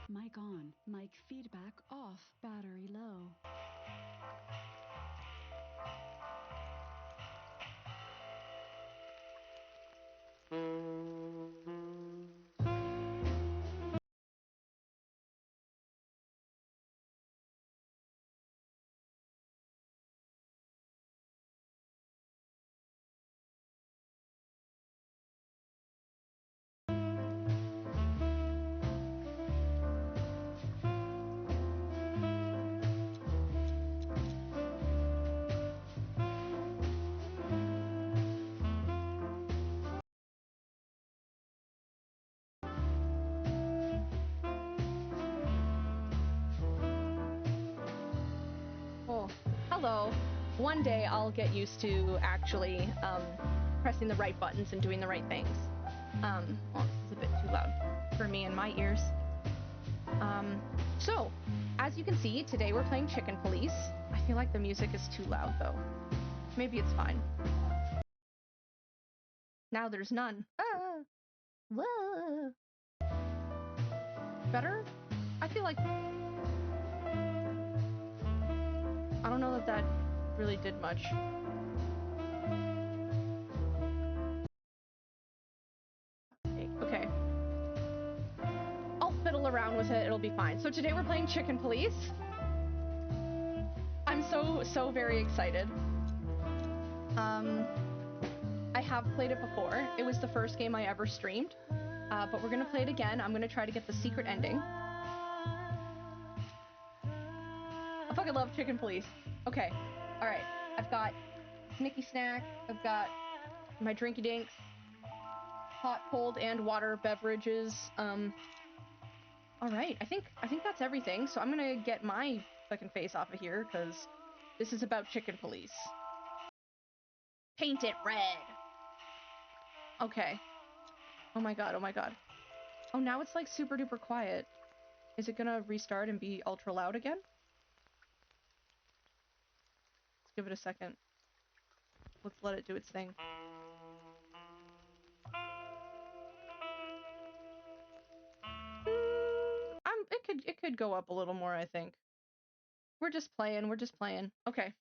Mic on, mic feedback off, battery low. Oh, hello. One day I'll get used to actually pressing the right buttons and doing the right things. Well, this is a bit too loud for me and my ears. So, as you can see, today we're playing Chicken Police. I feel like the music is too loud, though. Maybe it's fine. Now there's none. Ah! Whoa! Better? I feel like... I don't know that that really did much. Okay. I'll fiddle around with it, it'll be fine. So today we're playing Chicken Police. I'm so very excited. I have played it before. It was the first game I ever streamed. But we're gonna play it again. I'm gonna try to get the secret ending. I fucking love Chicken Police. Okay, alright. I've got Snicky Snack. I've got my Drinky Dinks. Hot, cold, and water beverages. Alright, I think that's everything. So I'm gonna get my fucking face off of here, because this is about Chicken Police. Paint it red! Okay. Oh my god, oh my god. Oh, now it's like super duper quiet. Is it gonna restart and be ultra loud again? Let's give it a second. Let's let it do its thing. It could go up a little more, I think. We're just playing, we're just playing. Okay.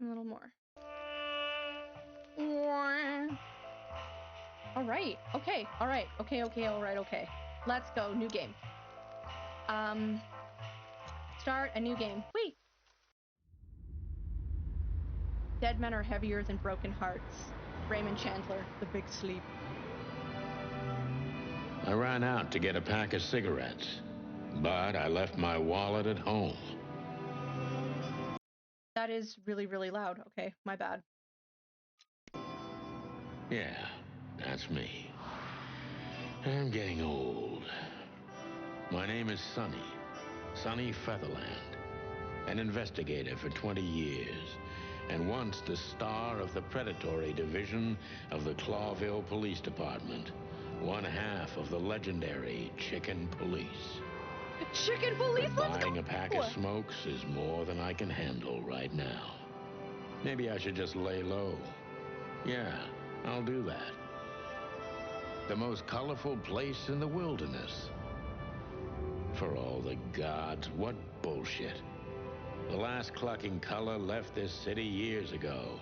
A little more. Alright, okay, alright, okay. Let's go, new game. Start a new game. Whee! Dead men are heavier than broken hearts. Raymond Chandler, The Big Sleep. I ran out to get a pack of cigarettes, but I left my wallet at home. That is really, really loud. Okay, my bad. Yeah, that's me. I'm getting old. My name is Sonny Featherland, an investigator for 20 years, and once the star of the predatory division of the Clawville Police Department, one half of the legendary Chicken Police. Chicken Police, but let's go! buying a pack of smokes is more than I can handle right now. Maybe I should just lay low. Yeah, I'll do that. The most colorful place in the wilderness. For all the gods, what bullshit. The last clucking color left this city years ago.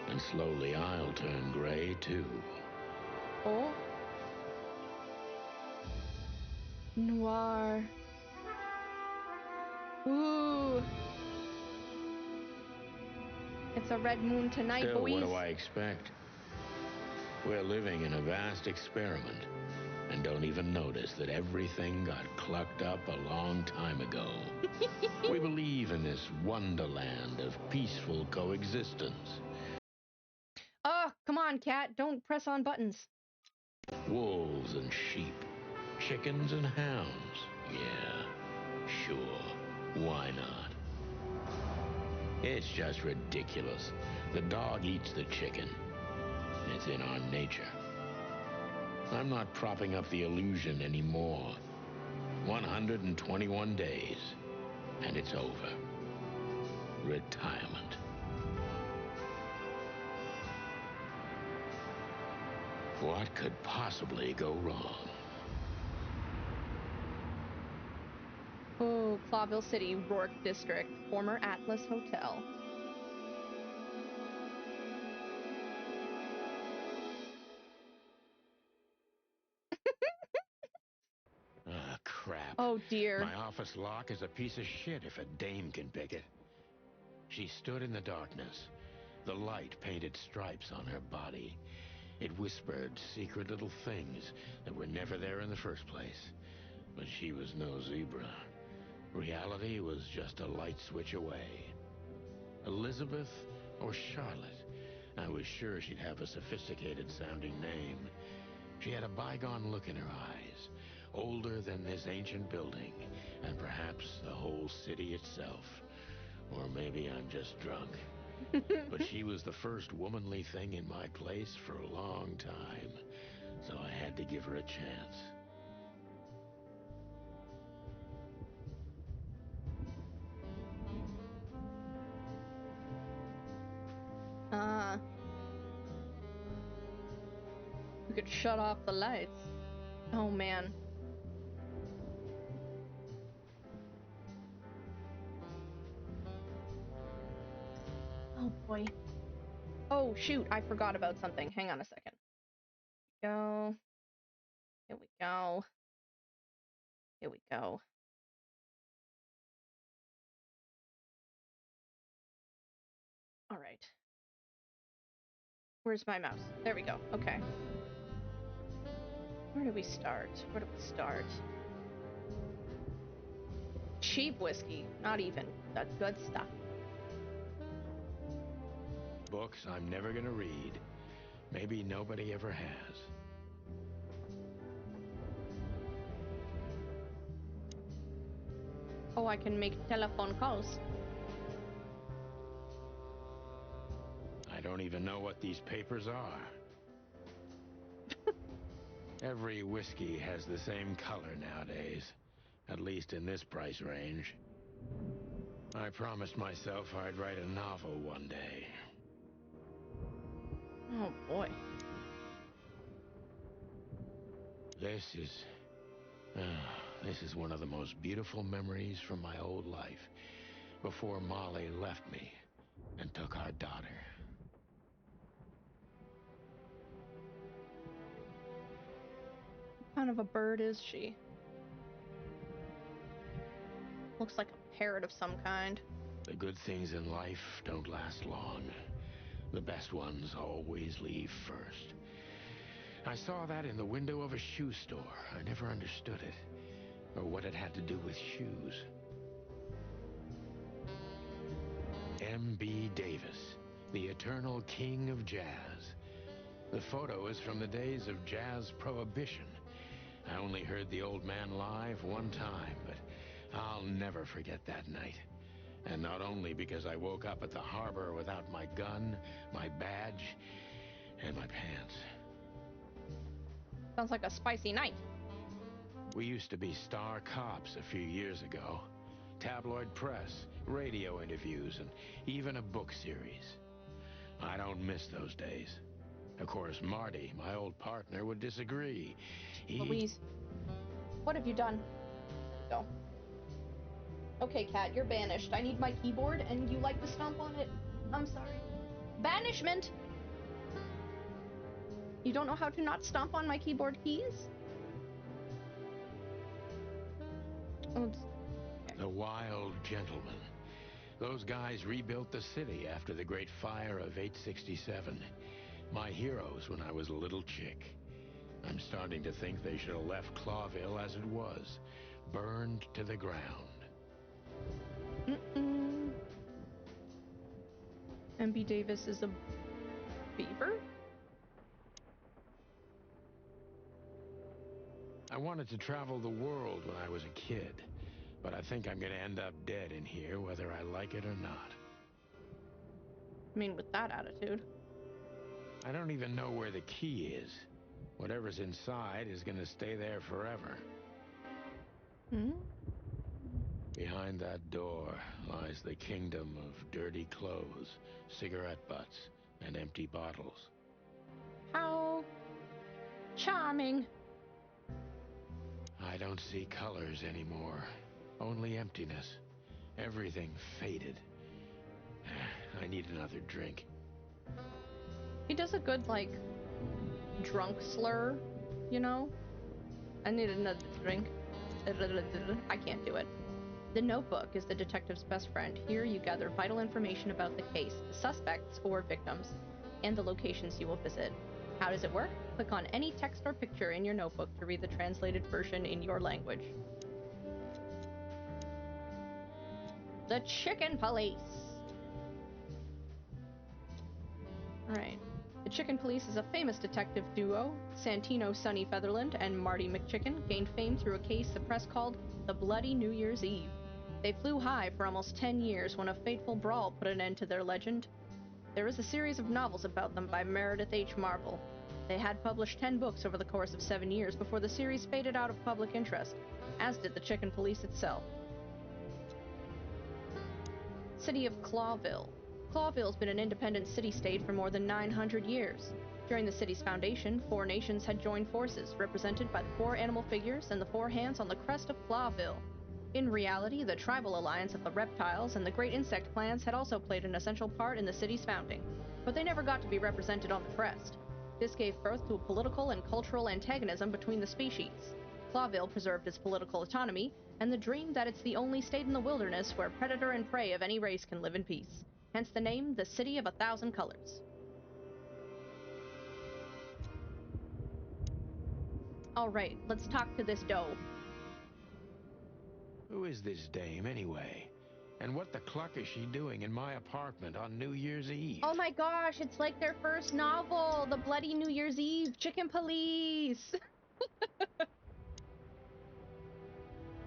And slowly I'll turn gray, too. Oh. Noir. Ooh. It's a red moon tonight, Still, boys. what do I expect? We're living in a vast experiment, and don't even notice that everything got clucked up a long time ago. We believe in this wonderland of peaceful coexistence. Oh, come on, cat. Don't press on buttons. Wolves and sheep, chickens and hounds. Yeah, sure. Why not? It's just ridiculous. The dog eats the chicken. It's in our nature. I'm not propping up the illusion anymore. 121 days, and it's over. Retirement. What could possibly go wrong? Oh, Clawville City, Rourke District, former Atlas Hotel. Ah, crap. Oh, dear. My office lock is a piece of shit if a dame can pick it. She stood in the darkness. The light painted stripes on her body. It whispered secret little things that were never there in the first place. But she was no zebra. Reality was just a light switch away. Elizabeth or Charlotte? I was sure she'd have a sophisticated-sounding name. She had a bygone look in her eyes, older than this ancient building, and perhaps the whole city itself. Or maybe I'm just drunk. But she was the first womanly thing in my place for a long time, so I had to give her a chance. We could shut off the lights. Oh, man. Oh, boy. Oh, shoot, I forgot about something. Hang on a second. Go. Here we go. Here we go. All right. Where's my mouse? There we go. Okay. Where do we start? Where do we start? Cheap whiskey. Not even. That's good stuff. Books I'm never gonna read. Maybe nobody ever has. Oh, I can make telephone calls. I don't even know what these papers are. Every whiskey has the same color nowadays, at least in this price range. I promised myself I'd write a novel one day. Oh, boy. This is one of the most beautiful memories from my old life, before Molly left me and took our daughter. kind of a bird is she? Looks like a parrot of some kind. The good things in life don't last long. The best ones always leave first. I saw that in the window of a shoe store. I never understood it, or what it had to do with shoes. M.B. Davis, the eternal king of jazz. The photo is from the days of jazz prohibition. I only heard the old man live one time, but I'll never forget that night. And not only because I woke up at the harbor without my gun, my badge, and my pants. Sounds like a spicy night. We used to be star cops a few years ago. Tabloid press, radio interviews, and even a book series. I don't miss those days. Of course, Marty, my old partner, would disagree. Louise, what have you done? Go. Okay, Cat, you're banished. I need my keyboard, and you like to stomp on it. I'm sorry. Banishment! You don't know how to not stomp on my keyboard keys? Oops. Okay. The Wild Gentlemen. Those guys rebuilt the city after the Great Fire of 867. My heroes when I was a little chick. I'm starting to think they should have left Clawville as it was, burned to the ground. M.B. Davis is a beaver? I wanted to travel the world when I was a kid, but I think I'm gonna end up dead in here whether I like it or not. I mean, with that attitude. I don't even know where the key is. Whatever's inside is gonna stay there forever. Behind that door lies the kingdom of dirty clothes, cigarette butts, and empty bottles. How charming. I don't see colors anymore. Only emptiness. Everything faded. I need another drink. He does a good, like, drunk slur, you know? I need another drink. I can't do it. The Notebook is the detective's best friend. Here you gather vital information about the case, the suspects or victims, and the locations you will visit. How does it work? Click on any text or picture in your notebook to read the translated version in your language. The Chicken Police! Alright. The Chicken Police is a famous detective duo. Santino Sonny Featherland and Marty McChicken gained fame through a case the press called the Bloody New Year's Eve. They flew high for almost 10 years when a fateful brawl put an end to their legend. There is a series of novels about them by Meredith H. Marvel. They had published 10 books over the course of 7 years before the series faded out of public interest, as did the Chicken Police itself. City of Clawville. Clawville's been an independent city-state for more than 900 years. During the city's foundation, 4 nations had joined forces, represented by the 4 animal figures and the 4 hands on the crest of Clawville. In reality, the tribal alliance of the reptiles and the great insect clans had also played an essential part in the city's founding, but they never got to be represented on the crest. This gave birth to a political and cultural antagonism between the species. Clawville preserved its political autonomy, and the dream that it's the only state in the wilderness where predator and prey of any race can live in peace. Hence the name, the City of 1,000 Colors. Alright, let's talk to this doe. Who is this dame, anyway? And what the cluck is she doing in my apartment on New Year's Eve? Oh my gosh, it's like their first novel, The Bloody New Year's Eve, Chicken Police!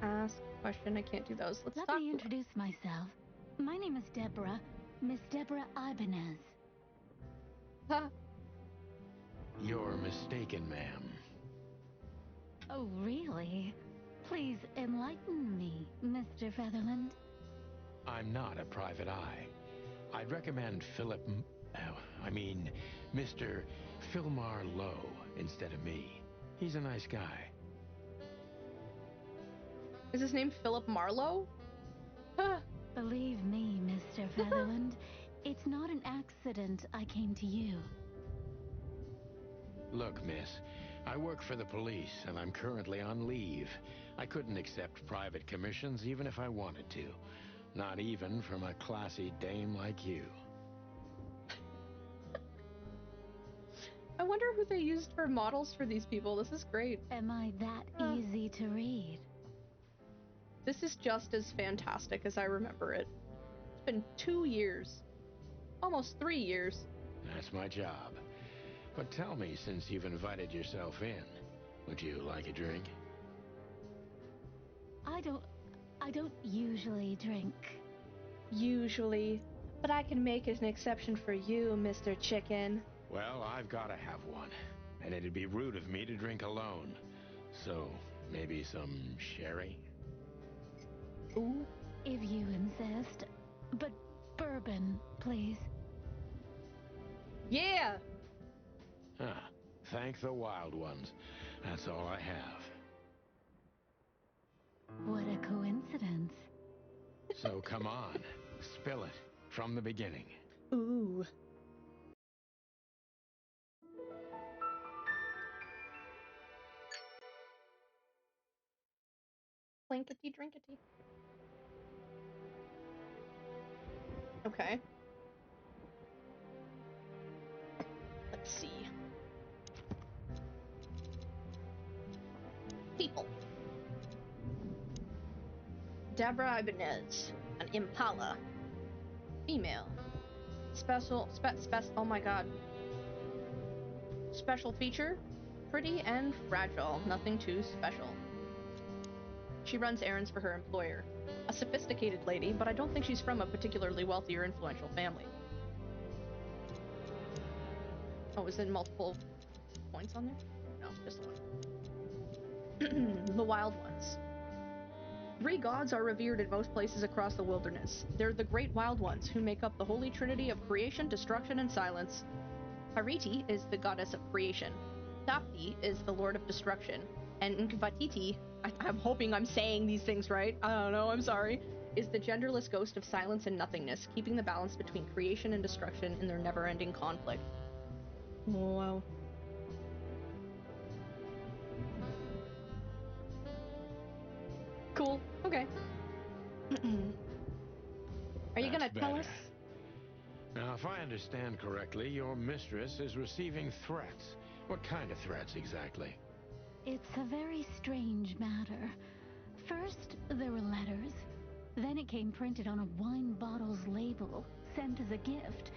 Ask question, I can't do those. Let's Let talk me to introduce myself. My name is Deborah, Miss Deborah Ibanez. her. You're mistaken, ma'am. Oh, really? Please enlighten me, Mr. Featherland. I'm not a private eye. I'd recommend Mr. Philmar Lowe instead of me. He's a nice guy. Is his name Philip Marlowe? Believe me, Mr. Featherland, it's not an accident I came to you. Look, miss, I work for the police, and I'm currently on leave. I couldn't accept private commissions even if I wanted to. Not even from a classy dame like you. I wonder who they used for models for these people. This is great. Am I that easy to read? This is just as fantastic as I remember it. It's been 2 years. Almost 3 years. That's my job. But tell me, since you've invited yourself in, would you like a drink? I don't usually drink. Usually. But I can make an exception for you, Mr. Chicken. Well, I've got to have one. And it'd be rude of me to drink alone. So, maybe some sherry? Ooh. If you insist. But bourbon, please. Yeah! Ah, thank the wild ones. That's all I have. What a coincidence. So come on, spill it from the beginning. Ooh. Blankety drinkety. Okay. Let's see. People. Deborah Ibanez, an impala. Female. Oh my god. Special feature? Pretty and fragile. Nothing too special. She runs errands for her employer. A sophisticated lady, but I don't think she's from a particularly wealthy or influential family. Oh, is it multiple points on there? No, just one. The wild ones. 3 gods are revered in most places across the wilderness. They're the great wild ones, who make up the holy trinity of creation, destruction, and silence. Hariti is the goddess of creation. Tapti is the lord of destruction. And Nkvatiti, I'm hoping I'm saying these things right, I don't know, I'm sorry, is the genderless ghost of silence and nothingness, keeping the balance between creation and destruction in their never-ending conflict. Wow. Cool. Okay. Are you gonna tell us? Now, if I understand correctly, your mistress is receiving threats. What kind of threats exactly? It's a very strange matter. First, there were letters. Then it came printed on a wine bottle's label, sent as a gift.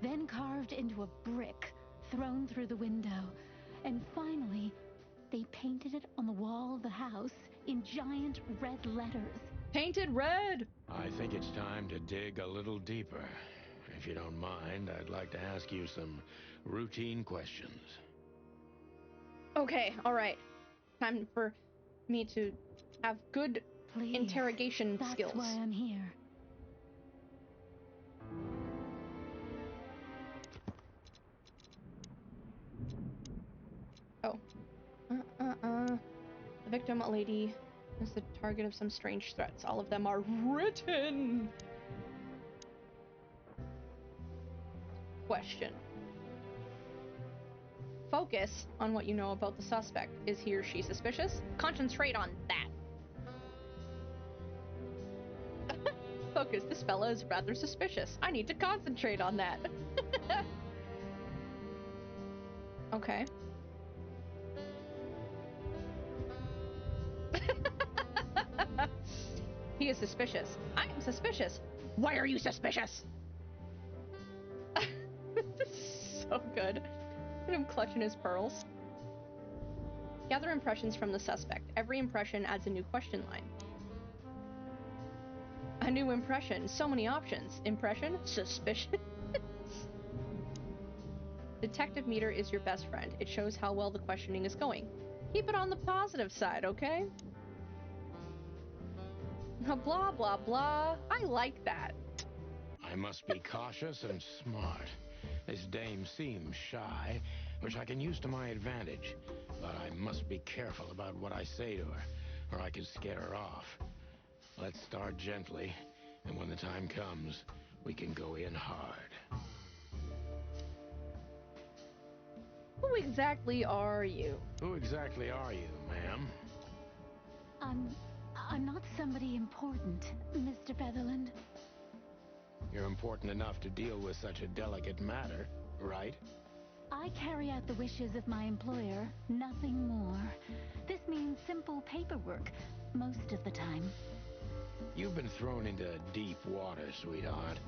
Then carved into a brick, thrown through the window. And finally, they painted it on the wall of the house in giant red letters. Painted red! I think it's time to dig a little deeper. If you don't mind, I'd like to ask you some routine questions. Okay, alright. Time for me to have good interrogation skills. That's why I'm here. Oh. The victim, a lady, is the target of some strange threats. All of them are written! Question. Focus on what you know about the suspect. Is he or she suspicious? Concentrate on that. Focus. This fella is rather suspicious. I need to concentrate on that. Okay. He is suspicious. I am suspicious. Why are you suspicious? This is so good. Look at him clutching his pearls. Gather impressions from the suspect. Every impression adds a new question line. A new impression. So many options. Impression? Suspicious? Detective meter is your best friend. It shows how well the questioning is going. Keep it on the positive side, okay? Blah, blah, blah. I like that. I must be cautious and smart. This dame seems shy, which I can use to my advantage. But I must be careful about what I say to her, or I could scare her off. Let's start gently, and when the time comes, we can go in hard. Who exactly are you? Who exactly are you, ma'am? I'm not somebody important, Mr. Featherland. You're important enough to deal with such a delicate matter, right? I carry out the wishes of my employer, nothing more. This means simple paperwork, most of the time. You've been thrown into deep water, sweetheart.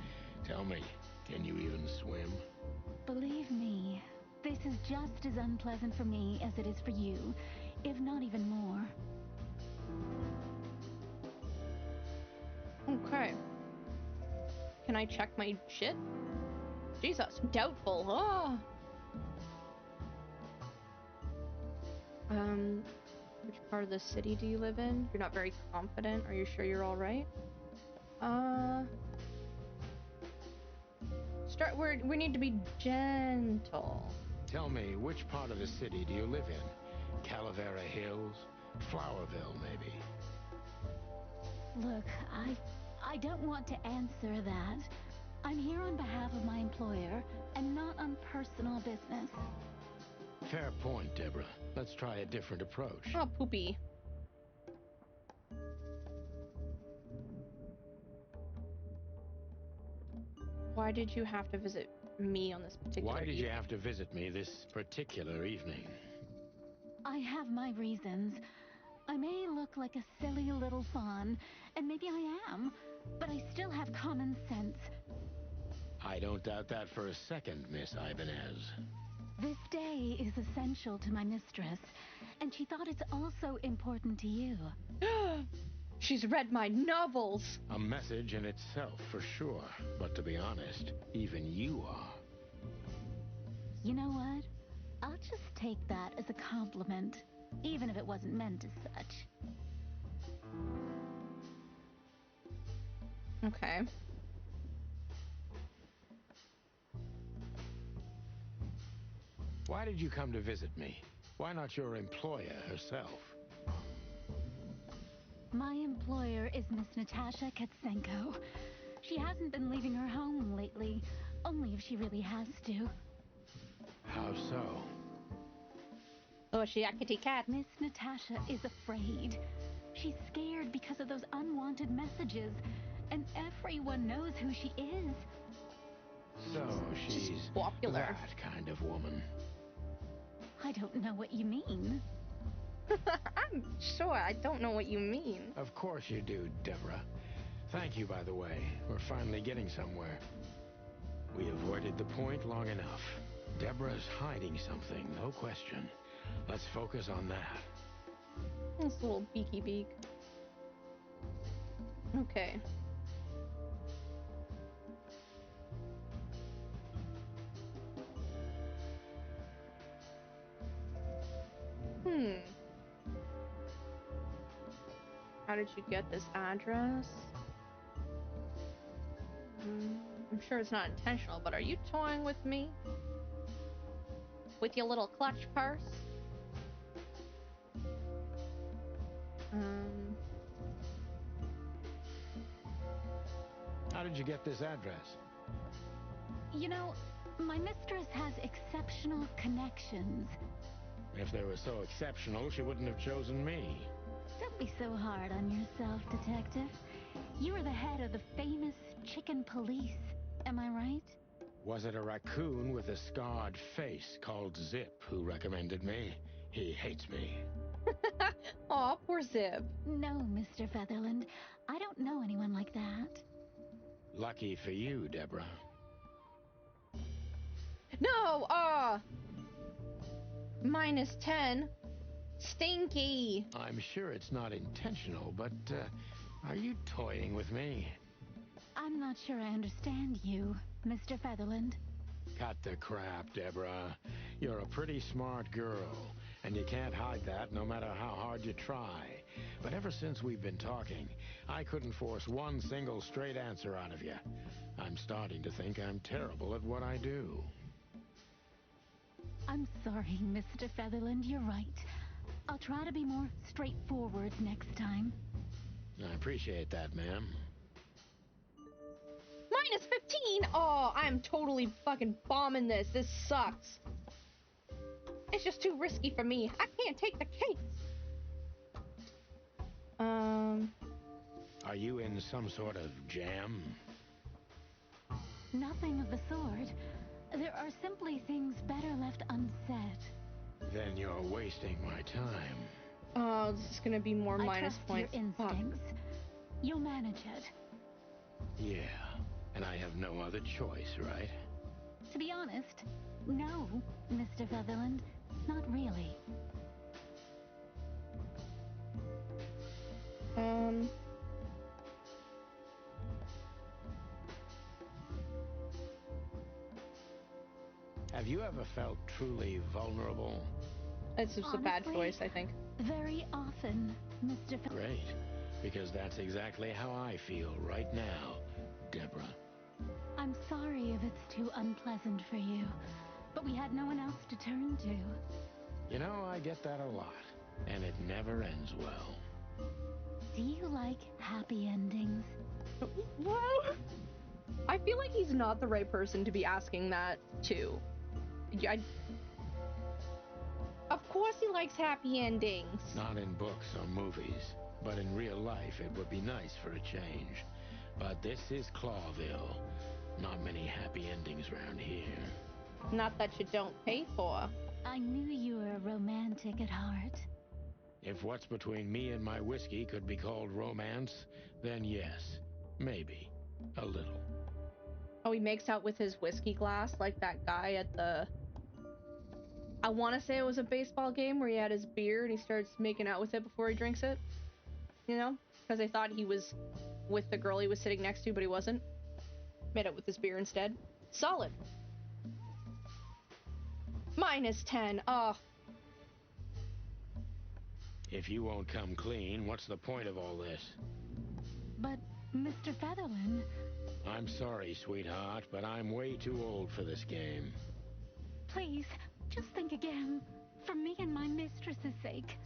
Tell me, can you even swim? Believe me, this is just as unpleasant for me as it is for you, if not even more. Okay. Can I check my shit? Jesus, doubtful. Ah. Which part of the city do you live in? You're not very confident. Are you sure you're all right? We need to be gentle. Tell me, which part of the city do you live in? Calavera Hills? Flowerville, maybe? Look, I don't want to answer that. I'm here on behalf of my employer and not on personal business. Fair point, Deborah. Let's try a different approach. Oh, poopy. Why did you have to visit me on this particular Why did you evening? have to visit me this particular evening? I have my reasons. I may look like a silly little fawn, and maybe I am, but I still have common sense. I don't doubt that for a second, Miss Ibanez. This day is essential to my mistress, and she thought it's also important to you. She's read my novels. A message in itself, for sure. But to be honest, even you are. You know what? I'll just take that as a compliment, even if it wasn't meant as such. Okay. Why did you come to visit me? Why not your employer herself? My employer is Miss Natasha Katsenko. She hasn't been leaving her home lately, only if she really has to. How so? Oh, she a kitty cat. Miss Natasha is afraid. She's scared because of those unwanted messages, and everyone knows who she is. So she's popular. that kind of woman. I don't know what you mean. I'm sure I don't know what you mean. Of course you do, Deborah. Thank you, by the way. We're finally getting somewhere. We avoided the point long enough. Deborah's hiding something, no question. Let's focus on that. This little beaky beak. Okay. How did you get this address? I'm sure it's not intentional, but are you toying with me? With your little clutch purse? How did you get this address? You know, my mistress has exceptional connections. If they were so exceptional, she wouldn't have chosen me. Don't be so hard on yourself, Detective. You are the head of the famous chicken police, am I right? Was it a raccoon with a scarred face called Zip who recommended me? He hates me. Aw, poor Zip. No, Mr. Featherland. I don't know anyone like that. Lucky for you, Deborah. No! -10. Stinky. I'm sure it's not intentional, but are you toying with me? I'm not sure I understand you, Mr. Featherland. Cut the crap, Deborah. You're a pretty smart girl, and you can't hide that no matter how hard you try. But ever since we've been talking, I couldn't force one single straight answer out of you. I'm starting to think I'm terrible at what I do. I'm sorry, Mr. Featherland, you're right. I'll try to be more straightforward next time. I appreciate that, ma'am. -15! Oh, I'm totally fucking bombing this. This sucks. It's just too risky for me. I can't take the case. Are you in some sort of jam? Nothing of the sort. There are simply things better left unsaid. Then you're wasting my time. Oh, this is gonna be more I minus trust points. your instincts. You'll manage it. Yeah, and I have no other choice, right? To be honest, no, Mr. Featherland, not really. Have you ever felt truly vulnerable? It's just a bad choice, I think. Very often, Mr. Great, because that's exactly how I feel right now, Deborah. I'm sorry if it's too unpleasant for you, but we had no one else to turn to. You know, I get that a lot, and it never ends well. Do you like happy endings? Well, I feel like he's not the right person to be asking that to. Of course he likes happy endings. Not in books or movies, but in real life it would be nice for a change. But this is Clawville. Not many happy endings around here. Not that you don't pay for. I knew you were a romantic at heart. If what's between me and my whiskey could be called romance, then yes, maybe. A little. Oh, he makes out with his whiskey glass like that guy at the... I want to say it was a baseball game where he had his beer and he starts making out with it before he drinks it. You know? Because they thought he was with the girl he was sitting next to, but he wasn't. Made out with his beer instead. Solid. -10. Oh. If you won't come clean, what's the point of all this? But, Mr. Featherland... I'm sorry, sweetheart, but I'm way too old for this game. Please, just think again. For me and my mistress's sake.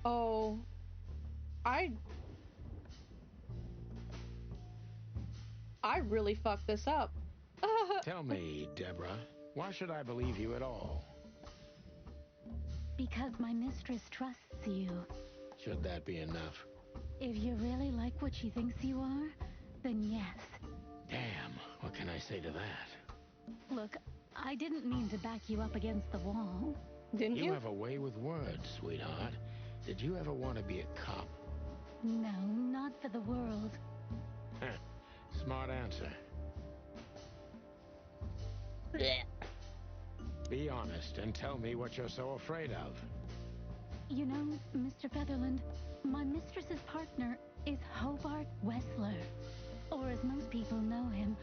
Oh. I really fucked this up. Tell me, Deborah, why should I believe you at all? Because my mistress trusts you. Should that be enough? If you really like what she thinks you are, then yes. Damn, what can I say to that? Look, I didn't mean to back you up against the wall. Didn't you? You have a way with words, sweetheart. Did you ever want to be a cop? No, not for the world. Smart answer. Be honest and tell me what you're so afraid of. You know, Mr. Featherland, my mistress's partner is Hobart Wessler. Or as most people know him...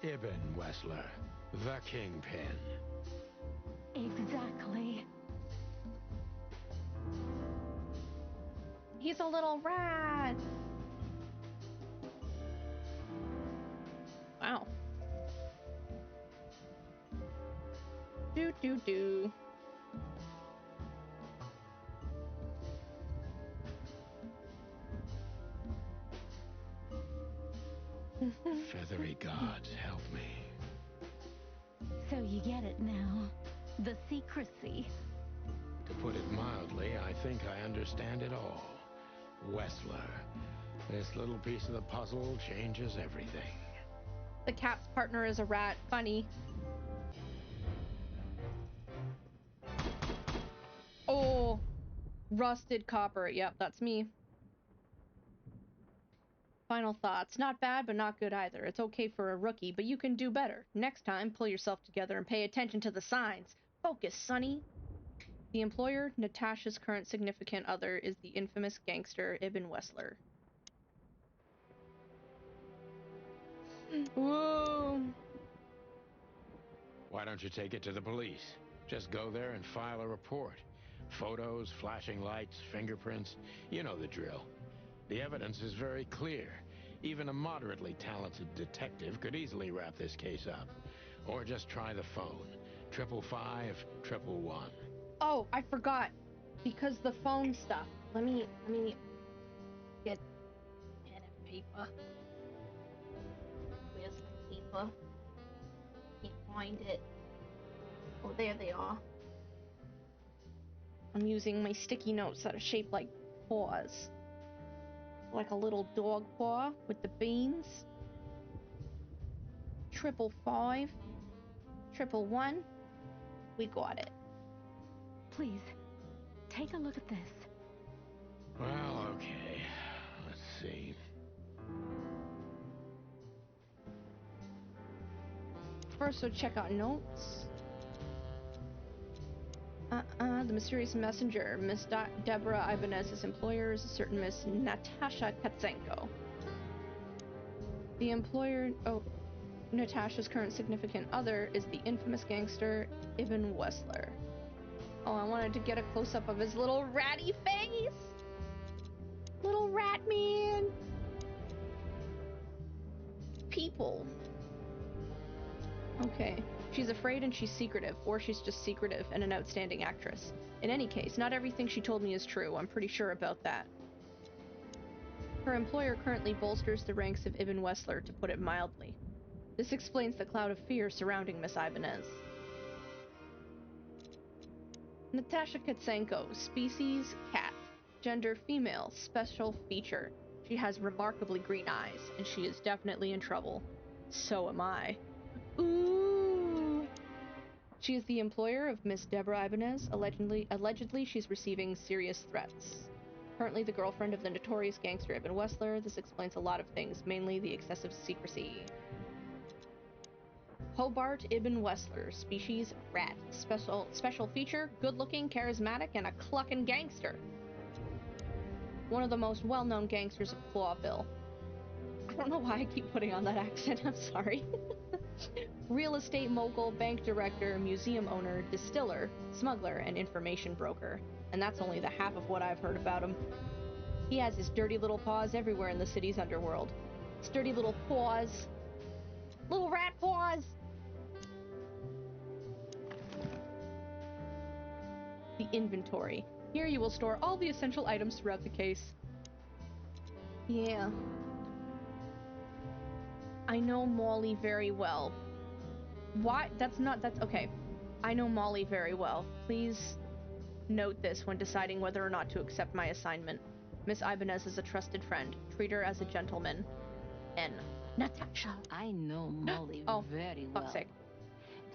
Ibn Wessler, the Kingpin. Exactly. He's a little rat. Wow. Do. Feathery gods, help me. So you get it now. The secrecy. To put it mildly, I think I understand it all. Wessler. This little piece of the puzzle changes everything. The cap's partner is a rat. Funny. Oh. Rusted copper. Yep, that's me. Final thoughts. Not bad, but not good either. It's okay for a rookie, but you can do better. Next time, pull yourself together and pay attention to the signs. Focus, Sonny. The employer, Natasha's current significant other, is the infamous gangster Ibn Wessler. Whoa. Why don't you take it to the police? Just go there and file a report. Photos, flashing lights, fingerprints. You know the drill. The evidence is very clear. Even a moderately talented detective could easily wrap this case up. Or just try the phone. 555-111. Oh, I forgot. Because the phone stuff. Let me get pen and paper. Where's the paper? find it. Oh, there they are. I'm using my sticky notes that are shaped like paws. Like a little dog paw with the beans. 555. 111. We got it. Please, take a look at this. Well, okay. Let's see. First, we'll check out notes. The mysterious messenger, Miss Deborah Ibanez's employer is a certain Miss Natasha Katsenko. The employer, Natasha's current significant other is the infamous gangster Ibn Wessler. Oh, I wanted to get a close-up of his little ratty face! Little rat man! People. Okay. She's afraid and she's secretive, or she's just secretive and an outstanding actress. In any case, not everything she told me is true. I'm pretty sure about that. Her employer currently bolsters the ranks of Ibn Wessler, to put it mildly. This explains the cloud of fear surrounding Miss Ibanez. Natasha Katsenko, species cat, gender female, special feature. She has remarkably green eyes, and she is definitely in trouble. So am I. Ooh! She is the employer of Miss Deborah Ibanez. Allegedly, she's receiving serious threats. Currently the girlfriend of the notorious gangster Ibn Wessler. This explains a lot of things, mainly the excessive secrecy. Hobart Ibn Wessler, species rat. Special feature, good-looking, charismatic, and a clucking gangster. One of the most well-known gangsters of Clawville. I don't know why I keep putting on that accent, I'm sorry. Real estate mogul, bank director, museum owner, distiller, smuggler, and information broker. And that's only the half of what I've heard about him. He has his dirty little paws everywhere in the city's underworld. His dirty little paws. Little rat paws! The inventory. Here you will store all the essential items throughout the case. Yeah. I know Molly very well. Why? That's okay. I know Molly very well. Please note this when deciding whether or not to accept my assignment. Miss Ibanez is a trusted friend. Treat her as a gentleman. N. Natasha. I know Molly very well. Fuck's sake.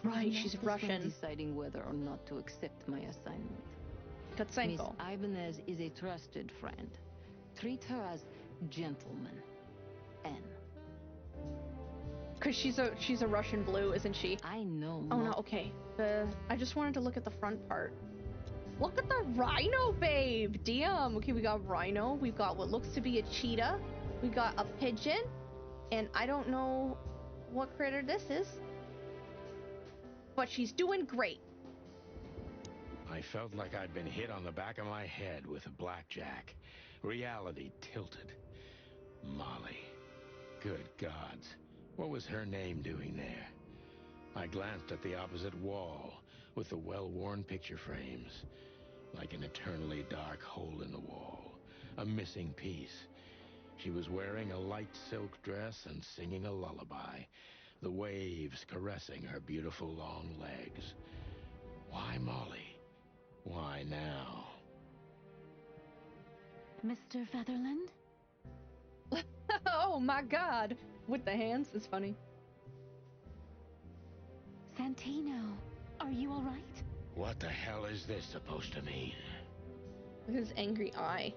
Right, she's Russian. Deciding whether or not to accept my assignment. Katsenko. Miss Ibanez is a trusted friend. Treat her as gentleman. N. Cause she's a Russian blue, isn't she? I know. Oh no, okay. I just wanted to look at the front part. Look at the rhino, babe! Damn! Okay, we got rhino, we've got what looks to be a cheetah, we got a pigeon, and I don't know what critter this is. But she's doing great. I felt like I'd been hit on the back of my head with a blackjack. Reality tilted. Molly. Good gods. What was her name doing there? I glanced at the opposite wall with the well-worn picture frames. Like an eternally dark hole in the wall. A missing piece. She was wearing a light silk dress and singing a lullaby. The waves caressing her beautiful long legs. Why Molly? Why now? Mr. Featherland? Oh my god! With the hands, it's funny. Santino, are you all right? What the hell is this supposed to mean? Look at his angry eye.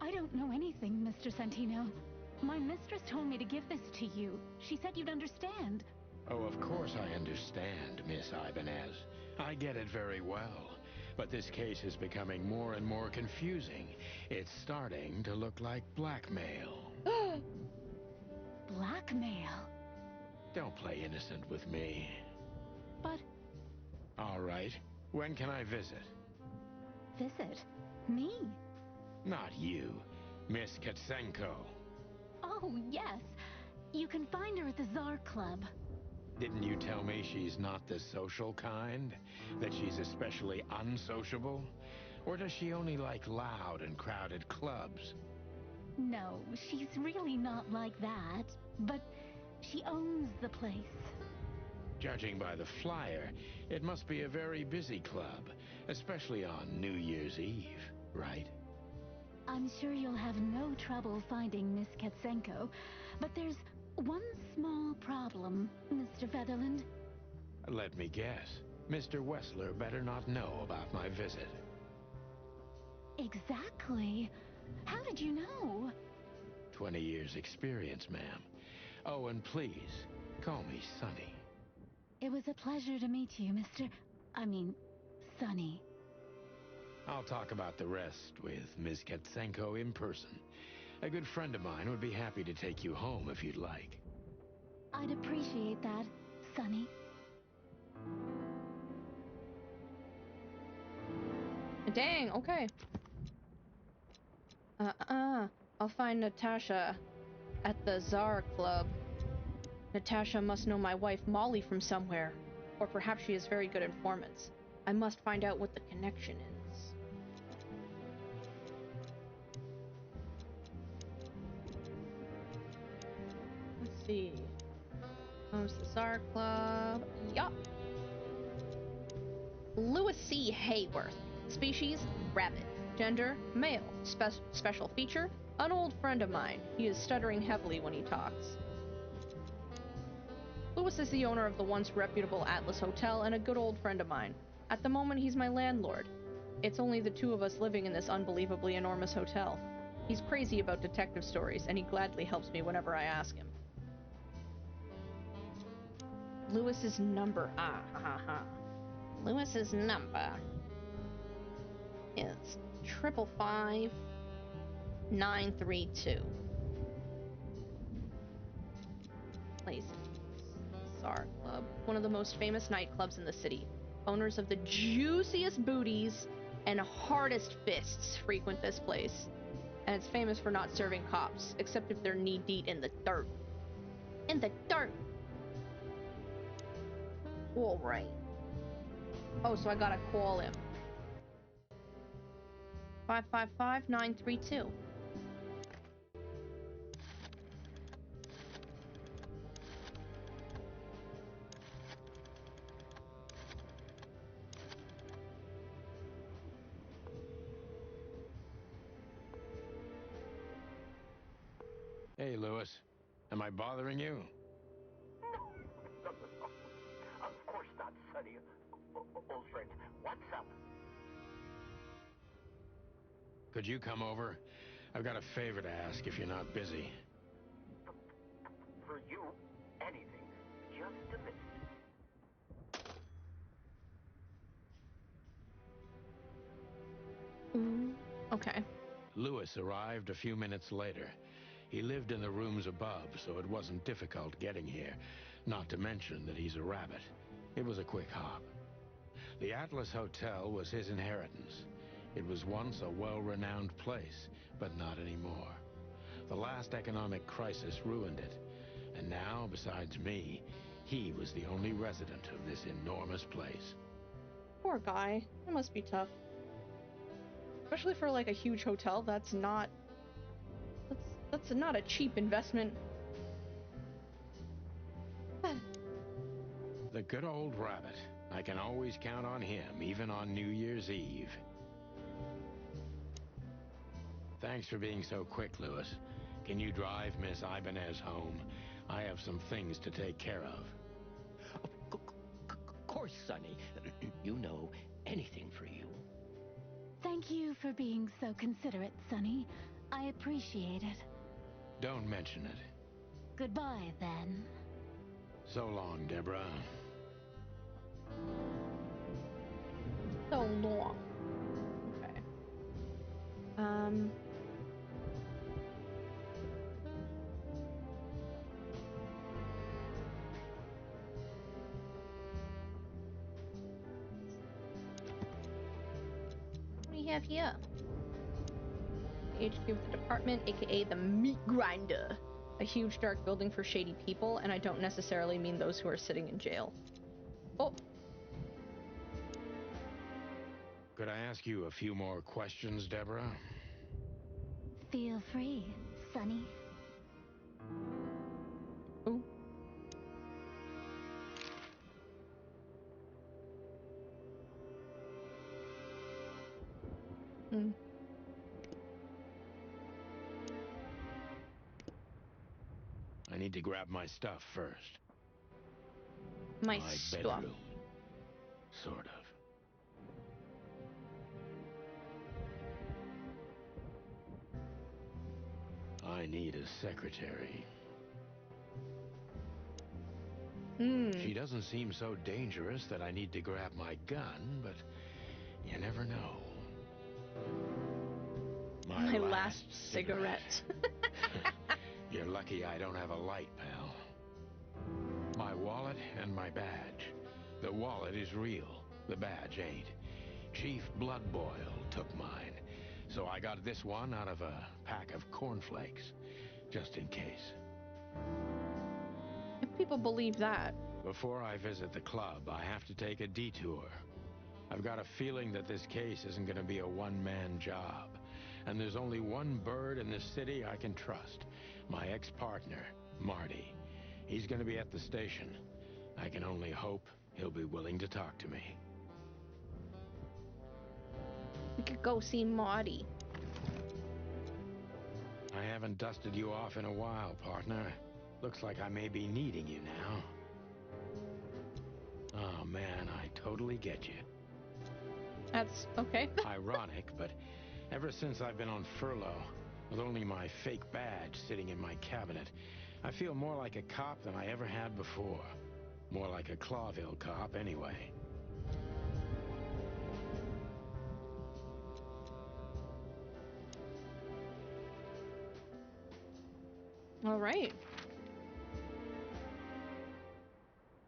I don't know anything, Mr. Santino. My mistress told me to give this to you. She said you'd understand. Oh, of course I understand, Miss Ibanez. I get it very well. But this case is becoming more and more confusing. It's starting to look like blackmail. Blackmail? Don't play innocent with me. But... All right. When can I visit? Visit? Me? Not you. Miss Katsenko. Oh, yes. You can find her at the Tsar Club. Didn't you tell me she's not the social kind? That she's especially unsociable? Or does she only like loud and crowded clubs? No, she's really not like that. But she owns the place. Judging by the flyer, it must be a very busy club, especially on New Year's Eve, right? I'm sure you'll have no trouble finding Miss Katsenko, but there's one small problem, Mr. Featherland. Let me guess. Mr. Wessler better not know about my visit. Exactly. How did you know? 20 years experience, ma'am. Oh, and please, call me Sonny. It was a pleasure to meet you, Sonny. I'll talk about the rest with Ms. Katsenko in person. A good friend of mine would be happy to take you home if you'd like. I'd appreciate that, Sonny. Dang, okay. I'll find Natasha at the Tsar Club. Natasha must know my wife Molly from somewhere. Or perhaps she has very good informants. I must find out what the connection is. Let's see. Comes the Tsar Club. Yup. Louis C. Hayworth. Species, rabbit. Gender, male. Special feature, an old friend of mine. He is stuttering heavily when he talks. Louis is the owner of the once reputable Atlas Hotel and a good old friend of mine. At the moment, he's my landlord. It's only the two of us living in this unbelievably enormous hotel. He's crazy about detective stories, and he gladly helps me whenever I ask him. Louis's number. Louis's number is 555-932. Places. Tsar Club, one of the most famous nightclubs in the city. Owners of the juiciest booties and hardest fists frequent this place. And it's famous for not serving cops, except if they're knee-deep in the dirt. In the dirt! Alright. Oh, so I gotta call him. 555-932. Hey, Louis. Am I bothering you? No. Of course not, Sonny. Old friend, what's up? Could you come over? I've got a favor to ask if you're not busy. For you, anything. Just a minute. Okay. Louis arrived a few minutes later. He lived in the rooms above, so it wasn't difficult getting here. Not to mention that he's a rabbit. It was a quick hop. The Atlas Hotel was his inheritance. It was once a well-renowned place, but not anymore. The last economic crisis ruined it. And now, besides me, he was the only resident of this enormous place. Poor guy. That must be tough. Especially for like a huge hotel, that's not a cheap investment. The good old rabbit. I can always count on him, even on New Year's Eve. Thanks for being so quick, Louis. Can you drive Miss Ibanez home? I have some things to take care of. Of course, Sonny. You know, anything for you. Thank you for being so considerate, Sonny. I appreciate it. Don't mention it. Goodbye, then. So long, Deborah. So long. Okay. What do you have here? The HQ of the department, aka the meat grinder. A huge dark building for shady people, and I don't necessarily mean those who are sitting in jail. Oh! Could I ask you a few more questions, Deborah? Feel free, Sonny. Ooh. Mm. I need to grab my stuff first. My stuff. Bedroom. Sort of. I need a secretary. She doesn't seem so dangerous that I need to grab my gun, but you never know. My last cigarette. You're lucky I don't have a light, pal. My wallet and my badge. The wallet is real. The badge ain't. Chief Bloodboil took mine. So I got this one out of a pack of cornflakes. Just in case. If people believe that. Before I visit the club, I have to take a detour. I've got a feeling that this case isn't going to be a one-man job. And there's only one bird in this city I can trust. My ex-partner, Marty. He's going to be at the station. I can only hope he'll be willing to talk to me. We could go see Marty. I haven't dusted you off in a while, partner. Looks like I may be needing you now. Oh, man, I totally get you. That's okay. Ironic, but ever since I've been on furlough, with only my fake badge sitting in my cabinet, I feel more like a cop than I ever had before. More like a Clawville cop, anyway. All right.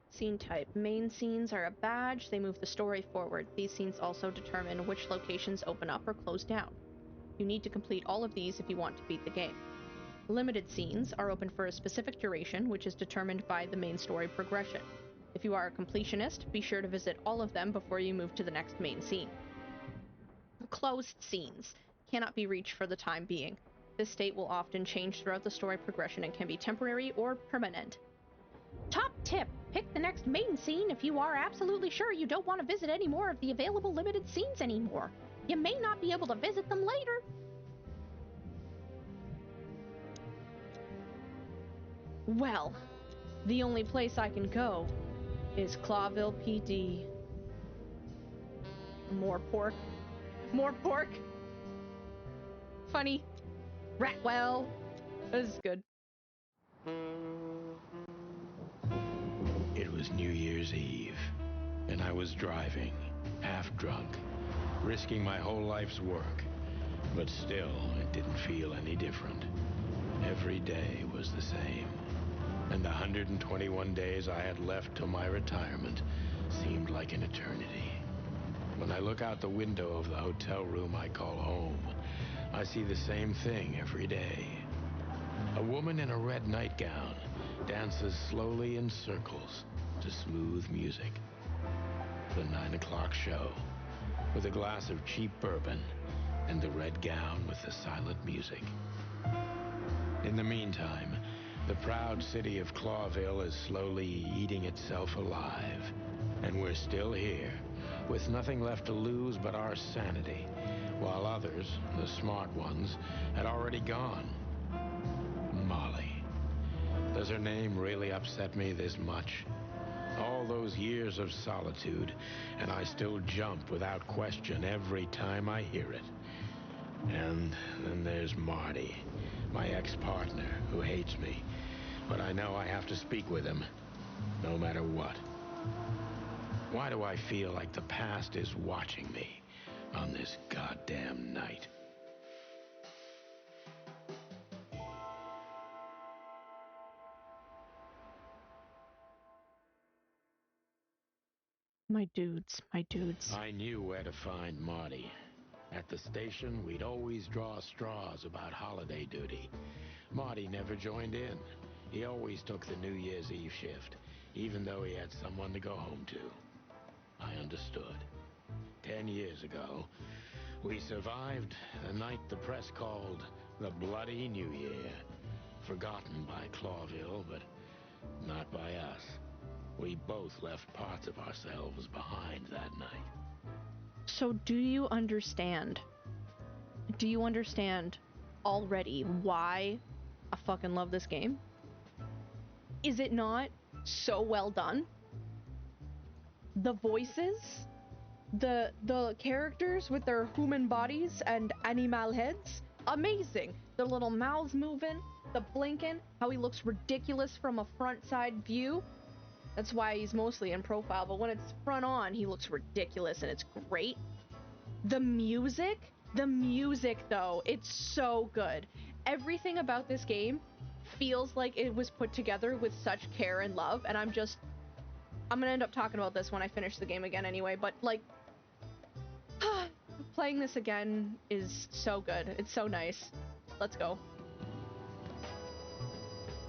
Scene type. Main scenes are a badge. They move the story forward. These scenes also determine which locations open up or close down. You need to complete all of these if you want to beat the game. Limited scenes are open for a specific duration, which is determined by the main story progression. If you are a completionist, be sure to visit all of them before you move to the next main scene. Closed scenes cannot be reached for the time being. This state will often change throughout the story progression and can be temporary or permanent. Top tip! Pick the next main scene if you are absolutely sure you don't want to visit any more of the available limited scenes anymore. You may not be able to visit them later. Well, the only place I can go is Clawville PD. More pork. More pork! Funny. Ratwell. This is good. It was New Year's Eve, and I was driving, half drunk, risking my whole life's work. But still, it didn't feel any different. Every day was the same. And the 121 days I had left till my retirement seemed like an eternity. When I look out the window of the hotel room I call home, I see the same thing every day. A woman in a red nightgown dances slowly in circles to smooth music. The 9 o'clock show, with a glass of cheap bourbon and the red gown with the silent music. In the meantime, the proud city of Clawville is slowly eating itself alive. And we're still here, with nothing left to lose but our sanity, while others, the smart ones, had already gone. Molly. Does her name really upset me this much? All those years of solitude, and I still jump without question every time I hear it. And then there's Marty, my ex-partner, who hates me. But I know I have to speak with him, no matter what. Why do I feel like the past is watching me on this goddamn night? My dudes, my dudes. I knew where to find Marty. At the station, we'd always draw straws about holiday duty. Marty never joined in. He always took the New Year's Eve shift, even though he had someone to go home to. I understood. 10 years ago, we survived a night the press called the Bloody New Year. Forgotten by Clawville, but not by us. We both left parts of ourselves behind that night. So do you understand? Do you understand already why I fucking love this game? Is it not so well done? The voices, the characters with their human bodies and animal heads, amazing. The little mouths moving, the blinking, how he looks ridiculous from a front side view. That's why he's mostly in profile, but when it's front on, he looks ridiculous and it's great. The music though, it's so good. Everything about this game feels like it was put together with such care and love, and I'm gonna end up talking about this when I finish the game again anyway, but like, playing this again is so good. It's so nice. Let's go.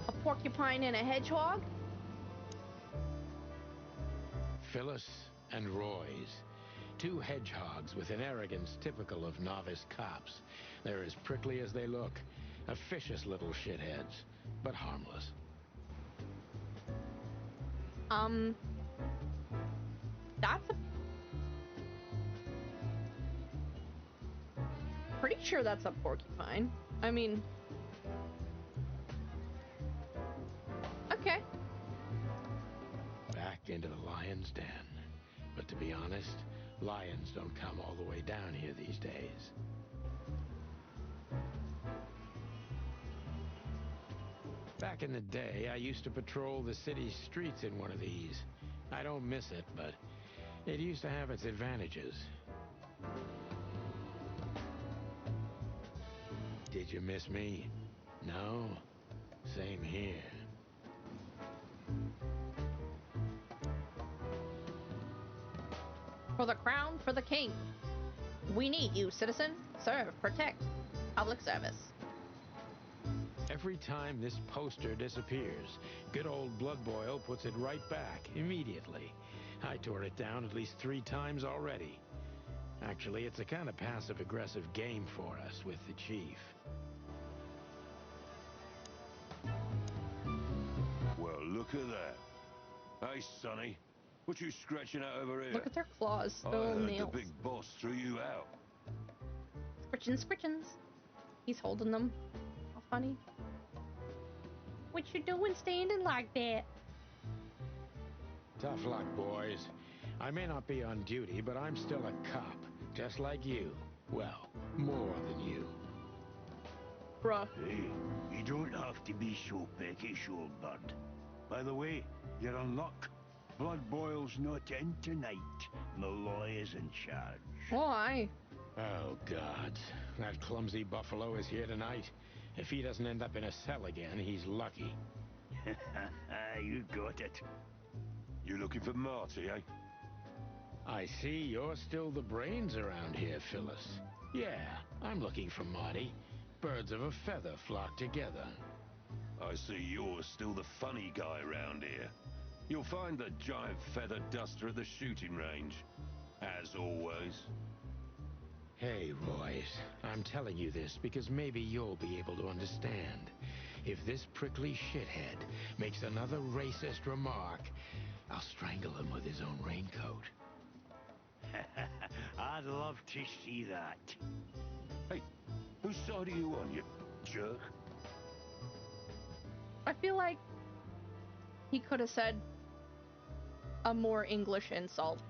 A porcupine and a hedgehog? Phyllis and Roy's. Two hedgehogs with an arrogance typical of novice cops. They're as prickly as they look. Officious little shitheads, but harmless. That's a... Pretty sure that's a porcupine. I mean... Okay. Back into the lion's den. But to be honest, lions don't come all the way down here these days. Back in the day, I used to patrol the city streets in one of these. I don't miss it, but it used to have its advantages. Did you miss me? No? Same here. For the crown, for the king. We need you, citizen. Serve, protect. Public service. Every time this poster disappears, good old Blood Boil puts it right back, immediately. I tore it down at least 3 times already. Actually, it's a kind of passive-aggressive game for us with the chief. Well, look at that. Hey, Sonny. What you scratching out over here? Look at their claws, I their little heard nails. the big boss threw you out. Scritchins. He's holding them. How funny. What you doing standing like that? Tough luck, boys. I may not be on duty, but I'm still a cop, just like you. Well, more than you. Bruh. Hey, you don't have to be so peckish, old bird. By the way, you're in luck. Blood Boil's not in tonight. Malloy is in charge. Why? Oh, God. That clumsy buffalo is here tonight. If he doesn't end up in a cell again, he's lucky. You got it. You looking for Marty, eh? I see you're still the brains around here, Phyllis. Yeah, I'm looking for Marty. Birds of a feather flock together. I see you're still the funny guy around here. You'll find the giant feather duster at the shooting range. As always. Hey, Royce, I'm telling you this because maybe you'll be able to understand. If this prickly shithead makes another racist remark, I'll strangle him with his own raincoat. I'd love to see that. Hey, whose side are you on, you jerk? I feel like he could have said a more English insult.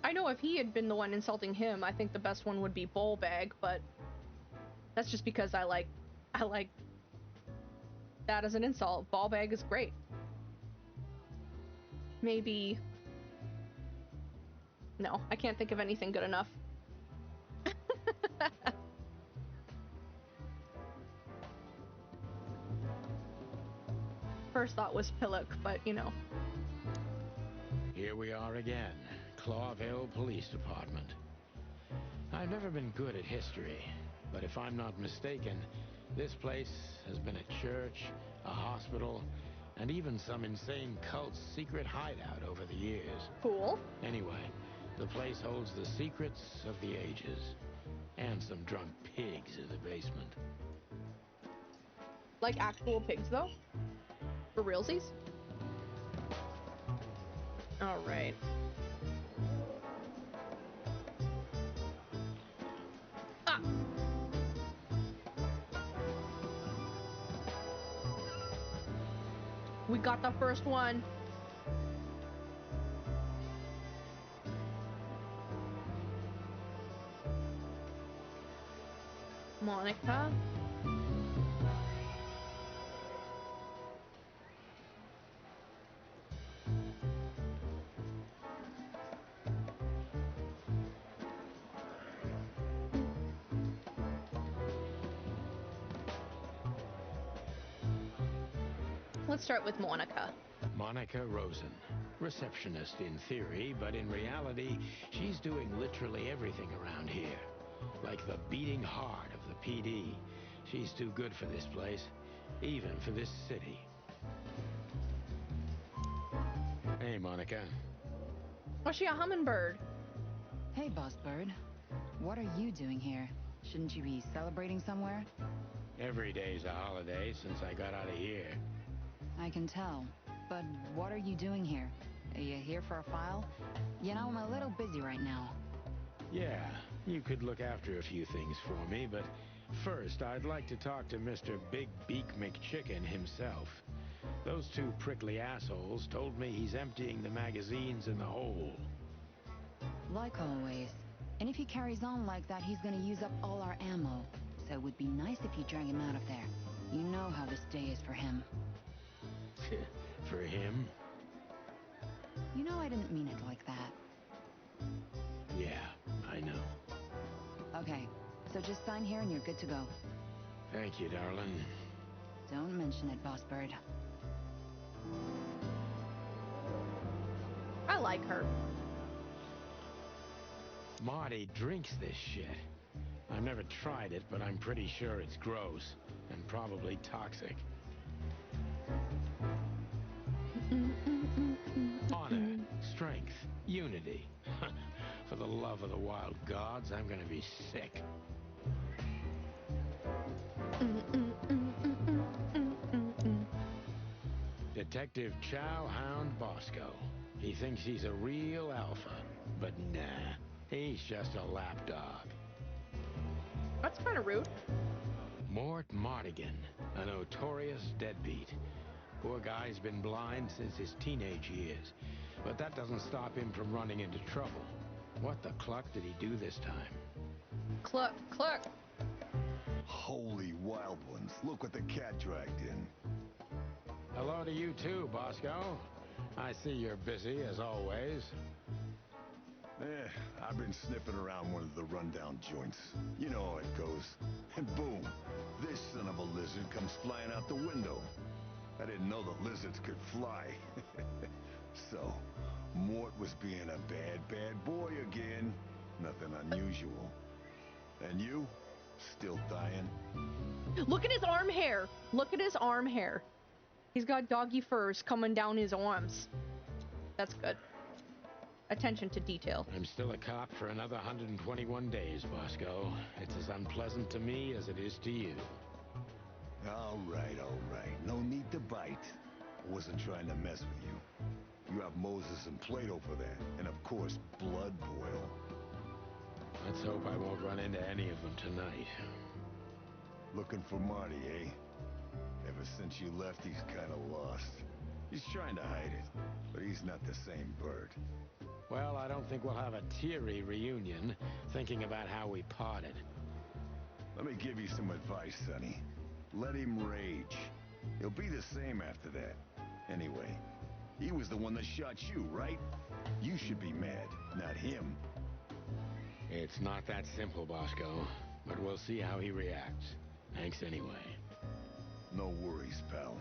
I know if he had been the one insulting him, I think the best one would be bowl bag, but that's just because I like that as an insult. Ball bag is great. Maybe... No, I can't think of anything good enough. First thought was pillock, but you know. Here we are again, Clawville Police Department. I've never been good at history, but if I'm not mistaken, this place has been a church, a hospital, and even some insane cult's secret hideout over the years. Cool. Anyway, the place holds the secrets of the ages, and some drunk pigs in the basement. Like actual pigs, though? For realsies? Alright. We got the first one. Monica. Let's start with Monica. Monica Rosen. Receptionist in theory, but in reality, she's doing literally everything around here. Like the beating heart of the PD. She's too good for this place, even for this city. Hey, Monica. Oh, she a hummingbird? Hey, Boss Bird. What are you doing here? Shouldn't you be celebrating somewhere? Every day's a holiday since I got out of here. I can tell. But what are you doing here? Are you here for a file? You know, I'm a little busy right now. Yeah, you could look after a few things for me, but first I'd like to talk to Mr. Big Beak McChicken himself. Those two prickly assholes told me he's emptying the magazines in the hole. Like always. And if he carries on like that, he's gonna use up all our ammo. So it would be nice if you drag him out of there. You know how this day is for him. For him? You know I didn't mean it like that. Yeah, I know. Okay, so just sign here and you're good to go. Thank you, darling. Don't mention it, Boss Bird. I like her. Marty drinks this shit. I've never tried it, but I'm pretty sure it's gross and probably toxic. Honor, strength, unity. For the love of the wild gods, I'm gonna be sick. Detective Chowhound Bosco. He thinks he's a real alpha, but nah, he's just a lapdog. That's kind of rude. Mort Mardigan, a notorious deadbeat. Poor guy's been blind since his teenage years, but that doesn't stop him from running into trouble. What the cluck did he do this time? Cluck, cluck. Holy wild ones, look what the cat dragged in. Hello to you too, Bosco. I see you're busy as always. I've been sniffing around one of the rundown joints. You know how it goes. And boom, this son of a lizard comes flying out the window. I didn't know the lizards could fly. So, Mort was being a bad boy again. Nothing unusual. And you? Still dying? Look at his arm hair. Look at his arm hair. He's got doggy furs coming down his arms. That's good. Attention to detail. I'm still a cop for another 121 days, Bosco. It's as unpleasant to me as it is to you. All right. No need to bite. I wasn't trying to mess with you. You have Moses and Plato for that. And of course, Blood Boil. Let's hope I won't run into any of them tonight. Looking for Marty, eh? Ever since you left, he's kind of lost. He's trying to hide it, but he's not the same bird. Well, I don't think we'll have a teary reunion, thinking about how we parted. Let me give you some advice, Sonny. Let him rage. He'll be the same after that. Anyway, he was the one that shot you, right? You should be mad, not him. It's not that simple, Bosco, but we'll see how he reacts. Thanks anyway. No worries, pal.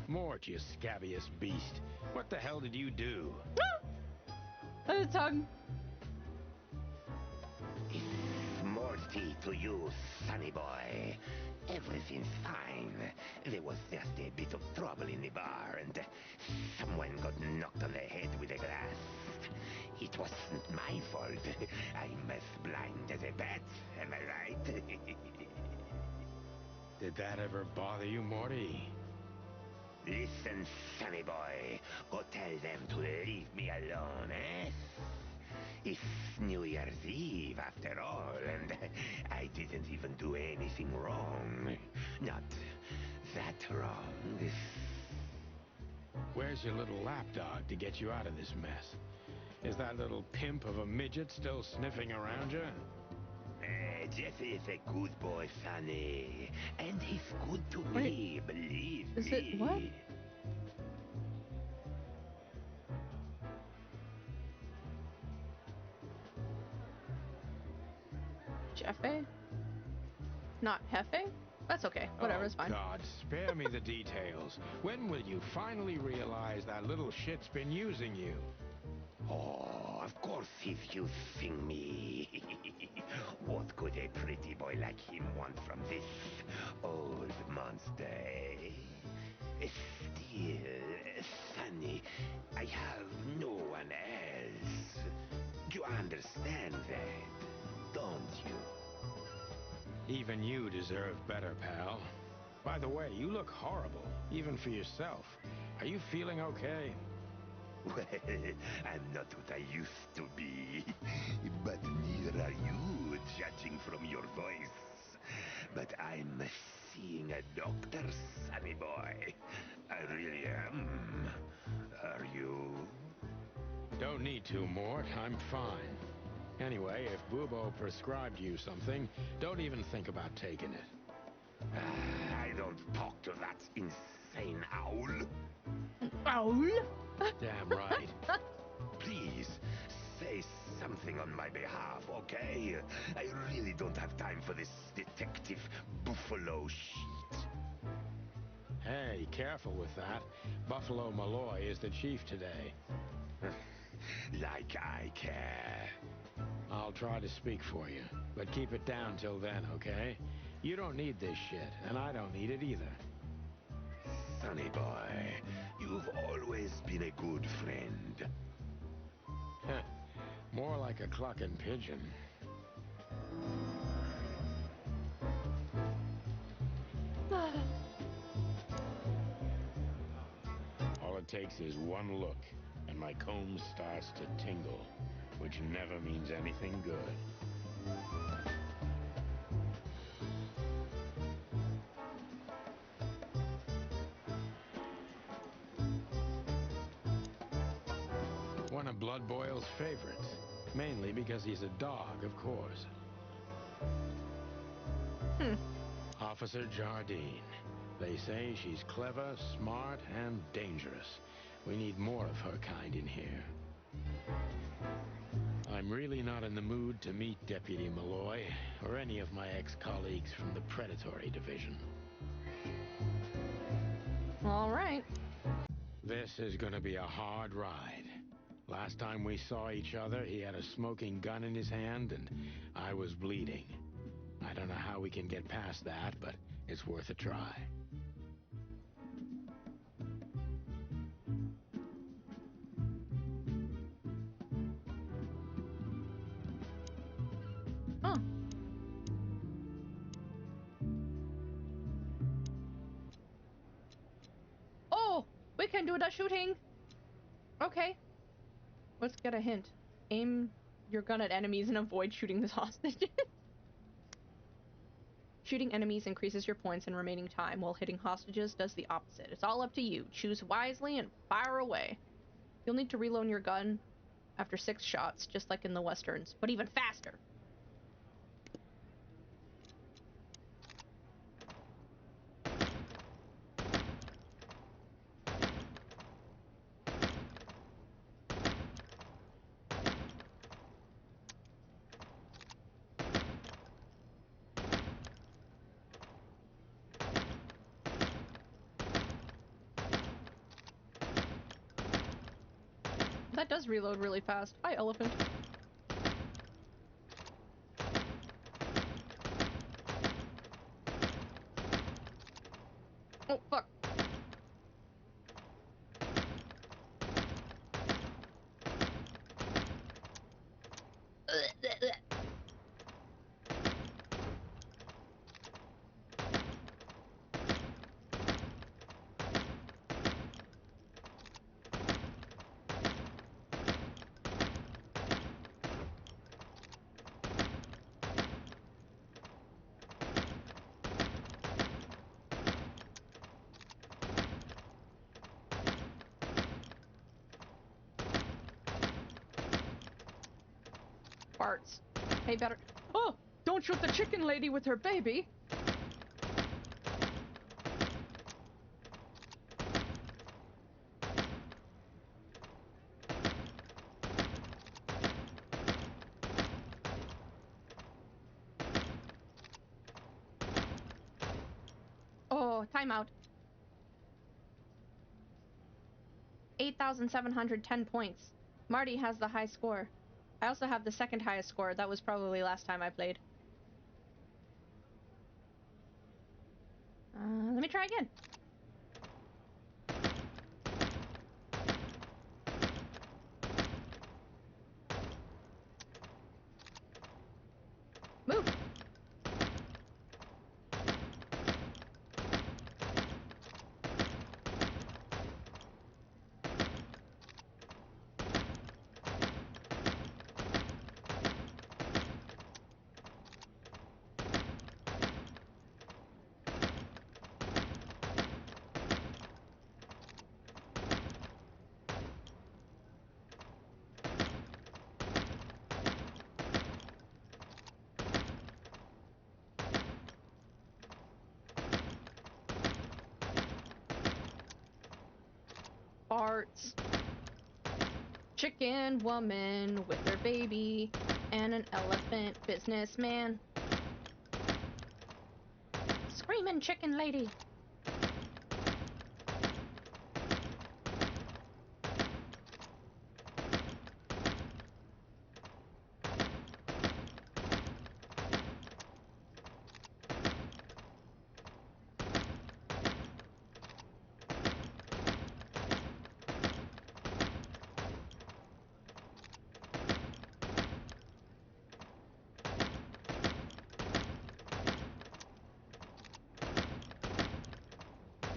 Mort, you scabious beast. What the hell did you do? The tongue. Morty to you, sonny boy. Everything's fine. There was just a bit of trouble in the bar, and someone got knocked on the head with a glass. It wasn't my fault. I'm as blind as a bat, am I right? Did that ever bother you, Morty? Listen, sonny boy. Go tell them to leave me alone, eh? It's New Year's Eve after all, and I didn't even do anything wrong. Not that wrong. Where's your little lapdog to get you out of this mess? Is that little pimp of a midget still sniffing around you? Jesse is a good boy, Sonny. And he's good to me, believe Is me. it what? Jefe? Not Hefe? That's okay. Whatever, it's fine. God, spare me the details. When will you finally realize that little shit's been using you? Oh, of course he's using me. What could a pretty boy like him want from this old monster, eh? Still, Sonny, I have no one else. You understand that, don't you? Even you deserve better, pal. By the way, you look horrible, even for yourself. Are you feeling okay? Well, I'm not what I used to be, but neither are you, judging from your voice. But I'm seeing a doctor, Sonny boy. I really am. Are you? Don't need to, Mort. I'm fine. Anyway, if Bubo prescribed you something, don't even think about taking it. I don't talk to that insane owl. Owl? Damn right. Please, say something on my behalf, okay? I really don't have time for this detective buffalo shit. Hey, careful with that. Buffalo Malloy is the chief today. Like I care. I'll try to speak for you, but keep it down till then, okay? You don't need this shit, and I don't need it either. Sonny boy, you've always been a good friend. More like a clucking pigeon. All it takes is one look, and my comb starts to tingle, which never means anything good. One of Blood Boil's favorites, mainly because he's a dog, of course. Officer Jardine. They say she's clever, smart, and dangerous. We need more of her kind in here. I'm really not in the mood to meet Deputy Malloy, or any of my ex-colleagues from the Predatory Division. All right. This is gonna be a hard ride. Last time we saw each other, he had a smoking gun in his hand, and I was bleeding. I don't know how we can get past that, but it's worth a try. Huh. Oh, we can do the shooting. Okay. Let's get a hint. Aim your gun at enemies and avoid shooting the hostages. Shooting enemies increases your points and remaining time, while hitting hostages does the opposite. It's all up to you. Choose wisely and fire away. You'll need to reload your gun after 6 shots, just like in the westerns, but even faster. That does reload really fast. Hi, elephant. Oh, fuck. Farts. Hey, better. Oh, don't shoot the chicken lady with her baby. Oh, timeout. 8,710 points. Marty has the high score. I also have the second highest score. That was probably last time I played. Let me try again. Move. Farts. Chicken woman with her baby and an elephant businessman. Screaming chicken lady.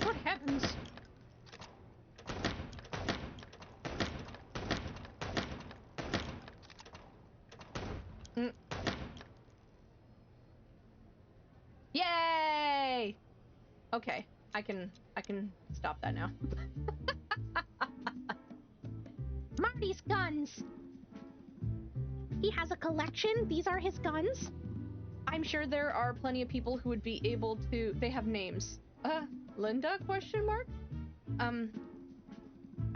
Good heavens. Yay! Okay, I can stop that now. Marty's guns. He has a collection. These are his guns. I'm sure there are plenty of people who would be able to. They have names. Linda? Question mark. I'm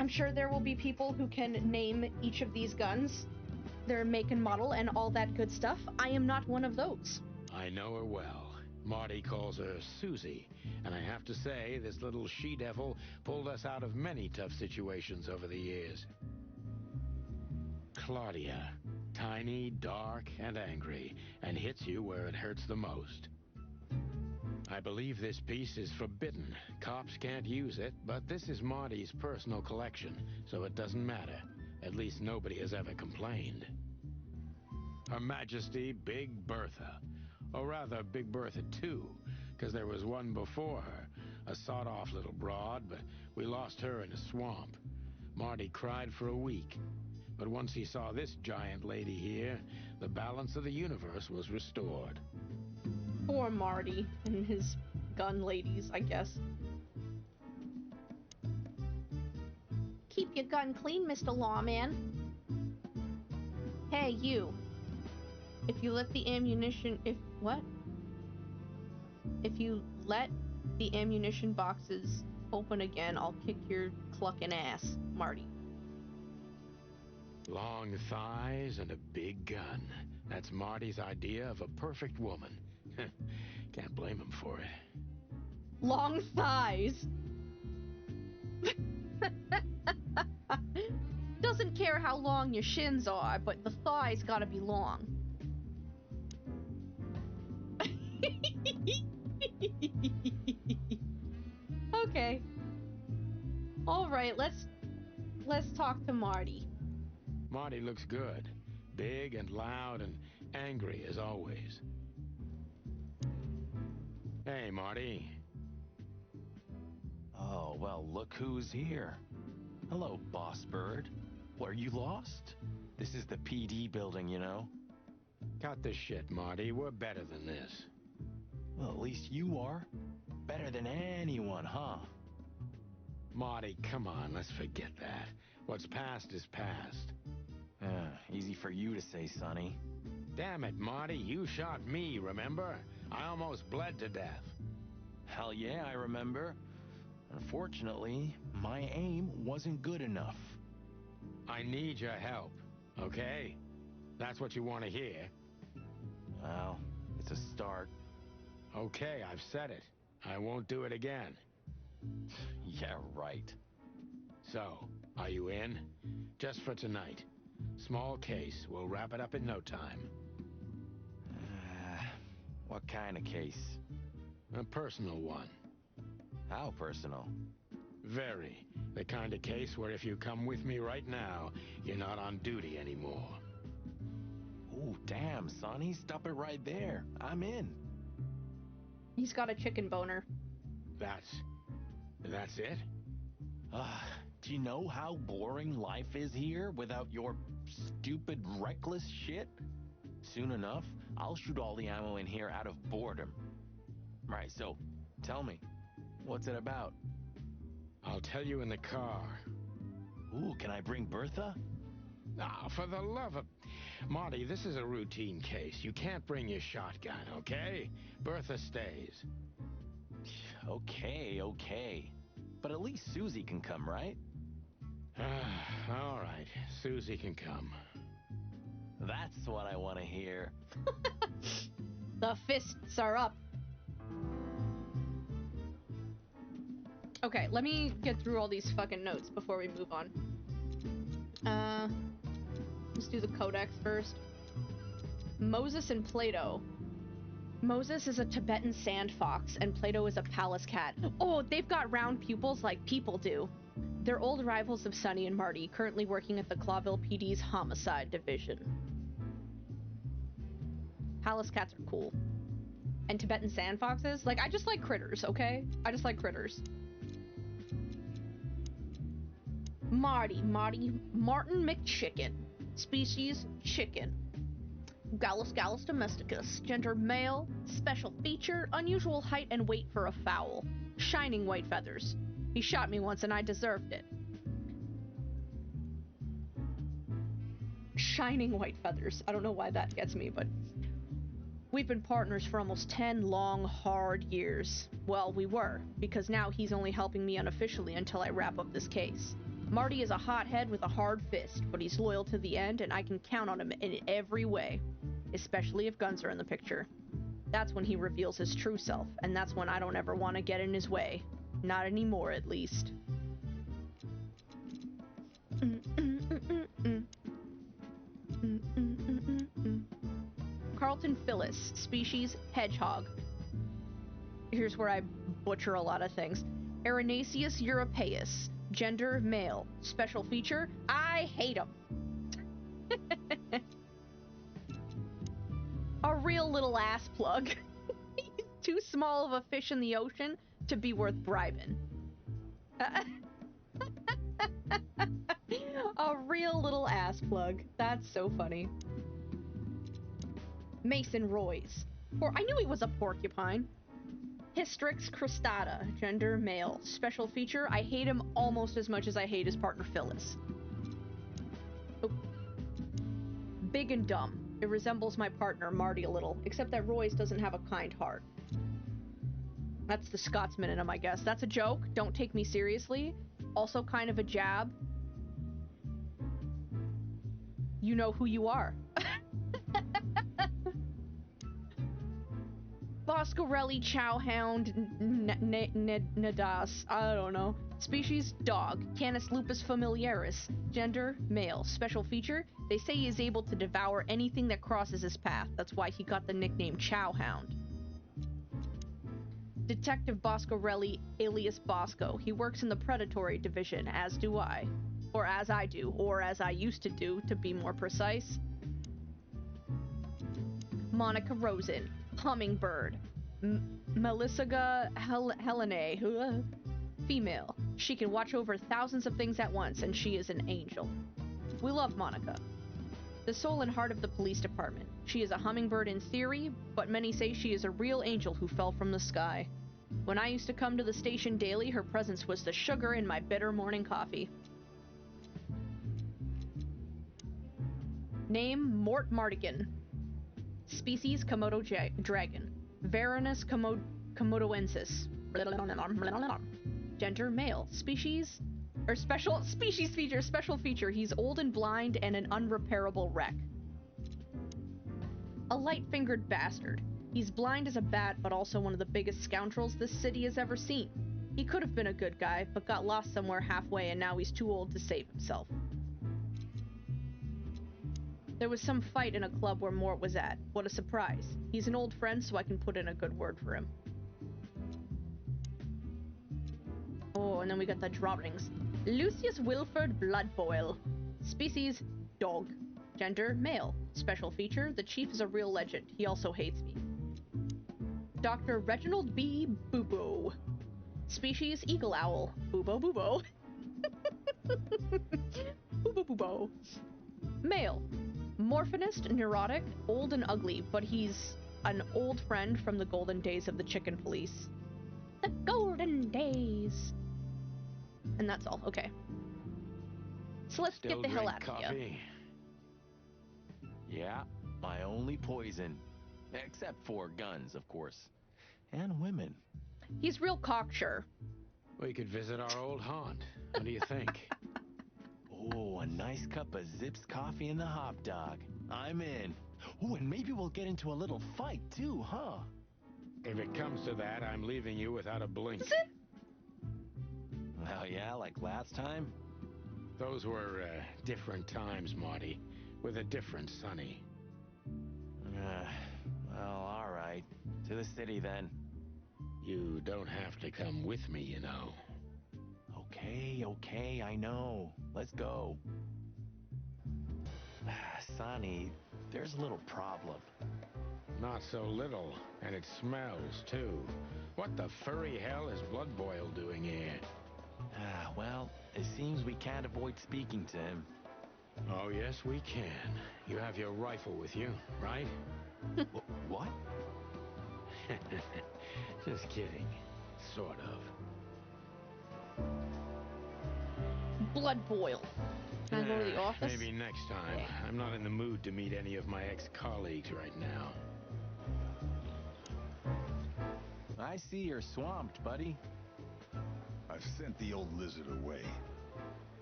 sure there will be people who can name each of these guns, their make and model, and all that good stuff. I am not one of those. I know her well. Marty calls her Susie, and I have to say, this little she-devil pulled us out of many tough situations over the years. Claudia. Tiny, dark, and angry, and hits you where it hurts the most. I believe this piece is forbidden. Cops can't use it, but this is Marty's personal collection, so it doesn't matter. At least nobody has ever complained. Her Majesty Big Bertha. Or rather, Big Bertha 2, because there was one before her, a sawed-off little broad, but we lost her in a swamp. Marty cried for a week. But once he saw this giant lady here, the balance of the universe was restored. Poor Marty and his gun ladies, I guess. Keep your gun clean, Mr. Lawman. Hey, you. If you let the ammunition... If you let the ammunition boxes open again, I'll kick your clucking ass, Marty. Long thighs and a big gun. That's Marty's idea of a perfect woman. Can't blame him for it. Long thighs. Doesn't care how long your shins are, but the thighs gotta be long. Okay. Alright, let's talk to Marty. Marty looks good. Big and loud and angry as always. Hey, Marty. Oh, well, look who's here. Hello, Boss Bird. What, are you lost? This is the PD building, you know. Cut the shit, Marty. We're better than this. Well, at least you are. Better than anyone, huh? Marty, come on, let's forget that. What's past is past. Easy for you to say, Sonny. Damn it, Marty, you shot me, remember? I almost bled to death. Hell yeah, I remember. Unfortunately, my aim wasn't good enough. I need your help, okay? That's what you want to hear. Well, it's a start. Okay, I've said it. I won't do it again. Yeah, right. So, are you in? Just for tonight. Small case. We'll wrap it up in no time. What kind of case? A personal one. How personal? Very. The kind of case where if you come with me right now, you're not on duty anymore. Ooh, damn, Sonny, stop it right there. I'm in. He's got a chicken boner. That's it? Do you know how boring life is here without your stupid, reckless shit? Soon enough, I'll shoot all the ammo in here out of boredom. Right, so, tell me, what's it about? I'll tell you in the car. Ooh, can I bring Bertha? Ah, for the love of... Marty, this is a routine case. You can't bring your shotgun, okay? Bertha stays. Okay. But at least Susie can come, right? All right, Susie can come. That's what I want to hear. The fists are up. Okay, let me get through all these fucking notes before we move on. Let's do the codex first. Moses and Plato. Moses is a Tibetan sand fox, and Plato is a palace cat. Oh, they've got round pupils like people do. They're old rivals of Sonny and Marty, currently working at the Clawville PD's Homicide Division. Palace cats are cool. And Tibetan sand foxes? Like, I just like critters, okay? I just like critters. Martin McChicken. Species, chicken. Gallus domesticus. Gender, male. Special feature, unusual height and weight for a fowl. Shining white feathers. He shot me once and I deserved it. Shining white feathers. I don't know why that gets me, but... We've been partners for almost 10 long, hard years. Well, we were, because now he's only helping me unofficially until I wrap up this case. Marty is a hothead with a hard fist, but he's loyal to the end, and I can count on him in every way. Especially if guns are in the picture. That's when he reveals his true self, and that's when I don't ever want to get in his way. Not anymore, at least. Carlton Phyllis, species, hedgehog. Here's where I butcher a lot of things. Erinaceus europaeus, gender, male. Special feature, I hate him. A real little ass plug. He's too small of a fish in the ocean to be worth bribing. A real little ass plug. That's so funny. Mason Royce. I knew he was a porcupine. Hystrix cristata. Gender, male. Special feature, I hate him almost as much as I hate his partner Phyllis. Oh. Big and dumb. It resembles my partner Marty a little, except that Royce doesn't have a kind heart. That's the Scotsman in him, I guess. That's a joke. Don't take me seriously. Also kind of a jab. You know who you are. Boscarelli Chowhound Nadas. I don't know. Species, dog. Canis lupus familiaris. Gender, male. Special feature, they say he is able to devour anything that crosses his path. That's why he got the nickname Chowhound. Detective Boscarelli, alias Bosco. He works in the predatory division, as do I. Or as I do, or as I used to do, to be more precise. Monica Rosen, hummingbird. Melissaga Helene, female. She can watch over thousands of things at once, and she is an angel. We love Monica. The soul and heart of the police department. She is a hummingbird in theory, but many say she is a real angel who fell from the sky. When I used to come to the station daily, her presence was the sugar in my bitter morning coffee. Name, Mort Mardigan. Species Komodo dragon. Varanus komodoensis. Gender male. Species or special species feature. Special feature. He's old and blind and an unrepairable wreck. A light-fingered bastard. He's blind as a bat, but also one of the biggest scoundrels this city has ever seen. He could have been a good guy, but got lost somewhere halfway and now he's too old to save himself. There was some fight in a club where Mort was at. What a surprise. He's an old friend, so I can put in a good word for him. Oh, and then we got the drawings. Lucius Wilford Bloodboil. Species, dog. Gender, male. Special feature, the chief is a real legend. He also hates me. Dr. Reginald B. Bubo. Species, eagle owl. Bubo Bubo. Bubo Bubo. Male. Morphinist, neurotic, old and ugly, but he's an old friend from the golden days of the chicken police. The golden days. And that's all. Okay. So let's Still get the hell drink out of here. coffee? Yeah, my only poison. Except for guns, of course. And women. He's real cocksure. We could visit our old haunt. What do you think? Oh, a nice cup of Zips coffee and the hot dog. I'm in. Oh, and maybe we'll get into a little fight too, huh? If it comes to that, I'm leaving you without a blink. Well, yeah, like last time. Those were different times, Marty, with a different Sonny. Well, all right. To the city then. You don't have to come with me, you know. Okay, I know. Let's go. Sonny, there's a little problem. Not so little, and it smells, too. What the furry hell is Bloodboil doing here? Well, it seems we can't avoid speaking to him. Oh, yes, we can. You have your rifle with you, right? What? Just kidding. Sort of. Blood boil. Can I go to the office? Maybe next time. Okay. I'm not in the mood to meet any of my ex-colleagues right now. I see you're swamped, buddy. I've sent the old lizard away.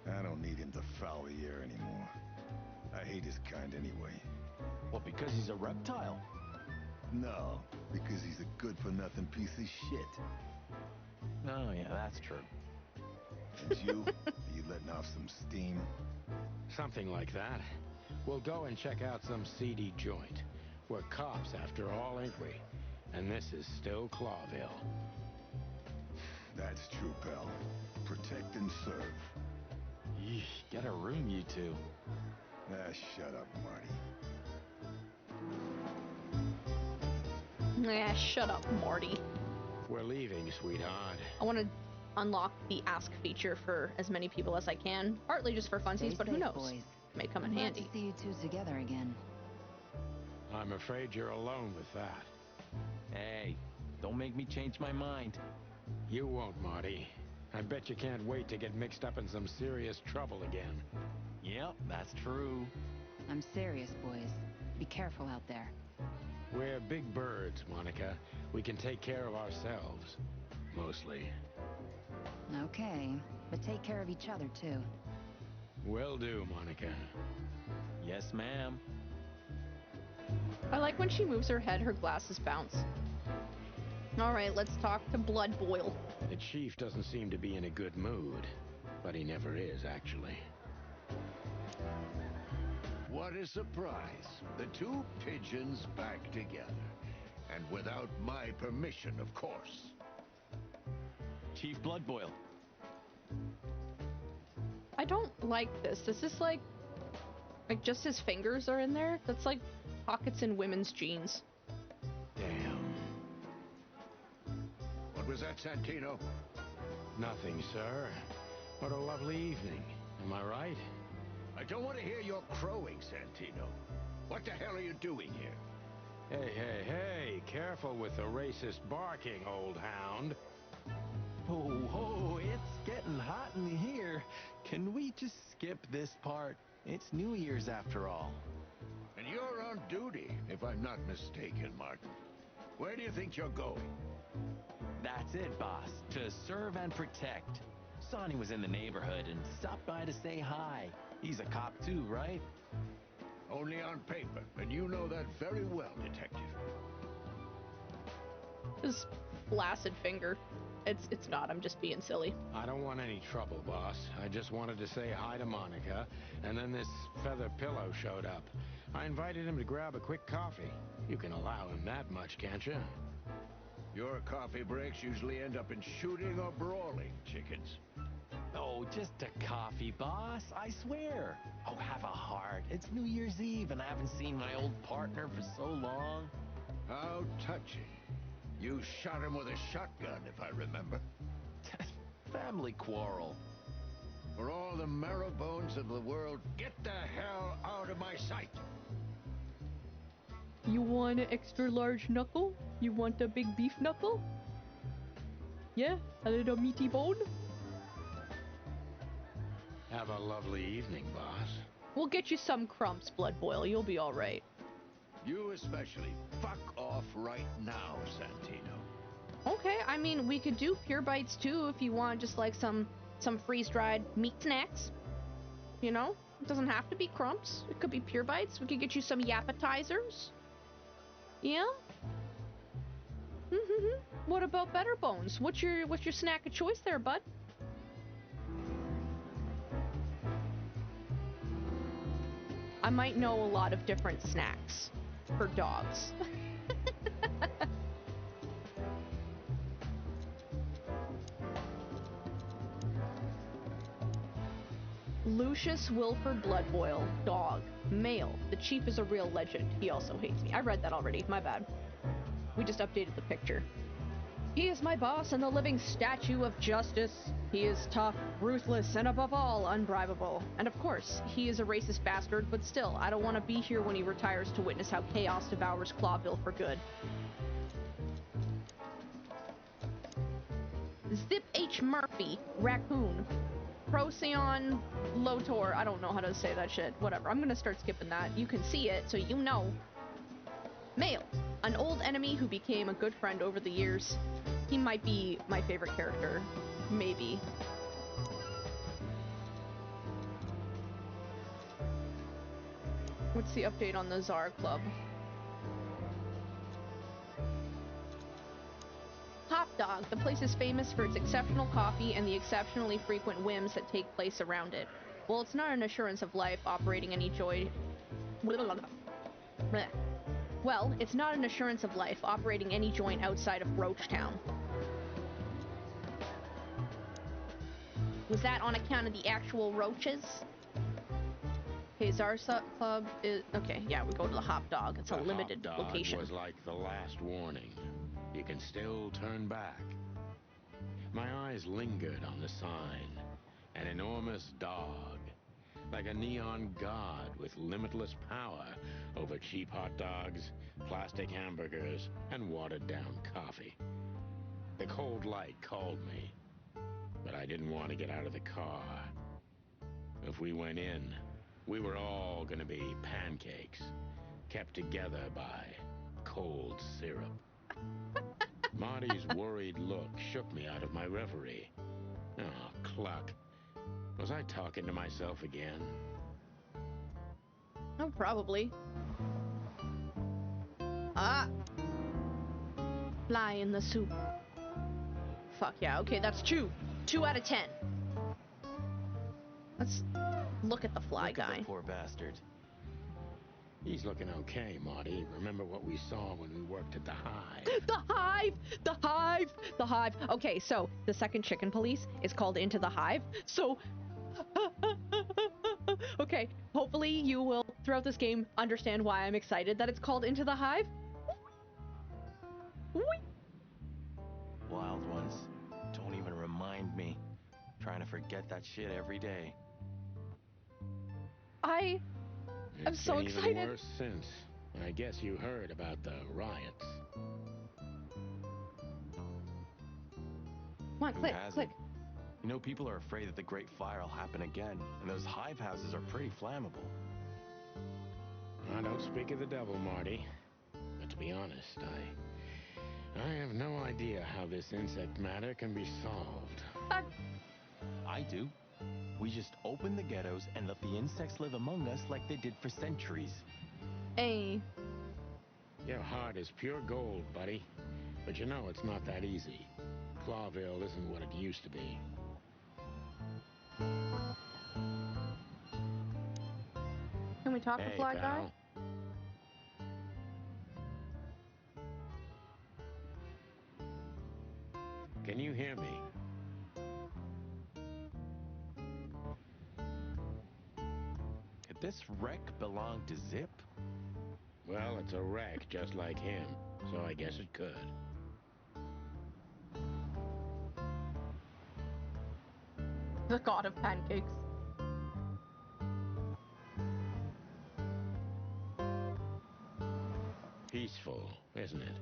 I don't need him to foul the air anymore. I hate his kind anyway. Well, because he's a reptile. No, because he's a good-for-nothing piece of shit. Oh, yeah, that's true. And you? Are you letting off some steam? Something like that. We'll go and check out some seedy joint. We're cops, after all, ain't we? And this is still Clawville. That's true, pal. Protect and serve. Yeesh, get a room, you two. Shut up, Marty. Shut up, Marty. We're leaving, sweetheart. I want to unlock the ask feature for as many people as I can. Partly just for funsies, but who safe, knows? boys. May come in Glad handy. to see you two together again. I'm afraid you're alone with that. Hey, don't make me change my mind. You won't, Marty. I bet you can't wait to get mixed up in some serious trouble again. Yep, that's true. I'm serious, boys. Be careful out there. We're big birds, Monica. We can take care of ourselves. Mostly. Okay, but take care of each other, too. Will do, Monica. Yes, ma'am. I like when she moves her head, her glasses bounce. Alright, let's talk to Blood Boil. The chief doesn't seem to be in a good mood. But he never is, actually. What a surprise. The two pigeons back together. And without my permission, of course. Chief Bloodboil. I don't like this. Is this like just his fingers are in there? That's like pockets in women's jeans. Damn. What was that, Santino? Nothing, sir. What a lovely evening. Am I right? I don't want to hear your crowing, Santino. What the hell are you doing here? Hey, careful with the racist barking, old hound. Oh, it's getting hot in here. Can we just skip this part? It's New Year's after all. And you're on duty, if I'm not mistaken, Martin. Where do you think you're going? That's it, boss. To serve and protect. Sonny was in the neighborhood and stopped by to say hi. He's a cop too, right? Only on paper, and you know that very well, Detective. His flaccid finger. It's not, I'm just being silly. I don't want any trouble, boss. I just wanted to say hi to Monica, and then this feather pillow showed up. I invited him to grab a quick coffee. You can allow him that much, can't you? Your coffee breaks usually end up in shooting or brawling, chickens. Oh, just a coffee, boss. I swear. Oh, have a heart. It's New Year's Eve, and I haven't seen my old partner for so long. How touching. You shot him with a shotgun, if I remember. Family quarrel. For all the marrow bones of the world, get the hell out of my sight! You want an extra large knuckle? You want a big beef knuckle? Yeah? A little meaty bone? Have a lovely evening, boss. We'll get you some crumps, Blood Boil. You'll be alright. You especially. Fuck off right now, Santino. Okay, I mean, we could do pure bites too if you want just like some freeze-dried meat snacks. You know? It doesn't have to be crumps. It could be pure bites. We could get you some appetizers. Yeah? What about better bones? What's your snack of choice there, bud? I might know a lot of different snacks for dogs. Lucius Wilford Bloodboil, dog, male. The chief is a real legend. He also hates me. I read that already. My bad. We just updated the picture. He is my boss and the living statue of justice. He is tough, ruthless, and above all, unbribable. And of course, he is a racist bastard, but still, I don't want to be here when he retires to witness how chaos devours Clawville for good. Zip H. Murphy, raccoon. Procyon Lotor, I don't know how to say that shit. Whatever, I'm gonna start skipping that. You can see it, so you know. Male, an old enemy who became a good friend over the years. He might be my favorite character. Maybe. What's the update on the Czar Club? Hop Dog. The place is famous for its exceptional coffee and the exceptionally frequent whims that take place around it. Well, it's not an assurance of life operating any joint... Well, it's not an assurance of life operating any joint outside of Roachtown. Was that on account of the actual roaches? Okay, Zarsa Club is... Okay, yeah, we go to the Hop Dog. It's a limited location. Was like the last warning. You can still turn back. My eyes lingered on the sign. An enormous dog. Like a neon god with limitless power over cheap hot dogs, plastic hamburgers, and watered-down coffee. The cold light called me, but I didn't want to get out of the car. If we went in, we were all gonna be pancakes, kept together by cold syrup. Marty's worried look shook me out of my reverie. Oh, cluck. Was I talking to myself again? Oh, probably. Ah! Fly in the soup. Fuck yeah, okay, that's 2. 2 out of 10. Let's look at the fly guy. Look at the poor bastard. He's looking okay, Marty. Remember what we saw when we worked at the Hive? The Hive! The Hive! The Hive! Okay, so the second chicken police is called Into the Hive. So... okay, hopefully you will, throughout this game, understand why I'm excited that it's called Into the Hive. Wild ones. Don't even remind me. Trying to forget that shit every day. I'm so excited. Even worse since. I guess you heard about the riots. Come on, click, click. You know, people are afraid that the Great Fire will happen again, and those hive houses are pretty flammable. I don't speak of the devil, Marty. But to be honest, I have no idea how this insect matter can be solved. I do. We just open the ghettos and let the insects live among us like they did for centuries. Hey. Your heart is pure gold, buddy. But you know it's not that easy. Clawville isn't what it used to be. Can we talk to Hey, Fly Guy? pal. Can you hear me? Could this wreck belong to Zip? Well, it's a wreck just like him, so I guess it could. The god of pancakes. Peaceful, isn't it?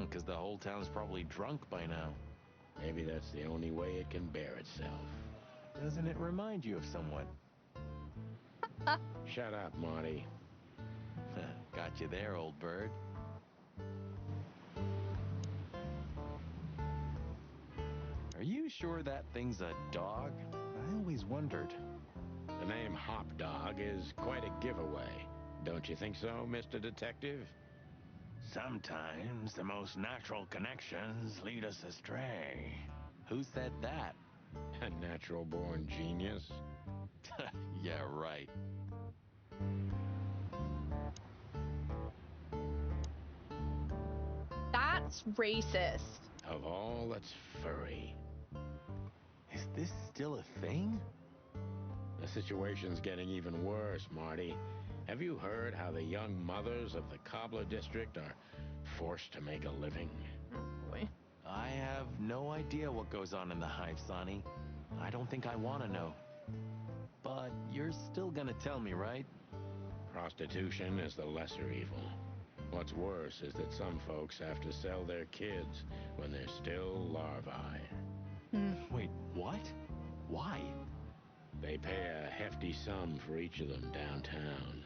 Because the whole town's probably drunk by now. Maybe that's the only way it can bear itself. Doesn't it remind you of someone? Shut up, Marty. Got you there, old bird. Are you sure that thing's a dog? I always wondered. The name Hop Dog is quite a giveaway. Don't you think so, Mr. Detective? Sometimes the most natural connections lead us astray. Who said that? A natural-born genius. Yeah, right. That's racist. Of all that's furry. Is this still a thing? The situation's getting even worse, Marty. Have you heard how the young mothers of the Cobbler District are forced to make a living? Oh boy. I have no idea what goes on in the hive, Sonny. I don't think I want to know. But you're still gonna tell me, right? Prostitution is the lesser evil. What's worse is that some folks have to sell their kids when they're still larvae. Wait, what? Why? They pay a hefty sum for each of them downtown.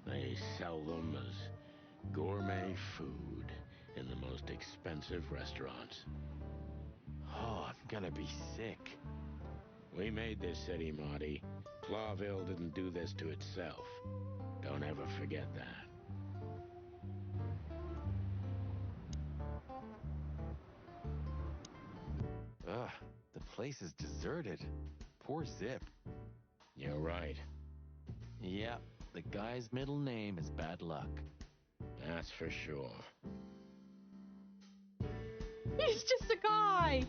They sell them as gourmet food in the most expensive restaurants. Oh, I'm gonna be sick. We made this city, Marty. Clawville didn't do this to itself. Don't ever forget that. Ugh, the place is deserted. Poor Zip. You're right. Yeah, the guy's middle name is Bad Luck. That's for sure. He's just a guy.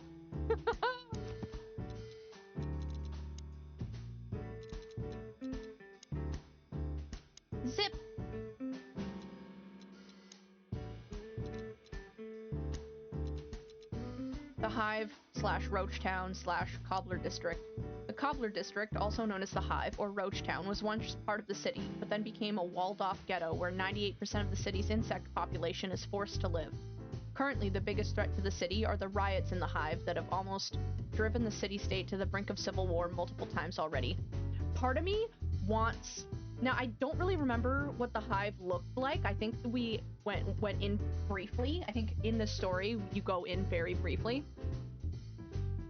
Zip. The Hive / Roachtown / Cobbler District. The Cobbler District, also known as the Hive or Roachtown, was once part of the city, but then became a walled-off ghetto where 98% of the city's insect population is forced to live. Currently, the biggest threat to the city are the riots in the Hive that have almost driven the city-state to the brink of civil war multiple times already. Part of me wants... Now, I don't really remember what the Hive looked like. I think we went in briefly. I think in the story, you go in very briefly.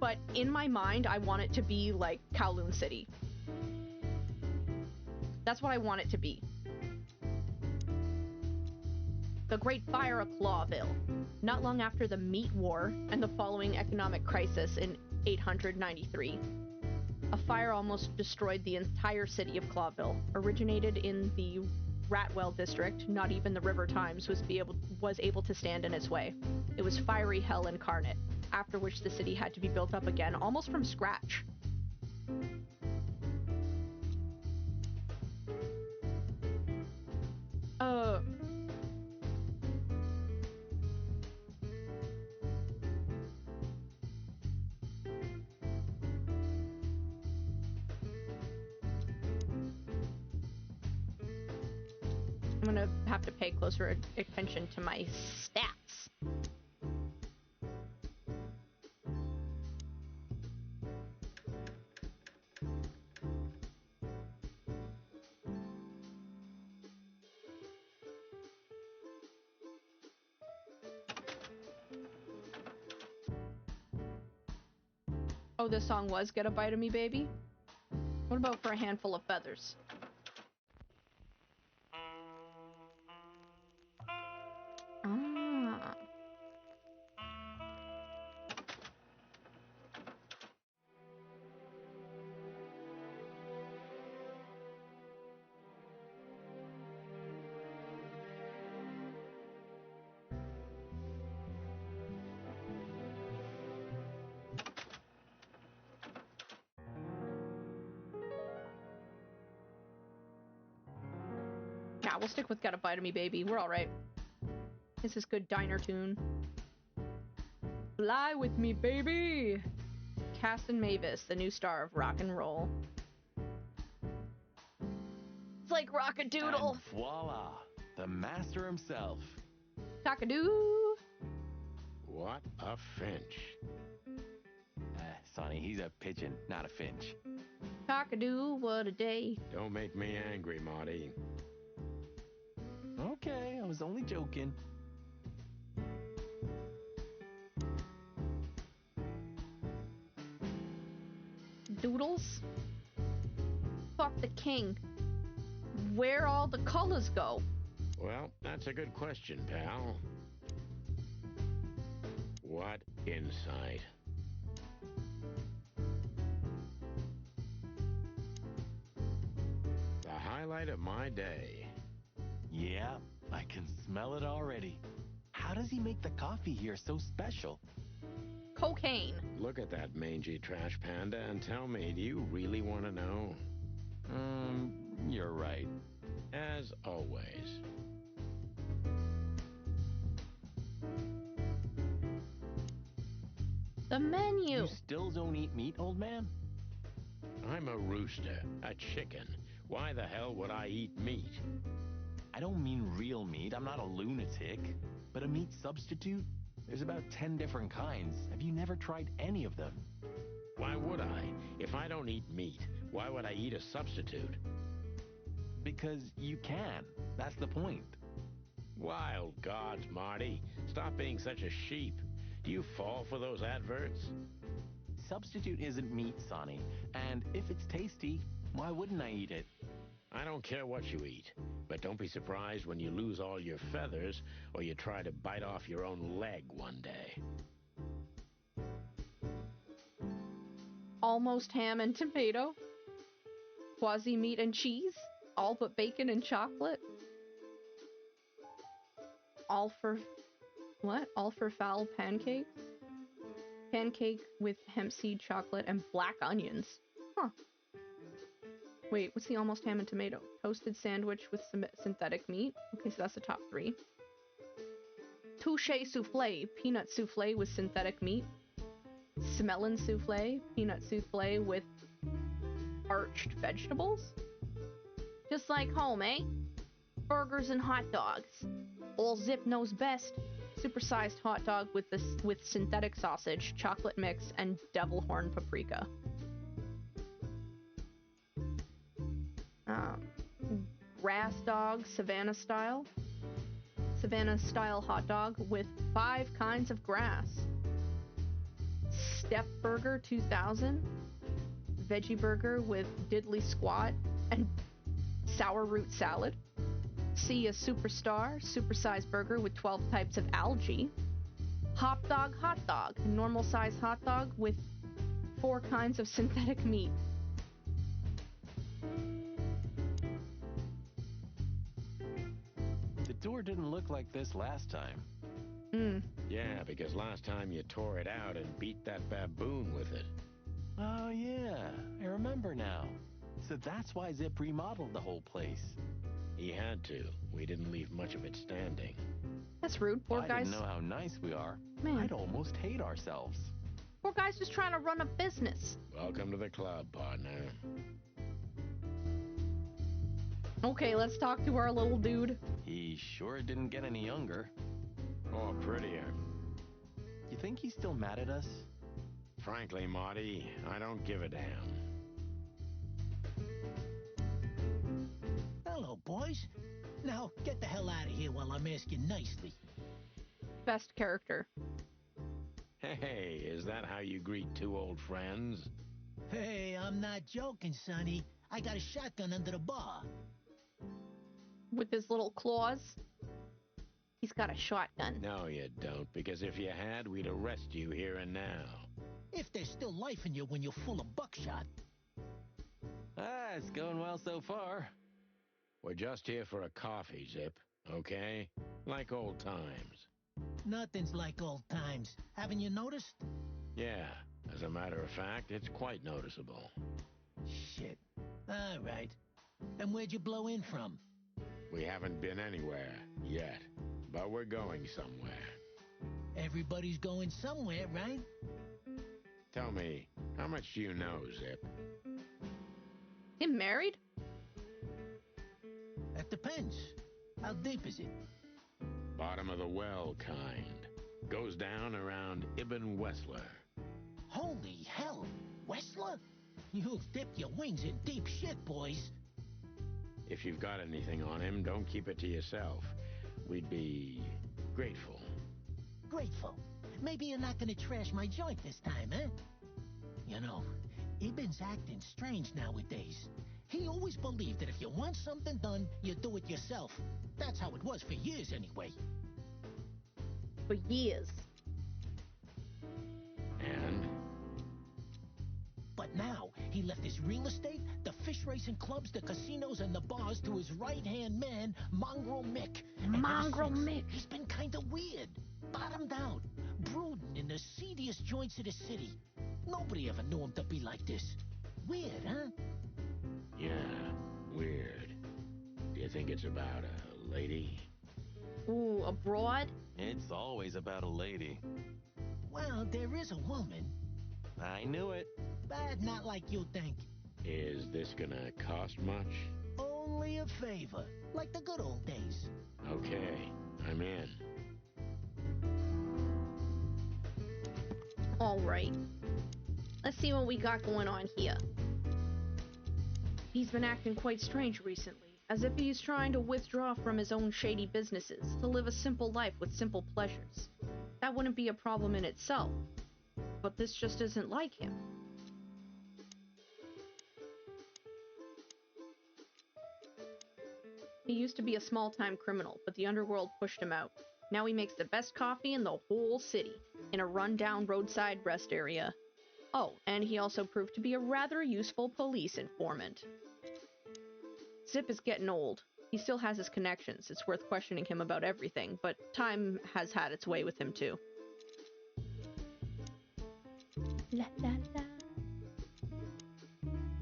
But in my mind, I want it to be like Kowloon City. That's what I want it to be. The Great Fire of Clawville. Not long after the Meat War and the following economic crisis in 893. A fire almost destroyed the entire city of Clawville. Originated in the Ratwell district, not even the River Times was able to stand in its way. It was fiery hell incarnate, after which the city had to be built up again, almost from scratch. I'm gonna have to pay closer attention to my stats. Oh, this song was Get a Bite of Me, Baby? What about for a handful of feathers? Ah. Yeah, we'll stick with Get a Bite of Me, Baby. We're alright. This is good diner tune. Fly with me, baby! Caston Mavis, the new star of rock and roll. It's like Rock-a-Doodle. And voila, the master himself. Cockadoo! What a finch. Sonny, he's a pigeon, not a finch. Cockadoo, what a day. Don't make me angry, Marty. Okay, I was only joking. Doodles? Fuck the king. Where all the colors go? Well, that's a good question, pal. What insight? The highlight of my day. Yeah, I can smell it already. How does he make the coffee here so special? Cocaine. Look at that mangy trash panda and tell me, do you really want to know? You're right. As always. The menu. You still don't eat meat, old man? I'm a rooster, a chicken. Why the hell would I eat meat? I don't mean real meat. I'm not a lunatic. But a meat substitute? There's about 10 different kinds. Have you never tried any of them? Why would I? If I don't eat meat, why would I eat a substitute? Because you can. That's the point. Wild gods, Marty. Stop being such a sheep. Do you fall for those adverts? Substitute isn't meat, Sonny. And if it's tasty, why wouldn't I eat it? I don't care what you eat, but don't be surprised when you lose all your feathers or you try to bite off your own leg one day. Almost ham and tomato. Quasi meat and cheese. All but bacon and chocolate. All for... What? All for fowl pancakes? Pancake with hemp seed chocolate and black onions. Huh. Wait, what's the almost ham and tomato? Toasted sandwich with some synthetic meat. Okay, so that's the top 3. Touche souffle. Peanut souffle with synthetic meat. Smellin' souffle. Peanut souffle with arched vegetables. Just like home, eh? Burgers and hot dogs. Old Zip knows best. Supersized hot dog with synthetic sausage, chocolate mix, and devil horn paprika. Grass dog, Savannah style. Savannah style hot dog with 5 kinds of grass. Step Burger 2000. Veggie burger with diddly squat and sour root salad. See a superstar, supersized burger with 12 types of algae. Hot dog, normal size hot dog with 4 kinds of synthetic meat. The door didn't look like this last time. Yeah, because last time you tore it out and beat that baboon with it. Oh yeah, I remember now. So that's why Zip remodeled the whole place. He had to. We didn't leave much of it standing. That's rude. Poor I guys. didn't know how nice we are. Man. I'd almost hate ourselves. Poor guy's just trying to run a business. Welcome to the club, partner. Okay, let's talk to our little dude. He sure didn't get any younger. Or prettier. You think he's still mad at us? Frankly, Marty, I don't give a damn. Hello, boys. Now, get the hell out of here while I'm asking nicely. Best character. Hey, is that how you greet two old friends? Hey, I'm not joking, Sonny. I got a shotgun under the bar. With his little claws. He's got a shotgun. No, you don't, because if you had, we'd arrest you here and now. If there's still life in you when you're full of buckshot. Ah, it's going well so far. We're just here for a coffee, Zip, okay? Like old times. Nothing's like old times. Haven't you noticed? Yeah, as a matter of fact, it's quite noticeable. Shit. All right. And where'd you blow in from? We haven't been anywhere yet, but we're going somewhere. Everybody's going somewhere, right? Tell me, how much do you know, Zip? Him married? That depends. How deep is it? Bottom of the well kind. Goes down around Ibn Wessler. Holy hell! Wessler? You've dipped your wings in deep shit, boys. If you've got anything on him, don't keep it to yourself. We'd be grateful. Grateful. Maybe you're not gonna trash my joint this time, eh? You know, Ibn's acting strange nowadays. He always believed that if you want something done, you do it yourself. That's how it was for years, anyway. For years. And? But now, he left his real estate, the fish racing clubs, the casinos, and the bars to his right-hand man, Mongrel Mick. Mongrel Mick. He's been kinda weird. Bottomed out. Brooding in the seediest joints of the city. Nobody ever knew him to be like this. Weird, huh? Yeah, weird. Do you think it's about a lady? Ooh, abroad? It's always about a lady. Well, there is a woman. I knew it. But not like you think. Is this gonna cost much? Only a favor. Like the good old days. Okay, I'm in. Alright. Let's see what we got going on here. He's been acting quite strange recently, as if he's trying to withdraw from his own shady businesses, to live a simple life with simple pleasures. That wouldn't be a problem in itself, but this just isn't like him. He used to be a small-time criminal, but the underworld pushed him out. Now he makes the best coffee in the whole city, in a run-down roadside rest area. Oh, and he also proved to be a rather useful police informant. Zip is getting old. He still has his connections. It's worth questioning him about everything, but time has had its way with him too. La la la.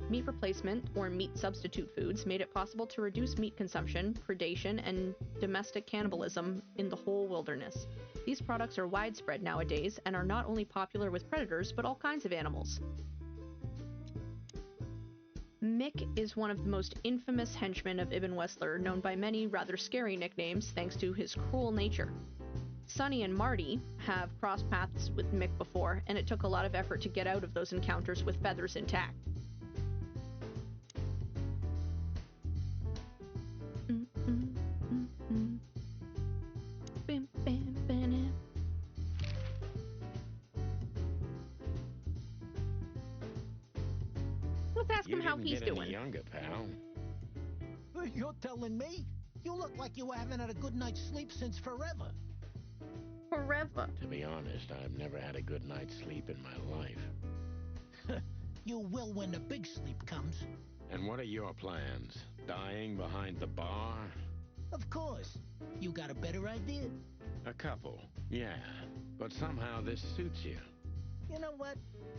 Meat replacement, or meat substitute foods, made it possible to reduce meat consumption, predation, and domestic cannibalism in the whole wilderness. These products are widespread nowadays and are not only popular with predators, but all kinds of animals. Mick is one of the most infamous henchmen of Ibn Wessler, known by many rather scary nicknames thanks to his cruel nature. Sonny and Marty have crossed paths with Mick before, and it took a lot of effort to get out of those encounters with feathers intact. Let's ask him how he's doing. Any younger, pal. You're telling me? You look like you haven't had a good night's sleep since forever. Forever. To be honest, I've never had a good night's sleep in my life. You will when the big sleep comes. And what are your plans? Dying behind the bar? Of course. You got a better idea? A couple, yeah. But somehow this suits you. You know what?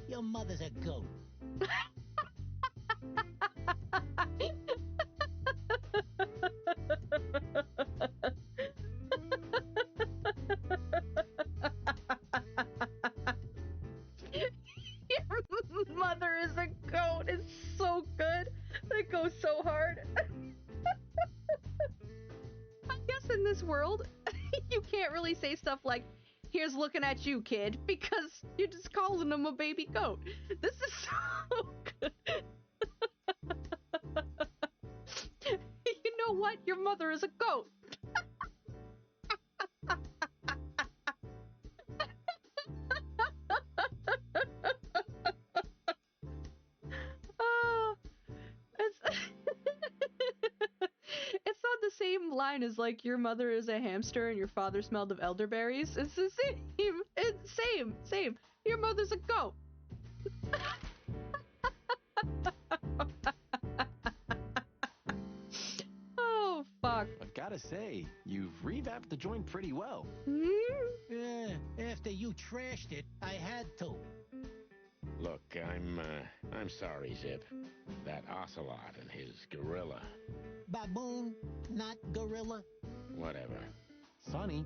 Your mother's a goat. Your mother is a goat. It's so good. That goes so hard. I guess in this world, you can't really say stuff like, here's looking at you, kid, because you're just calling him a baby goat. This is so good. You know what? Your mother is a goat. same line as like your mother is a hamster and your father smelled of elderberries. It's the same. It's same. Your mother's a goat. Oh fuck. I've gotta say, you've revamped the joint pretty well. Yeah, after you trashed it, I had to. Look, I'm sorry, Zip. That ocelot and his gorilla. Baboon, not gorilla. Whatever. Sonny,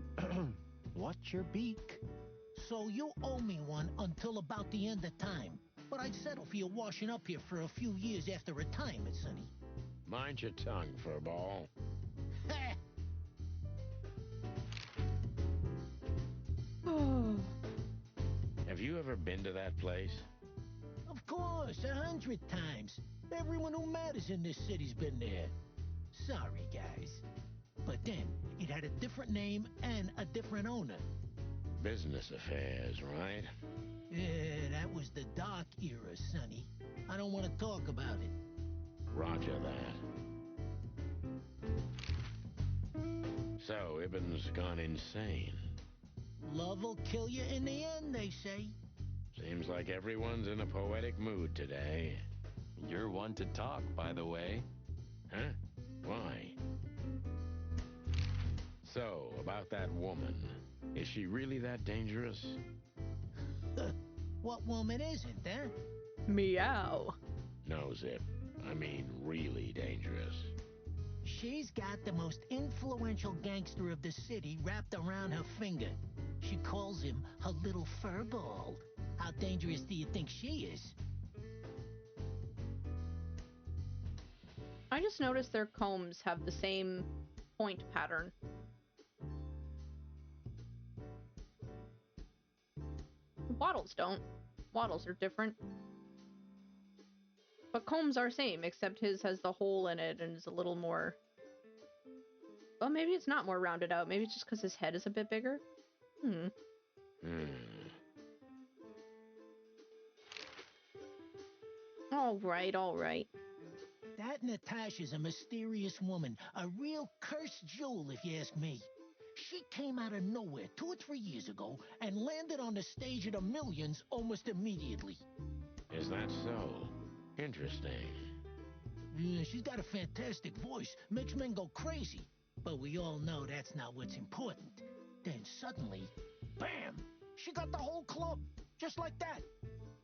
what's your beak? So you owe me one until about the end of time. But I'd settle for you washing up here for a few years after retirement, Sonny. Mind your tongue, furball. Have you ever been to that place? Of course, 100 times. Everyone who matters in this city's been there. Sorry, guys. But then, it had a different name and a different owner. Business affairs, right? Yeah, that was the dark era, Sonny. I don't want to talk about it. Roger that. So, Ibn's gone insane. Love will kill you in the end, they say. Seems like everyone's in a poetic mood today. You're one to talk, by the way. Huh? Why? So, about that woman. Is she really that dangerous? What woman isn't, huh? Meow. No, Zip. I mean really dangerous. She's got the most influential gangster of the city wrapped around her finger. She calls him her little furball. How dangerous do you think she is? I just noticed their combs have the same point pattern. Waddles don't. Waddles are different. But combs are same, except his has the hole in it and is a little more... Well, maybe it's not more rounded out. Maybe it's just because his head is a bit bigger. All right. That Natasha's a mysterious woman. A real cursed jewel, if you ask me. She came out of nowhere 2 or 3 years ago and landed on the stage of the Millions almost immediately. Is that so? Interesting. Yeah, she's got a fantastic voice. Makes men go crazy. But we all know that's not what's important. Then suddenly, bam! She got the whole club. Just like that.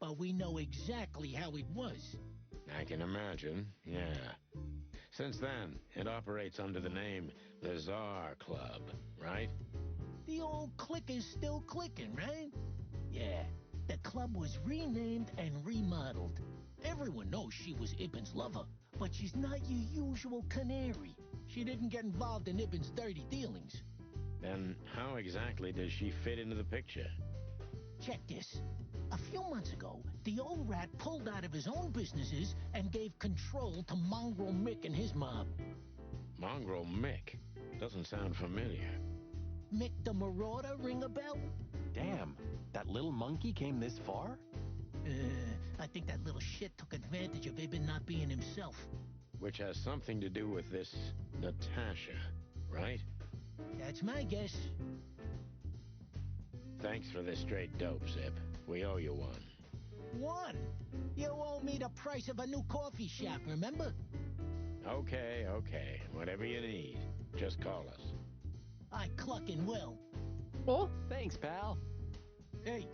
But we know exactly how it was. I can imagine, yeah. Since then, it operates under the name the Czar Club, right? The old clicker's still clicking, right? Yeah, the club was renamed and remodeled. Everyone knows she was Ibn's lover, but she's not your usual canary. She didn't get involved in Ibn's dirty dealings. Then how exactly does she fit into the picture? Check this. A few months ago, the old rat pulled out of his own businesses and gave control to Mongrel Mick and his mob. Mongrel Mick? Doesn't sound familiar. Mick the Marauder, ring a bell? Damn, that little monkey came this far? I think that little shit took advantage of Ibn not being himself. Which has something to do with this Natasha, right? That's my guess. Thanks for this straight dope, Zip. We owe you one. One? You owe me the price of a new coffee shop, remember? Okay. Whatever you need, just call us. I clucking will. Oh, Thanks, pal. Hey,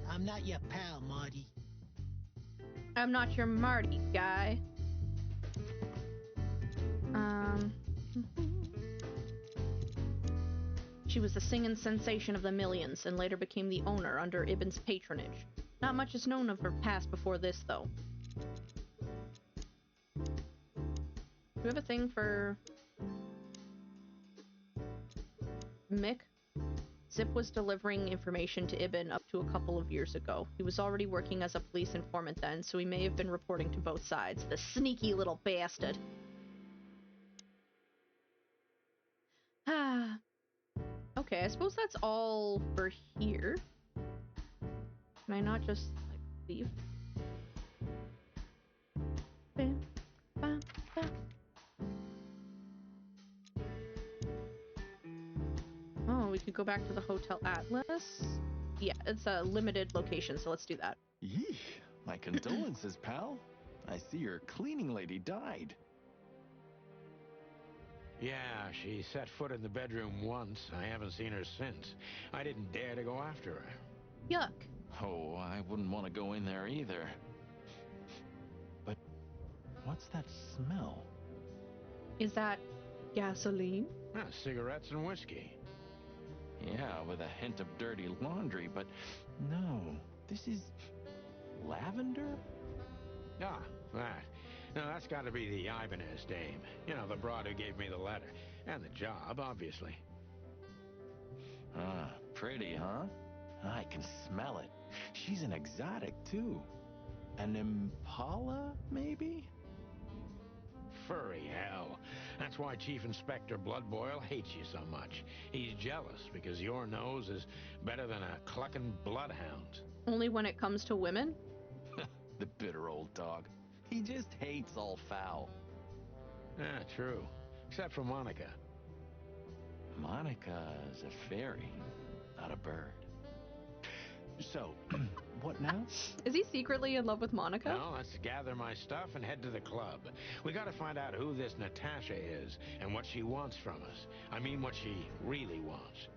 I'm not your pal, Marty. I'm not your Marty guy. She was the singing sensation of the Millions and later became the owner under Ibn's patronage. Not much is known of her past before this, though. Do you have a thing for Mick? Zip was delivering information to Ibn up to a couple of years ago. He was already working as a police informant then, so he may have been reporting to both sides. The sneaky little bastard. Ah. Okay, I suppose that's all for here. Can I not just, like, leave? Bam, bam, bam. we could go back to the Hotel Atlas. Yeah, it's a limited location, so let's do that. Yeesh. My condolences, pal. I see your cleaning lady died. Yeah, she set foot in the bedroom once. I haven't seen her since. I didn't dare to go after her. Yuck. Oh, I wouldn't want to go in there either. But what's that smell? Is that gasoline? Ah, cigarettes and whiskey. Yeah, with a hint of dirty laundry, but no, this is lavender? Ah, that. Now, that's got to be the Ibanez dame. You know, the broad who gave me the letter. And the job, obviously. Ah, pretty, huh? I can smell it. She's an exotic, too. An impala, maybe? Furry hell. That's why Chief Inspector Bloodboil hates you so much. He's jealous because your nose is better than a clucking bloodhound. Only when it comes to women? The bitter old dog. He just hates all foul. Yeah, true. Except for Monica. Monica's a fairy, not a bird. So, what now? Is he secretly in love with Monica? No, let's gather my stuff and head to the club. We gotta find out who this Natasha is and what she wants from us. I mean, what she really wants.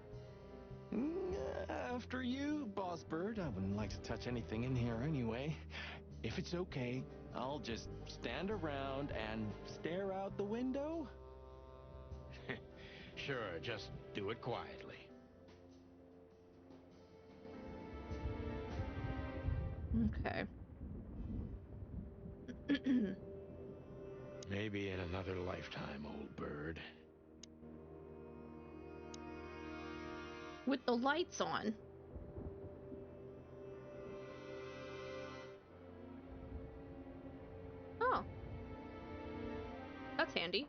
After you, Boss Bird. I wouldn't like to touch anything in here anyway. If it's okay, I'll just stand around and stare out the window. Sure, just do it quietly. Okay. Maybe in another lifetime, old bird. With the lights on. Oh. That's handy.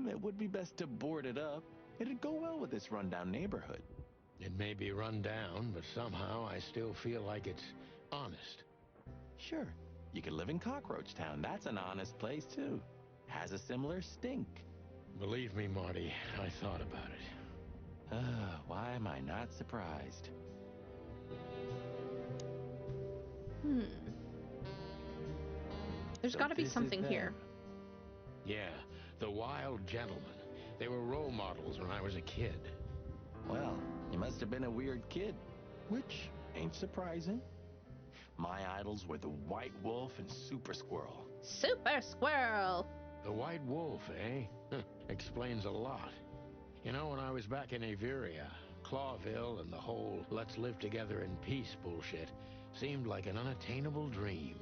It would be best to board it up. It'd go well with this rundown neighborhood. It may be run down, but somehow I still feel like it's honest. Sure, you could live in Cockroach Town. That's an honest place, too. Has a similar stink. Believe me, Marty, I thought about it. Why am I not surprised? There's So got to be this is something them. here. Yeah, the Wild Gentlemen. They were role models when I was a kid. Well, you must have been a weird kid, which ain't surprising. My idols were the White Wolf and Super Squirrel. Super Squirrel! The White Wolf, eh? Explains a lot. You know, when I was back in Averia, Clawville and the whole let's live together in peace bullshit seemed like an unattainable dream.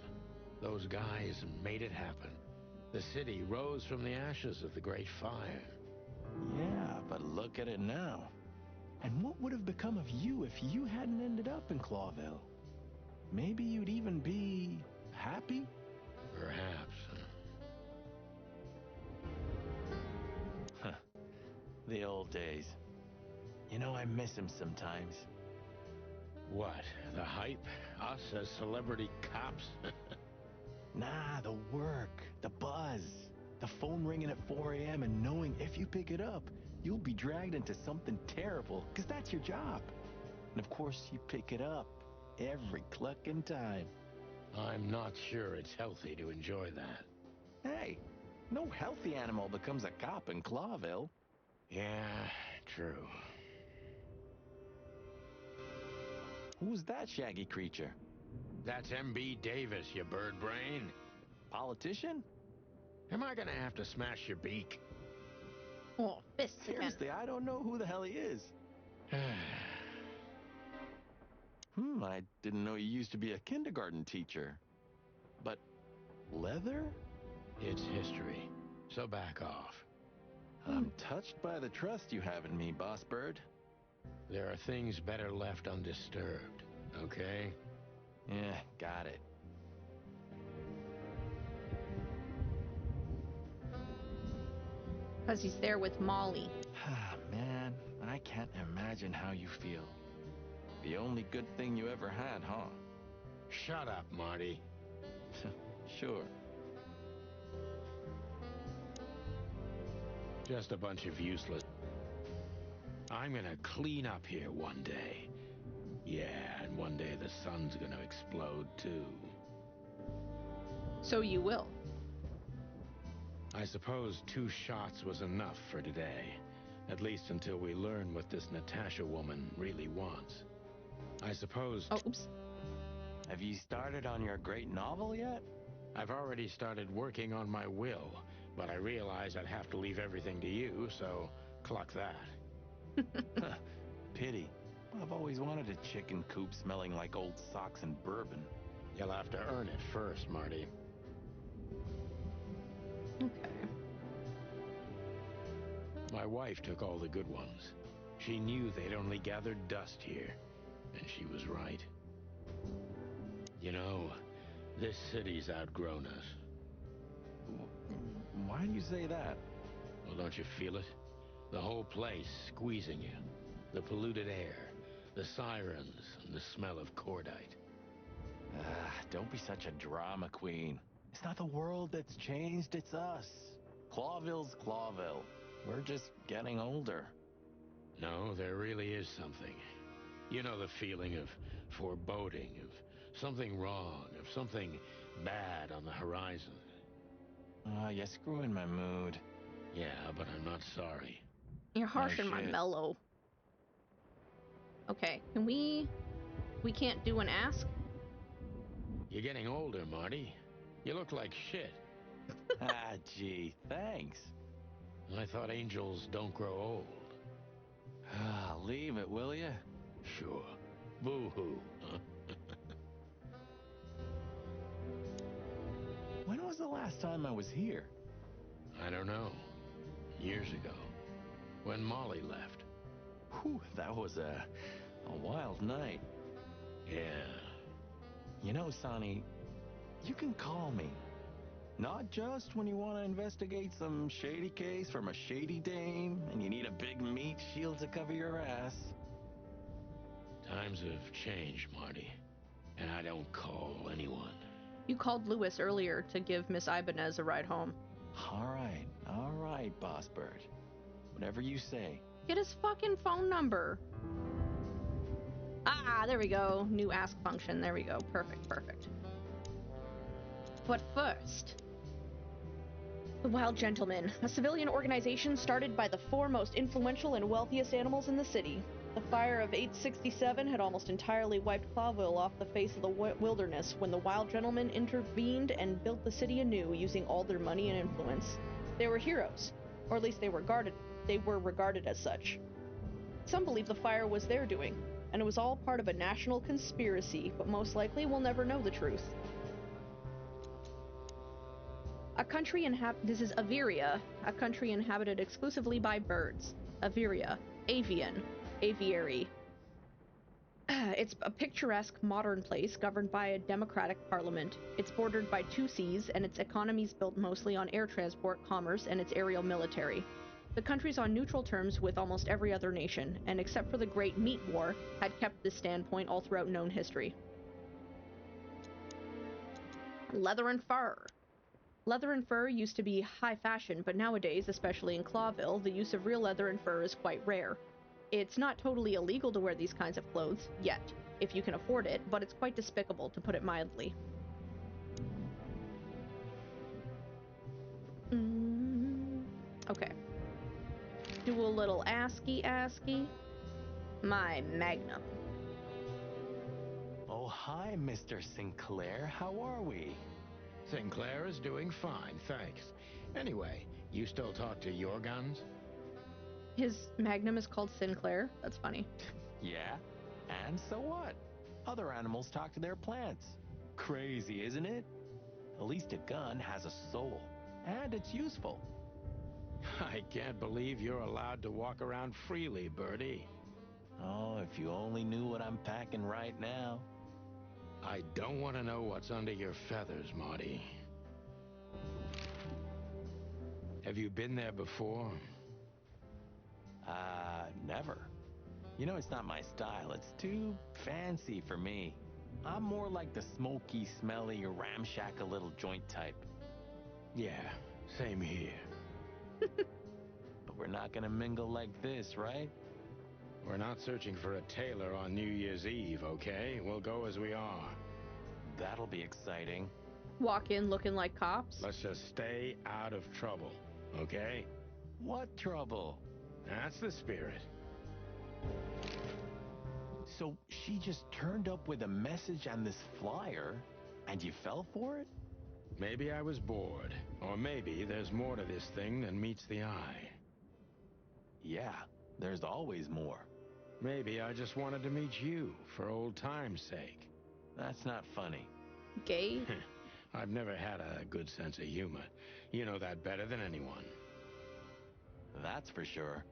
Those guys made it happen. The city rose from the ashes of the Great Fire. Yeah, but look at it now. And what would have become of you if you hadn't ended up in Clawville? Maybe you'd even be happy? Perhaps. Huh. The old days. You know, I miss him sometimes. What? The hype? Us as celebrity cops? Nah, the work, the buzz, the phone ringing at 4 a.m. and knowing if you pick it up, you'll be dragged into something terrible, because that's your job. And of course, you pick it up every clucking time. I'm not sure it's healthy to enjoy that. Hey, no healthy animal becomes a cop in Clawville. Yeah, true. Who's that shaggy creature? That's M.B. Davis, you bird brain. Politician? Am I gonna have to smash your beak? Oh, fists again. Seriously, I don't know who the hell he is. I didn't know you used to be a kindergarten teacher. But leather? It's history, so back off. I'm touched by the trust you have in me, Boss Bird. There are things better left undisturbed, okay? Yeah, got it. Because he's there with Molly. Man, I can't imagine how you feel. The only good thing you ever had, huh? Shut up, Marty. Sure. Just a bunch of useless. I'm gonna clean up here one day. Yeah, and one day the sun's gonna explode too. So you will. I suppose 2 shots was enough for today. At least until we learn what this Natasha woman really wants. I suppose... Oh, oops. Have you started on your great novel yet? I've already started working on my will, but I realized I'd have to leave everything to you, so cluck that. Pity. I've always wanted a chicken coop smelling like old socks and bourbon. You'll have to earn it first, Marty. Okay. My wife took all the good ones. She knew they'd only gathered dust here, and she was right. You know, this city's outgrown us. Why do you say that? Well, don't you feel it? The whole place squeezing you. The polluted air, the sirens, and the smell of cordite. Don't be such a drama queen. It's not the world that's changed, it's us. Clawville's Clawville. We're just getting older. No, there really is something. You know the feeling of foreboding, of something wrong, of something bad on the horizon. You're screwing my mood. Yeah, but I'm not sorry. You're harsh No and my shit. mellow. Okay, can we can't do an ask? You're getting older, Marty. You look like shit. Gee, thanks. I thought angels don't grow old. Leave it, will ya? Sure. Boo-hoo, huh? When was the last time I was here? I don't know. Years ago. When Molly left. Whew, that was a wild night. Yeah. You know, Sonny, you can call me. Not just when you want to investigate some shady case from a shady dame and you need a big meat shield to cover your ass. Times have changed, Marty. And I don't call anyone. You called Lewis earlier to give Miss Ibanez a ride home. All right, Boss Bird. Whatever you say. Get his fucking phone number. Ah, there we go. New ask function. There we go. Perfect, perfect. But first, the Wild Gentlemen, a civilian organization started by the 4 most influential and wealthiest animals in the city. The fire of 867 had almost entirely wiped Clawville off the face of the wilderness when the Wild Gentlemen intervened and built the city anew using all their money and influence. They were heroes, or at least they were regarded as such. Some believe the fire was their doing, and it was all part of a national conspiracy, but most likely we'll never know the truth. This is Averia, a country inhabited exclusively by birds. Averia, avian, aviary. It's a picturesque modern place governed by a democratic parliament. It's bordered by 2 seas, and its economy is built mostly on air transport, commerce, and its aerial military. The country's on neutral terms with almost every other nation, and except for the Great Meat War, had kept this standpoint all throughout known history. Leather and fur. Leather and fur used to be high fashion, but nowadays, especially in Clawville, the use of real leather and fur is quite rare. It's not totally illegal to wear these kinds of clothes, yet, if you can afford it, but it's quite despicable, to put it mildly. Okay. Do a little asky. My magnum. Oh, hi, Mr. Sinclair. How are we? Sinclair is doing fine, thanks. Anyway, you still talk to your guns? His magnum is called Sinclair. That's funny. Yeah? And so what? Other animals talk to their plants. Crazy, isn't it? At least a gun has a soul. And it's useful. I can't believe you're allowed to walk around freely, Birdie. Oh, if you only knew what I'm packing right now. I don't want to know what's under your feathers, Marty. Have you been there before? Never. You know, it's not my style. It's too fancy for me. I'm more like the smoky, smelly, ramshackle little joint type. Yeah, same here. we're not gonna mingle like this, right? We're not searching for a tailor on New Year's Eve, okay? We'll go as we are. That'll be exciting. Walk in looking like cops. Let's just stay out of trouble, okay? What trouble? That's the spirit. So she just turned up with a message on this flyer, and you fell for it? Maybe I was bored, or maybe there's more to this thing than meets the eye. Yeah, there's always more. Maybe I just wanted to meet you for old time's sake. That's not funny. Gay? I've never had a good sense of humor. You know that better than anyone. That's for sure.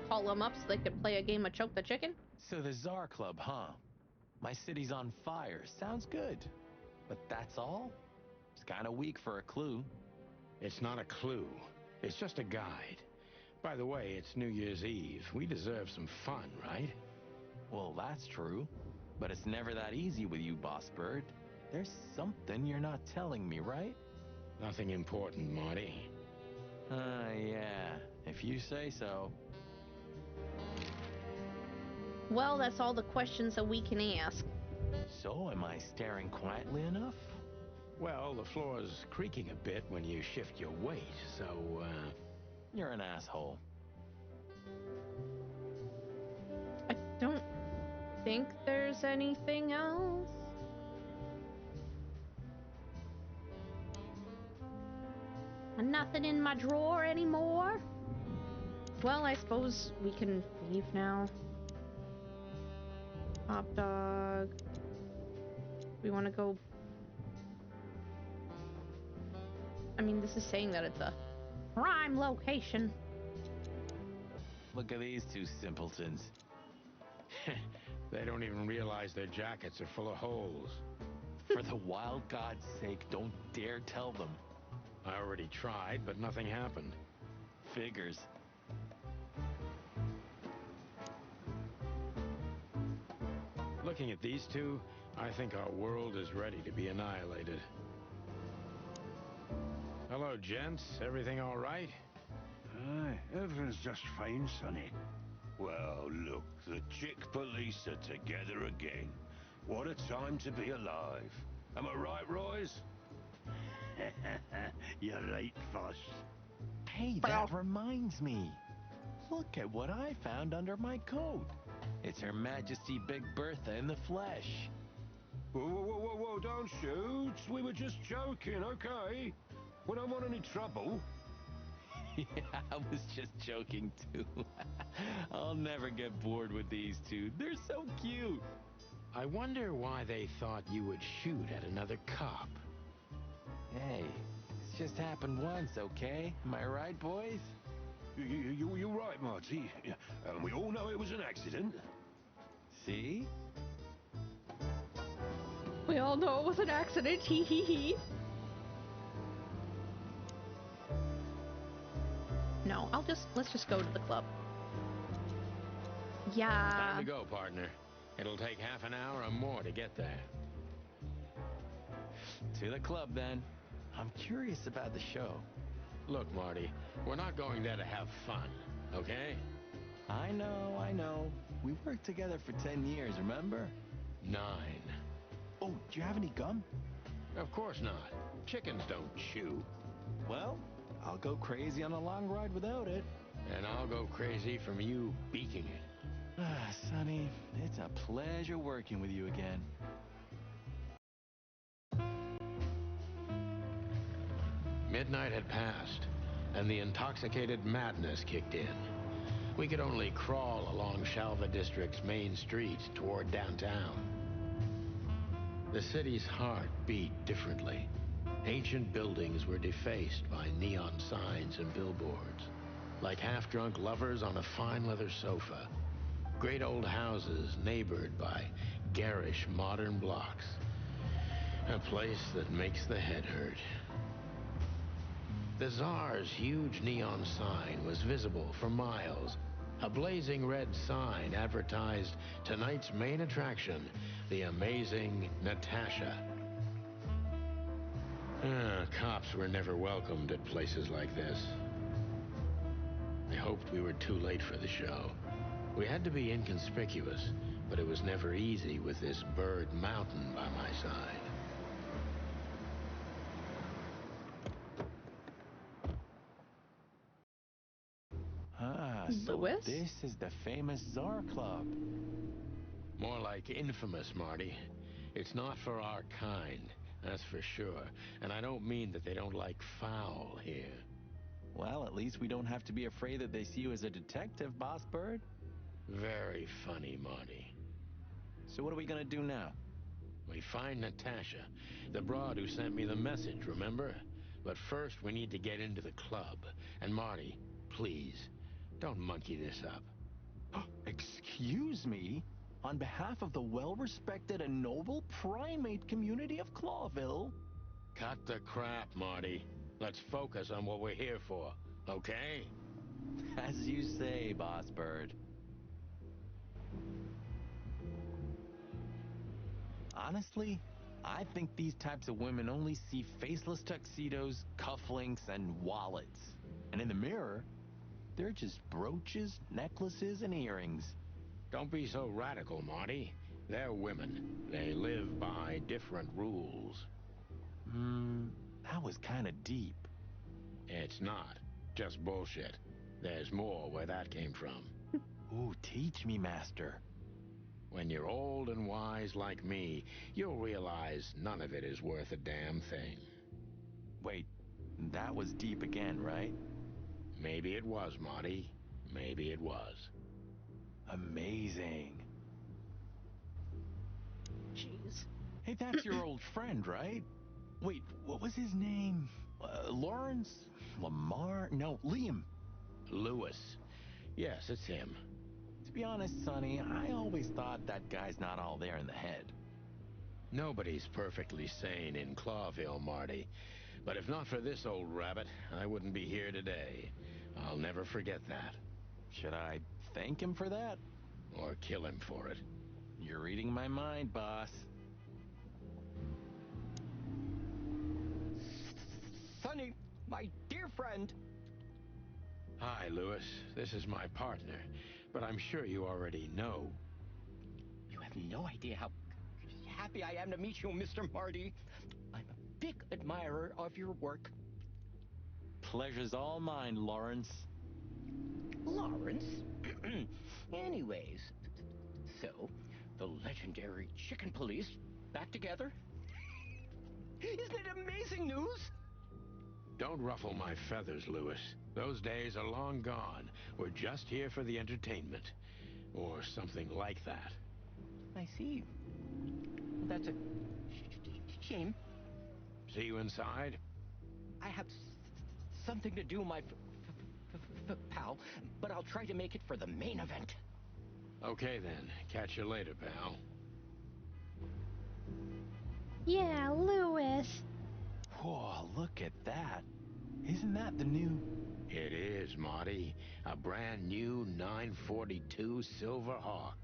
Call them up so they could play a game of Choke the Chicken? So the Czar Club, huh? My city's on fire. Sounds good. But that's all? It's kind of weak for a clue. It's not a clue. It's just a guide. By the way, it's New Year's Eve. We deserve some fun, right? Well, that's true. But it's never that easy with you, Boss Bird. There's something you're not telling me, right? Nothing important, Marty. Yeah. If you say so. Well, that's all the questions that we can ask. So, am I staring quietly enough? Well, the floor's creaking a bit when you shift your weight, so, You're an asshole. I don't think there's anything else. Nothing in my drawer anymore. Well, I suppose we can leave now. Hot dog. We want to go. I mean, this is saying that it's a prime location. Look at these two simpletons. They don't even realize their jackets are full of holes. For the wild God's sake, don't dare tell them. I already tried, but nothing happened. Figures. Looking at these two, I think our world is ready to be annihilated. Hello, gents. Everything all right? Aye, everything's just fine, Sonny. Well, look, the chick police are together again. What a time to be alive. Am I right, Royce? You're right, Foss. Hey, that reminds me. Look at what I found under my coat. It's Her Majesty Big Bertha in the flesh. Whoa, whoa, whoa, whoa, whoa, don't shoot. We were just joking, okay? We don't want any trouble. Yeah, I was just joking too. I'll never get bored with these two. They're so cute. I wonder why they thought you would shoot at another cop. Hey, it's just happened once, okay? Am I right, boys? You're right, Marty. And we all know it was an accident. See? We all know it was an accident. Hee hee hee. No, let's just go to the club. Yeah. Time to go, partner. It'll take half an hour or more to get there. To the club, then. I'm curious about the show. Look, Marty, we're not going there to have fun, okay? I know. We worked together for 10 years, remember? 9. Oh, do you have any gum? Of course not. Chickens don't chew. Well, I'll go crazy on a long ride without it. And I'll go crazy from you beaking it. Ah, Sonny, it's a pleasure working with you again. Midnight had passed, and the intoxicated madness kicked in. We could only crawl along Shalva District's main street toward downtown. The city's heart beat differently. Ancient buildings were defaced by neon signs and billboards, like half-drunk lovers on a fine leather sofa. Great old houses neighbored by garish modern blocks. A place that makes the head hurt. The Tsar's huge neon sign was visible for miles. A blazing red sign advertised tonight's main attraction, the amazing Natasha. Cops were never welcomed at places like this. I hoped we were too late for the show. We had to be inconspicuous, but it was never easy with this bird mountain by my side. So Lewis? this is the famous Czar Club. More like infamous, Marty. It's not for our kind, that's for sure. And I don't mean that they don't like foul here. Well, at least we don't have to be afraid that they see you as a detective, Boss Bird. Very funny, Marty. So what are we gonna do now? We find Natasha, the broad who sent me the message, remember? But first we need to get into the club. And Marty, please, don't monkey this up. Excuse me? On behalf of the well-respected and noble primate community of Clawville? Cut the crap, Marty. Let's focus on what we're here for, okay? As you say, Boss Bird. Honestly, I think these types of women only see faceless tuxedos, cufflinks, and wallets. And in the mirror, they're just brooches, necklaces, and earrings. Don't be so radical, Marty. They're women. They live by different rules. That was kind of deep. It's not. Just bullshit. There's more where that came from. Ooh, teach me, Master. When you're old and wise like me, you'll realize none of it is worth a damn thing. Wait, that was deep again, right? Maybe it was, Marty. Maybe it was. Amazing. Jeez. Hey, that's your old friend, right? Wait, what was his name? Lawrence? Lamar? No, Liam. Lewis. Yes, it's him. To be honest, Sonny, I always thought that guy's not all there in the head. Nobody's perfectly sane in Clawville, Marty. But if not for this old rabbit, I wouldn't be here today. I'll never forget that. Should I thank him for that? Or kill him for it. You're reading my mind, boss. Sonny, my dear friend. Hi, Lewis. This is my partner. But I'm sure you already know. You have no idea how happy I am to meet you, Mr. Marty. I'm a big admirer of your work. Pleasure's all mine, Lawrence. Lawrence? Anyways, so, the legendary Chicken Police back together? Isn't it amazing news? Don't ruffle my feathers, Lewis. Those days are long gone. We're just here for the entertainment. Or something like that. I see. Well, that's a shame. See you inside? I have something to do, my pal, but I'll try to make it for the main event. Okay then. Catch you later, pal. Yeah, Lewis. Whoa, look at that. Isn't that the new... It is, Marty. A brand new 942 Silver Hawk.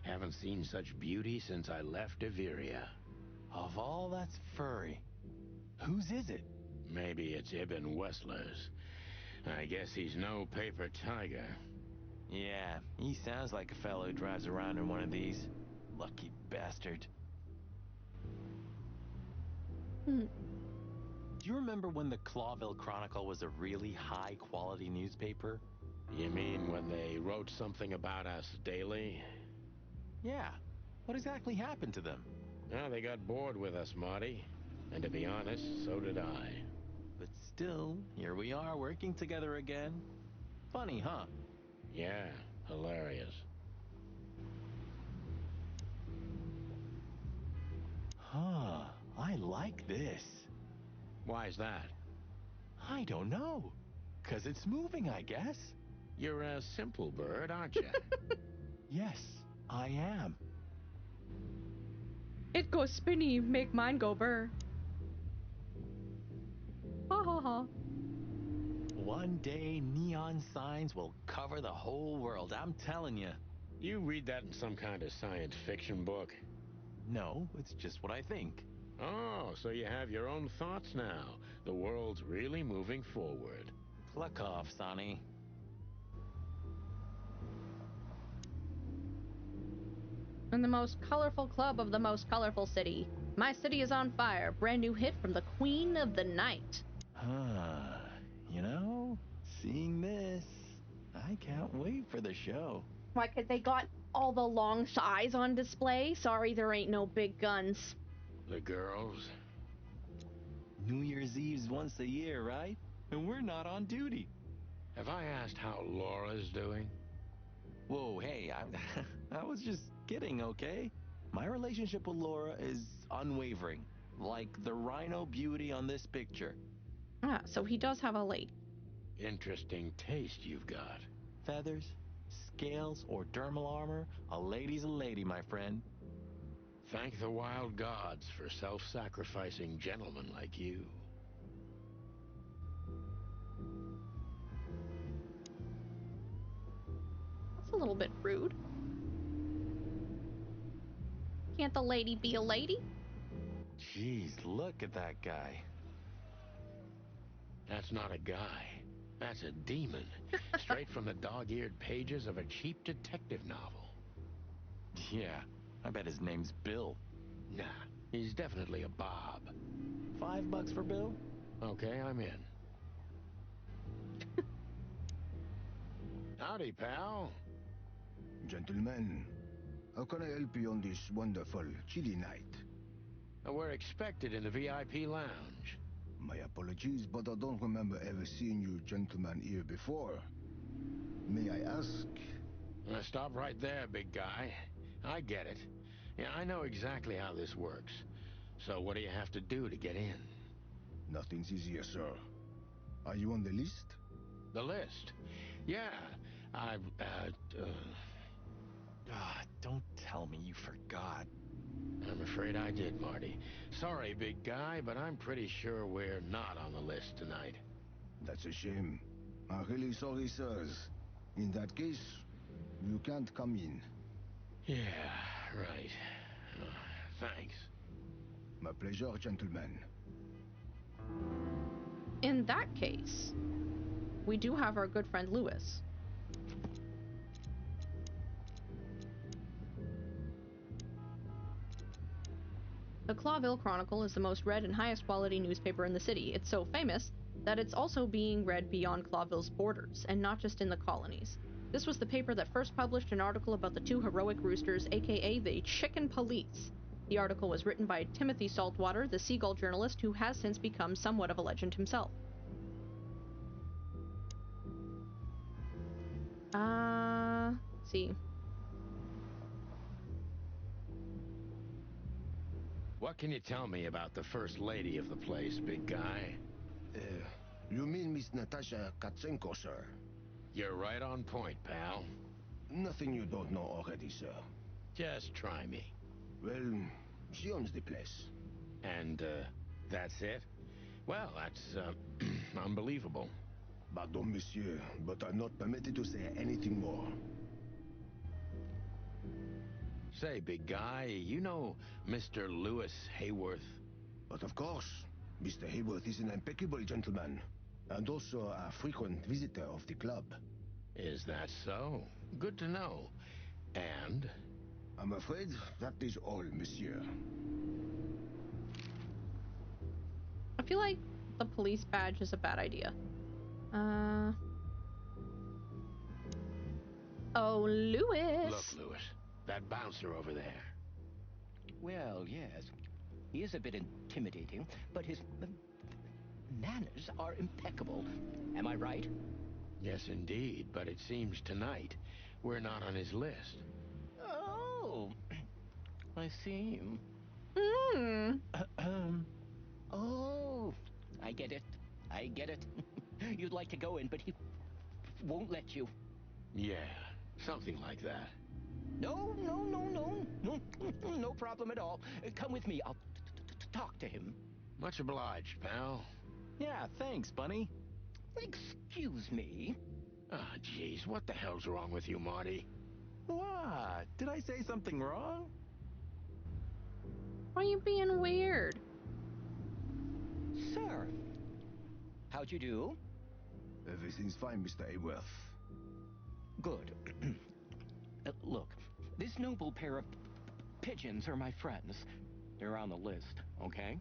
Haven't seen such beauty since I left Averia. Of all that's furry. Whose is it? Maybe it's Ibn Wessler's. I guess he's no paper tiger. Yeah, he sounds like a fellow who drives around in one of these. Lucky bastard. Do you remember when the Clawville Chronicle was a really high-quality newspaper? You mean when they wrote something about us daily? Yeah. What exactly happened to them? Well, they got bored with us, Marty. And to be honest, so did I. But still, here we are working together again. Funny, huh? Yeah, hilarious. Huh, I like this. Why's that? I don't know. 'Cause it's moving, I guess. You're a simple bird, aren't you? Yes, I am. It goes spinny, make mine go burr. Ha ha ha. One day, neon signs will cover the whole world, I'm telling you. You read that in some kind of science fiction book? No, it's just what I think. Oh, so you have your own thoughts now. The world's really moving forward. Cluck off, Sonny. In the most colorful club of the most colorful city, My City is on Fire, brand new hit from the Queen of the Night. You know, seeing this, I can't wait for the show. Why, 'cause they got all the long thighs on display? Sorry, there ain't no big guns. The girls? New Year's Eve's once a year, right? And we're not on duty. Have I asked how Laura's doing? Whoa, hey, I was just kidding, okay? My relationship with Laura is unwavering, like the rhino beauty on this picture. Ah, so he does have a lady. Interesting taste you've got. Feathers, scales, or dermal armor, a lady's a lady, my friend. Thank the wild gods for self-sacrificing gentlemen like you. That's a little bit rude. Can't the lady be a lady? Jeez, look at that guy. That's not a guy. That's a demon. Straight from the dog-eared pages of a cheap detective novel. Yeah, I bet his name's Bill. Nah, he's definitely a Bob. $5 for Bill? Okay, I'm in. Howdy, pal. Gentlemen, how can I help you on this wonderful, chilly night? We're expected in the VIP lounge. My apologies, but I don't remember ever seeing you gentlemen here before. May I ask? Stop right there, big guy. I get it. Yeah, I know exactly how this works. So what do you have to do to get in? Nothing's easier, sir. Are you on the list? The list? Yeah, don't tell me you forgot. I'm afraid I did, Marty. Sorry, big guy, but I'm pretty sure we're not on the list tonight. That's a shame. I'm really sorry, sirs. In that case, you can't come in. Yeah, right. Thanks. My pleasure, gentlemen. In that case, we do have our good friend Lewis. The Clawville Chronicle is the most read and highest quality newspaper in the city. It's so famous that it's also being read beyond Clawville's borders, and not just in the colonies. This was the paper that first published an article about the two heroic roosters, aka the Chicken Police. The article was written by Timothy Saltwater, the Seagull journalist who has since become somewhat of a legend himself. Let's see. What can you tell me about the first lady of the place, big guy? You mean Miss Natasha Katsenko, sir? You're right on point, pal. Nothing you don't know already, sir. Just try me. Well, she owns the place. And, that's it? Well, that's, unbelievable. Pardon, monsieur, but I'm not permitted to say anything more. Say, big guy, you know Mr. Lewis Hayworth? But of course, Mr. Hayworth is an impeccable gentleman, and also a frequent visitor of the club. Is that so? Good to know. And? I'm afraid that is all, monsieur. I feel like the police badge is a bad idea. Oh, Lewis! Look, Lewis, that bouncer over there. Well, yes. He is a bit intimidating, but his manners are impeccable. Am I right? Yes, indeed, but it seems tonight we're not on his list. Oh, I see. Oh, I get it. I get it. You'd like to go in, but he won't let you. Yeah, something like that. No, no problem at all. Come with me. I'll talk to him. Much obliged, pal. Yeah, thanks, Bunny. Excuse me. Ah, jeez, what the hell's wrong with you, Marty? What? Did I say something wrong? Why are you being weird? there. How'd you do? Everything's fine, Mr. Aworth. Good. Look, this noble pair of pigeons are my friends. They're on the list, okay?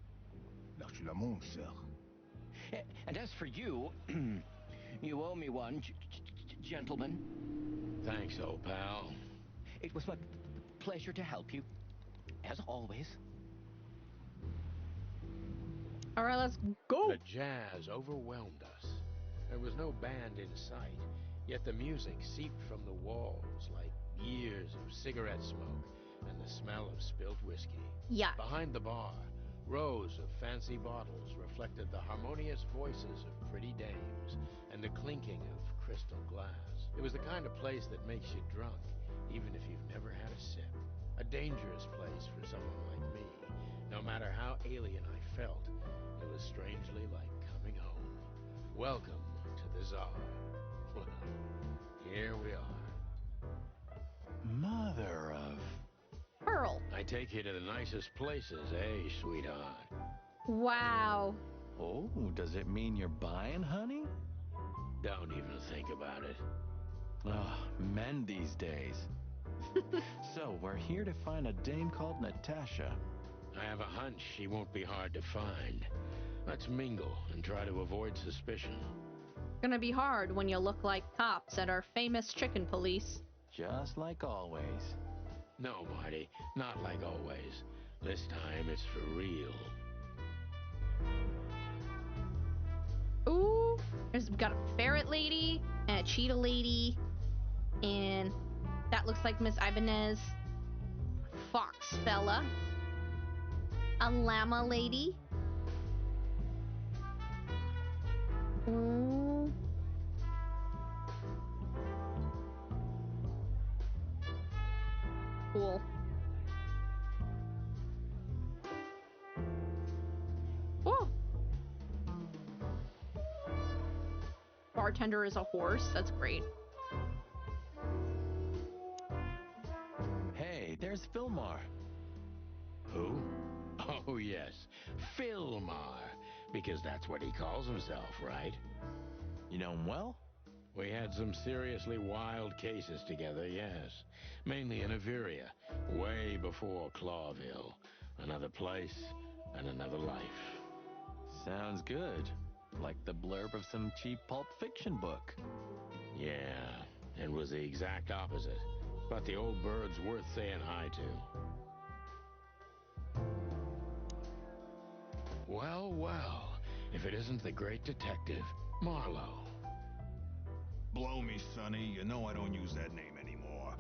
L'argent, sir. And as for you, you owe me one, gentlemen. Thanks, old pal. It was my pleasure to help you, as always. All right, let's go. The jazz overwhelmed us. There was no band in sight, yet the music seeped from the walls like years of cigarette smoke and the smell of spilt whiskey. Yeah. Behind the bar, rows of fancy bottles reflected the harmonious voices of pretty dames and the clinking of crystal glass. It was the kind of place that makes you drunk, even if you've never had a sip. A dangerous place for someone like me. No matter how alien I felt, it was strangely like coming home. Welcome to the Czar. Well, here we are. Mother of... Pearl. I take you to the nicest places, eh, sweetheart? Wow. Oh, does it mean you're buying, honey? Don't even think about it. Oh, men these days. So, we're here to find a dame called Natasha. I have a hunch she won't be hard to find. Let's mingle and try to avoid suspicion. Gonna be hard when you look like cops at our famous chicken police. Just like always. No, Marty, not like always. This time it's for real. Ooh, we got a ferret lady and a cheetah lady, and that looks like Miss Ibanez. Fox fella, a llama lady. Ooh. Cool. Whoa. Bartender is a horse. That's great. Hey, there's Fillmar. Who? Oh, yes, Fillmar. Because that's what he calls himself, right? You know him well? We had some seriously wild cases together, yes. Mainly in Averia, way before Clawville. Another place and another life. Sounds good. Like the blurb of some cheap pulp fiction book. Yeah, it was the exact opposite. But the old bird's worth saying hi to. Well, well, if it isn't the great detective, Marlowe. Blow me, Sonny. You know I don't use that name anymore.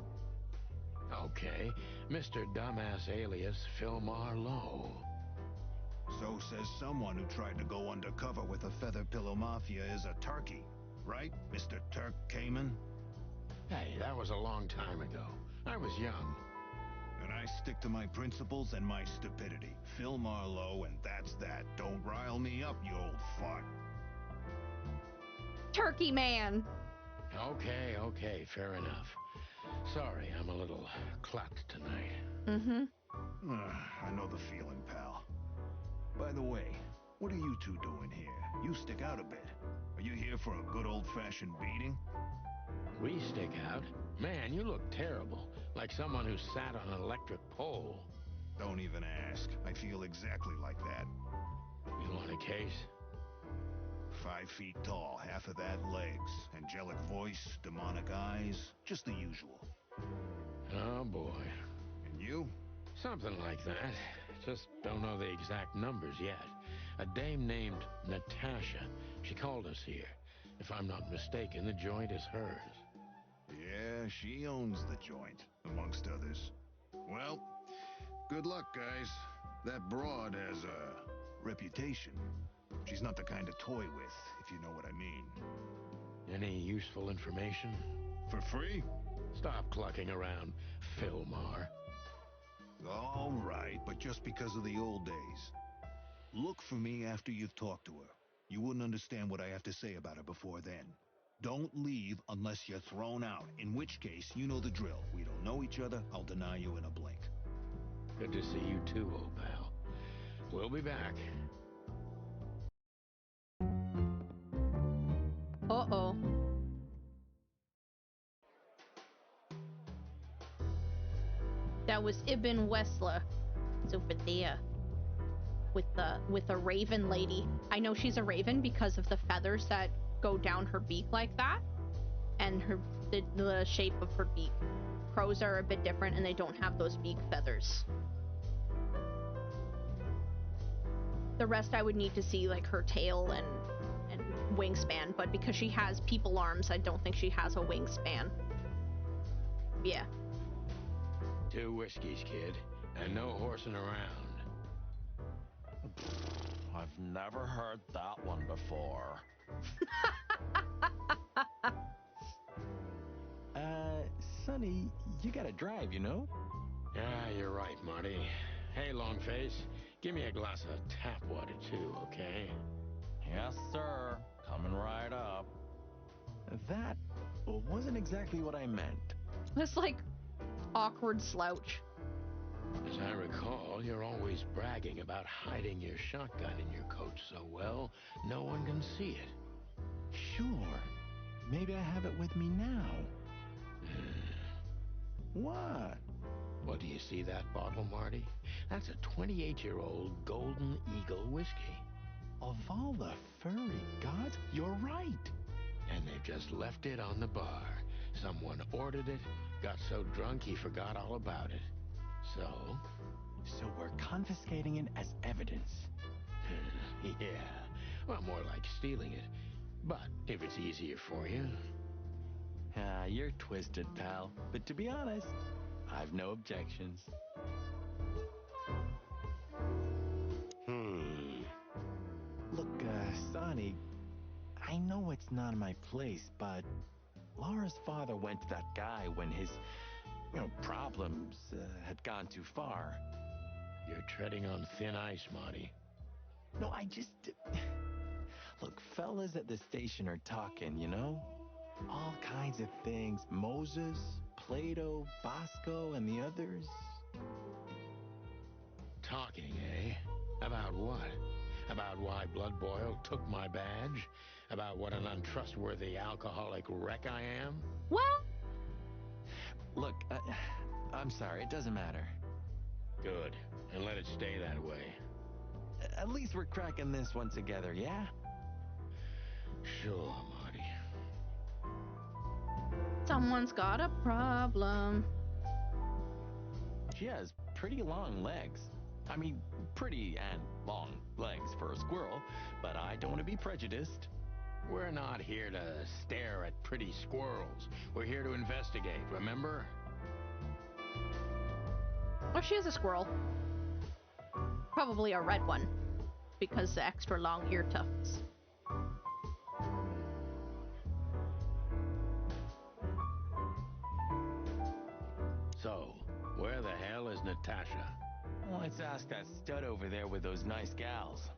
Okay, Mr. Dumbass alias Fillmar Lowe. So says someone who tried to go undercover with the Feather Pillow Mafia is a turkey. Right, Mr. Turk Cayman? Hey, that was a long time ago. I was young. And I stick to my principles and my stupidity. Phil Marlowe, and that's that. Don't rile me up, you old fart. Turkey man. Okay, fair enough. Sorry, I'm a little clucked tonight. Mm-hmm. I know the feeling, pal. By the way, what are you two doing here? You stick out a bit. Are you here for a good old-fashioned beating? We stick out? Man, you look terrible. Like someone who sat on an electric pole. Don't even ask. I feel exactly like that. You want a case? 5 feet tall, half of that legs. Angelic voice, demonic eyes. Just the usual. Oh, boy. And you? Something like that. Just don't know the exact numbers yet. A dame named Natasha. She called us here. If I'm not mistaken, the joint is hers. Yeah, she owns the joint, amongst others. Well, good luck, guys. That broad has a reputation. She's not the kind to toy with, if you know what I mean. Any useful information? For free? Stop clucking around, Fillmar. All right, but just because of the old days. Look for me after you've talked to her. You wouldn't understand what I have to say about her before then. Don't leave unless you're thrown out, in which case, you know the drill. We don't know each other, I'll deny you in a blink. Good to see you too, old pal. We'll be back. Uh-oh. That was Ibn Wessler. It's over there. With a raven lady. I know she's a raven because of the feathers that go down her beak like that. And the shape of her beak. Crows are a bit different and they don't have those beak feathers. The rest I would need to see like her tail and wingspan, but because she has people arms, I don't think she has a wingspan. Yeah. 2 whiskeys, kid, and no horsing around. I've never heard that one before. Sonny, you gotta drive, you know? Yeah, you're right, Marty. Hey, Longface, give me a glass of tap water too, okay? Yes, sir. Coming right up. That wasn't exactly what I meant. This, like, awkward slouch. As I recall, you're always bragging about hiding your shotgun in your coat so well, no one can see it. Sure. Maybe I have it with me now. What? Well, do you see that bottle, Marty? That's a 28-year-old Golden Eagle whiskey. Of all the furry gods, you're right. And they've just left it on the bar. Someone ordered it, got so drunk he forgot all about it. So we're confiscating it as evidence. Yeah, well, more like stealing it. But if it's easier for you. You're twisted, pal. But to be honest, I've no objections. Look, Sonny, I know it's not my place, but Laura's father went to that guy when his, problems had gone too far. You're treading on thin ice, Marty. No, I just... Look, fellas at the station are talking, you know? All kinds of things. Moses, Plato, Bosco, and the others. Talking, eh? About what? About why Blood Boil took my badge? About what an untrustworthy alcoholic wreck I am? Well... Look, I'm sorry, it doesn't matter. Good, and let it stay that way. At least we're cracking this one together, yeah? Sure, Marty. Someone's got a problem. She has pretty long legs. I mean, pretty and long legs for a squirrel, but I don't want to be prejudiced. We're not here to stare at pretty squirrels. We're here to investigate, remember? Oh, she is a squirrel. Probably a red one, because the extra long ear tufts. So, where the hell is Natasha? Well, let's ask that stud over there with those nice gals.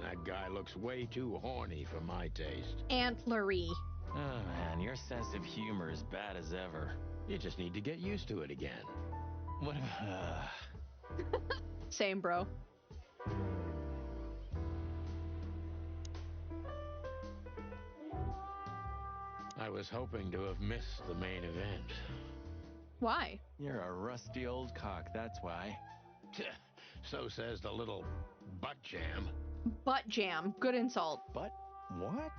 That guy looks way too horny for my taste. Antlery. Oh, man, your sense of humor is bad as ever. You just need to get used to it again. What? Same, bro. I was hoping to have missed the main event. Why? You're a rusty old cock, that's why. So says the little butt jam. Butt jam. Good insult. But what?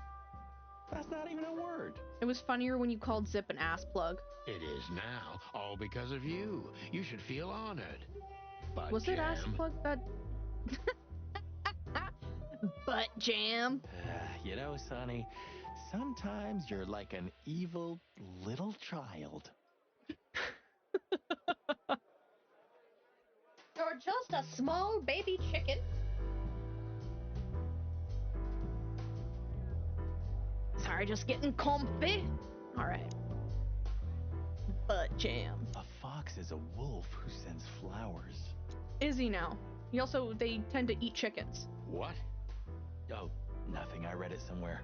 That's not even a word. It was funnier when you called Zip an ass plug. It is now, all because of you. You should feel honored. Butt Was jam. it ass plug that... Butt jam. You know, Sonny, sometimes you're like an evil little child. You're just a small baby chicken. Sorry, just getting comfy. Alright. Butt jam. A fox is a wolf who sends flowers. Is he now? They tend to eat chickens. What? Oh, nothing. I read it somewhere.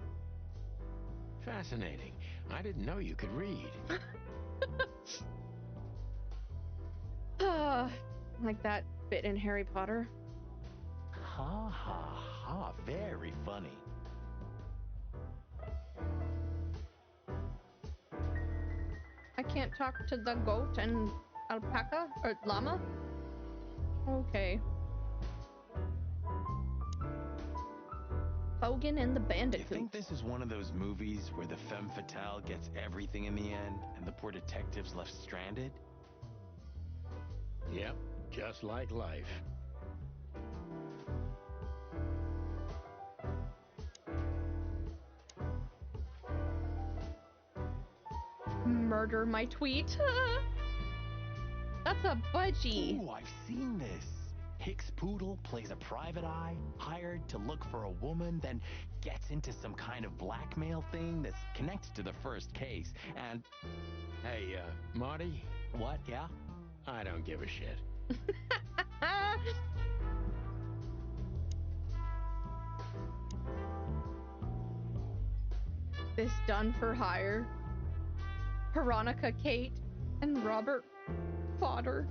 Fascinating. I didn't know you could read. Like that bit in Harry Potter. Ha ha ha. Very funny. I can't talk to the goat and alpaca or llama? Okay. Bogan and the Bandicoot. You think this is one of those movies where the femme fatale gets everything in the end and the poor detective's left stranded? Yep, just like life. Murder my tweet. That's a budgie. Ooh, I've seen this. Hicks Poodle plays a private eye, hired to look for a woman, then gets into some kind of blackmail thing that's connected to the first case, and... Hey, Marty? What, yeah? I don't give a shit. This done for hire. Veronica Kate and Robert Fodder.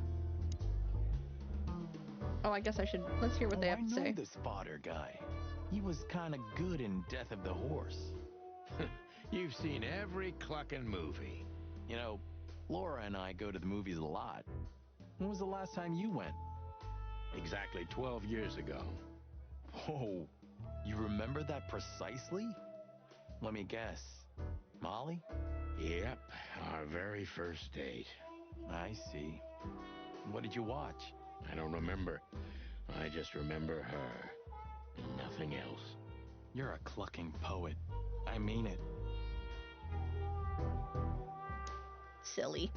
Oh, I guess I should. Let's hear what they have to say. I know this Fodder guy. He was kind of good in Death of the Horse. You've seen every clucking movie. You know, Laura and I go to the movies a lot. When was the last time you went? Exactly 12 years ago. Whoa, you remember that precisely? Let me guess. Molly? Yep, our very first date. I see. What did you watch? I don't remember. I just remember her. Nothing else. You're a clucking poet. I mean it. Silly.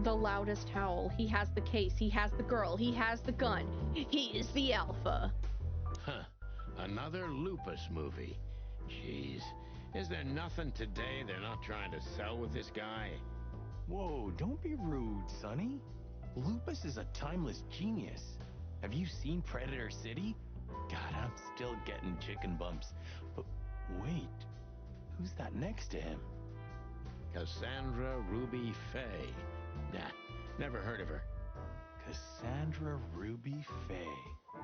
The loudest howl. He has the case. He has the girl. He has the gun. He is the alpha. Huh. Another lupus movie. Jeez. Is there nothing today they're not trying to sell with this guy? Whoa, don't be rude, Sonny. Lupus is a timeless genius. Have you seen Predator City? God, I'm still getting chicken bumps. But wait, who's that next to him? Cassandra Ruby Faye. Nah, never heard of her. Cassandra Ruby Faye.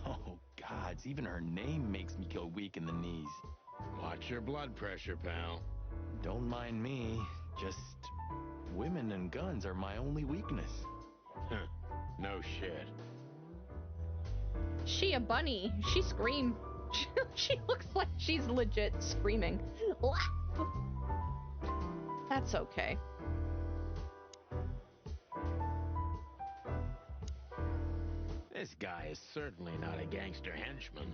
Oh, gods, even her name makes me go weak in the knees. Watch your blood pressure, pal. Don't mind me. Just women and guns are my only weakness. Huh. No shit. She a bunny. She scream. She looks like she's legit screaming. That's okay. This guy is certainly not a gangster henchman.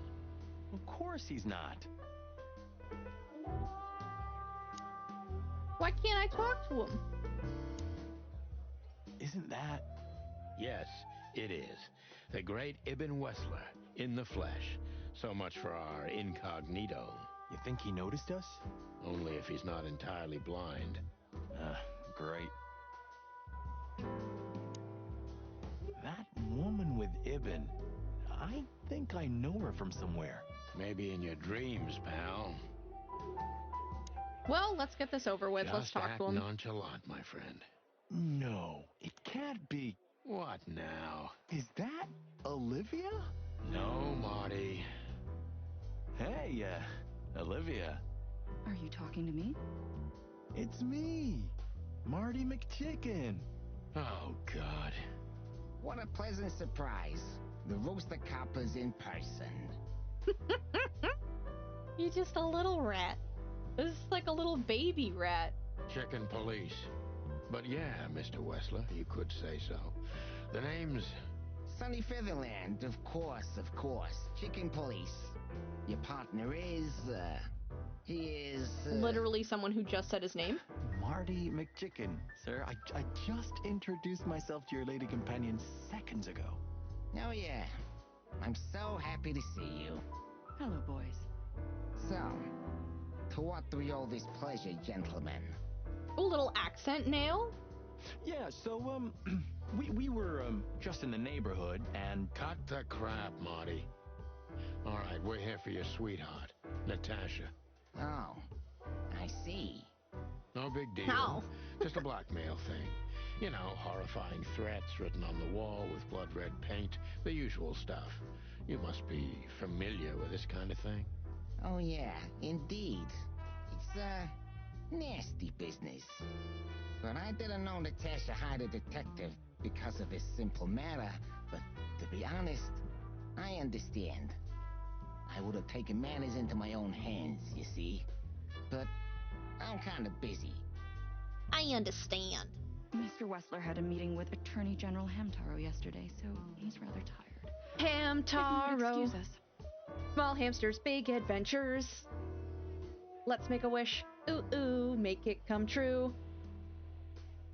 Of course he's not. Why can't I talk to him? Isn't that... Yes, it is. The great Ibn Wessler, in the flesh. So much for our incognito. You think he noticed us? Only if he's not entirely blind. Great. That woman with Ibn, I think I know her from somewhere. Maybe in your dreams, pal. Well, let's get this over with. Let's talk to him. Just act nonchalant, my friend. No, it can't be. What now? Is that Olivia? No, Marty. Hey, Olivia. Are you talking to me? It's me, Marty McChicken. Oh, God. What a pleasant surprise. The Rooster Copper's in person. You're just a little rat. This is like a little baby rat. Chicken police. But yeah, Mr. Wessler, you could say so. The name's... Sunny Featherland, of course. Chicken police. Your partner is, he is... Literally someone who just said his name? Marty McChicken, sir. I just introduced myself to your lady companion seconds ago. Oh, yeah. I'm so happy to see you. Hello, boys. So, to what do we owe this pleasure, gentlemen? A little accent nail? Yeah, so, we were, just in the neighborhood, and... Cut the crap, Marty. All right, we're here for your sweetheart, Natasha. Oh, I see. No big deal. No. Just a blackmail thing. You know, horrifying threats written on the wall with blood-red paint, the usual stuff. You must be familiar with this kind of thing. Oh, yeah, indeed. It's, nasty business. But I didn't know Natasha hired a detective because of this simple matter. But to be honest, I understand. I would have taken matters into my own hands, you see. But I'm kind of busy. I understand. Mr. Wessler had a meeting with Attorney General Hamtaro yesterday, so he's rather tired. Hamtaro. Excuse us. Small hamsters, big adventures. Let's make a wish. Ooh, ooh, make it come true.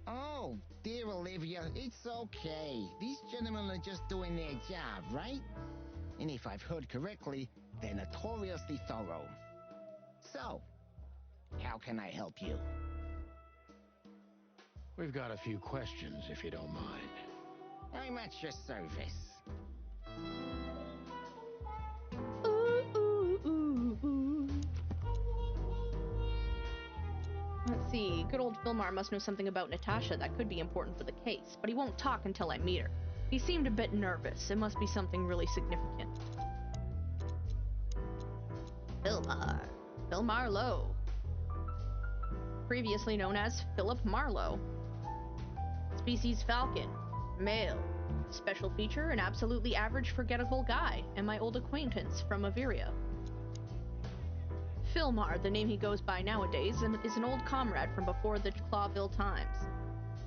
Oh, dear Olivia, it's okay. These gentlemen are just doing their job, right? And if I've heard correctly, they're notoriously thorough. So, how can I help you? We've got a few questions, if you don't mind. I'm at your service. Ooh, ooh, ooh, ooh. Let's see. Good old Philmar must know something about Natasha that could be important for the case, but he won't talk until I meet her. He seemed a bit nervous. It must be something really significant. Philmar. Philmar Lowe. Previously known as Philip Marlowe. Species Falcon. Male. Special feature, an absolutely average forgettable guy, and my old acquaintance from Averia. Philmar, the name he goes by nowadays, is an old comrade from before the Clawville times.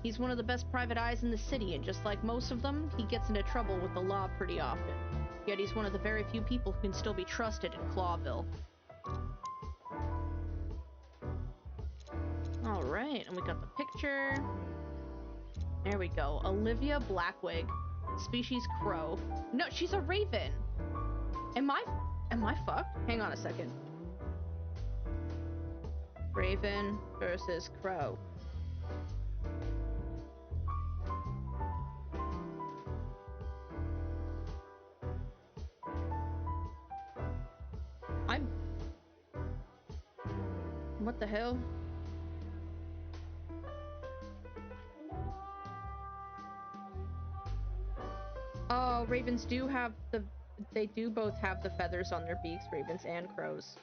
He's one of the best private eyes in the city, and just like most of them, he gets into trouble with the law pretty often. Yet he's one of the very few people who can still be trusted in Clawville. Alright, and we got the picture. There we go. Olivia Blackwig. Species crow. No, she's a raven. Am I fucked? Hang on a second. Raven versus crow. What the hell? Oh, ravens do have the... They do both have the feathers on their beaks, ravens and crows.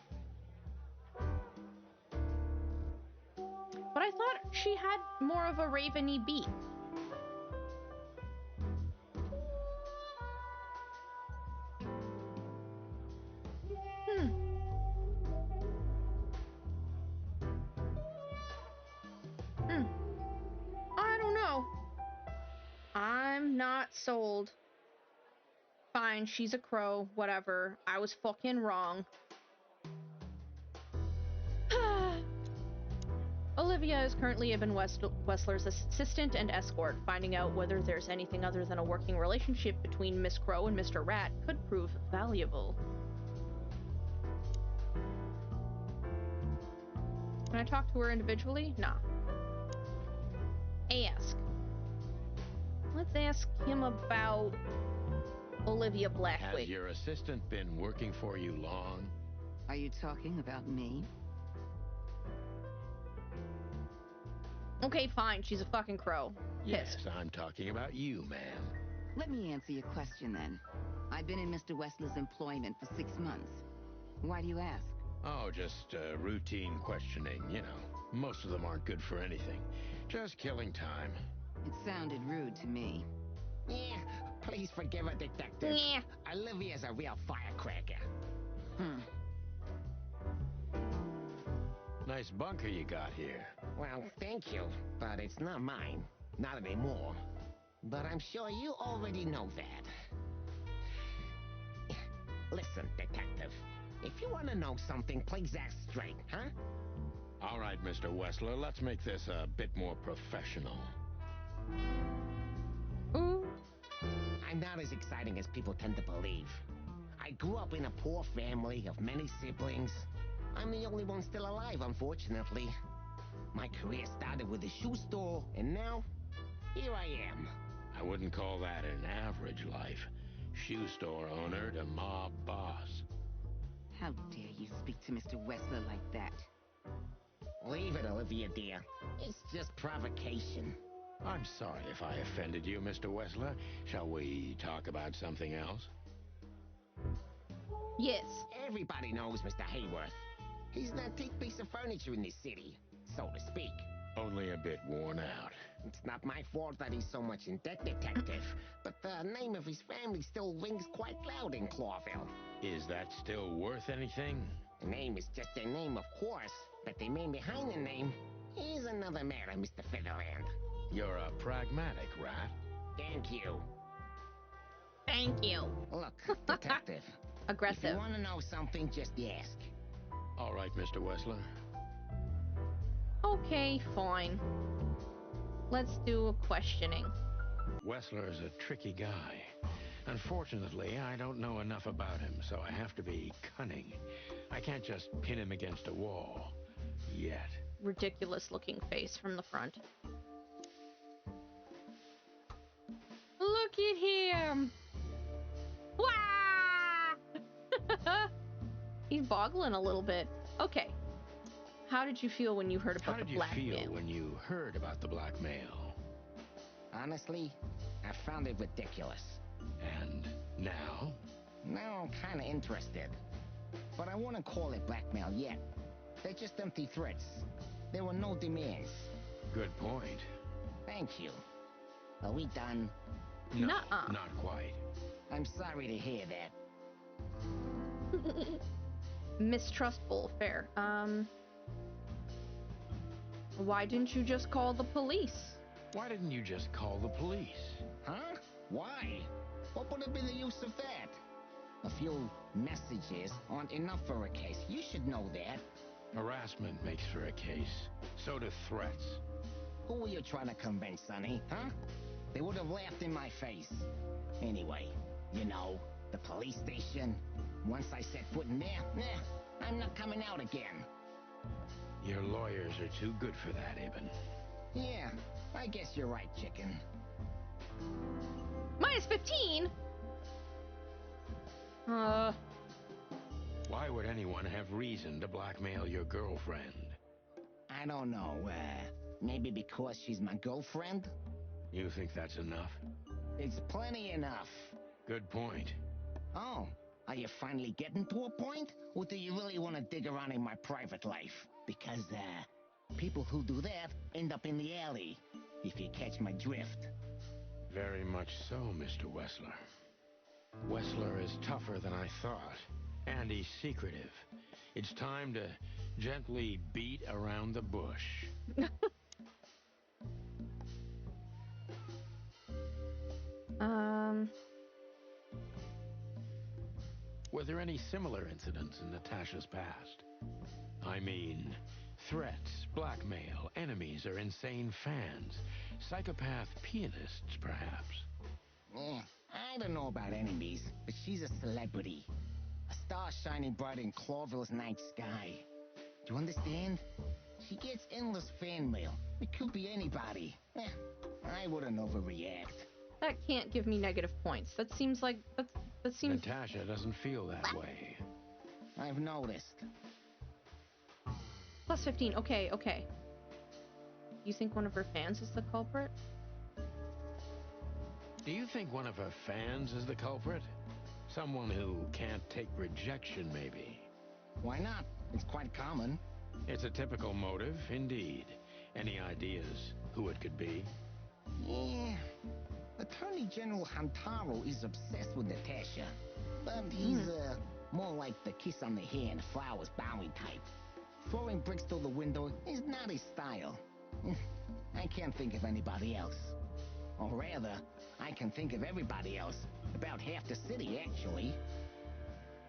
But I thought she had more of a raveny beak. I don't know. I'm not sold. Fine, she's a crow, whatever. I was fucking wrong. Olivia is currently Ibn Wessler's assistant and escort. Finding out whether there's anything other than a working relationship between Miss Crow and Mr. Rat could prove valuable. Can I talk to her individually? Nah. Ask. Let's ask him about Olivia Blackwig. Has your assistant been working for you long? Are you talking about me? Okay, fine. She's a fucking crow. Yes, I'm talking about you, ma'am. Let me answer your question then. I've been in Mr. Wessler's employment for 6 months. Why do you ask? Oh, just routine questioning, you know. Most of them aren't good for anything. Just killing time. It sounded rude to me. Yeah, please forgive her, detective. Yeah. Olivia's a real firecracker. Nice bunker you got here. Well, thank you, but it's not mine. Not anymore. But I'm sure you already know that. Listen, detective. If you want to know something, please ask straight, huh? All right, Mr. Wessler, let's make this a bit more professional. Ooh. I'm not as exciting as people tend to believe. I grew up in a poor family of many siblings. I'm the only one still alive, unfortunately. My career started with a shoe store, and now, here I am. I wouldn't call that an average life. Shoe store owner to mob boss. How dare you speak to Mr. Wessler like that? Leave it, Olivia, dear. It's just provocation. I'm sorry if I offended you, Mr. Wessler. Shall we talk about something else? Yes. Everybody knows Mr. Hayworth. He's an antique piece of furniture in this city, so to speak. Only a bit worn out. It's not my fault that he's so much in debt, detective, but the name of his family still rings quite loud in Clawville. Is that still worth anything? The name is just their name, of course, but the man behind the name is another matter, Mr. Featherland. You're a pragmatic rat. Thank you. Thank you. Look, detective. Aggressive. If you want to know something, just ask. All right, Mr. Wessler. Okay, fine. Let's do a questioning. Wessler is a tricky guy. Unfortunately, I don't know enough about him, so I have to be cunning. I can't just pin him against a wall. Yet. Ridiculous looking face from the front. Look at him! Wah! He's boggling a little bit. Okay. How did you feel when you heard about the blackmail? How did you feel when you heard about the blackmail? Honestly, I found it ridiculous. And now? Now I'm kind of interested. But I wouldn't call it blackmail yet. They're just empty threats. There were no demands. Good point. Thank you. Are we done? No, Nuh-uh. Not quite. I'm sorry to hear that. Mistrustful, fair. Why didn't you just call the police? Why didn't you just call the police? Huh? Why? What would have been the use of that? A few messages aren't enough for a case. You should know that. Harassment makes for a case. So do threats. Who were you trying to convince, Sonny? Huh? They would have laughed in my face. Anyway, you know, the police station. Once I set foot in there, I'm not coming out again. Your lawyers are too good for that, Ibn. Yeah, I guess you're right, chicken. Minus 15? Why would anyone have reason to blackmail your girlfriend? I don't know, maybe because she's my girlfriend? You think that's enough? It's plenty enough. Good point. Oh, are you finally getting to a point? Or do you really want to dig around in my private life? Because, people who do that end up in the alley, if you catch my drift. Very much so, Mr. Wessler. Wessler is tougher than I thought, and he's secretive. It's time to gently beat around the bush. Were there any similar incidents in Natasha's past? I mean, threats, blackmail, enemies or insane fans, psychopath pianists, perhaps. I don't know about enemies, but she's a celebrity. A star shining bright in Clawville's night sky. Do you understand? She gets endless fan mail. It could be anybody. I wouldn't overreact. That can't give me negative points. That seems like... That seems... Natasha doesn't feel that way. I've noticed. Plus 15. Okay. You think one of her fans is the culprit? Do you think one of her fans is the culprit? Someone who can't take rejection, maybe. Why not? It's quite common. It's a typical motive, indeed. Any ideas who it could be? Yeah. Attorney General Hamtaro is obsessed with Natasha. But he's, more like the kiss on the hand, flowers bowing type. Throwing bricks through the window is not his style. I can't think of anybody else. Or rather, I can think of everybody else. About half the city, actually.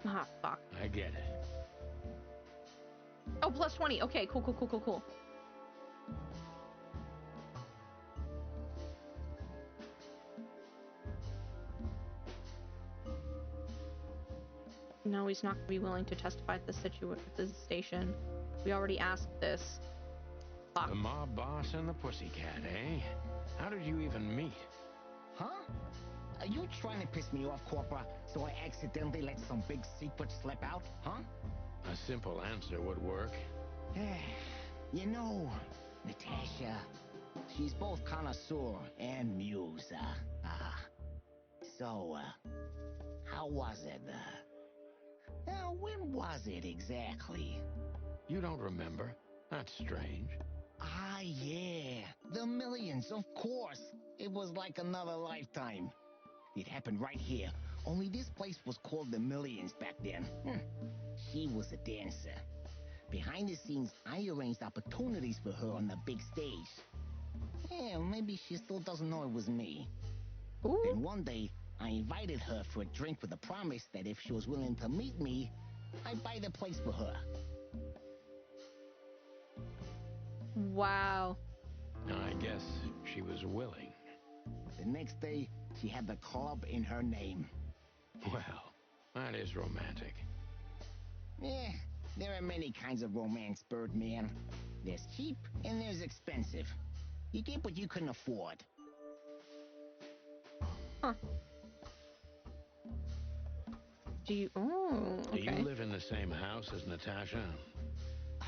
Ah, fuck. I get it. Oh, plus 20. Okay, cool. No, he's not going to be willing to testify at the station. We already asked this. Fuck. The mob boss and the pussycat, eh? How did you even meet? Huh? Are you trying to piss me off, Corpora, so I accidentally let some big secret slip out, huh? A simple answer would work. You know, Natasha, She's both connoisseur and muse. So, how was it? When was it exactly? You don't remember? That's strange. Ah, yeah. The millions, of course. It was like another lifetime. It happened right here. Only this place was called the Millions back then. She was a dancer. Behind the scenes, I arranged opportunities for her on the big stage. Yeah, maybe she still doesn't know it was me. Ooh. Then one day, I invited her for a drink with a promise that if she was willing to meet me, I'd buy the place for her. Wow. I guess she was willing. The next day, she had the club in her name. Well, that is romantic. Yeah, there are many kinds of romance, Birdman. There's cheap and there's expensive. You get what you can afford. Huh. Do you... Oh, okay. Do you live in the same house as Natasha?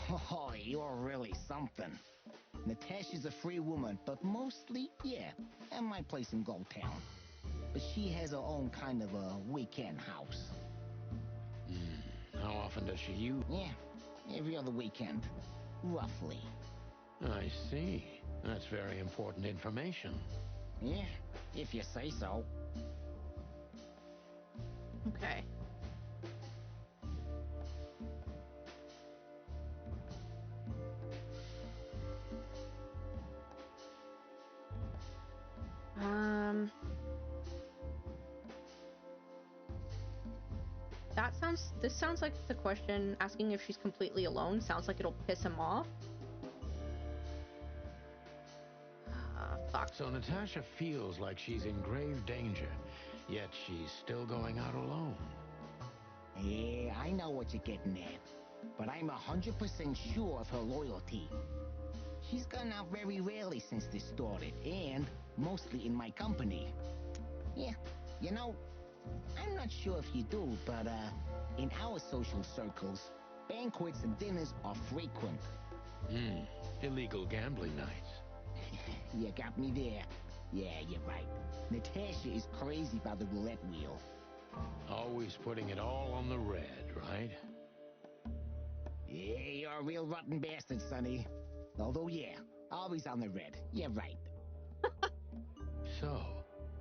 Oh, you're really something. Natasha's a free woman, but mostly, yeah, at my place in Goldtown. But she has her own kind of a weekend house. How often does she use? Yeah, every other weekend, roughly. I see. That's very important information. Yeah, if you say so. Okay. This sounds like the question asking if she's completely alone sounds like it'll piss him off. Fuck. So Natasha feels like she's in grave danger, yet she's still going out alone. Yeah, I know what you're getting at, but I'm 100% sure of her loyalty. She's gone out very rarely since this started, and mostly in my company. Yeah, you know, I'm not sure if you do, but in our social circles, banquets and dinners are frequent. Illegal gambling nights. You got me there. Yeah, you're right. Natasha is crazy about the roulette wheel. Always putting it all on the red, right? Yeah, you're a real rotten bastard, Sonny. Although, yeah, always on the red. Yeah, right. So,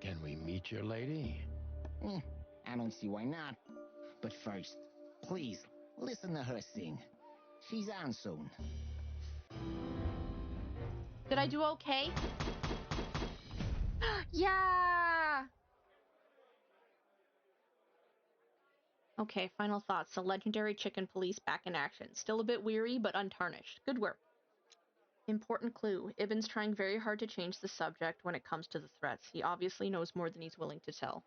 can we meet your lady? I don't see why not. But first, please, listen to her sing. She's on soon. Did I do okay? Yeah! Okay, final thoughts. The legendary chicken police back in action. Still a bit weary, but untarnished. Good work. Important clue. Ibn's trying very hard to change the subject when it comes to the threats. He obviously knows more than he's willing to tell.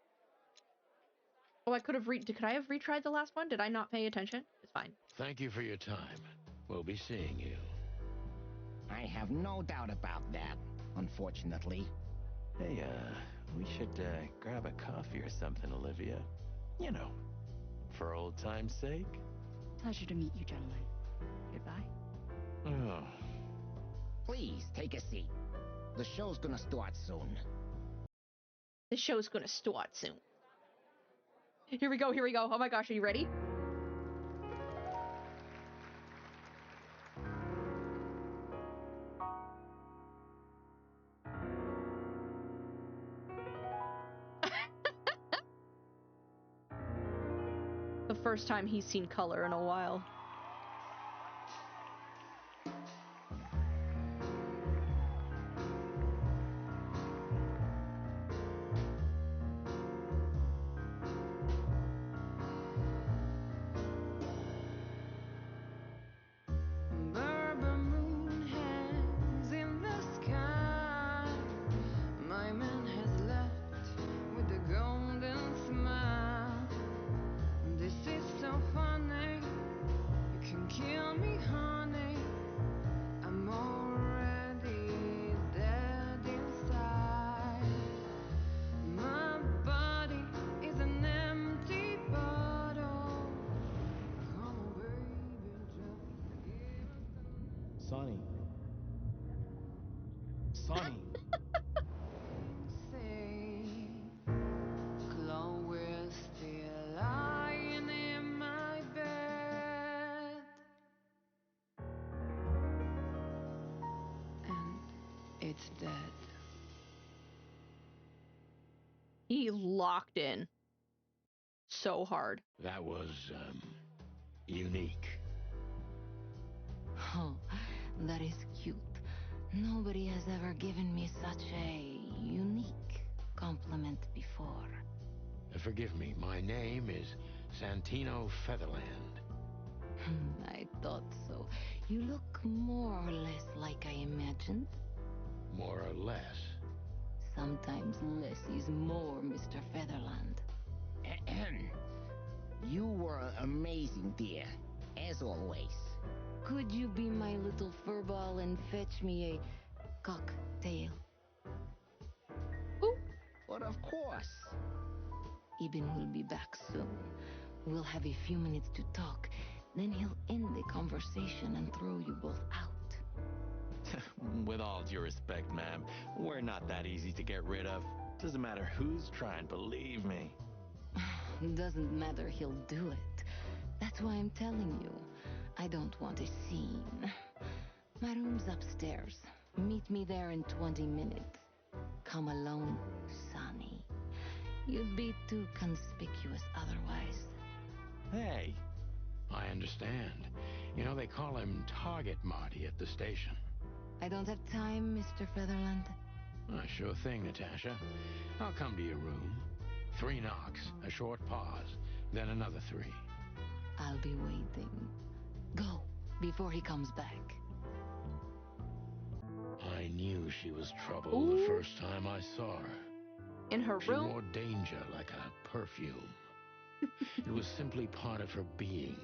Oh, could I have retried the last one? Did I not pay attention? It's fine. Thank you for your time. We'll be seeing you. I have no doubt about that, unfortunately. Hey, we should, grab a coffee or something, Olivia. You know, for old time's sake. Pleasure to meet you, gentlemen. Goodbye. Oh. Please, take a seat. The show's gonna start soon. The show's gonna start soon. Here we go, here we go. Oh my gosh, are you ready? The first time he's seen color in a while. Sonny. Chloe's still lying in my bed, and it's dead. He locked in so hard. That was, unique. Oh, that is cute. Nobody has ever given me such a unique compliment before. Forgive me, my name is Santino Featherland. I thought so. You look more or less like I imagined. More or less. Sometimes less is more, Mr. Featherland. You were amazing, dear, as always. Could you be my little furball and fetch me a cocktail? Ooh. But of course. Eben will be back soon. We'll have a few minutes to talk. Then he'll end the conversation and throw you both out. With all due respect, ma'am, we're not that easy to get rid of. Doesn't matter who's trying, believe me. Doesn't matter, he'll do it. That's why I'm telling you. I don't want a scene. My room's upstairs. Meet me there in 20 minutes. Come alone, Sonny. You'd be too conspicuous otherwise. Hey. I understand. You know, they call him Target Marty at the station. I don't have time, Mr. Featherland. Sure thing, Natasha. I'll come to your room. 3 knocks, a short pause, then another 3. I'll be waiting. Go, before he comes back. I knew she was trouble the first time I saw her. In her She room? wore danger like a perfume. It was simply part of her being,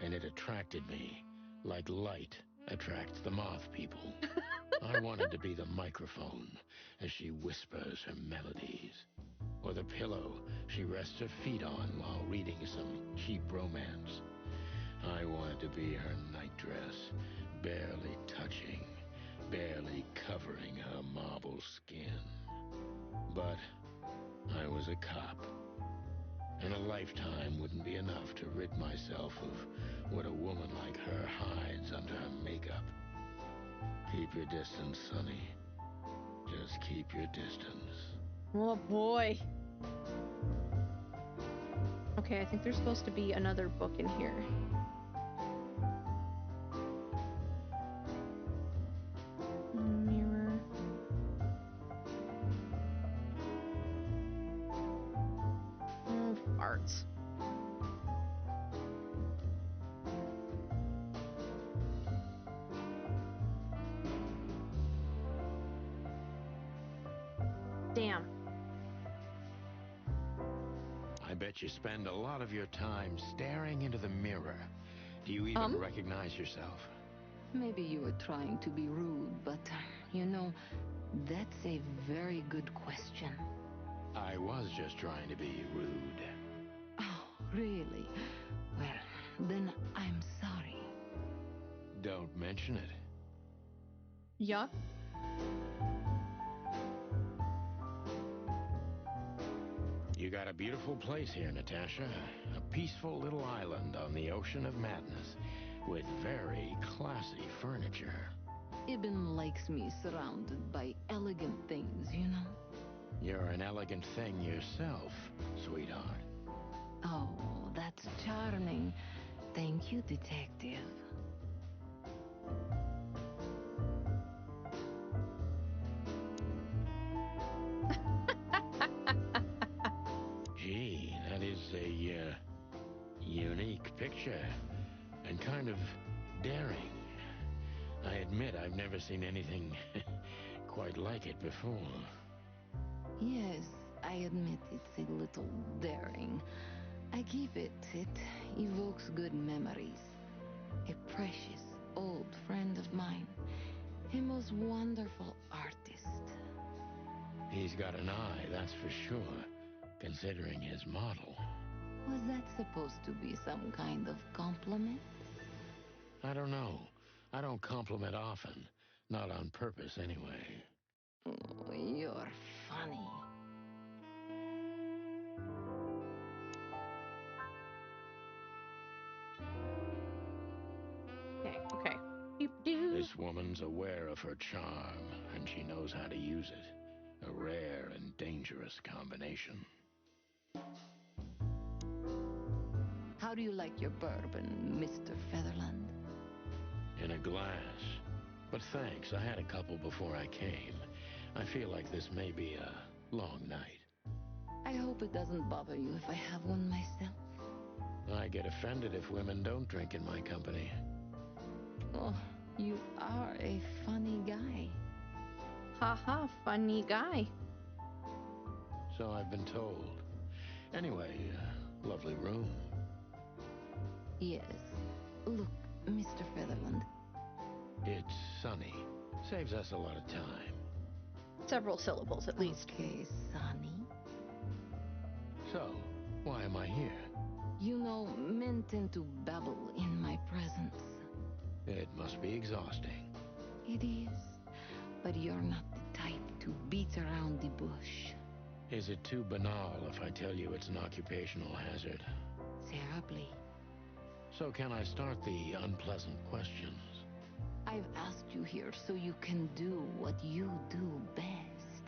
and it attracted me, like light attracts the moth people. I wanted to be the microphone as she whispers her melodies, or the pillow she rests her feet on while reading some cheap romance. I wanted to be her nightdress, barely touching, barely covering her marble skin. But I was a cop, and a lifetime wouldn't be enough to rid myself of what a woman like her hides under her makeup. Keep your distance, Sonny. Just keep your distance. Oh boy. Okay, I think there's supposed to be another book in here. Mirror. Oh, farts. Damn. I bet you spend a lot of your time staring into the mirror. Do you even recognize yourself? Maybe you were trying to be rude, but, you know, that's a very good question. I was just trying to be rude. Oh, really? Well, then I'm sorry. Don't mention it. Yeah. You got a beautiful place here, Natasha. A peaceful little island on the ocean of madness with very classy furniture. Eben likes me surrounded by elegant things, you know? You're an elegant thing yourself, sweetheart. Oh, that's charming. Thank you, detective. Gee, that is a unique picture and kind of daring. I admit I've never seen anything quite like it before. Yes, I admit it's a little daring. I keep it. It evokes good memories. A precious old friend of mine. A most wonderful artist. He's got an eye, that's for sure, considering his model. Was that supposed to be some kind of compliment? I don't know. I don't compliment often. Not on purpose, anyway. Oh, you're funny. Okay. This woman's aware of her charm, and she knows how to use it. A rare and dangerous combination. How do you like your bourbon, Mr. Featherland? In a glass. But thanks, I had a couple before I came. I feel like this may be a long night. I hope it doesn't bother you if I have one myself. I get offended if women don't drink in my company. Oh, you are a funny guy. Haha, funny guy. So I've been told. Anyway, lovely room. Yes. Look, Mr. Featherland. It's sunny. Saves us a lot of time. Several syllables, at least. Okay, Sonny. So, why am I here? You know, men tend to babble in my presence. It must be exhausting. It is. But you're not the type to beat around the bush. Is it too banal if I tell you it's an occupational hazard? Terribly. So can I start the unpleasant questions? I've asked you here so you can do what you do best.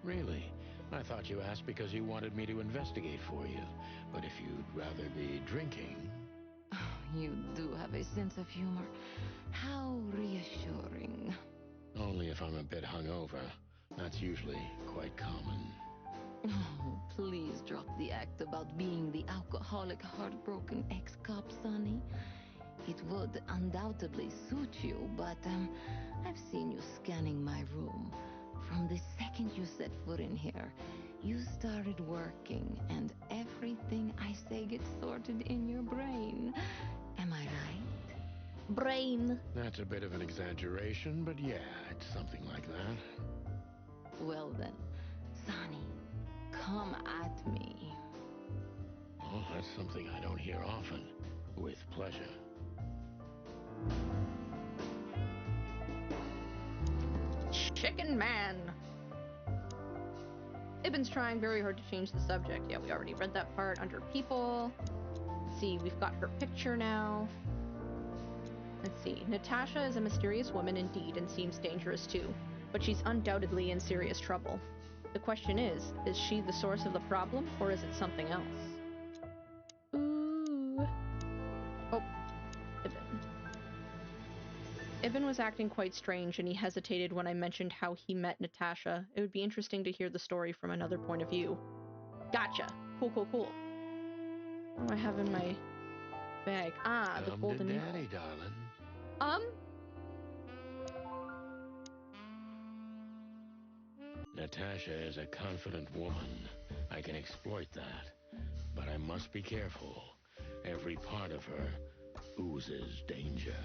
Really? I thought you asked because you wanted me to investigate for you. But if you'd rather be drinking... You do have a sense of humor. How reassuring. Only if I'm a bit hungover. That's usually quite common. Oh, please drop the act about being the alcoholic, heartbroken ex-cop, Sonny. It would undoubtedly suit you, but I've seen you scanning my room. From the second you set foot in here, you started working, and everything I say gets sorted in your brain. Am I right? Brain. That's a bit of an exaggeration, but yeah, it's something like that. Well then, Sonny, come at me. Oh, that's something I don't hear often. With pleasure. Chicken Man. Ibn's trying very hard to change the subject. Yeah, we already read that part. Under people. Let's see, we've got her picture now. Let's see. Natasha is a mysterious woman indeed and seems dangerous too. But she's undoubtedly in serious trouble. The question is she the source of the problem or is it something else? Ooh. Oh. Ibn. Ibn was acting quite strange and he hesitated when I mentioned how he met Natasha. It would be interesting to hear the story from another point of view. Gotcha. Cool, cool, cool. What do I have in my bag? Ah, the golden to eagle. daddy, darling. Natasha is a confident woman. I can exploit that. But I must be careful. Every part of her oozes danger.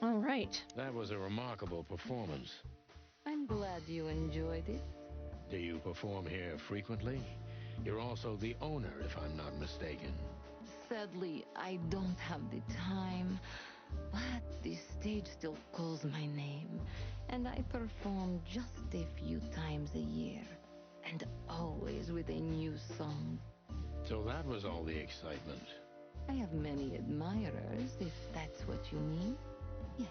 All right. That was a remarkable performance. I'm glad you enjoyed it. Do you perform here frequently? You're also the owner, if I'm not mistaken. Sadly, I don't have the time, but the stage still calls my name, and I perform just a few times a year, and always with a new song. So that was all the excitement. I have many admirers, if that's what you mean. Yes.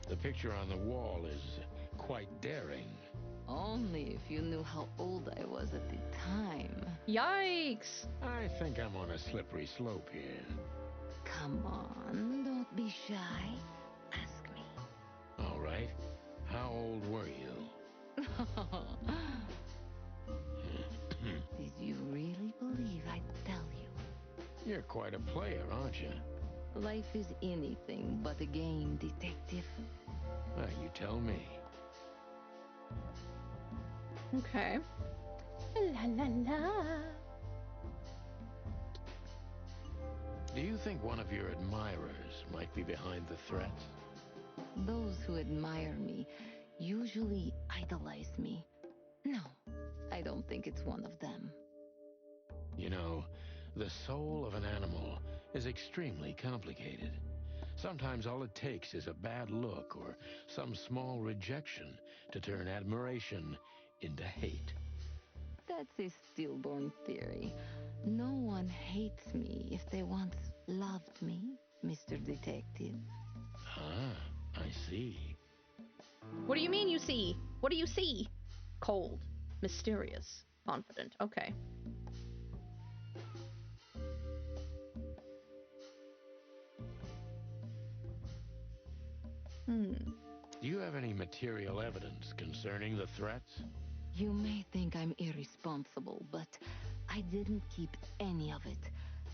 The picture on the wall is quite daring. Only if you knew how old I was at the time. Yikes! I think I'm on a slippery slope here. Come on, don't be shy. Ask me. All right. How old were you? Did you really believe I'd tell you? You're quite a player, aren't you? Life is anything but a game, detective. You tell me. Okay. La la la. Do you think one of your admirers might be behind the threats? Those who admire me usually idolize me. No, I don't think it's one of them. You know, The soul of an animal is extremely complicated. Sometimes all it takes is a bad look or some small rejection to turn admiration into hate. That's a stillborn theory. No one hates me if they once loved me, Mr. Detective. Ah, I see. What do you mean you see? What do you see? Cold, mysterious, confident. Okay. Do you have any material evidence concerning the threats? You may think I'm irresponsible, but I didn't keep any of it.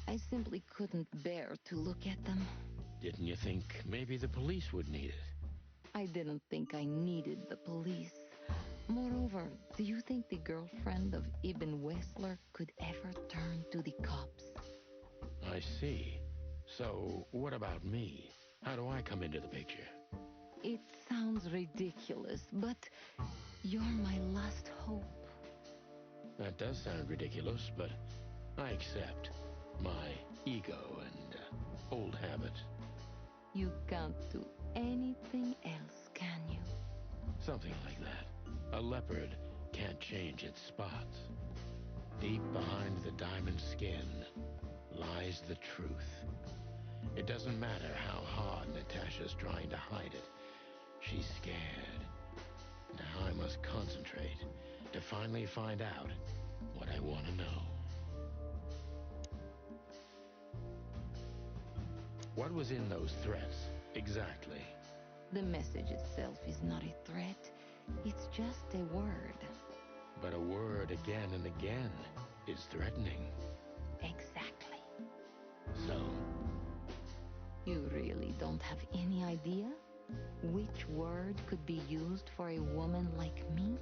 I simply couldn't bear to look at them. Didn't you think maybe the police would need it? I didn't think I needed the police. Moreover, do you think the girlfriend of Ibn Wessler could ever turn to the cops? I see. So, what about me? How do I come into the picture? It sounds ridiculous, but you're my last hope. That does sound ridiculous, but I accept. My ego and old habits. You can't do anything else, can you? Something like that. A leopard can't change its spots. Deep behind the diamond skin lies the truth. It doesn't matter how hard Natasha's trying to hide it. She's scared. Now I must concentrate to finally find out what I want to know. What was in those threats, exactly? The message itself is not a threat. It's just a word. But a word again and again is threatening. Exactly. So? You really don't have any idea? Which word could be used for a woman like me?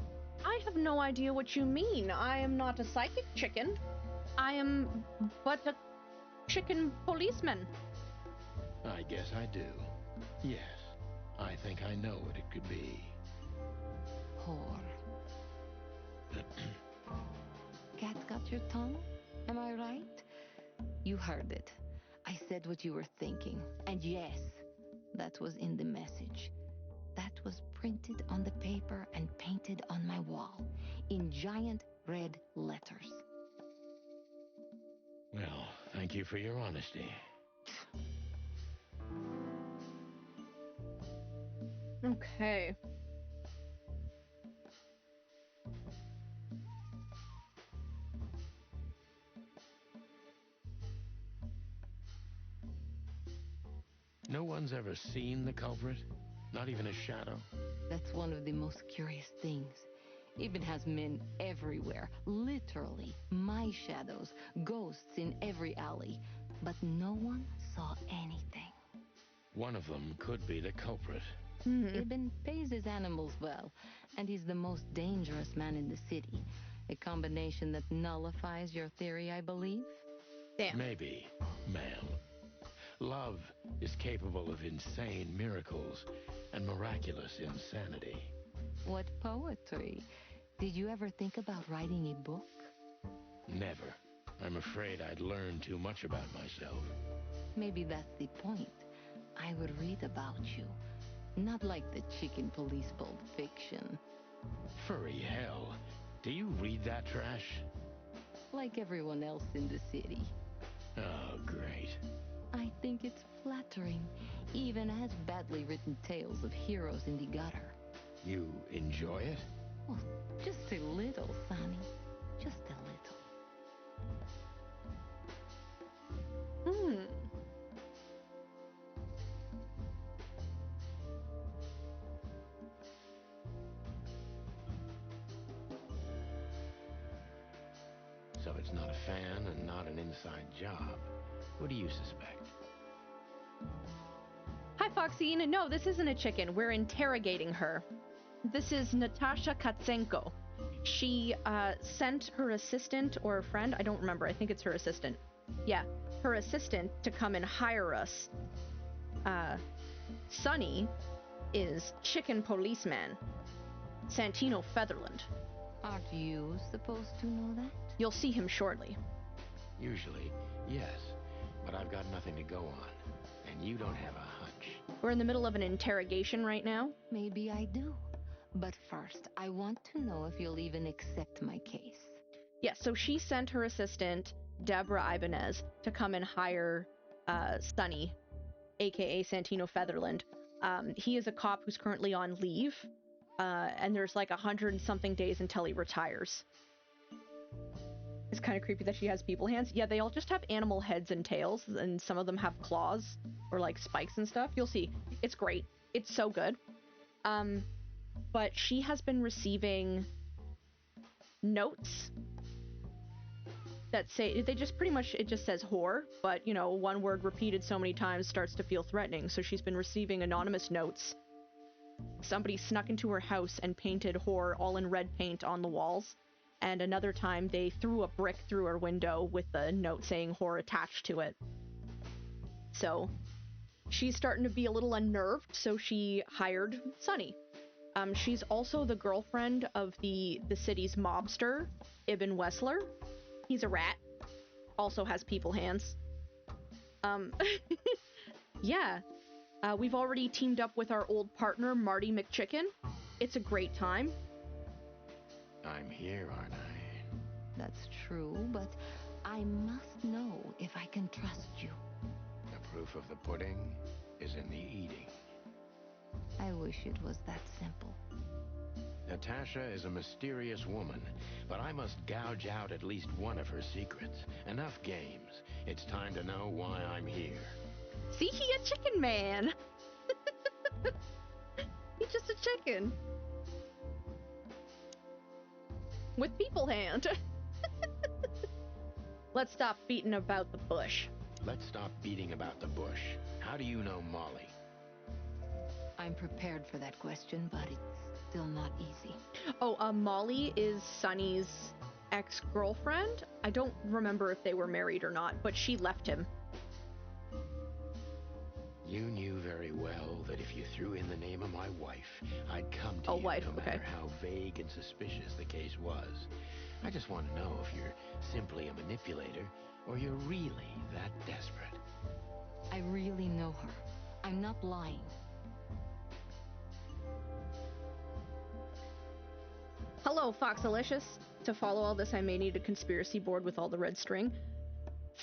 I have no idea what you mean. I am not a psychic chicken. I am but a chicken policeman. I guess I do. Yes, I think I know what it could be. Whore. Cat got your tongue? Am I right? You heard it. I said what you were thinking. And yes, that was in the message. That was printed on the paper and painted on my wall in giant red letters. Well, thank you for your honesty. Okay. No one's ever seen the culprit? Not even a shadow? That's one of the most curious things. Ibn has men everywhere, literally, my shadows, ghosts in every alley. But no one saw anything. One of them could be the culprit. Ibn pays his animals well, and he's the most dangerous man in the city. A combination that nullifies your theory, I believe. Damn. Maybe, ma'am. Love is capable of insane miracles and miraculous insanity. What poetry. Did you ever think about writing a book? Never. I'm afraid I'd learn too much about myself. Maybe that's the point. I would read about you. Not like the chicken police Pulp Fiction. Furry hell. Do you read that trash? Like everyone else in the city. Oh, great. I think it's flattering, even as badly written tales of heroes in the gutter. You enjoy it? Well, just a little, Sonny. Just a little. So it's not a fan and not an inside job. What do you suspect? Hi, Foxine. No, this isn't a chicken. We're interrogating her. This is Natasha Katsenko. She sent her assistant or a friend, I don't remember, I think it's her assistant. Yeah, her assistant to come and hire us. Sonny is chicken policeman. Santino Featherland. Aren't you supposed to know that? You'll see him shortly. Usually, yes, but I've got nothing to go on, and you don't have a hunch. We're in the middle of an interrogation right now. Maybe I do. But first, I want to know if you'll even accept my case. Yeah, so she sent her assistant, Deborah Ibanez, to come and hire Sonny, aka Santino Featherland. He is a cop who's currently on leave, and there's like 100 and something days until he retires. It's kind of creepy that she has people hands. Yeah, they all just have animal heads and tails, and some of them have claws or like spikes and stuff. You'll see. It's great. It's so good. But she has been receiving notes that say, they just pretty much, it just says whore, but you know, one word repeated so many times starts to feel threatening. So she's been receiving anonymous notes. Somebody snuck into her house and painted whore all in red paint on the walls. And another time they threw a brick through her window with the note saying whore attached to it. So she's starting to be a little unnerved, so she hired Sonny. She's also the girlfriend of the city's mobster, Ibn Wessler. He's a rat. Also has people hands. Yeah. We've already teamed up with our old partner, Marty McChicken. It's a great time. I'm here, aren't I? That's true, but I must know if I can trust you. The proof of the pudding is in the eating. I wish it was that simple. Natasha is a mysterious woman, but I must gouge out at least one of her secrets. Enough games. It's time to know why I'm here. See, he a chicken man. He's just a chicken. With people hand. Let's stop beating about the bush. Let's stop beating about the bush. How do you know Molly? I'm prepared for that question, but it's still not easy. Oh, Molly is Sonny's ex-girlfriend. I don't remember if they were married or not, but she left him. You knew very well that if you threw in the name of my wife, I'd come to you wife, no matter okay. how vague and suspicious the case was. I just want to know if you're simply a manipulator or you're really that desperate. I really know her. I'm not lying. Hello, Foxalicious. To follow all this, I may need a conspiracy board with all the red string.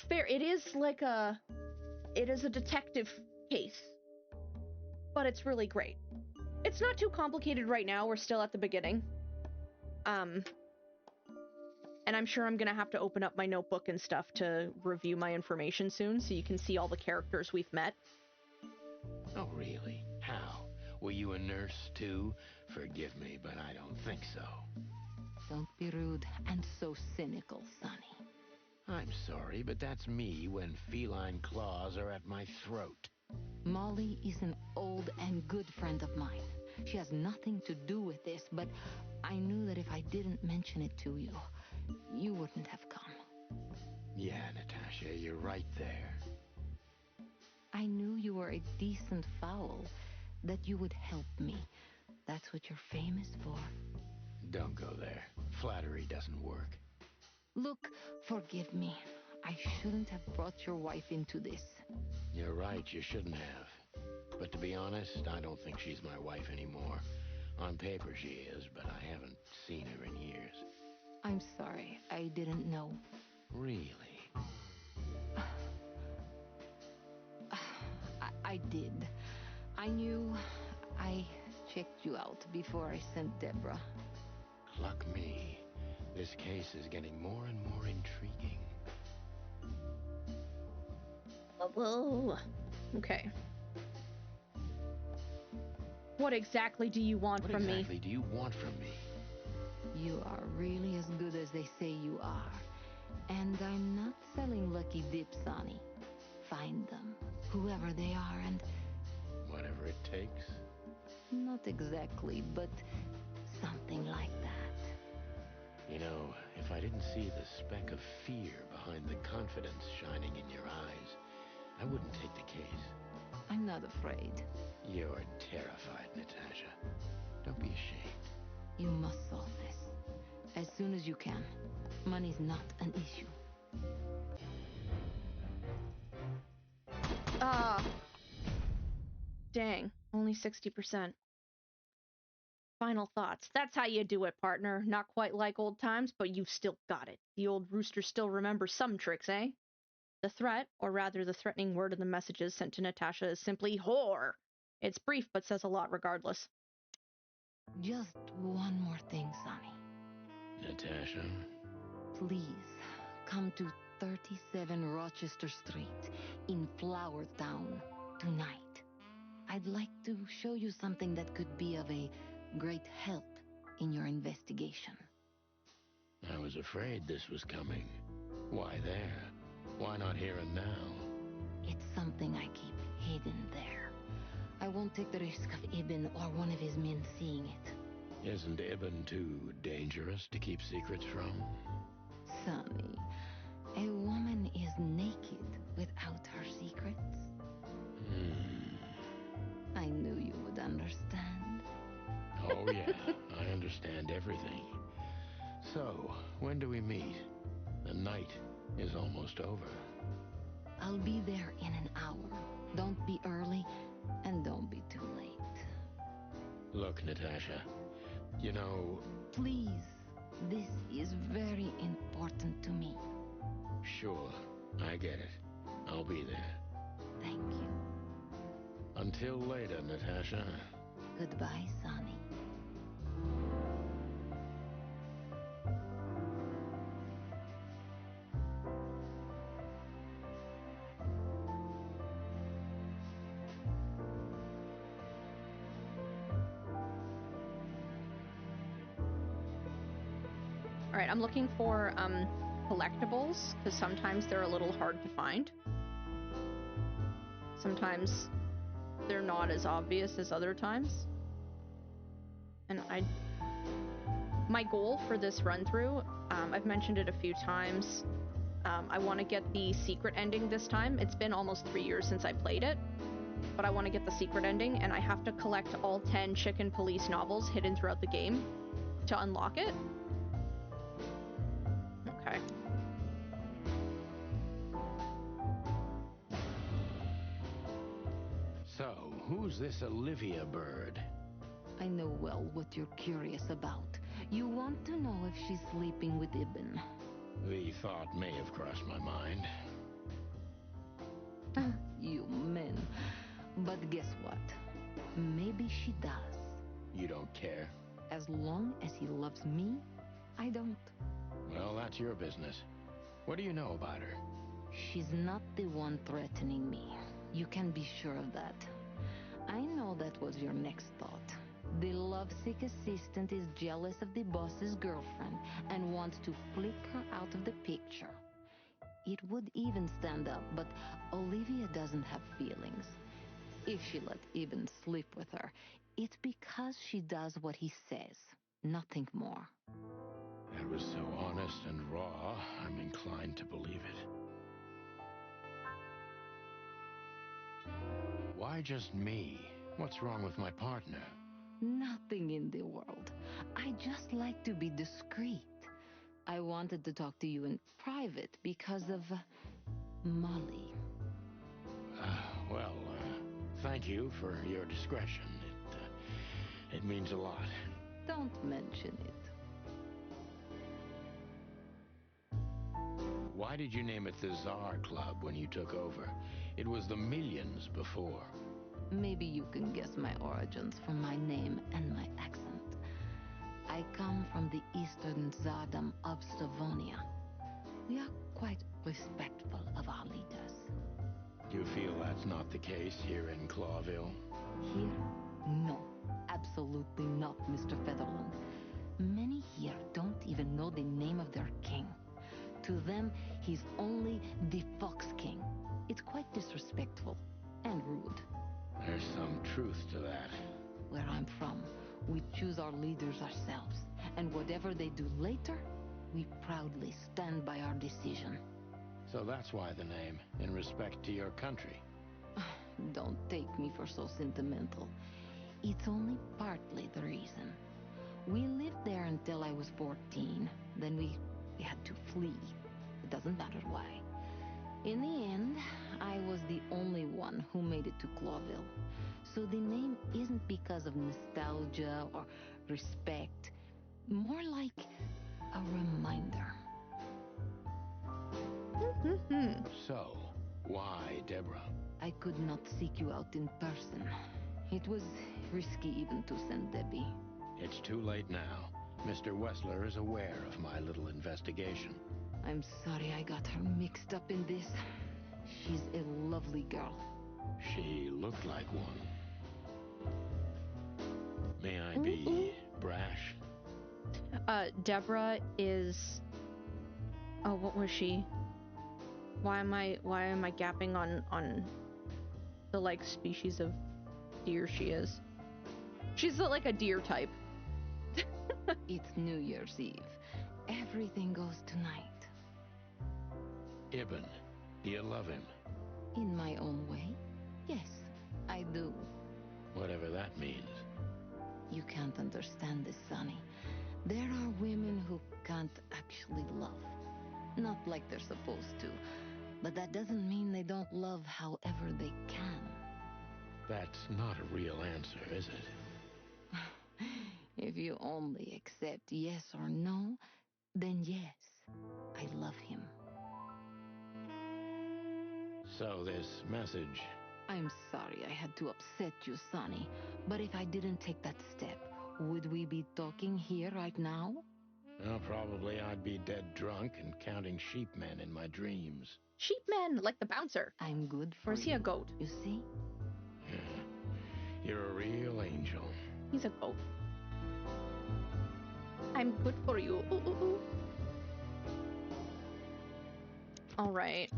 Fair, it is a detective case, but it's really great. It's not too complicated right now. We're still at the beginning. And I'm sure I'm gonna have to open up my notebook and stuff to review my information soon, so you can see all the characters we've met. Oh, really? How? Were you a nurse, too? Forgive me, but I don't think so. Don't be rude and so cynical, Sonny. I'm sorry, but that's me when feline claws are at my throat. Molly is an old and good friend of mine. She has nothing to do with this, but I knew that if I didn't mention it to you, you wouldn't have come. Yeah, Natasha, you're right there. I knew you were a decent fowl, that you would help me. That's what you're famous for. Don't go there. Flattery doesn't work. Look, forgive me. I shouldn't have brought your wife into this. You're right, you shouldn't have. But to be honest, I don't think she's my wife anymore. On paper she is, but I haven't seen her in years. I'm sorry, I didn't know. Really? I did. I knew. I checked you out before I sent Deborah. Cluck me. This case is getting more and more intriguing. Whoa. Okay. What exactly do you want from me? What exactly do you want from me? You are really as good as they say you are. And I'm not selling lucky dips, Sonny. Find them, whoever they are, and... Whatever it takes? Not exactly, but something like that. You know, if I didn't see the speck of fear behind the confidence shining in your eyes, I wouldn't take the case. I'm not afraid. You're terrified, Natasha. Don't be ashamed. You must solve this. As soon as you can. Money's not an issue. Ah. Dang. Only 60%. Final thoughts. That's how you do it, partner. Not quite like old times, but you've still got it. The old rooster still remembers some tricks, eh? The threat, or rather the threatening word in the messages sent to Natasha, is simply whore. It's brief, but says a lot regardless. Just one more thing, Sonny. Natasha? Please, come to 37 Rochester Street in Flower Town tonight. I'd like to show you something that could be of a great help in your investigation. I was afraid this was coming. Why there? Why not here and now? It's something I keep hidden there. I won't take the risk of Ibn or one of his men seeing it. Isn't Ibn too dangerous to keep secrets from? Sonny, a woman is naked without her secrets. I knew you would understand. Oh yeah, I understand everything. So, when do we meet? The night is almost over. I'll be there in an hour. Don't be early, and don't be too late. Look, Natasha, you know... Please, this is very important to me. Sure, I get it. I'll be there. Thank you. Until later, Natasha. Goodbye, Sonny. Alright, I'm looking for collectibles, because sometimes they're a little hard to find. Sometimes they're not as obvious as other times. And my goal for this run-through, I've mentioned it a few times, I want to get the secret ending this time. It's been almost 3 years since I played it, but I want to get the secret ending, and I have to collect all 10 Chicken Police novels hidden throughout the game to unlock it. Okay. So, who's this Olivia bird? I know well what you're curious about. You want to know if she's sleeping with Ibn. The thought may have crossed my mind. You men. But guess what? Maybe she does. You don't care? As long as he loves me, I don't. Well, that's your business. What do you know about her? She's not the one threatening me. You can be sure of that. I know that was your next thought. The lovesick assistant is jealous of the boss's girlfriend and wants to flick her out of the picture. It would even stand up, but Olivia doesn't have feelings. If she let Ibn sleep with her, it's because she does what he says, nothing more. That was so honest and raw, I'm inclined to believe it. Why just me? What's wrong with my partner? Nothing in the world. I just like to be discreet. I wanted to talk to you in private because of Molly. Thank you for your discretion. It means a lot. Don't mention it. Why did you name it the Czar Club when you took over? It was the Millions before. Maybe you can guess my origins from my name and my accent. I come from the eastern Tsardom of Savonia. We are quite respectful of our leaders. You feel that's not the case here in Clawville? Here? No. Absolutely not, Mr. Featherland. Many here don't even know the name of their king. To them, he's only the Fox King. It's quite disrespectful and rude. There's some truth to that. Where I'm from, we choose our leaders ourselves, and whatever they do later, we proudly stand by our decision. So that's why the name, in respect to your country. Don't take me for so sentimental. It's only partly the reason. We lived there until I was 14. Then we had to flee. It doesn't matter why. In the end, I was the only one who made it to Clawville. So the name isn't because of nostalgia or respect, more like a reminder. So, why Deborah? I could not seek you out in person. It was risky even to send Debbie. It's too late now. Mr. Wessler is aware of my little investigation. I'm sorry I got her mixed up in this. She's a lovely girl. She looked like one. May I be brash? Deborah is... Oh, what was she? Why am I gapping on the, like, species of deer she is? She's like a deer type. It's New Year's Eve. Everything goes tonight. Ibn, do you love him? In my own way, yes, I do. Whatever that means. You can't understand this, Sonny. There are women who can't actually love. Not like they're supposed to. But that doesn't mean they don't love however they can. That's not a real answer, is it? If you only accept yes or no, then yes, I love him. So this message... I'm sorry I had to upset you, Sonny. But if I didn't take that step, would we be talking here right now? Well, probably I'd be dead drunk and counting sheepmen in my dreams. Sheepmen, like the bouncer. I'm good for Or is he a goat? You see? Yeah. You're a real angel. He's a goat. I'm good for you. Ooh, ooh, ooh. All right.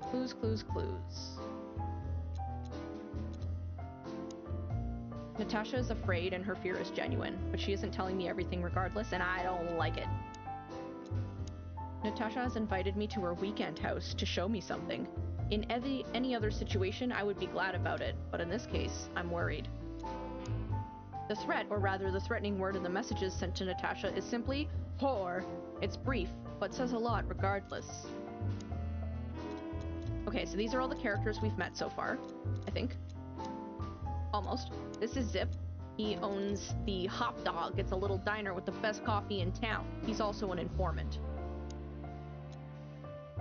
Clues, clues, clues. Natasha is afraid and her fear is genuine, but she isn't telling me everything regardless, and I don't like it. Natasha has invited me to her weekend house to show me something. In any other situation, I would be glad about it, but in this case, I'm worried. The threat, or rather the threatening word in the messages sent to Natasha, is simply whore. It's brief, but says a lot regardless. Okay, so these are all the characters we've met so far, I think. Almost. This is Zip. He owns the Hop Dog. It's a little diner with the best coffee in town. He's also an informant.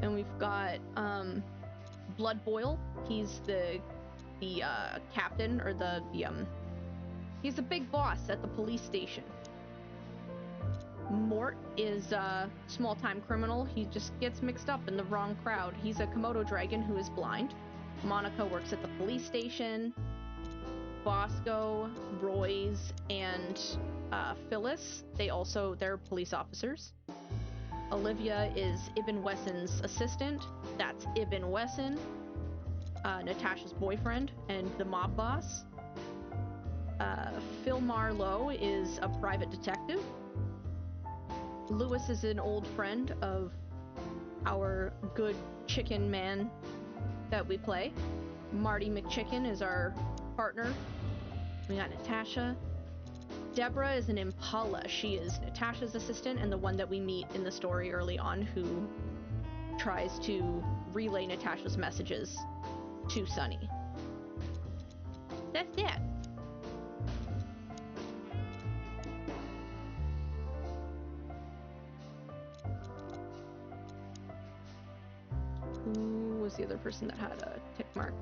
And we've got Blood Boil. He's the captain, or he's the big boss at the police station. Mort is a small-time criminal. He just gets mixed up in the wrong crowd. He's a Komodo dragon who is blind. Monica works at the police station. Bosco, Royce, and Phyllis, they're police officers. Olivia is Ibn Wesson's assistant. That's Ibn Wesson, Natasha's boyfriend and the mob boss. Phil Marlowe is a private detective. Lewis is an old friend of our good chicken man that we play. Marty McChicken is our partner. We got Natasha. Deborah is an Impala. She is Natasha's assistant and the one that we meet in the story early on, who tries to relay Natasha's messages to Sunny. That's it. Who was the other person that had a tick mark?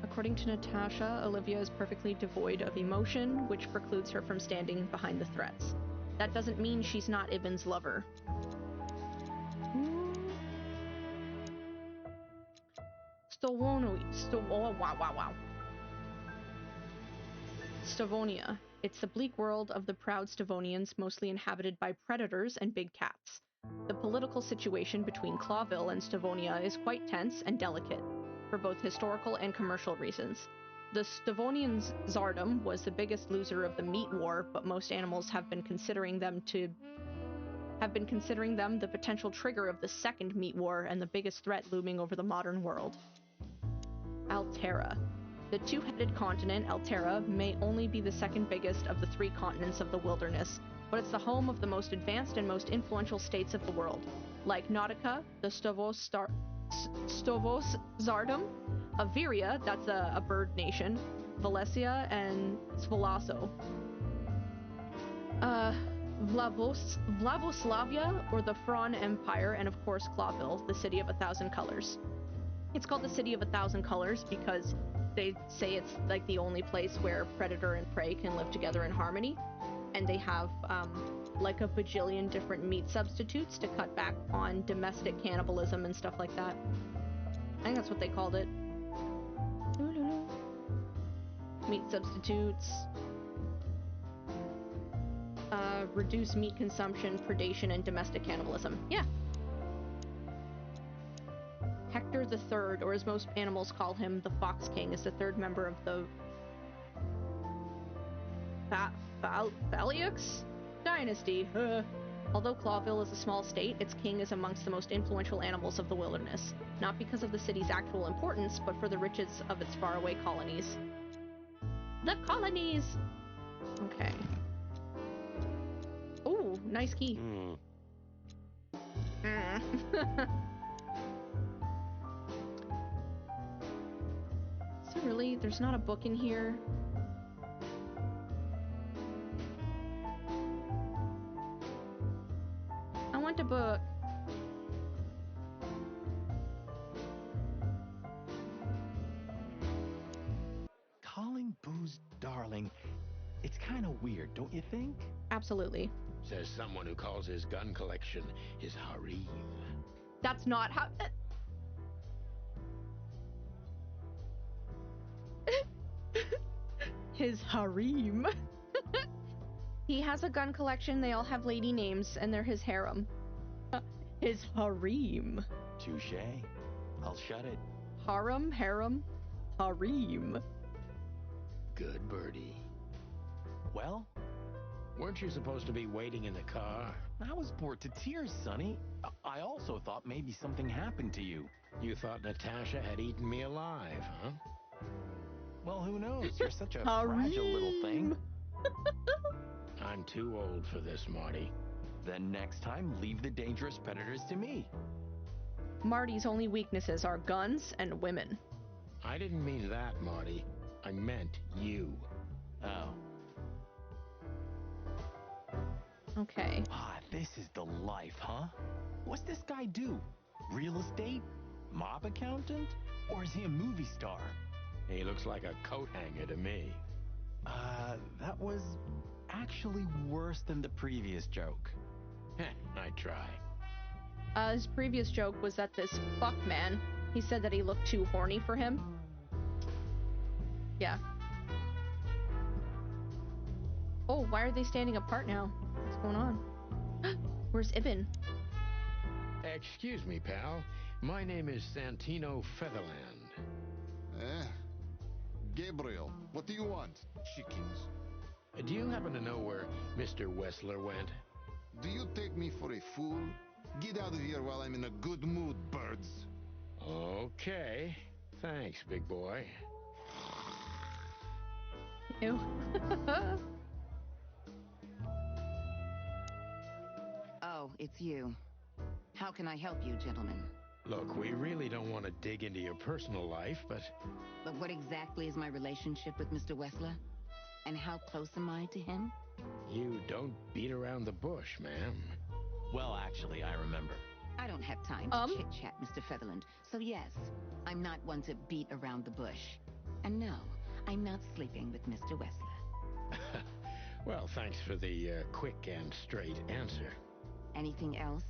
According to Natasha, Olivia is perfectly devoid of emotion, which precludes her from standing behind the threats. That doesn't mean she's not Ibn's lover. Stavonia. It's the bleak world of the proud Stavonians, mostly inhabited by predators and big cats. The political situation between Clawville and Stavonia is quite tense and delicate, for both historical and commercial reasons. The Stavonian Tsardom was the biggest loser of the meat war, but most animals have been considering them the potential trigger of the second meat war and the biggest threat looming over the modern world. Altera. The two-headed continent, Altera, may only be the second biggest of the three continents of the wilderness, but it's the home of the most advanced and most influential states of the world. like Nautica, the Stovos Zardum, Averia, that's a bird nation, Valesia, and Svolaso. Vlavoslavia, or the Fron Empire, and of course Clawville, the City of 1,000 Colors. It's called the City of 1,000 Colors because they say it's like the only place where predator and prey can live together in harmony, and they have like a bajillion different meat substitutes to cut back on domestic cannibalism and stuff like that. I think that's what they called it. Meat substitutes. Reduce meat consumption, predation, and domestic cannibalism. Yeah. Hector the Third, or as most animals call him, the Fox King, is the third member of the Valiux dynasty. Although Clawville is a small state, its king is amongst the most influential animals of the wilderness. Not because of the city's actual importance, but for the riches of its faraway colonies. The colonies! Okay. Ooh, nice key. So really, there's not a book in here. I want a book. Calling booze darling, it's kind of weird, don't you think? Absolutely. Says someone who calls his gun collection his harem. That's not how... His harem. He has a gun collection, they all have lady names, and they're his harem. His harem. Touché. I'll shut it. Harem, harem, harem. Good birdie. Well? Weren't you supposed to be waiting in the car? I was bored to tears, Sonny. I also thought maybe something happened to you. You thought Natasha had eaten me alive, huh? Well, who knows? You're such a fragile little thing. I'm too old for this, Marty. Then next time, leave the dangerous predators to me. Marty's only weaknesses are guns and women. I didn't mean that, Marty. I meant you. Oh. Okay. Ah, this is the life, huh? What's this guy do? Real estate? Mob accountant? Or is he a movie star? He looks like a coat hanger to me. That was actually worse than the previous joke. I try. His previous joke was that this fuck man, he said that he looked too horny for him. Yeah. Oh, why are they standing apart now? What's going on? Where's Ibn? Excuse me, pal. My name is Santino Featherland. Gabriel, what do you want? Chickens. Do you happen to know where Mr. Wessler went? Do you take me for a fool? Get out of here while I'm in a good mood, birds. Okay. Thanks, big boy. Ew. Oh, it's you. How can I help you, gentlemen? Look, we really don't want to dig into your personal life, but... But what exactly is my relationship with Mr. Wessler? And how close am I to him? You don't beat around the bush, ma'am. Well, actually, I remember. I don't have time to chit-chat, Mr. Featherland. So yes, I'm not one to beat around the bush. And no, I'm not sleeping with Mr. Wessler. Well, thanks for the quick and straight answer. Anything else?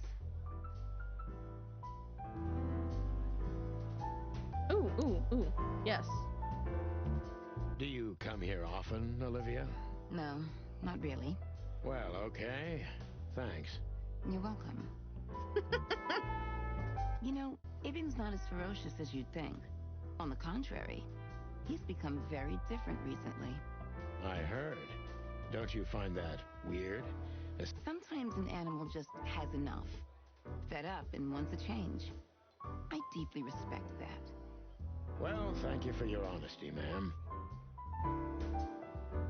Ooh, yes. Do you come here often, Olivia? No, not really. Well, okay. Thanks. You're welcome. You know, Ibn's not as ferocious as you'd think. On the contrary, he's become very different recently. I heard. Don't you find that weird? Sometimes an animal just has enough. Fed up and wants a change. I deeply respect that. Well, thank you for your honesty, ma'am.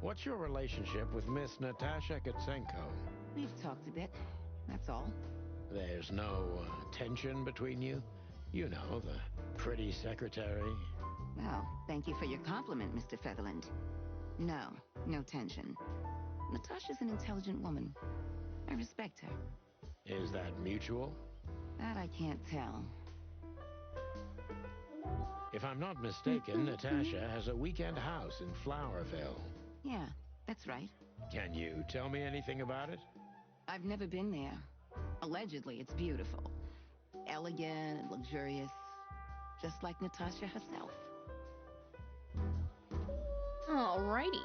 What's your relationship with Miss Natasha Katsenko? We've talked a bit, that's all. There's no tension between you? You know, the pretty secretary. Well, thank you for your compliment, Mr. Featherland. No, no tension. Natasha's an intelligent woman. I respect her. Is that mutual? That I can't tell. If I'm not mistaken, Natasha has a weekend house in Flowerville. Yeah, that's right. Can you tell me anything about it? I've never been there. Allegedly, it's beautiful. Elegant and luxurious. Just like Natasha herself. Alrighty.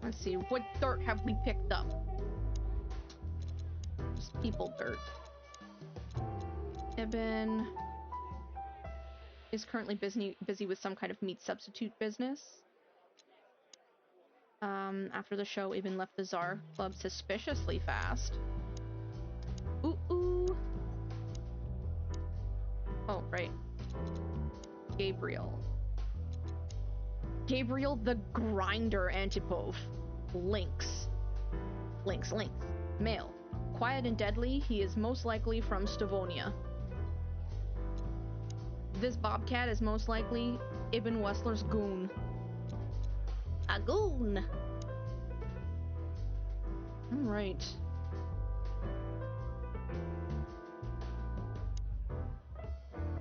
Let's see, what dirt have we picked up? Just people dirt. Ibn is currently busy with some kind of meat substitute business. After the show, Ibn left the Tsar Club suspiciously fast. Ooh. Oh, right. Gabriel the Grinder Antipov. Lynx. Male. Quiet and deadly, he is most likely from Stavonia. This bobcat is most likely Ibn Wessler's goon. A goon! Alright.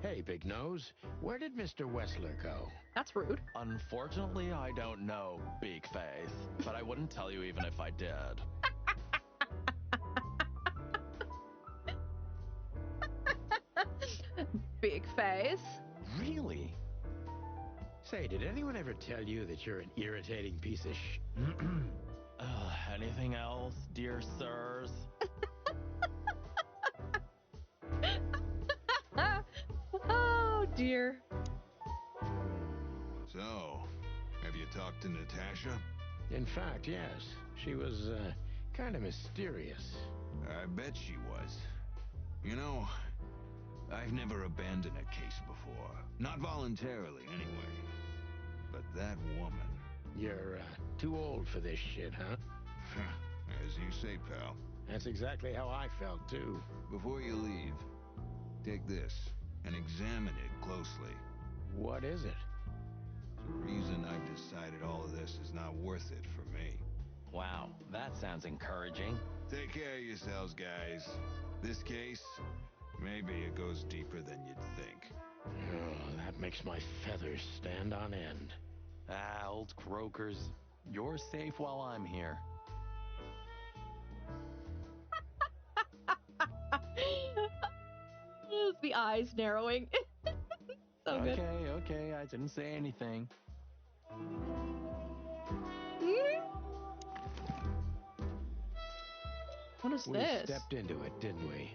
Hey, Big Nose, where did Mr. Wessler go? That's rude. Unfortunately, I don't know, Big Face, but I wouldn't tell you even if I did. Big Face? Really? Say, did anyone ever tell you that you're an irritating piece of Anything else, dear sirs? Oh, dear. So, have you talked to Natasha? In fact, yes. She was, kind of mysterious. I bet she was. You know, I've never abandoned a case before. Not voluntarily, anyway. But that woman... You're, too old for this shit, huh? As you say, pal. That's exactly how I felt, too. Before you leave, take this and examine it closely. What is it? The reason I've decided all of this is not worth it for me. Wow, that sounds encouraging. Take care of yourselves, guys. This case, maybe it goes deeper than you'd think. Oh, that makes my feathers stand on end. Ah, old croakers. You're safe while I'm here. The eyes narrowing. So good. Okay, I didn't say anything. What is We this? stepped into it, didn't we?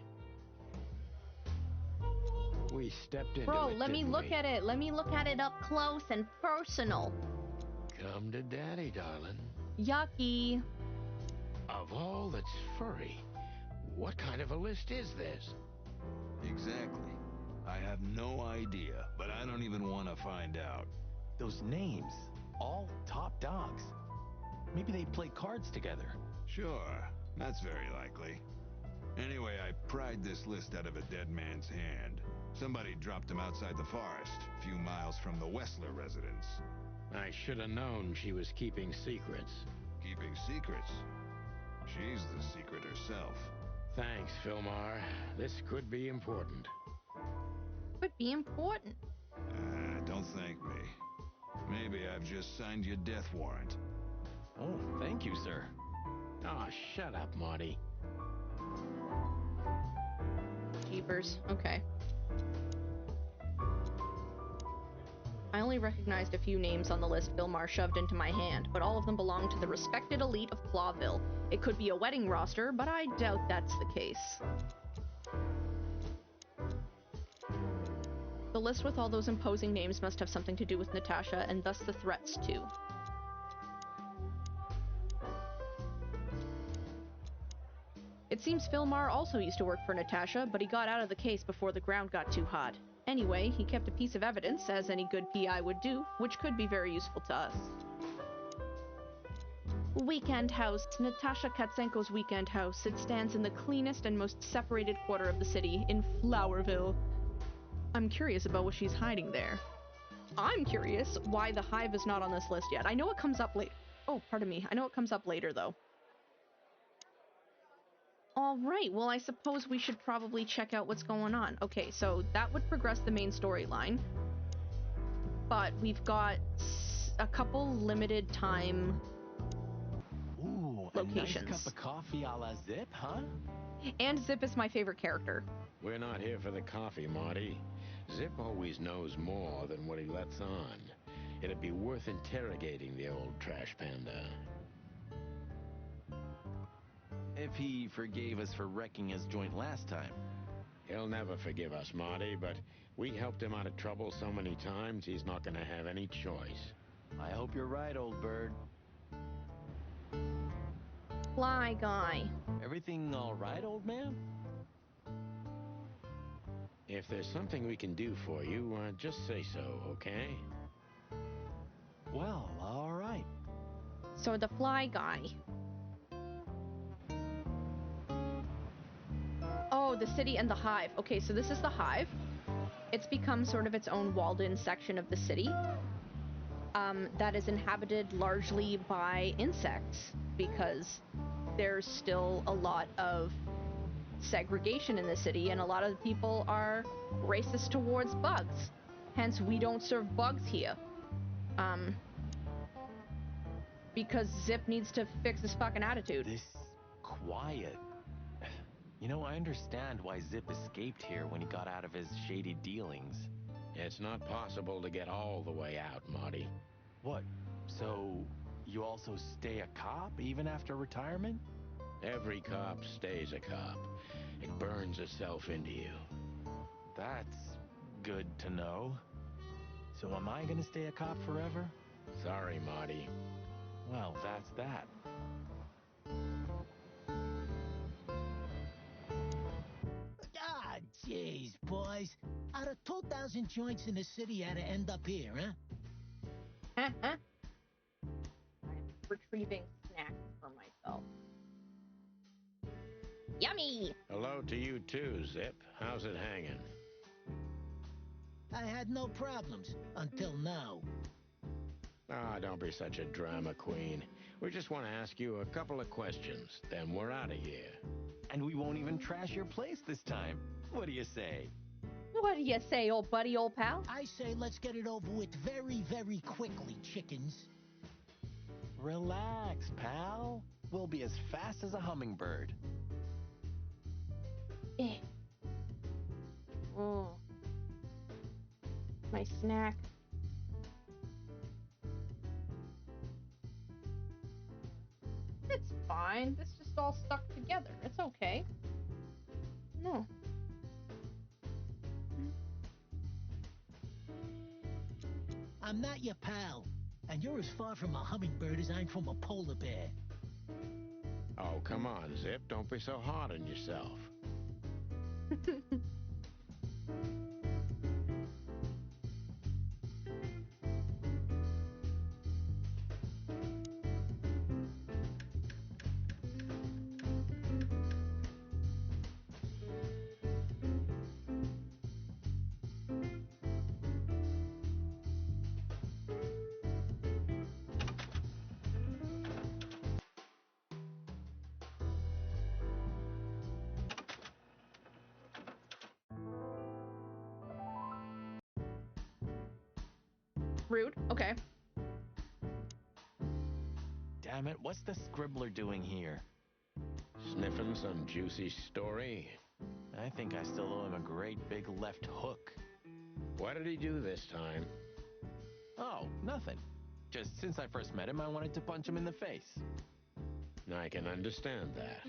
We stepped into Bro, it, let me didn't look we? at it. Let me look at it up close and personal. Come to daddy, darling. Yucky. Of all that's furry, what kind of a list is this? Exactly. I have no idea, but I don't even want to find out. Those names, all top dogs. Maybe they play cards together. Sure, that's very likely. Anyway, I pried this list out of a dead man's hand. Somebody dropped him outside the forest, a few miles from the Wessler residence. I should have known she was keeping secrets. Keeping secrets? She's the secret herself. Thanks, Filmar. This could be important. Could be important. Don't thank me. Maybe I've just signed your death warrant. Oh, thank you, sir. Oh, shut up, Marty. Jeepers. Okay. I only recognized a few names on the list Vilmar shoved into my hand, but all of them belong to the respected elite of Clawville. It could be a wedding roster, but I doubt that's the case. The list with all those imposing names must have something to do with Natasha, and thus the threats, too. It seems Filmar also used to work for Natasha, but he got out of the case before the ground got too hot. Anyway, he kept a piece of evidence, as any good PI would do, which could be very useful to us. Weekend house. Natasha Katsenko's weekend house. It stands in the cleanest and most separated quarter of the city, in Flowerville. I'm curious about what she's hiding there. I'm curious why the hive is not on this list yet. I know it comes up later. Oh, pardon me. I know it comes up later, though. Alright, well, I suppose we should probably check out what's going on. Okay, so that would progress the main storyline. But we've got a couple limited time locations. A nice cup of coffee a la Zip, huh? And Zip is my favorite character. We're not here for the coffee, Marty. Zip always knows more than what he lets on. It'd be worth interrogating the old trash panda. If he forgave us for wrecking his joint last time. He'll never forgive us, Marty, but we helped him out of trouble so many times, he's not gonna have any choice. I hope you're right, old bird. Fly guy. Everything all right, old man? If there's something we can do for you, just say so, okay? Well, all right. So the fly guy. Oh, the city and the hive. Okay, so this is the hive. It's become sort of its own walled-in section of the city. That is inhabited largely by insects, because there's still a lot of segregation in the city, and a lot of the people are racist towards bugs. Hence, we don't serve bugs here. Because Zip needs to fix his fucking attitude. This quiet. You know, I understand why Zip escaped here when he got out of his shady dealings. It's not possible to get all the way out, Marty. What? So, you also stay a cop even after retirement? Every cop stays a cop. It burns itself into you. That's good to know. So am I gonna stay a cop forever? Sorry, Marty. Well, that's that. Ah, jeez, boys. Out of 2,000 joints in the city, how'd it end up here, huh? I'm retrieving snacks for myself. Yummy! Hello to you too, Zip. How's it hanging? I had no problems until now. Ah, don't be such a drama queen. We just want to ask you a couple of questions, then we're out of here. And we won't even trash your place this time. What do you say? What do you say, old buddy, old pal? I say let's get it over with very, very quickly, chickens. Relax, pal. We'll be as fast as a hummingbird. Oh. My snack. It's fine. This just all stuck together. It's okay. No. I'm not your pal, and you're as far from a hummingbird as I'm from a polar bear. Oh, come on, Zip. Don't be so hard on yourself. Rude. Okay. Damn it, what's the scribbler doing here? Sniffing some juicy story? I think I still owe him a great big left hook. What did he do this time? Oh, nothing. Just since I first met him, I wanted to punch him in the face. I can understand that.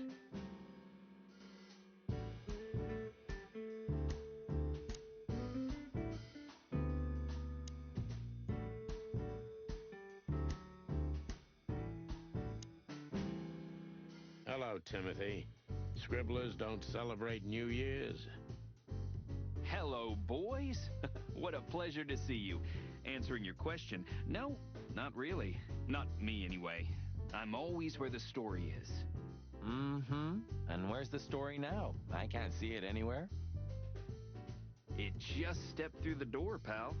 Hello, Timothy. Scribblers don't celebrate New Year's. Hello, boys. What a pleasure to see you. Answering your question, no, not really. Not me, anyway. I'm always where the story is. Mm-hmm. And where's the story now? I can't see it anywhere. It just stepped through the door, pal.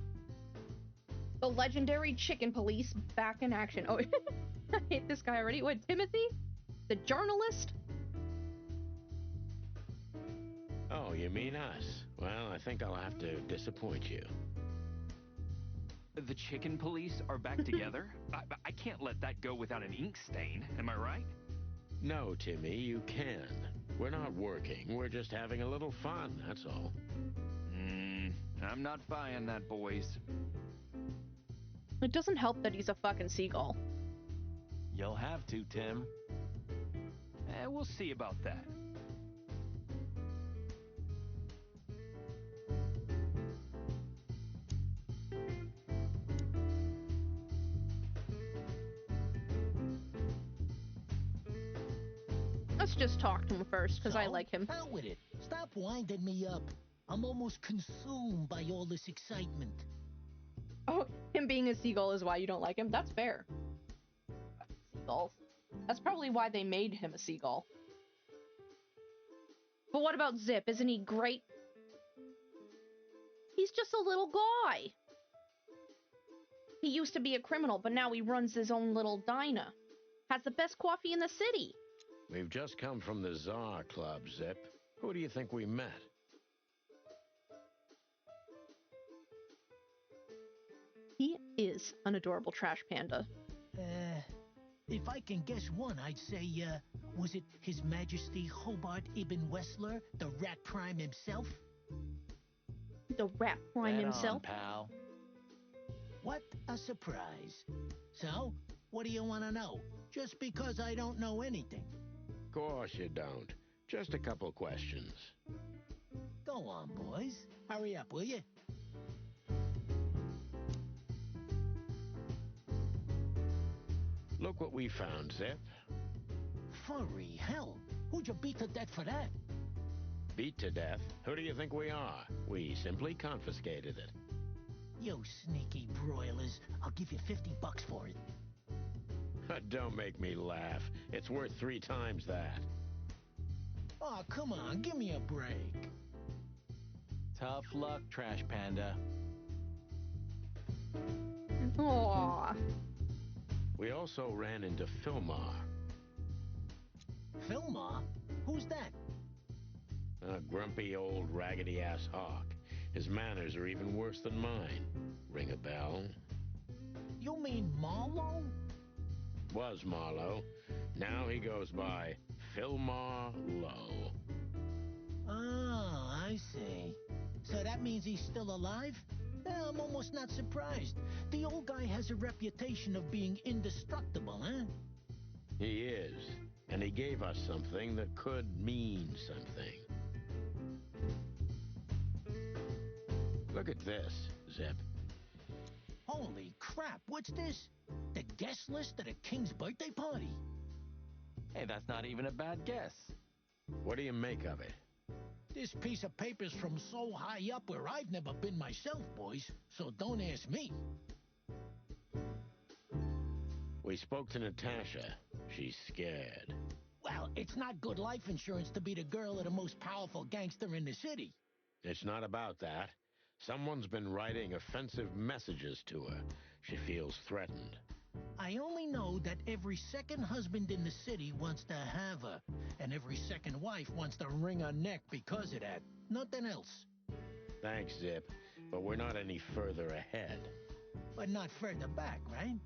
The legendary chicken police back in action. Oh, I hate this guy already. What, Timothy? The journalist? Oh, you mean us? Well, I think I'll have to disappoint you. The chicken police are back together? I can't let that go without an ink stain, am I right? No, Timmy, you can. We're not working. We're just having a little fun, that's all. I'm not buying that, boys. It doesn't help that he's a fucking seagull. You'll have to, Tim. We'll see about that. Let's just talk to him first, because I like him. Out with it. Stop winding me up. I'm almost consumed by all this excitement. Oh, him being a seagull is why you don't like him? That's fair. Seagulls. That's probably why they made him a seagull. But what about Zip? Isn't he great? He's just a little guy. He used to be a criminal, but now he runs his own little diner. Has the best coffee in the city. We've just come from the Czar Club, Zip. Who do you think we met? He is an adorable trash panda. If I can guess one, I'd say, was it His Majesty Hobart Ibn Wessler, the Rat Prime himself? The Rat Prime himself? On, pal. What a surprise. So, what do you want to know? Just because I don't know anything. Of course you don't. Just a couple questions. Go on, boys. Hurry up, will you? Look what we found, Zip. Furry hell. Who'd you beat to death for that? Beat to death? Who do you think we are? We simply confiscated it. You sneaky broilers. I'll give you $50 for it. Don't make me laugh. It's worth 3 times that. Oh, come on. Give me a break. Tough luck, Trash Panda. Aww. We also ran into Filmar. Filmar? Who's that? A grumpy old raggedy-ass hawk. His manners are even worse than mine. Ring a bell? You mean Marlowe? Was Marlowe. Now he goes by Filmar Lowe. Oh, I see. So that means he's still alive? I'm almost not surprised. The old guy has a reputation of being indestructible, huh? He is. And he gave us something that could mean something. Look at this, Zip. Holy crap, what's this? The guest list at a king's birthday party? Hey, that's not even a bad guess. What do you make of it? This piece of paper's from so high up where I've never been myself, boys, so don't ask me. We spoke to Natasha. She's scared. Well, it's not good life insurance to be the girl of the most powerful gangster in the city. It's not about that. Someone's been writing offensive messages to her. She feels threatened. I only know that every second husband in the city wants to have her, and every second wife wants to wring her neck because of that. Nothing else. Thanks, Zip, but we're not any further ahead. But not further back, right?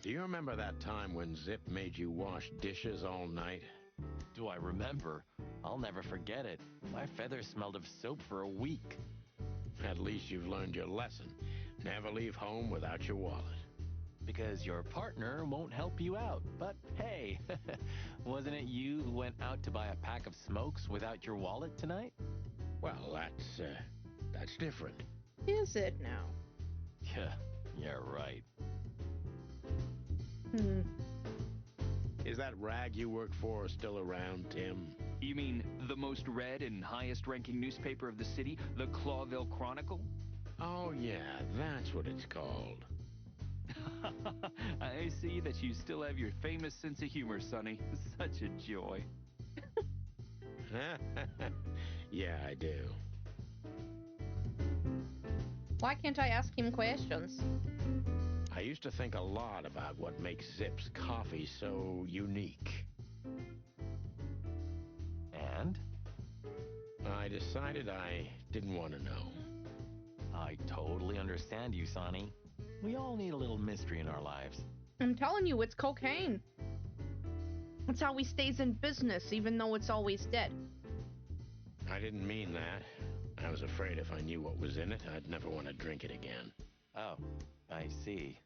Do you remember that time when Zip made you wash dishes all night? Do I remember? I'll never forget it. My feathers smelled of soap for a week. At least you've learned your lesson. Never leave home without your wallet. Because your partner won't help you out. But hey, wasn't it you who went out to buy a pack of smokes without your wallet tonight? Well, that's different. Is it now? Yeah, right. Is that rag you work for still around, Tim? You mean the most read and highest ranking newspaper of the city, the Clawville Chronicle? Oh, yeah, that's what it's called. I see that you still have your famous sense of humor, Sonny. Such a joy. Yeah, I do. Why can't I ask him questions? I used to think a lot about what makes Zip's coffee so unique. And? I decided I didn't want to know. I totally understand you, Sonny. We all need a little mystery in our lives. I'm telling you, it's cocaine. That's how he stays in business, even though it's always dead. I didn't mean that. I was afraid if I knew what was in it, I'd never want to drink it again. Oh, I see.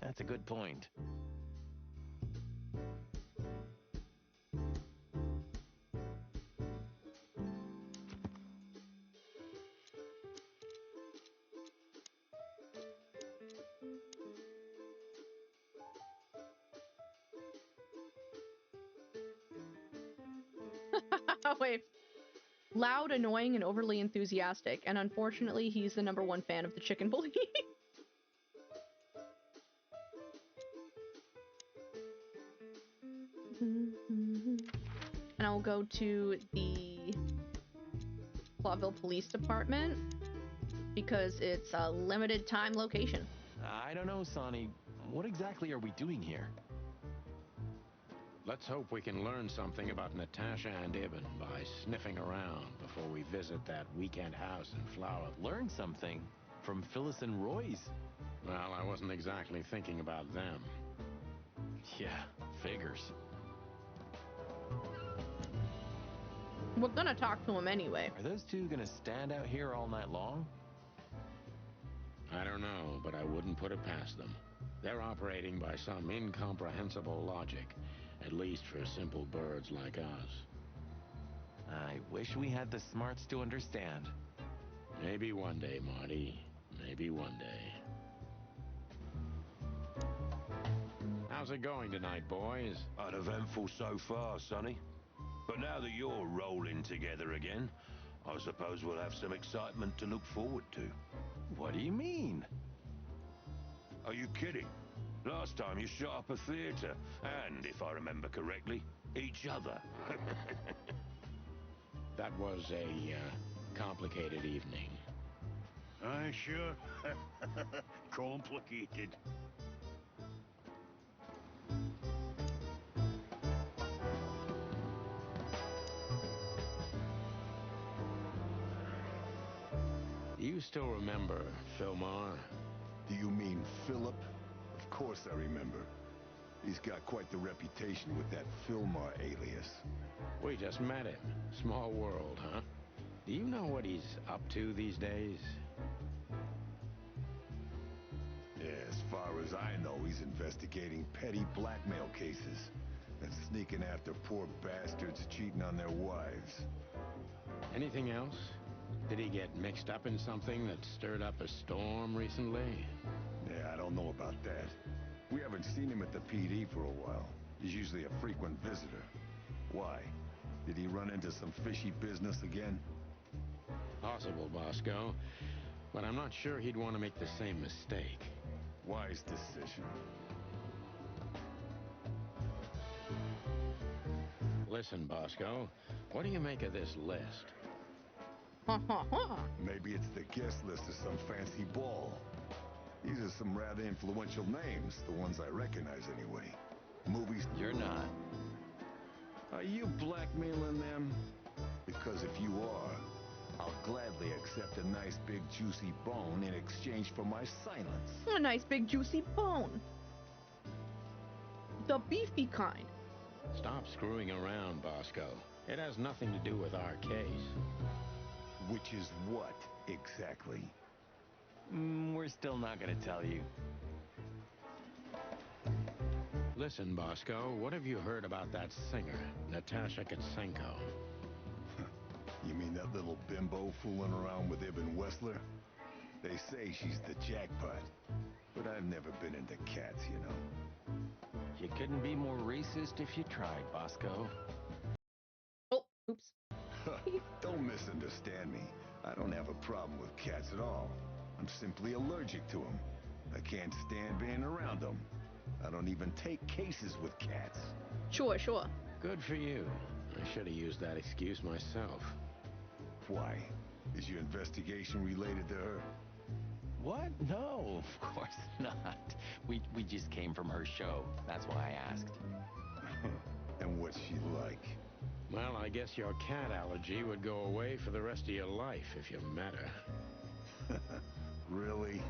That's a good point. Wait. Loud, annoying, and overly enthusiastic. And unfortunately, he's the #1 fan of the chicken bully. And I'll go to the Clawville Police Department because it's a limited time location. I don't know, Sonny. What exactly are we doing here? Let's hope we can learn something about Natasha and Ibn by sniffing around before we visit that weekend house in Flower. Learn something? From Phyllis and Roy's? Well, I wasn't exactly thinking about them. Yeah, figures. We're gonna talk to him anyway. Are those two gonna stand out here all night long? I don't know, but I wouldn't put it past them. They're operating by some incomprehensible logic, at least for simple birds like us. I wish we had the smarts to understand. Maybe one day, Marty. Maybe one day. How's it going tonight, boys? Uneventful so far, Sonny. But now that you're rolling together again, I suppose we'll have some excitement to look forward to. What do you mean? Are you kidding? Last time you shot up a theater, and, if I remember correctly, each other. That was a complicated evening. Sure. Complicated. You still remember Philmar? Do you mean Philip? Of course I remember. He's got quite the reputation with that Philmar alias. We just met him. Small world, huh? Do you know what he's up to these days? Yeah, as far as I know, he's investigating petty blackmail cases and sneaking after poor bastards cheating on their wives. Anything else? Did he get mixed up in something that stirred up a storm recently? Yeah, I don't know about that. We haven't seen him at the PD for a while. He's usually a frequent visitor. Why? Did he run into some fishy business again? Possible, Bosco. But I'm not sure he'd want to make the same mistake. Wise decision. Listen, Bosco, what do you make of this list? Maybe it's the guest list of some fancy ball. These are some rather influential names, the ones I recognize anyway. Movies... You're not. Are you blackmailing them? Because if you are, I'll gladly accept a nice big juicy bone in exchange for my silence. A nice big juicy bone. The beefy kind. Stop screwing around, Bosco. It has nothing to do with our case. Which is what, exactly? We're still not gonna tell you. Listen, Bosco, what have you heard about that singer, Natasha Katsenko? You mean that little bimbo fooling around with Ibn Wessler? They say she's the jackpot, but I've never been into cats, you know. You couldn't be more racist if you tried, Bosco. Oh, misunderstand me. I don't have a problem with cats at all. I'm simply allergic to them. I can't stand being around them. I don't even take cases with cats. Sure, sure. Good for you. I should have used that excuse myself. Why? Is your investigation related to her? What? No, of course not. We just came from her show. That's why I asked. And what's she like? Well, I guess your cat allergy would go away for the rest of your life if you met her. Really?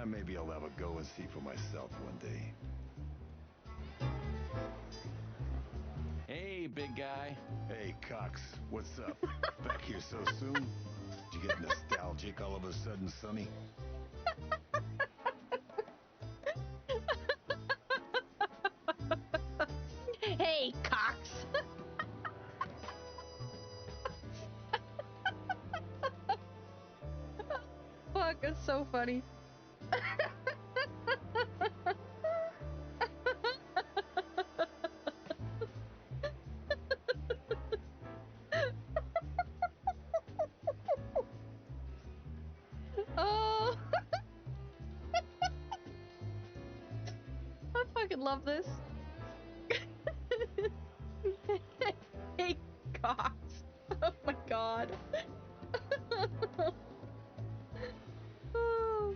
Maybe I'll have a go and see for myself one day. Hey, big guy. Hey, Cox. What's up? Back here so soon? Did you get nostalgic all of a sudden, Sonny? Hey, Cox. Fuck, it's so funny. Oh. I fucking love this. Hey, Cox. Oh my god. Oh,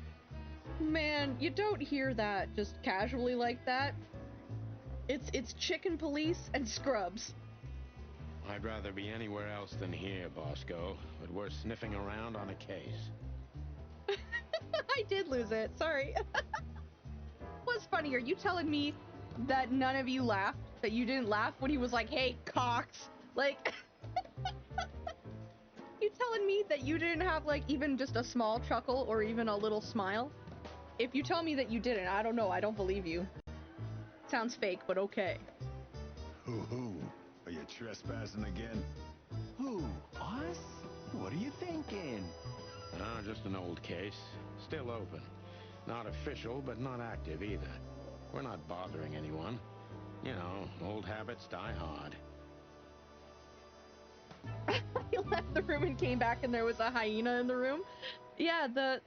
man, you don't hear that just casually like that. It's chicken police and scrubs. I'd rather be anywhere else than here, Bosco, but we're sniffing around on a case. I did lose it, sorry. What's funny, are you telling me that none of you laughed? That you didn't laugh when he was like, hey, Cox? Like, you telling me that you didn't have, like, even just a small chuckle or even a little smile? If you tell me that you didn't, I don't know, I don't believe you. Sounds fake, but okay. Hoo-hoo. Are you trespassing again? Who? Us? What are you thinking? Just an old case. Still open. Not official, but not active either. We're not bothering anyone. You know, old habits die hard. He left the room and came back and there was a hyena in the room. Yeah, the...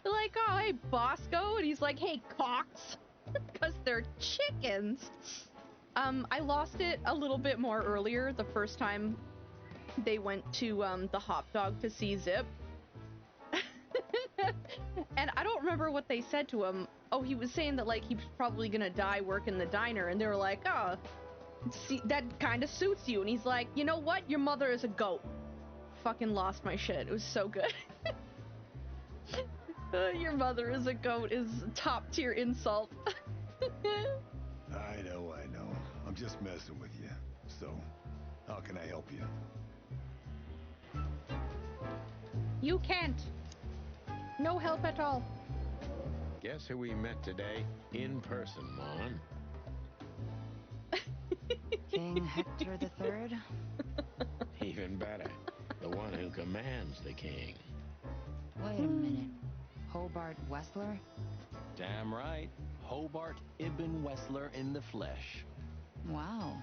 They're like, oh, hey, Bosco. And he's like, hey, Cox. Because they're chickens. I lost it a little bit more earlier, the first time they went to the hot dog to see Zip. And I don't remember what they said to him. Oh, he was saying that, like, he was probably gonna die working the diner, and they were like, oh, see, that kind of suits you. And he's like, you know what? Your mother is a goat. Fucking lost my shit. It was so good. Your mother is a goat is top tier insult. I know. I'm just messing with you. So, how can I help you? You can't. No help at all. Guess who we met today in person, Mon? King Hector III? Even better. The one who commands the king. Wait a minute. Hobart Wessler? Damn right. Hobart Ibn Wessler in the flesh. Wow.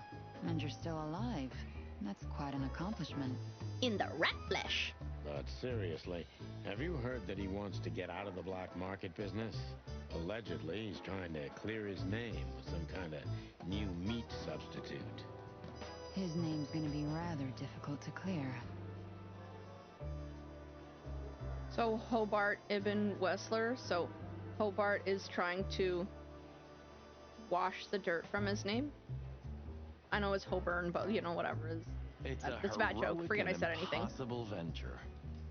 And you're still alive. That's quite an accomplishment. In the rat flesh. But seriously, have you heard that he wants to get out of the black market business? Allegedly, he's trying to clear his name with some kind of new meat substitute. His name's gonna be rather difficult to clear. So Hobart Ibn Wessler. So Hobart is trying to wash the dirt from his name. I know it's Hoburn, but you know, whatever is. It's a bad joke. Forget I said anything. Impossible venture.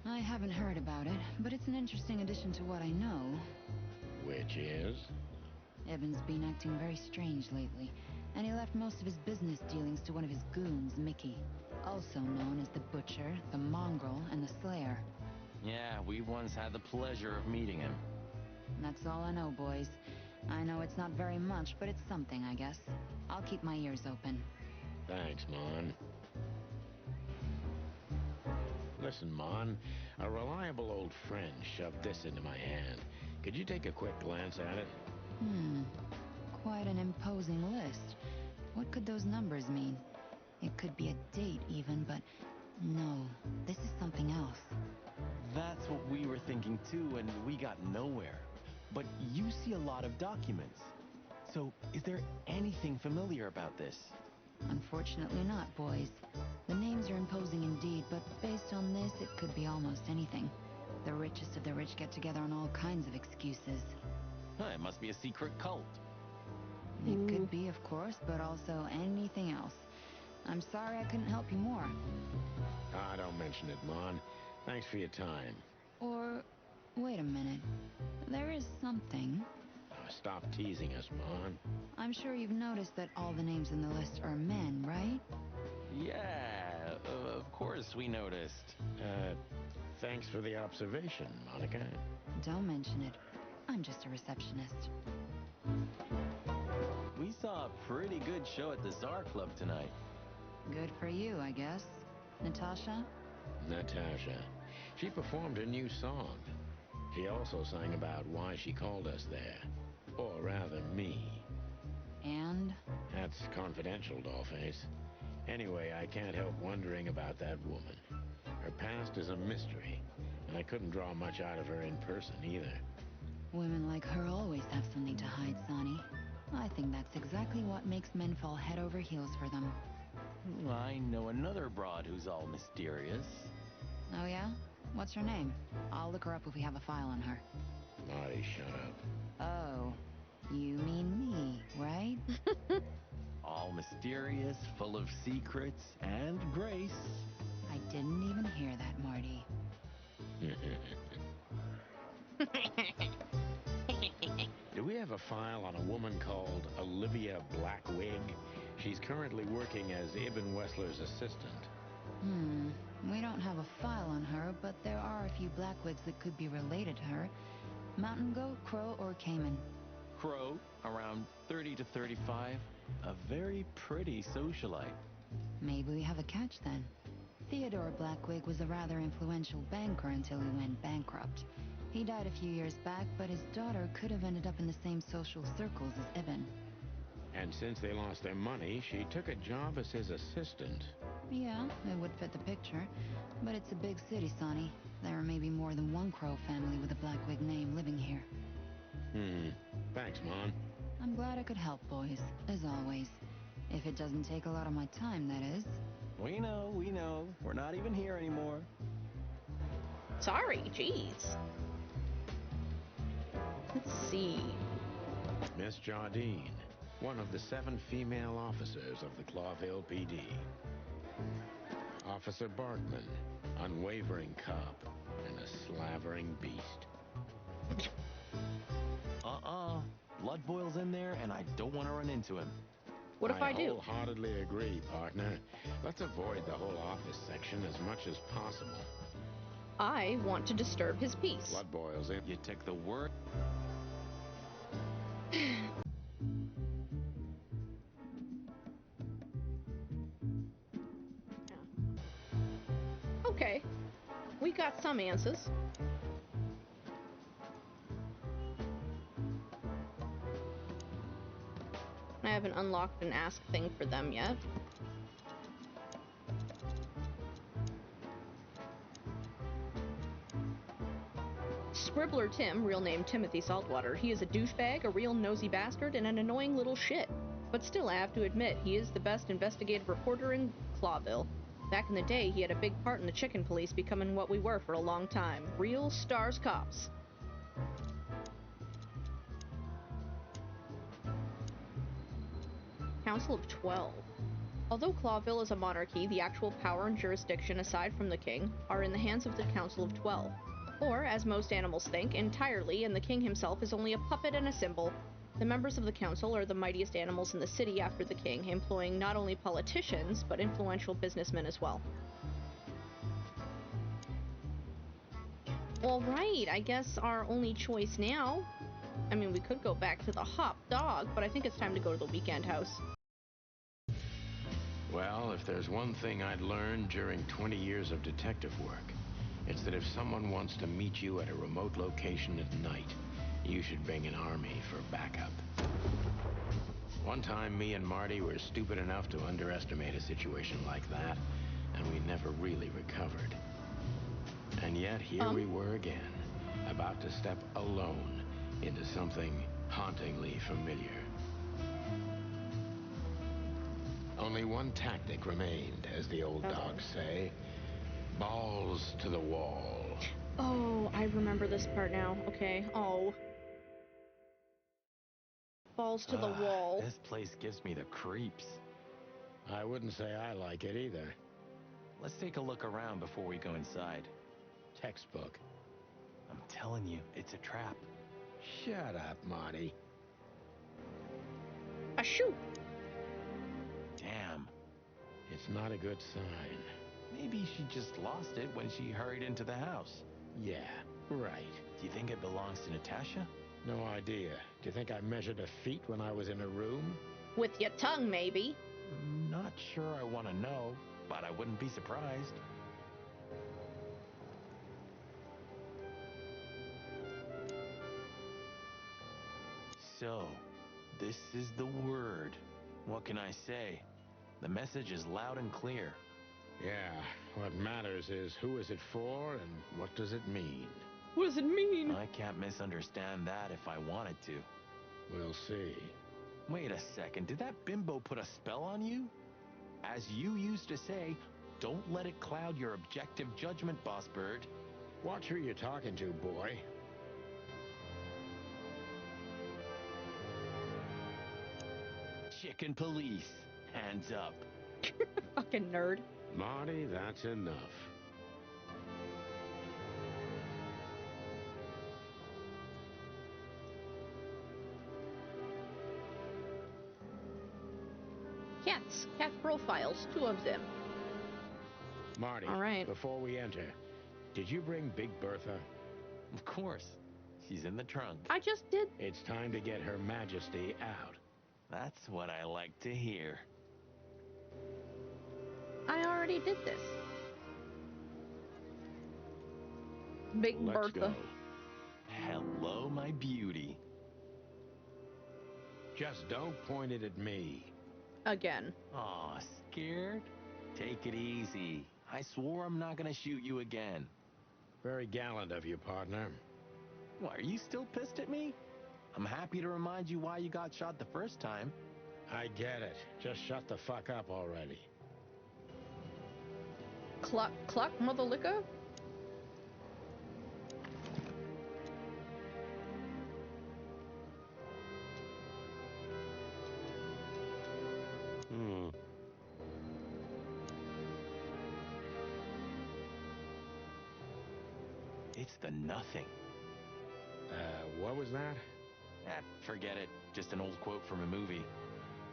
I haven't heard about it, but it's an interesting addition to what I know. Which is? Evan's been acting very strange lately, and he left most of his business dealings to one of his goons, Mickey, also known as the Butcher, the Mongrel, and the Slayer. Yeah, we once had the pleasure of meeting him. That's all I know, boys. I know it's not very much, but it's something, I guess. I'll keep my ears open. Thanks, Mon. Listen, Mon, a reliable old friend shoved this into my hand. Could you take a quick glance at it? Quite an imposing list. What could those numbers mean? It could be a date even, but No, this is something else. That's what we were thinking too, and we got nowhere. But you see a lot of documents. So, is there anything familiar about this? Unfortunately not, boys. The names are imposing indeed, but based on this, it could be almost anything. The richest of the rich get together on all kinds of excuses. Huh, it must be a secret cult. It could be, of course, but also anything else. I'm sorry I couldn't help you more. Ah, don't mention it, Mon. Thanks for your time. Or, wait a minute. There is something. Stop teasing us, Mon. I'm sure you've noticed that all the names in the list are men, right? Yeah, of course we noticed. Thanks for the observation, Monica. Don't mention it. I'm just a receptionist. We saw a pretty good show at the Czar Club tonight. Good for you, I guess. Natasha? Natasha. She performed a new song. She also sang about why she called us there. Or rather, me. And? That's confidential, Dollface. Anyway, I can't help wondering about that woman. Her past is a mystery, and I couldn't draw much out of her in person either. Women like her always have something to hide, Sonny. I think that's exactly what makes men fall head over heels for them. I know another broad who's all mysterious. Oh yeah? What's her name? I'll look her up if we have a file on her. Marty, shut up. Oh, you mean me, right? All mysterious, full of secrets, and grace. I didn't even hear that, Marty. Do we have a file on a woman called Olivia Blackwig? She's currently working as Ibn Wessler's assistant. We don't have a file on her, but there are a few Blackwigs that could be related to her. Mountain goat, crow, or caiman? Crow, around 30 to 35. A very pretty socialite. Maybe we have a catch then. Theodore Blackwig was a rather influential banker until he went bankrupt. He died a few years back, but his daughter could have ended up in the same social circles as Ibn. And since they lost their money, she took a job as his assistant. Yeah, it would fit the picture. But it's a big city, Sonny. There may be more than one Crow family with a Blackwig name living here. Thanks, Mon. I'm glad I could help, boys, as always. If it doesn't take a lot of my time, that is. We know. We're not even here anymore. Sorry, jeez. Let's see. Miss Jardine, one of the 7 female officers of the Clawville PD. Officer Barkman, unwavering cop and a slavering beast. Blood boils in there, and I don't want to run into him. What if I do? I wholeheartedly agree, partner. Let's avoid the whole office section as much as possible. I want to disturb his peace. Blood boils in. You took the word. Okay. We got some answers. I haven't unlocked an ask thing for them yet. Scribbler Tim, real name Timothy Saltwater. He is a douchebag, a real nosy bastard, and an annoying little shit. But still, I have to admit, he is the best investigative reporter in Clawville. Back in the day, he had a big part in the chicken police becoming what we were for a long time. Real stars cops. Council of 12. Although Clawville is a monarchy, the actual power and jurisdiction, aside from the king, are in the hands of the Council of 12. Or, as most animals think, entirely, and the king himself is only a puppet and a symbol. The members of the council are the mightiest animals in the city after the king, employing not only politicians, but influential businessmen as well. Alright, I guess our only choice now... I mean, we could go back to the Hop Dog, but I think it's time to go to the weekend house. Well, if there's one thing I'd learned during 20 years of detective work, it's that if someone wants to meet you at a remote location at night, you should bring an army for backup. One time, me and Marty were stupid enough to underestimate a situation like that. and we never really recovered. And yet here we were again, about to step alone into something hauntingly familiar. Only one tactic remained, as the old dogs say. Balls to the wall. Oh, I remember this part now. Okay. Oh. Balls to the wall. This place gives me the creeps. I wouldn't say I like it either. Let's take a look around before we go inside. Textbook. I'm telling you, it's a trap. Shut up, Marty. A shoe. Damn. It's not a good sign. Maybe she just lost it when she hurried into the house. Yeah, right. Do you think it belongs to Natasha? No idea. Do you think I measured her feet when I was in her room? With your tongue, maybe. Not sure I want to know, but I wouldn't be surprised. So, this is the word. What can I say? The message is loud and clear. Yeah, what matters is who is it for and what does it mean? What does it mean? I can't misunderstand that if I wanted to. We'll see. Wait a second, did that bimbo put a spell on you? As you used to say, don't let it cloud your objective judgment, Boss Bird. Watch who you're talking to, boy. Chicken police. Hands up. Fucking nerd. Marty, that's enough. Cats. Cat profiles. 2 of them. Marty, all right. Before we enter, did you bring Big Bertha? Of course. She's in the trunk. I just did. It's time to get Her Majesty out. That's what I like to hear. I already did this. Big Let's Bertha. go. Hello, my beauty. Just don't point it at me. Again. Aw, scared? Take it easy. I swore I'm not gonna shoot you again. Very gallant of you, partner. What, are you still pissed at me? I'm happy to remind you why you got shot the first time. I get it. Just shut the fuck up already. Cluck, cluck, mother liquor? It's the nothing. What was that? Forget it. Just an old quote from a movie.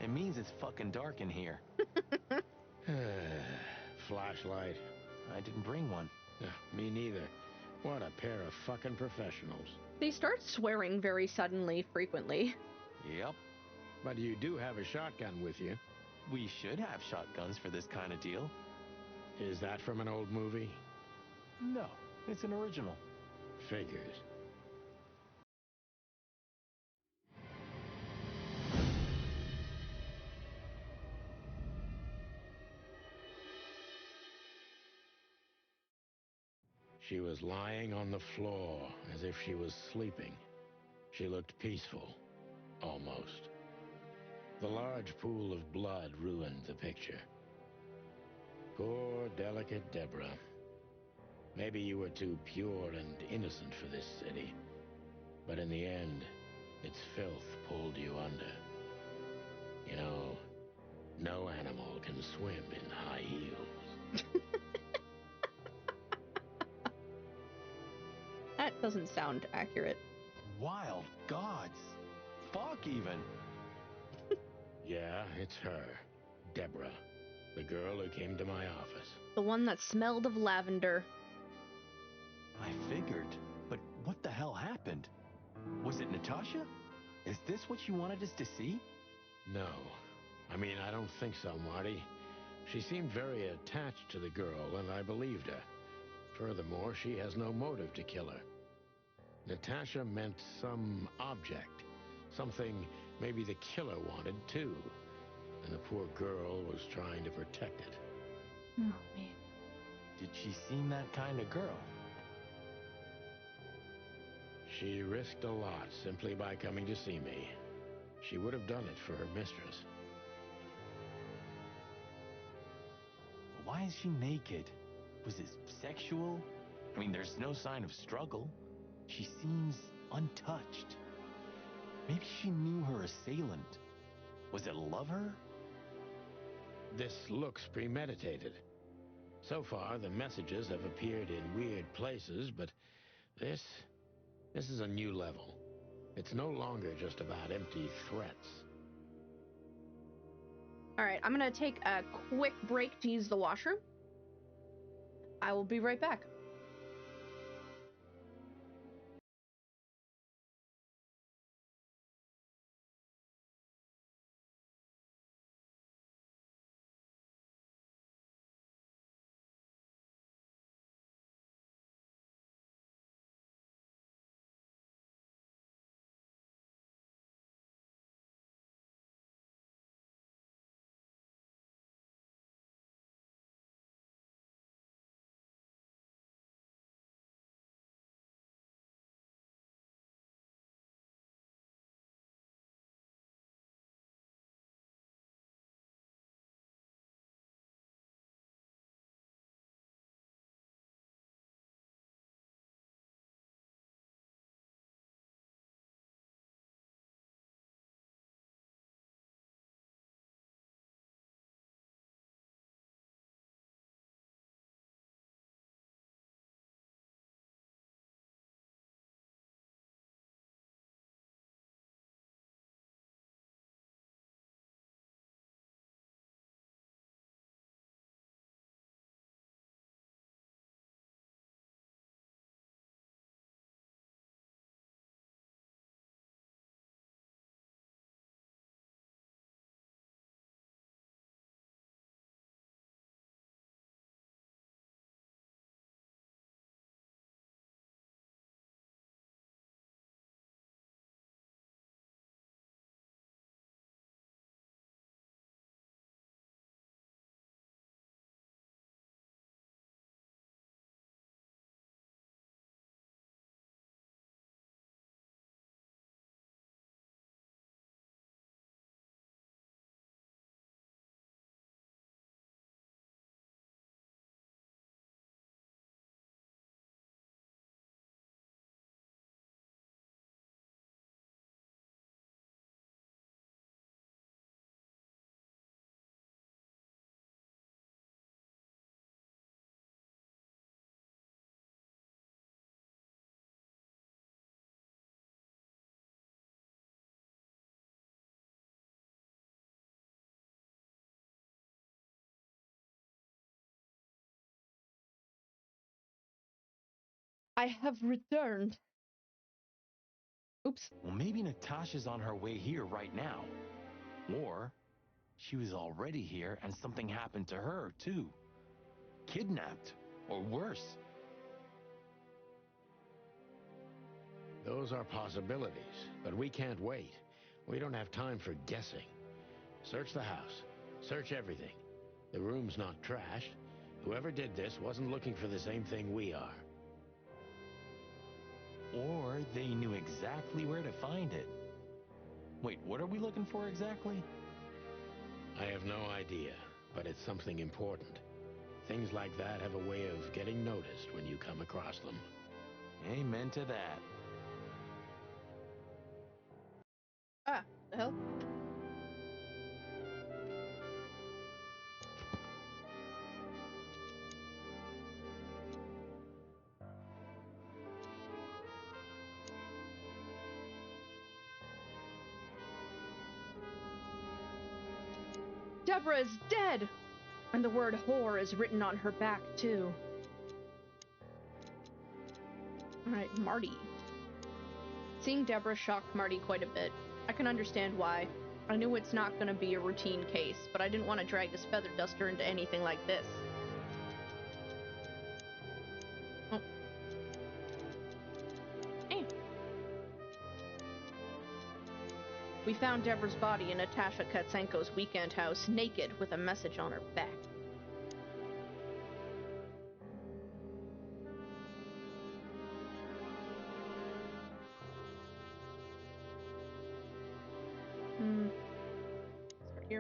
It means it's fucking dark in here. Flashlight. I didn't bring one. Me neither. What a pair of fucking professionals. They start swearing very suddenly, frequently. Yep. But you do have a shotgun with you. We should have shotguns for this kind of deal. Is that from an old movie? No, it's an original. Figures. She was lying on the floor as if she was sleeping. She looked peaceful, almost. The large pool of blood ruined the picture. Poor, delicate Deborah. Maybe you were too pure and innocent for this city. But in the end, its filth pulled you under. You know, no animal can swim in high heels. That doesn't sound accurate. Wild gods. Fuck even. Yeah, it's her. Deborah. The girl who came to my office. The one that smelled of lavender. I figured. But what the hell happened? Was it Natasha? Is this what you wanted us to see? No. I mean, I don't think so, Marty. She seemed very attached to the girl, and I believed her. Furthermore, she has no motive to kill her. Natasha meant some object. Something maybe the killer wanted, too. And the poor girl was trying to protect it. Oh, man. Did she seem that kind of girl? She risked a lot simply by coming to see me. She would have done it for her mistress. Why is she naked? Was it sexual? I mean, there's no sign of struggle. She seems untouched. Maybe she knew her assailant. Was it lover? This looks premeditated. So far, the messages have appeared in weird places, but this is a new level. It's no longer just about empty threats. All right, I'm gonna take a quick break to use the washroom. I will be right back. I have returned. Oops. Well, maybe Natasha's on her way here right now. Or she was already here and something happened to her, too. Kidnapped, or worse. Those are possibilities, but we can't wait. We don't have time for guessing. Search the house. Search everything. The room's not trashed. Whoever did this wasn't looking for the same thing we are. Or they knew exactly where to find it. Wait, what are we looking for exactly? I have no idea, but it's something important. Things like that have a way of getting noticed when you come across them. Amen to that. Ah, the hell? Deborah is dead! And the word whore is written on her back, too. Alright, Marty. Seeing Deborah shocked Marty quite a bit. I can understand why. I knew it's not going to be a routine case, but I didn't want to drag this feather duster into anything like this. Oh. Hey. We found Deborah's body in Natasha Katsenko's weekend house, naked, with a message on her back.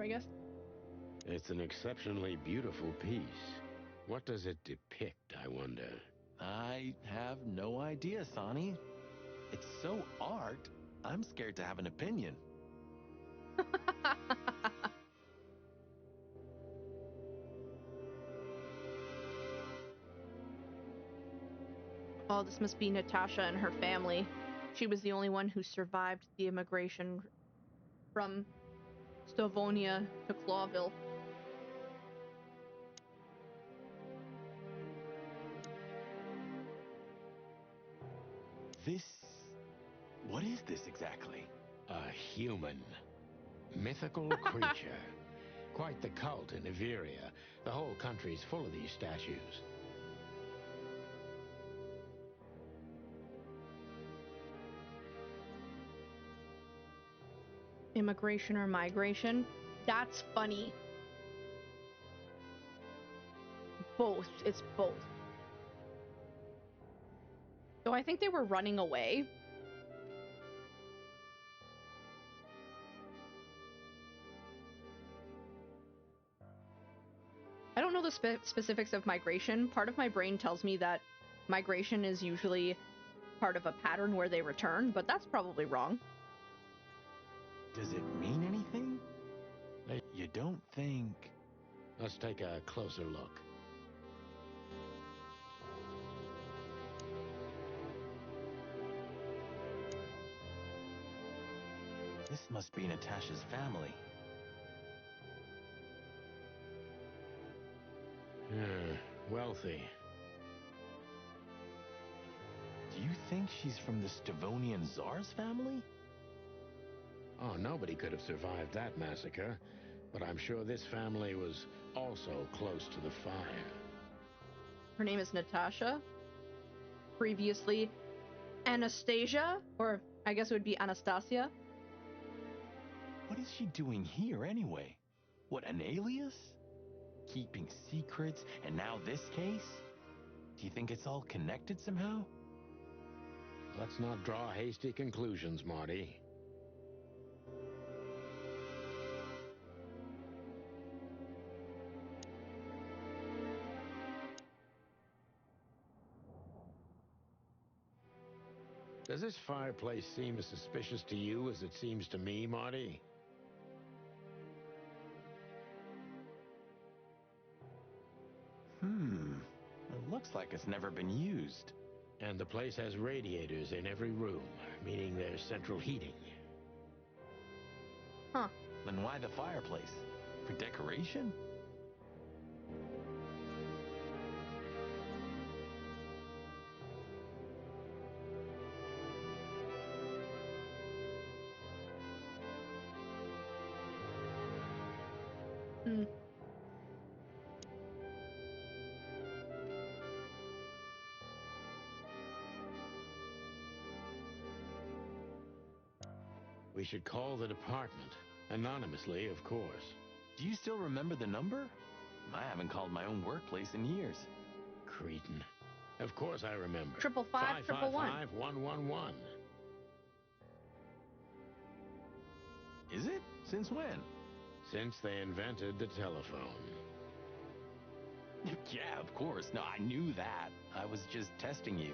I guess. It's an exceptionally beautiful piece. What does it depict, I wonder? I have no idea, Sonny. It's so art, I'm scared to have an opinion. Oh, this must be Natasha and her family. She was the only one who survived the immigration from Stavonia to Clawville. What is this exactly? A human. Mythical creature. Quite the cult in Iveria. The whole country's full of these statues. Immigration or migration? That's funny. Both. It's both. So I think they were running away. I don't know the specifics of migration. Part of my brain tells me that migration is usually part of a pattern where they return, but that's probably wrong. Does it mean anything? You don't think... Let's take a closer look. This must be Natasha's family. Wealthy. Do you think she's from the Stavonian Tsar's family? Oh, nobody could have survived that massacre, but I'm sure this family was also close to the fire. Her name is Natasha. Previously Anastasia, or I guess it would be Anastasia. What is she doing here anyway? What, an alias? Keeping secrets, and now this case? Do you think it's all connected somehow? Let's not draw hasty conclusions, Marty. Does this fireplace seem as suspicious to you as it seems to me, Marty? It looks like it's never been used. And the place has radiators in every room, meaning there's central heating. Huh. Then why the fireplace? For decoration? We should call the department. Anonymously, of course. Do you still remember the number? I haven't called my own workplace in years. Cretin. Of course I remember. 555-111. 555-111. Is it? Since when? Since they invented the telephone. Yeah, of course. No, I knew that. I was just testing you.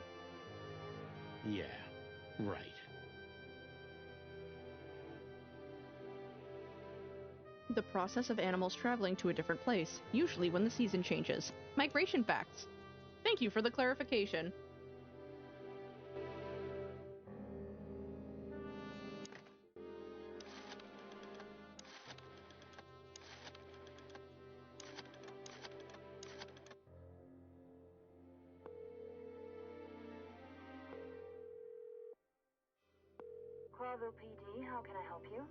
Yeah, right. The process of animals traveling to a different place, usually when the season changes. Migration facts. Thank you for the clarification. Clawville PD, how can I help you?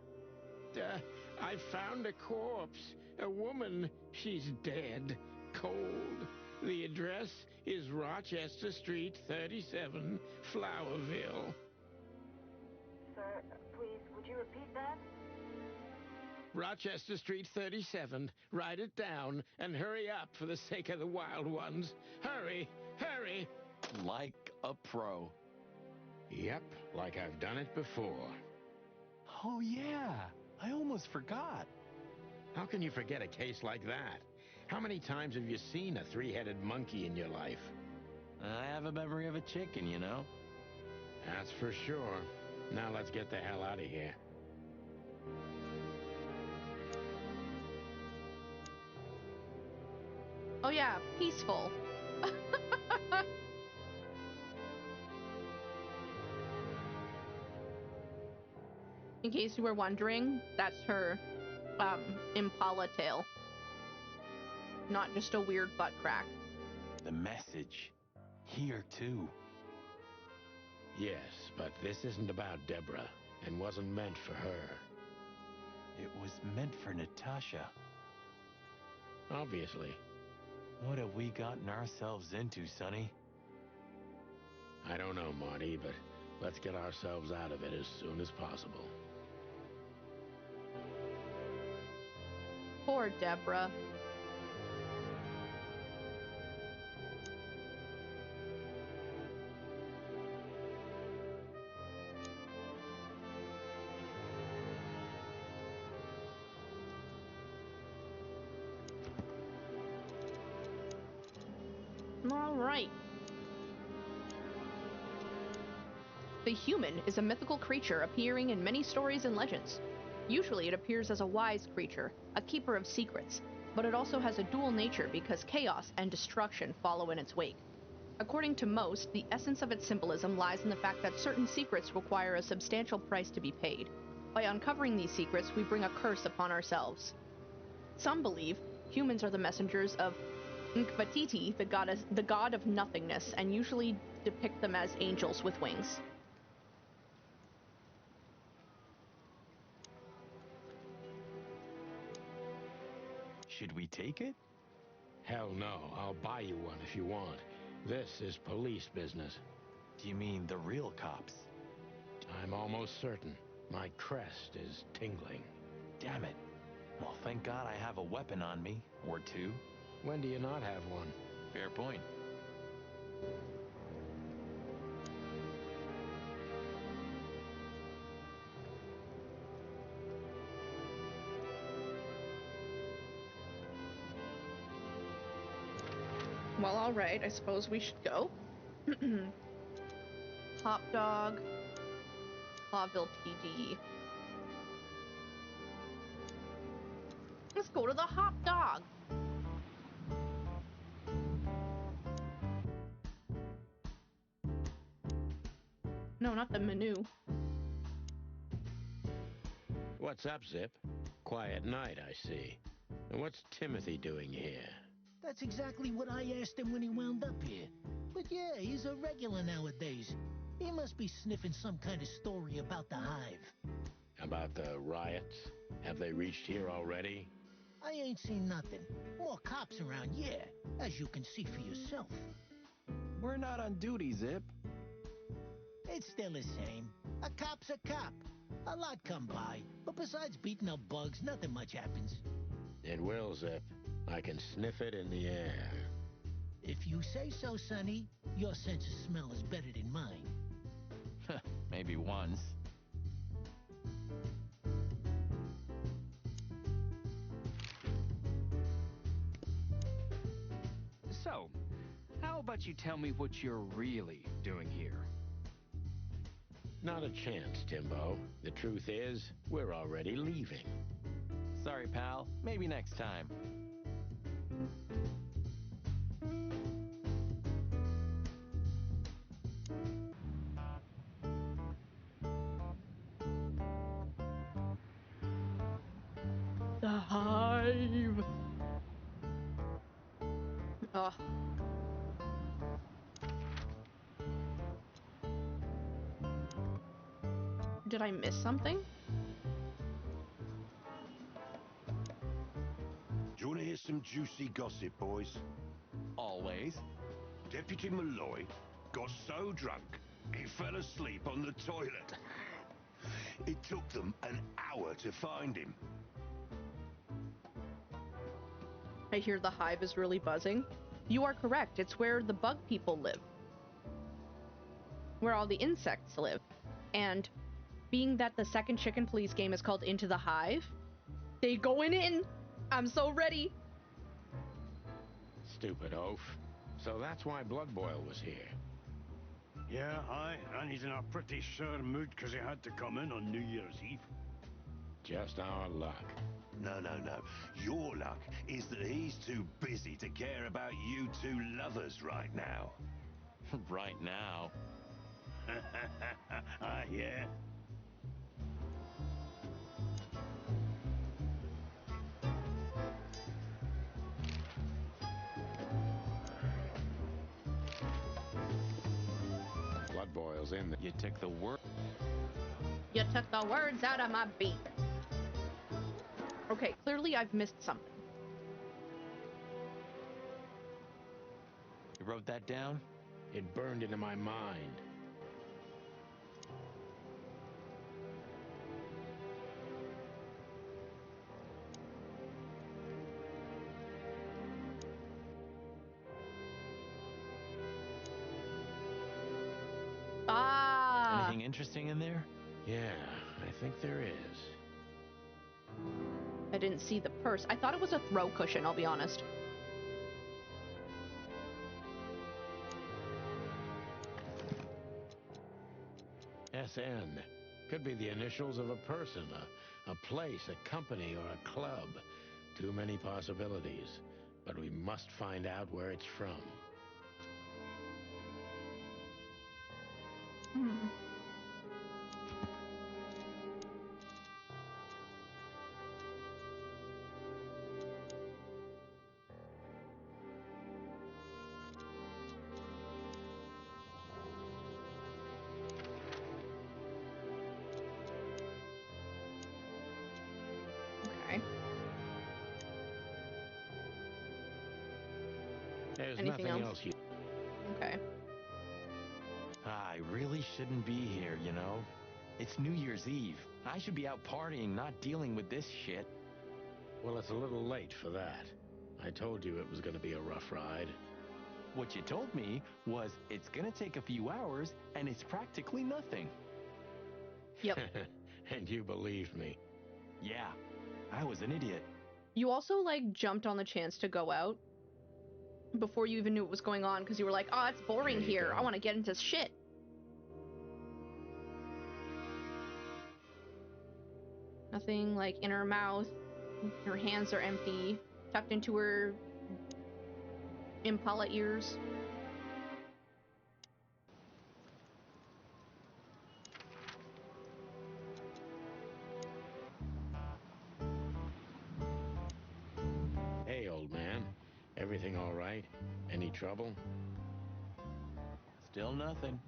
I found a corpse. A woman. She's dead. Cold. The address is Rochester Street, 37, Flowerville. Sir, please, would you repeat that? Rochester Street, 37. Write it down and hurry up for the sake of the wild ones. Hurry! Hurry! Like a pro. Yep, like I've done it before. Oh, yeah. I almost forgot. How can you forget a case like that? How many times have you seen a three-headed monkey in your life? I have a memory of a chicken, you know? That's for sure. Now let's get the hell out of here. Oh yeah, peaceful. In case you were wondering, that's her Impala tail. Not just a weird butt crack. The message. Here, too. Yes, but this isn't about Deborah, and wasn't meant for her. It was meant for Natasha. Obviously. What have we gotten ourselves into, Sonny? I don't know, Marty, but let's get ourselves out of it as soon as possible. Poor Deborah. All right. The human is a mythical creature appearing in many stories and legends. Usually it appears as a wise creature, a keeper of secrets, but it also has a dual nature because chaos and destruction follow in its wake. According to most, the essence of its symbolism lies in the fact that certain secrets require a substantial price to be paid. By uncovering these secrets, we bring a curse upon ourselves. Some believe humans are the messengers of Nkvatiti, the god of nothingness, and usually depict them as angels with wings. Should we take it? Hell no. I'll buy you one if you want. This is police business. Do you mean the real cops? I'm almost certain. My crest is tingling. Damn it. Well, thank God I have a weapon on me, or two. When do you not have one? Fair point. Well, alright, I suppose we should go. Hot dog. Clawville PD. Let's go to the hot dog. No, not the menu. What's up, Zip? Quiet night, I see. And what's Timothy doing here? That's exactly what I asked him when he wound up here. But yeah, he's a regular nowadays. He must be sniffing some kind of story about the Hive. About the riots? Have they reached here already? I ain't seen nothing. More cops around, yeah, as you can see for yourself. We're not on duty, Zip. It's still the same. A cop's a cop. A lot come by, but besides beating up bugs, nothing much happens. It will, Zip. I can sniff it in the air. If you say so, Sonny, your sense of smell is better than mine. Maybe once. So, how about you tell me what you're really doing here? Not a chance, Timbo. The truth is, we're already leaving. Sorry, pal. Maybe next time. The Hive. Ugh. Did I miss something? Do you want to hear some juicy gossip, boys? Always. Deputy Malloy got so drunk, he fell asleep on the toilet. It took them an hour to find him. I hear the Hive is really buzzing. You are correct. It's where the bug people live. Where all the insects live. And being that the second Chicken Police game is called Into the Hive, they going in. I'm so ready. Stupid oaf. So that's why Blood Boil was here. Yeah, aye, and he's in a pretty sore mood because he had to come in on New Year's Eve. Just our luck. No, no, no. Your luck is that he's too busy to care about you two lovers right now. Right now. Ah, yeah. Blood Boil's in the... You took the word. You took the words out of my beak. Okay, clearly I've missed something. You wrote that down? It burned into my mind. Ah! Anything interesting in there? Yeah, I think there is. I didn't see the purse. I thought it was a throw cushion, I'll be honest. SN. Could be the initials of a person, a place, a company, or a club. Too many possibilities. But we must find out where it's from. Hmm. Okay. There's Anything nothing else? else you... Okay. I really shouldn't be here, you know? It's New Year's Eve. I should be out partying, not dealing with this shit. Well, it's a little late for that. I told you it was going to be a rough ride. What you told me was it's gonna take a few hours and it's practically nothing. Yep. And you believed me. Yeah, I was an idiot. You also, like, jumped on the chance to go out before you even knew what was going on because you were like, oh, it's boring There you here. go. I want to get into shit. Nothing like in her mouth. Her hands are empty, tucked into her Impala ears. Hey, old man. Everything all right? Any trouble? Still nothing.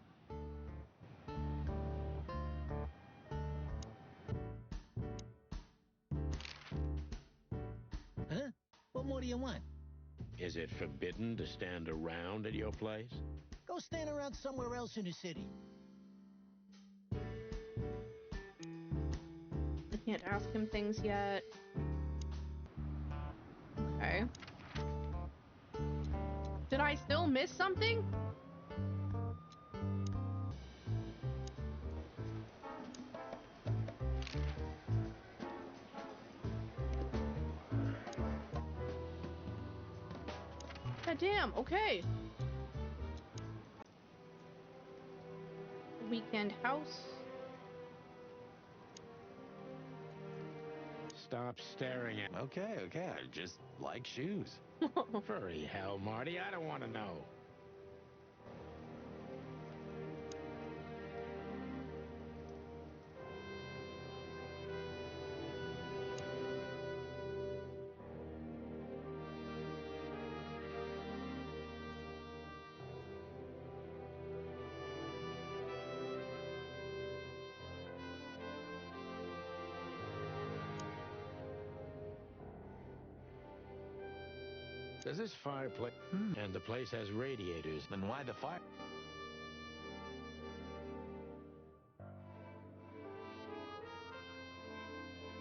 Huh? What more do you want? Is it forbidden to stand around at your place? Go stand around somewhere else in the city. I can't ask him things yet. Okay. Did I still miss something? God damn, okay. Weekend house. Stop staring at... Okay, I just like shoes. Furry hell, Marty. I don't want to know. Does this fireplace... And the place has radiators. Then why the fire?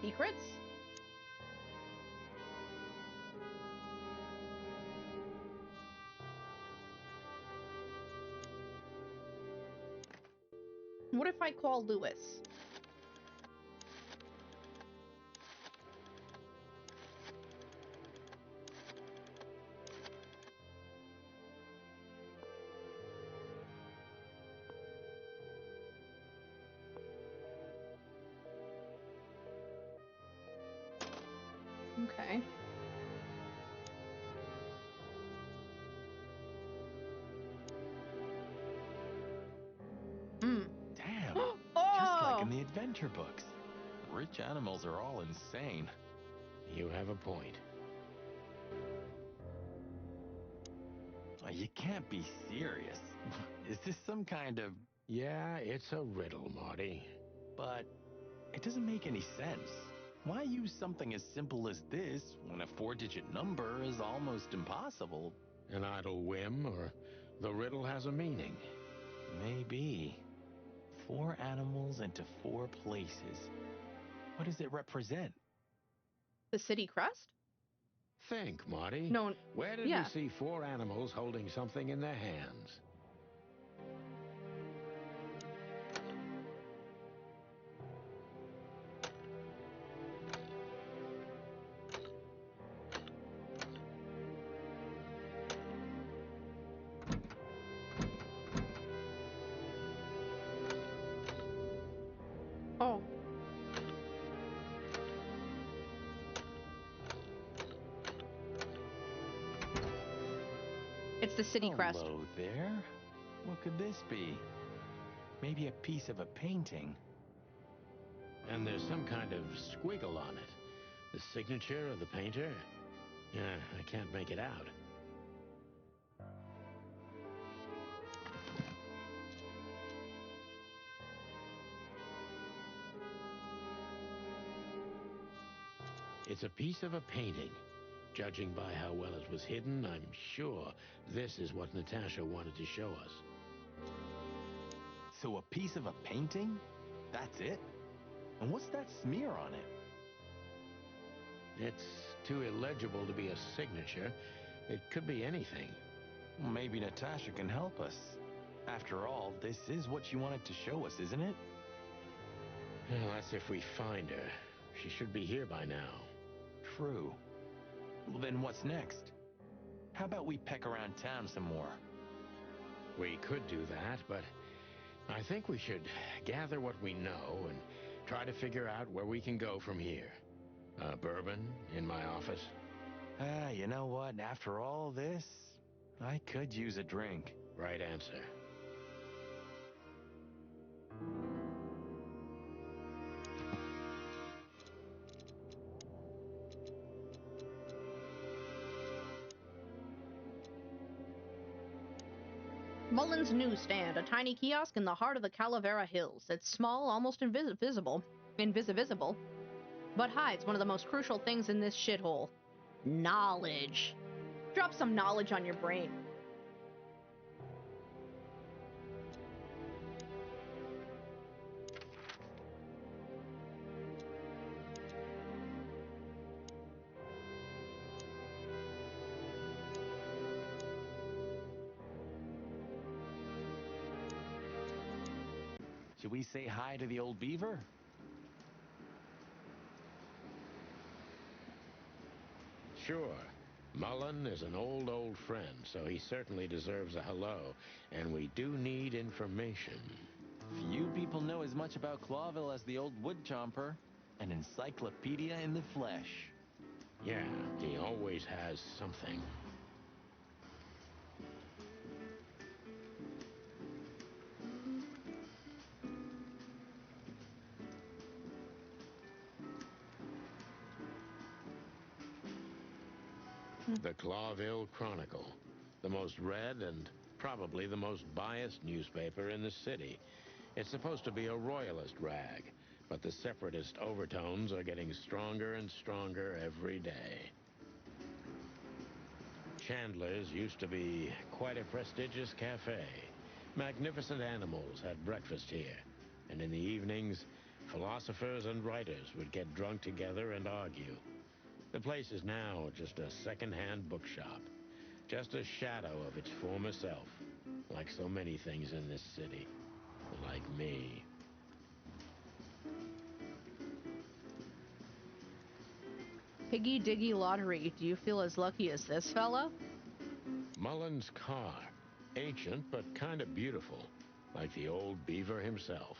Secrets? What if I call Lewis? adventure books. Rich animals are all insane. You have a point. You can't be serious. Is this some kind of... Yeah, it's a riddle, Marty. But it doesn't make any sense. Why use something as simple as this when a 4-digit number is almost impossible? An idle whim, or the riddle has a meaning? Maybe. 4 animals into 4 places. What does it represent? The city crust? Think, Marty. No. Where did we see 4 animals holding something in their hands? Oh. It's the city crest. Hello there. What could this be? Maybe a piece of a painting. And there's some kind of squiggle on it. The signature of the painter? Yeah, I can't make it out. It's a piece of a painting. Judging by how well it was hidden, I'm sure this is what Natasha wanted to show us. So a piece of a painting? That's it? And what's that smear on it? It's too illegible to be a signature. It could be anything. Well, maybe Natasha can help us. After all, this is what she wanted to show us, isn't it? Well, that's if we find her. She should be here by now. True. Well, then what's next? How about we peck around town some more? We could do that, but I think we should gather what we know and try to figure out where we can go from here. Bourbon in my office? You know what? After all this, I could use a drink. Right answer. Mullen's Newsstand, a tiny kiosk in the heart of the Calavera Hills. It's small, almost invisible, but hides one of the most crucial things in this shithole. Knowledge. Drop some knowledge on your brain. Should we say hi to the old beaver? Sure. Mullen is an old friend, so he certainly deserves a hello, and we do need information. Few people know as much about Clawville as the old wood chomper. An encyclopedia in the flesh. Yeah, he always has something. The Clawville Chronicle, the most read and probably the most biased newspaper in the city. It's supposed to be a royalist rag, but the separatist overtones are getting stronger and stronger every day. Chandler's used to be quite a prestigious cafe. Magnificent animals had breakfast here, and in the evenings, philosophers and writers would get drunk together and argue. The place is now just a second-hand bookshop, just a shadow of its former self, like so many things in this city, like me. Piggy Diggy Lottery. Do you feel as lucky as this fella? Mullen's car, ancient but kind of beautiful, like the old beaver himself.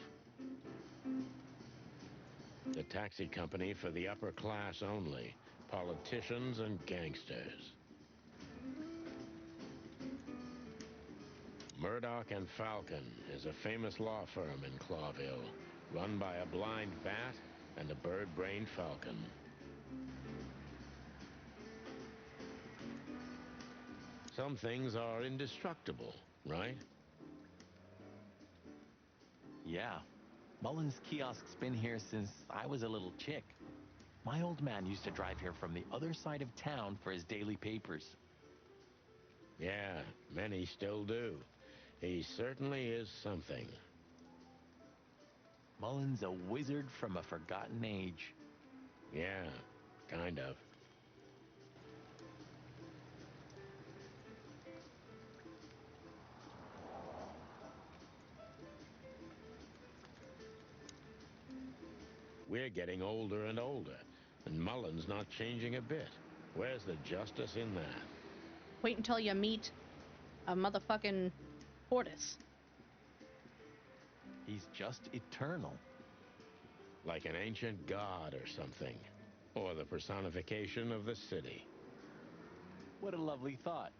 The taxi company for the upper class only. Politicians and gangsters. Murdoch and Falcon is a famous law firm in Clawville. run by a blind bat and a bird-brained falcon. Some things are indestructible, right? Yeah. Mullen's kiosk's been here since I was a little chick. My old man used to drive here from the other side of town for his daily papers. Yeah, many still do. He certainly is something. Mullen's a wizard from a forgotten age. Yeah, kind of. We're getting older and older, and Mullen's not changing a bit. Where's the justice in that? Wait until you meet a motherfucking tortoise. He's just eternal. Like an ancient god or something. Or the personification of the city. What a lovely thought.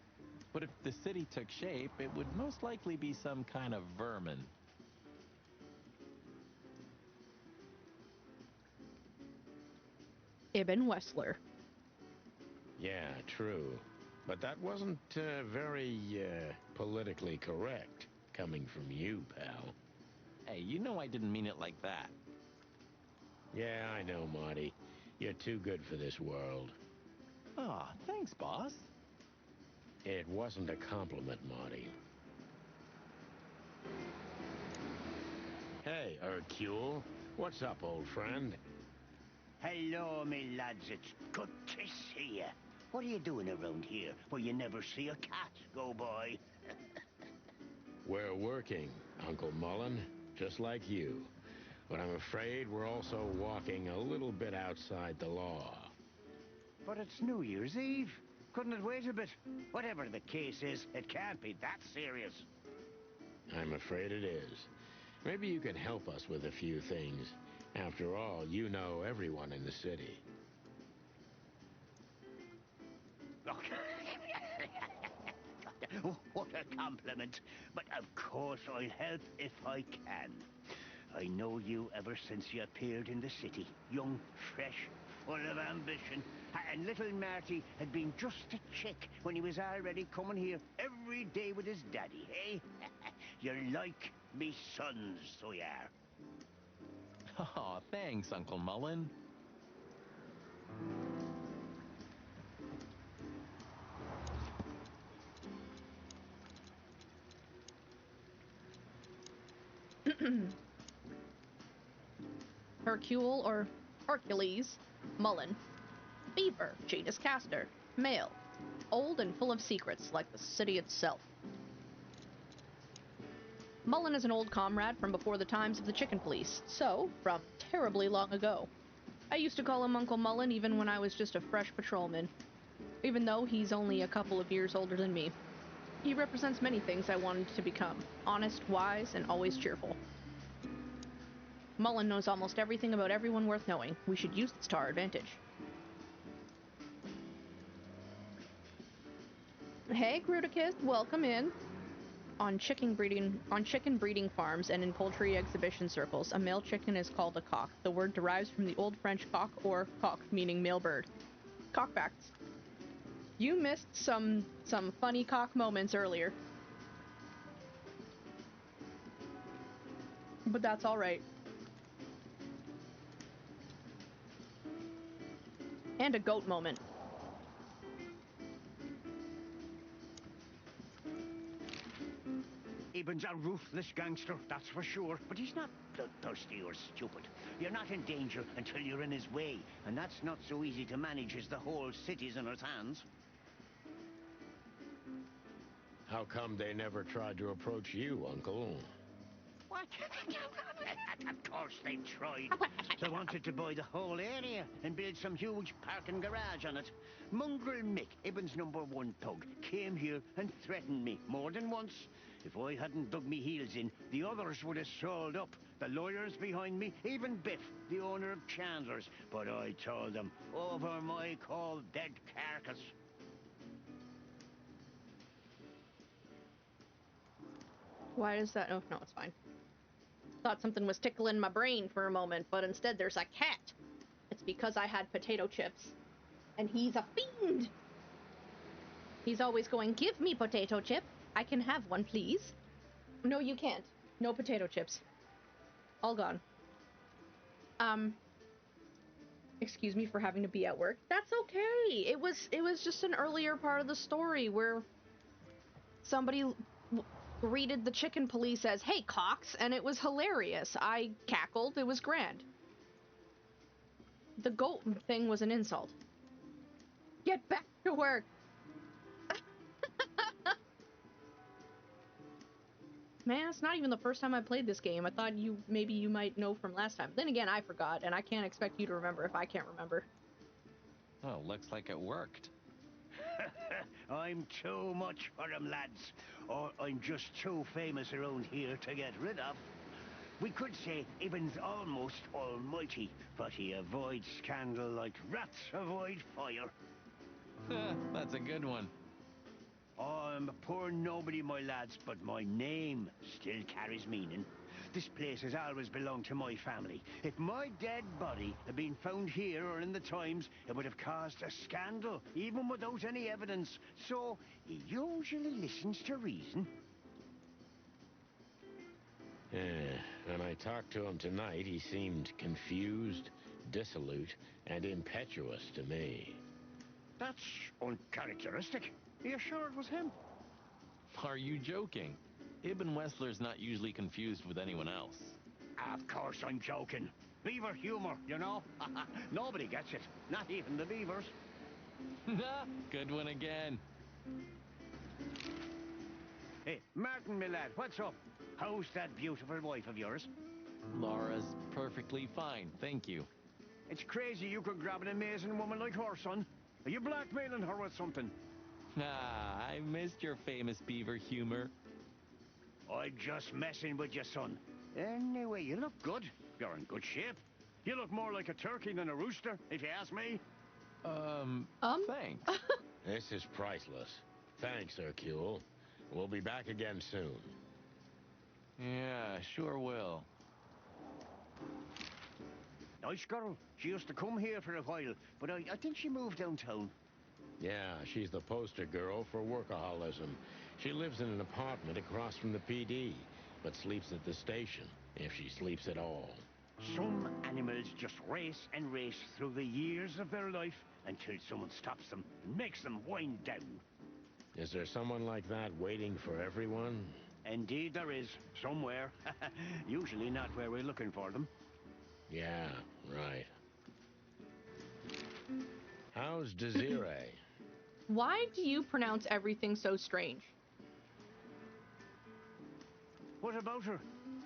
But if the city took shape, it would most likely be some kind of vermin. Ibn Wessler. Yeah, true. But that wasn't very politically correct, coming from you, pal. Hey, you know I didn't mean it like that. Yeah, I know, Marty. You're too good for this world. Aw, thanks, boss. It wasn't a compliment, Marty. Hey, Hercule. What's up, old friend? Hello, me lads. It's good to see you. What are you doing around here where you never see a cat go by? We're working, Uncle Mullen, just like you. But I'm afraid we're also walking a little bit outside the law. But it's New Year's Eve. Couldn't it wait a bit? Whatever the case is, it can't be that serious. I'm afraid it is. Maybe you can help us with a few things. After all, you know everyone in the city. What a compliment. But of course I'll help if I can. I know you ever since you appeared in the city. Young, fresh, full of ambition. And little Marty had been just a chick when he was already coming here every day with his daddy, eh? You're like me sons, so you are. Aw, thanks, Uncle Mullen. Hercule or Hercules. Mullen. Beaver, genus Castor. Male. Old and full of secrets, like the city itself. Mullen is an old comrade from before the times of the chicken police, so from terribly long ago. I used to call him Uncle Mullen even when I was just a fresh patrolman, even though he's only a couple of years older than me. He represents many things I wanted to become: honest, wise, and always cheerful. Mullen knows almost everything about everyone worth knowing. We should use this to our advantage. Hey, Gruticus, welcome in. On chicken breeding farms and in poultry exhibition circles, a male chicken is called a cock. The word derives from the Old French coq or coq, meaning male bird. Cock facts. You missed some funny cock moments earlier. But that's alright. And a goat moment. Ibn's a ruthless gangster, that's for sure. But he's not bloodthirsty or stupid. You're not in danger until you're in his way. And that's not so easy to manage as the whole city's in his hands. How come they never tried to approach you, Uncle? What? Of course they tried. They wanted to buy the whole area and build some huge parking garage on it. Mongrel Mick, Ibn's #1 thug, came here and threatened me more than once. If I hadn't dug me heels in, the others would have sold up. The lawyers behind me, even Biff, the owner of Chandler's. But I told them, over my cold dead carcass. Why is that? Oh, no, it's fine. Thought something was tickling my brain for a moment, but instead there's a cat. It's because I had potato chips. And he's a fiend! He's always going, give me potato chip. I can have one, please. No, you can't. No potato chips. All gone. Excuse me for having to be at work. That's okay. It was just an earlier part of the story where somebody greeted the chicken police as, hey, Cox, and it was hilarious. I cackled. It was grand. The goat thing was an insult. Get back to work. Man, it's not even the first time I played this game. I thought maybe you might know from last time. Then again, I forgot, and I can't expect you to remember if I can't remember. Oh, looks like it worked. I'm too much for them, lads. Or I'm just too famous around here to get rid of. We could say Ibn's almost almighty, but he avoids scandal like rats avoid fire. That's a good one. I'm a poor nobody, my lads, but my name still carries meaning. This place has always belonged to my family. If my dead body had been found here or in the Times, it would have caused a scandal, even without any evidence. So, he usually listens to reason. When I talked to him tonight, he seemed confused, dissolute, and impetuous to me. That's uncharacteristic. Are you sure it was him? Are you joking? Ibn Wessler's not usually confused with anyone else. Of course I'm joking. Beaver humor, you know? Nobody gets it. Not even the beavers. Good one again. Hey, Martin, my lad, what's up? How's that beautiful wife of yours? Laura's perfectly fine, thank you. It's crazy you could grab an amazing woman like her, son. Are you blackmailing her with something? I missed your famous beaver humor. I'm just messing with you, son. Anyway, you look good. You're in good shape. You look more like a turkey than a rooster, if you ask me. Thanks. This is priceless. Thanks, Hercule. We'll be back again soon. Yeah, sure will. Nice girl. She used to come here for a while, but I think she moved downtown. Yeah, she's the poster girl for workaholism. She lives in an apartment across from the PD, but sleeps at the station, if she sleeps at all. Some animals just race and race through the years of their life until someone stops them and makes them wind down. Is there someone like that waiting for everyone? Indeed there is, somewhere. Usually not where we're looking for them. Yeah, right. How's Desiree? Why do you pronounce everything so strange? What about her?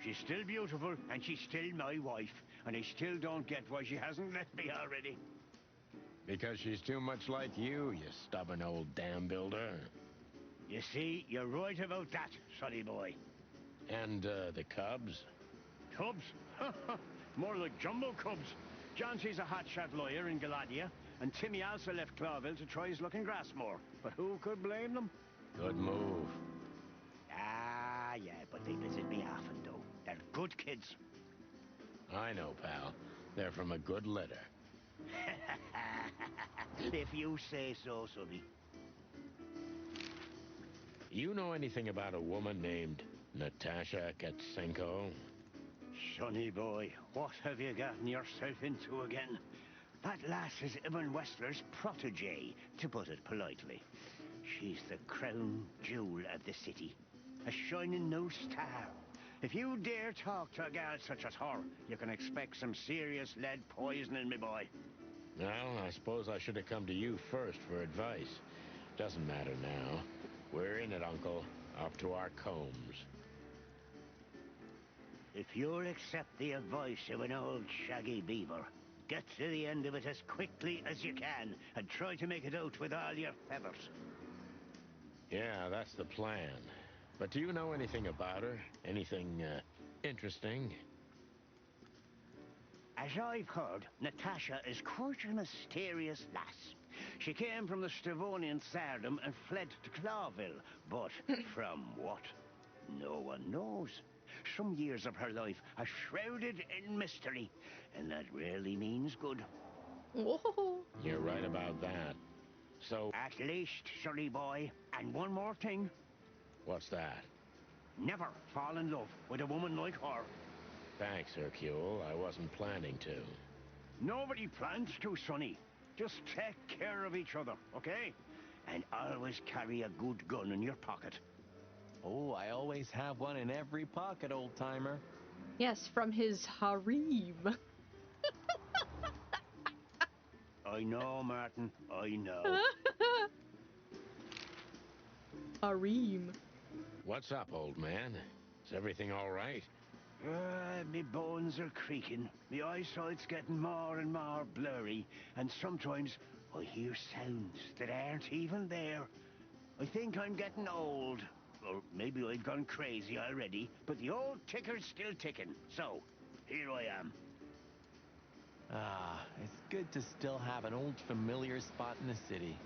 She's still beautiful, and she's still my wife, and I still don't get why she hasn't left me already. Because she's too much like you stubborn old dam builder. You see, you're right about that, sonny boy. And, the cubs? Cubs? More like jumbo cubs. Johnson's a hotshot lawyer in Galadia, and Timmy also left Clawville to try his luck in Grassmore. But who could blame them? Good move. Ah, yeah, but they visit me often, though. They're good kids. I know, pal. They're from a good litter. If you say so, sonny. You know anything about a woman named Natasha Katsenko? Sonny boy, what have you gotten yourself into again? That lass is Ibn Wessler's protege, to put it politely. She's the crown jewel of the city. A shining new star. If you dare talk to a gal such as her, you can expect some serious lead poisoning, me boy. Well, I suppose I should have come to you first for advice. Doesn't matter now. We're in it, Uncle. Up to our combs. If you'll accept the advice of an old shaggy beaver, get to the end of it as quickly as you can, and try to make it out with all your feathers. Yeah, that's the plan. But do you know anything about her? Anything, interesting? As I've heard, Natasha is quite a mysterious lass. She came from the Stravonian tsardom and fled to Clawville, but from what? No one knows. Some years of her life are shrouded in mystery, and that rarely means good. Whoa. You're right about that. So... At least, sonny boy. And one more thing. What's that? Never fall in love with a woman like her. Thanks, Hercule. I wasn't planning to. Nobody plans to, sonny. Just take care of each other, okay? And always carry a good gun in your pocket. Oh, I always have one in every pocket, old-timer. Yes, from his harem. I know, Martin. I know. Harem. What's up, old man? Is everything all right? Me bones are creaking. My eyesight's getting more and more blurry, and sometimes I hear sounds that aren't even there. I think I'm getting old. Or maybe I've gone crazy already, but the old ticker's still ticking. So, here I am. Ah, it's good to still have an old familiar spot in the city.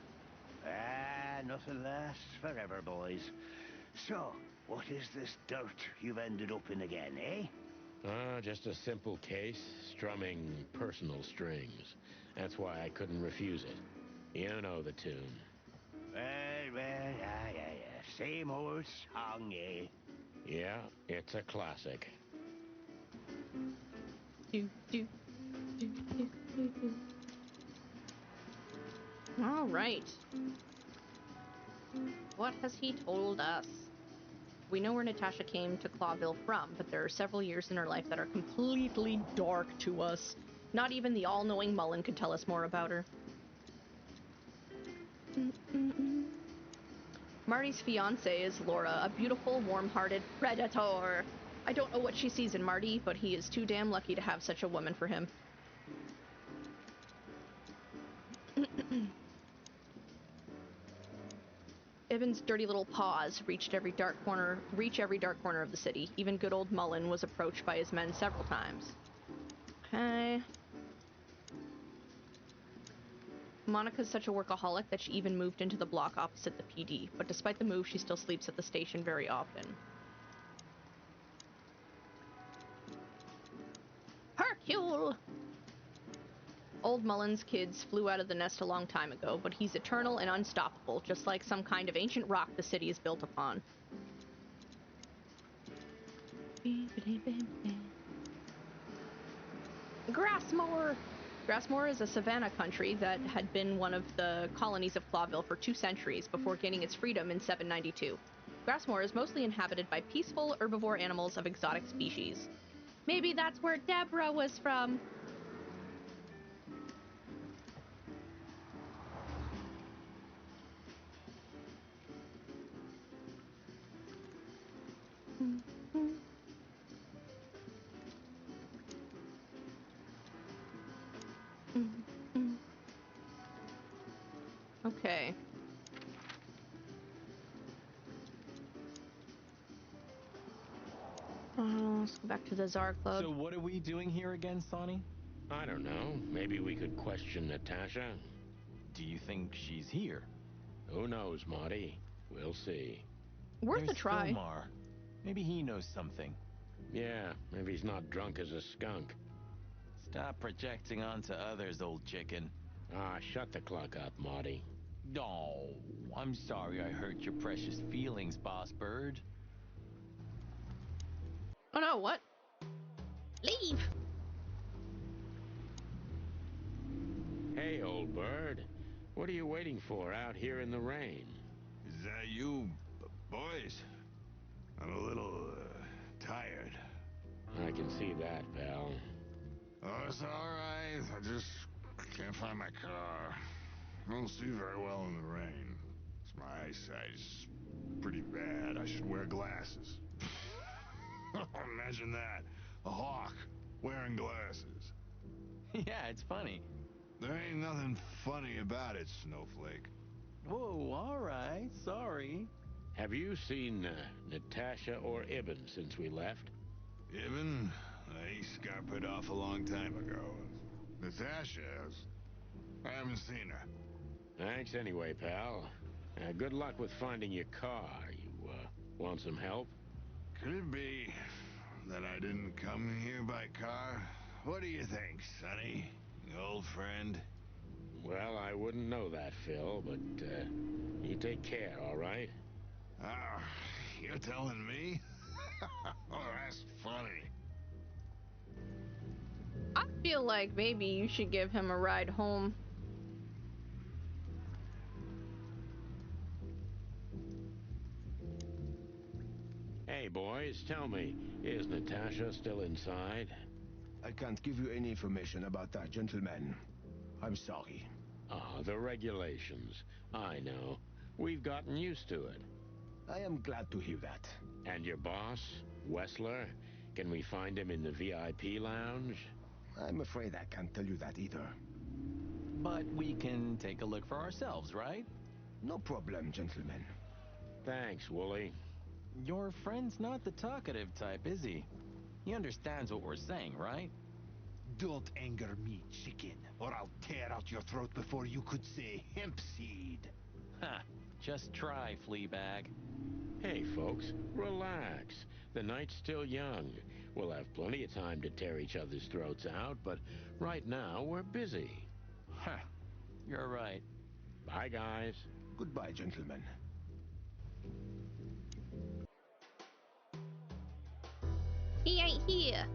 Ah, nothing lasts forever, boys. So, what is this dirt you've ended up in again, eh? Just a simple case, strumming personal strings. That's why I couldn't refuse it. You know the tune. Well, yeah. Same old song, eh? Yeah, it's a classic. All right. What has he told us? We know where Natasha came to Clawville from, but there are several years in her life that are completely dark to us. Not even the all-knowing Mullen could tell us more about her. Marty's fiance is Laura, a beautiful, warm-hearted predator. I don't know what she sees in Marty, but he is too damn lucky to have such a woman for him. Ibn's dirty little paws reach every dark corner of the city. Even good old Mullen was approached by his men several times. Okay. Monica's such a workaholic that she even moved into the block opposite the PD, but despite the move, she still sleeps at the station very often. Hercule! Old Mullen's kids flew out of the nest a long time ago, but he's eternal and unstoppable, just like some kind of ancient rock the city is built upon. Grassmoor! Grassmoor is a savanna country that had been one of the colonies of Clawville for 2 centuries before gaining its freedom in 792. Grassmoor is mostly inhabited by peaceful, herbivore animals of exotic species. Maybe that's where Deborah was from. Okay. Let's go back to the Czar Club. So what are we doing here again, Sonny? I don't know. Maybe we could question Natasha. Do you think she's here? Who knows, Marty? We'll see. Worth a try. Philmar. Maybe he knows something. Yeah, maybe he's not drunk as a skunk. Stop projecting onto others, old chicken. Ah, shut the clock up, Marty. Oh, I'm sorry I hurt your precious feelings, Boss Bird. Oh no, what? Leave! Hey, old bird. What are you waiting for out here in the rain? Is that you, boys? I'm a little, tired. I can see that, pal. Oh, it's all right. I just can't find my car. I don't see very well in the rain. My eyesight's pretty bad. I should wear glasses. Imagine that. A hawk wearing glasses. Yeah, it's funny. There ain't nothing funny about it, Snowflake. Whoa, all right. Sorry. Have you seen Natasha or Ibn since we left? Ibn? He scampered off a long time ago. Natasha, I haven't seen her. Thanks anyway, pal. Good luck with finding your car. You want some help? Could it be that I didn't come here by car? What do you think, Sonny? Old friend? Well, I wouldn't know that, Phil, but you take care, all right? Ah, you're telling me? Oh, that's funny. I feel like maybe you should give him a ride home. Hey, boys, tell me, is Natasha still inside? I can't give you any information about that, gentlemen. I'm sorry. Ah, the regulations. I know. We've gotten used to it. I am glad to hear that. And your boss, Wessler? Can we find him in the VIP lounge? I'm afraid I can't tell you that either. But we can take a look for ourselves, right? No problem, gentlemen. Thanks, Wooly. Your friend's not the talkative type, is he? He understands what we're saying, right? Don't anger me, chicken, or I'll tear out your throat before you could say hemp seed. Ha! Just try, Fleabag. Hey, folks, relax. The night's still young. We'll have plenty of time to tear each other's throats out, but right now we're busy. Huh. You're right. Bye, guys. Goodbye, gentlemen. He ain't here.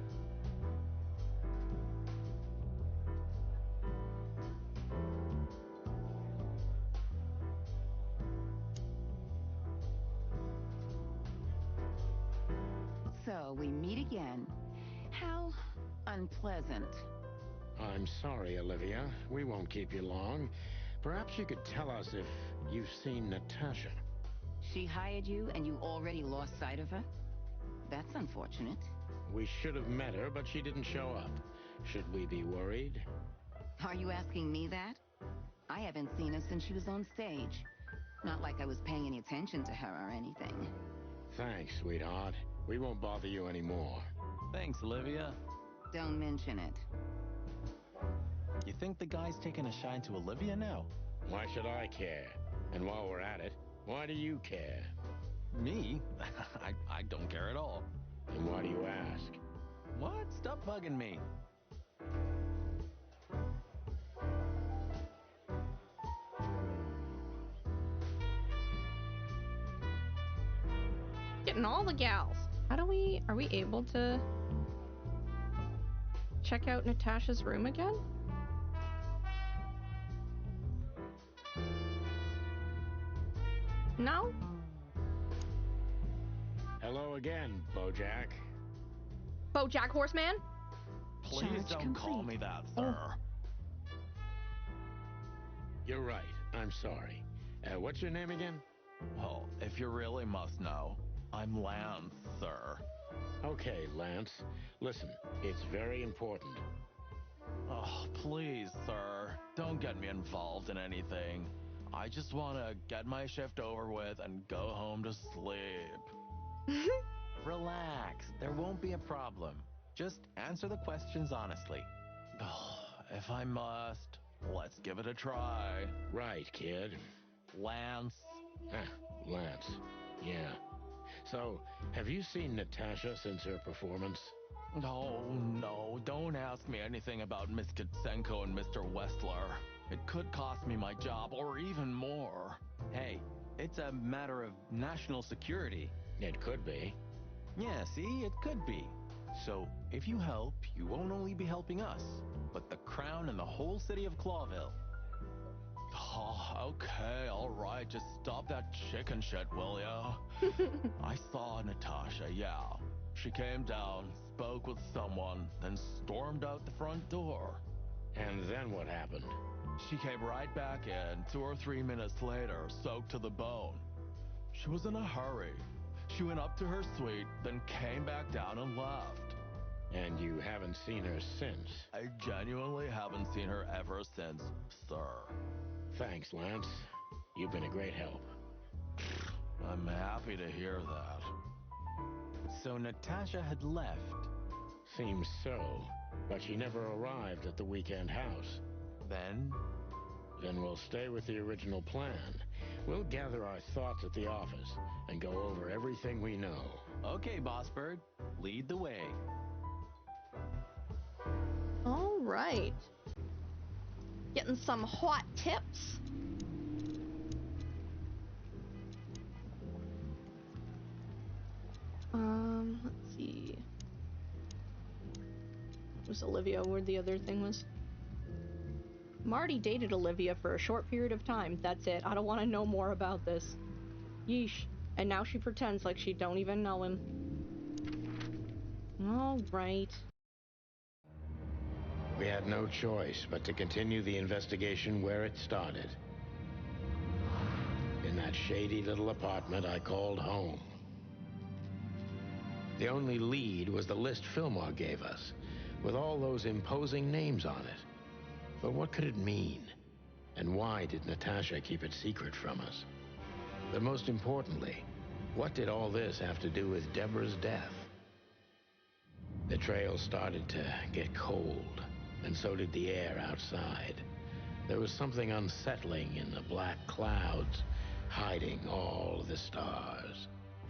So we meet again. How unpleasant. I'm sorry, Olivia. We won't keep you long. Perhaps you could tell us if you've seen Natasha. She hired you and you already lost sight of her? That's unfortunate. We should have met her, but she didn't show up. Should we be worried? Are you asking me that? I haven't seen her since she was on stage. Not like I was paying any attention to her or anything. Thanks, sweetheart. We won't bother you anymore. Thanks, Olivia. Don't mention it. You think the guy's taking a shine to Olivia now? Why should I care? And while we're at it, why do you care? Me? I don't care at all. And why do you ask? What? Stop bugging me. Getting all the gals. Are we able to check out Natasha's room again? No? Hello again, Bojack. Bojack Horseman? Please don't call me that, sir. You're right. I'm sorry. What's your name again? Well, if you really must know, I'm Lance, sir. Okay, Lance. Listen, it's very important. Oh, please, sir. Don't get me involved in anything. I just want to get my shift over with and go home to sleep. Relax. There won't be a problem. Just answer the questions honestly. Oh, if I must, let's give it a try. Right, kid. Lance. Lance. Yeah. So, have you seen Natasha since her performance? Oh, no. Don't ask me anything about Miss Kitsenko and Mr. Wessler. It could cost me my job or even more. Hey, it's a matter of national security. It could be. Yeah, see? It could be. So, if you help, you won't only be helping us, but the crown and the whole city of Clawville. Oh, okay, all right. Just stop that chicken shit, will ya? I saw Natasha, yeah. She came down, spoke with someone, then stormed out the front door. And then what happened? She came right back in 2 or 3 minutes later, soaked to the bone. She was in a hurry. She went up to her suite, then came back down and left. And you haven't seen her since? I genuinely haven't seen her ever since, sir. Thanks, Lance. You've been a great help. I'm happy to hear that. So Natasha had left? Seems so, but she never arrived at the weekend house. Then? Then we'll stay with the original plan. We'll gather our thoughts at the office and go over everything we know. Okay, Boss Bird. Lead the way. All right. Getting some hot tips. Let's see. Was Olivia where the other thing was? Marty dated Olivia for a short period of time. That's it. I don't want to know more about this. Yeesh. And now she pretends like she don't even know him. All right. We had no choice but to continue the investigation where it started. In that shady little apartment I called home. The only lead was the list Fillmore gave us, with all those imposing names on it. But what could it mean? And why did Natasha keep it secret from us? But most importantly, what did all this have to do with Deborah's death? The trail started to get cold, and so did the air outside. There was something unsettling in the black clouds, hiding all the stars.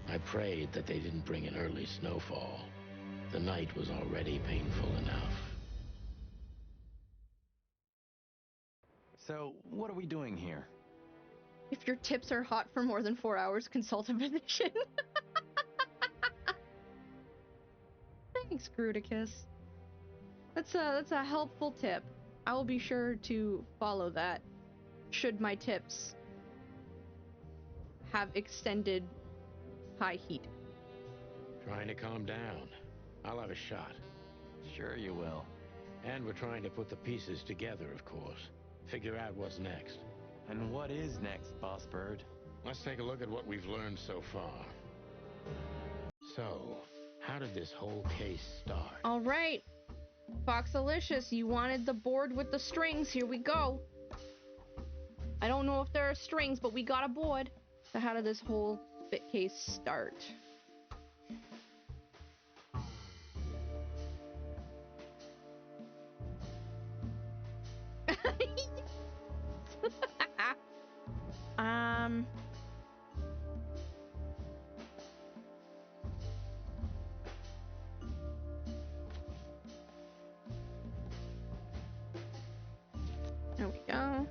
I prayed that they didn't bring an early snowfall. The night was already painful enough. So, what are we doing here? If your tips are hot for more than 4 hours, consult a physician. Thanks, Gruticus. That's a helpful tip. I will be sure to follow that, should my tips have extended high heat. Trying to calm down. I'll have a shot. Sure you will. And we're trying to put the pieces together, of course. Figure out what's next. And what is next, Boss Bird? Let's take a look at what we've learned so far. So, how did this whole case start? All right, Foxalicious, you wanted the board with the strings. Here we go. I don't know if there are strings, but we got a board. So how did this whole bit case start? There we go.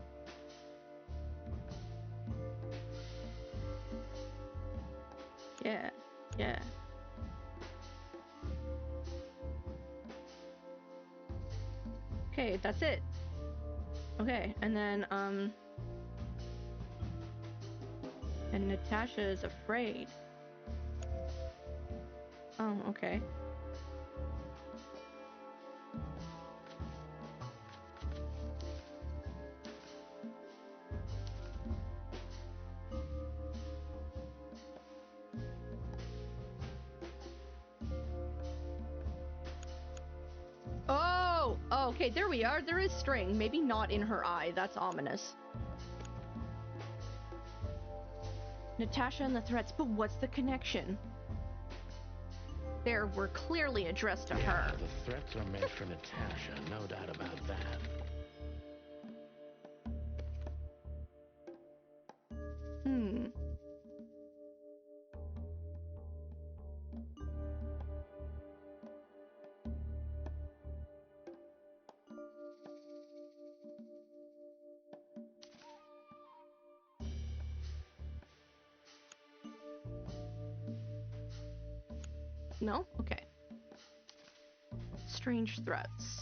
Yeah, yeah. Okay, that's it. Okay, and then, and Natasha is afraid. Oh, okay. Oh, okay, there we are. There is string. Maybe not in her eye. That's ominous. Natasha and the threats, but what's the connection? There were clearly addressed to her. The threats are meant for Natasha, no doubt about that. No? Okay. Strange threats.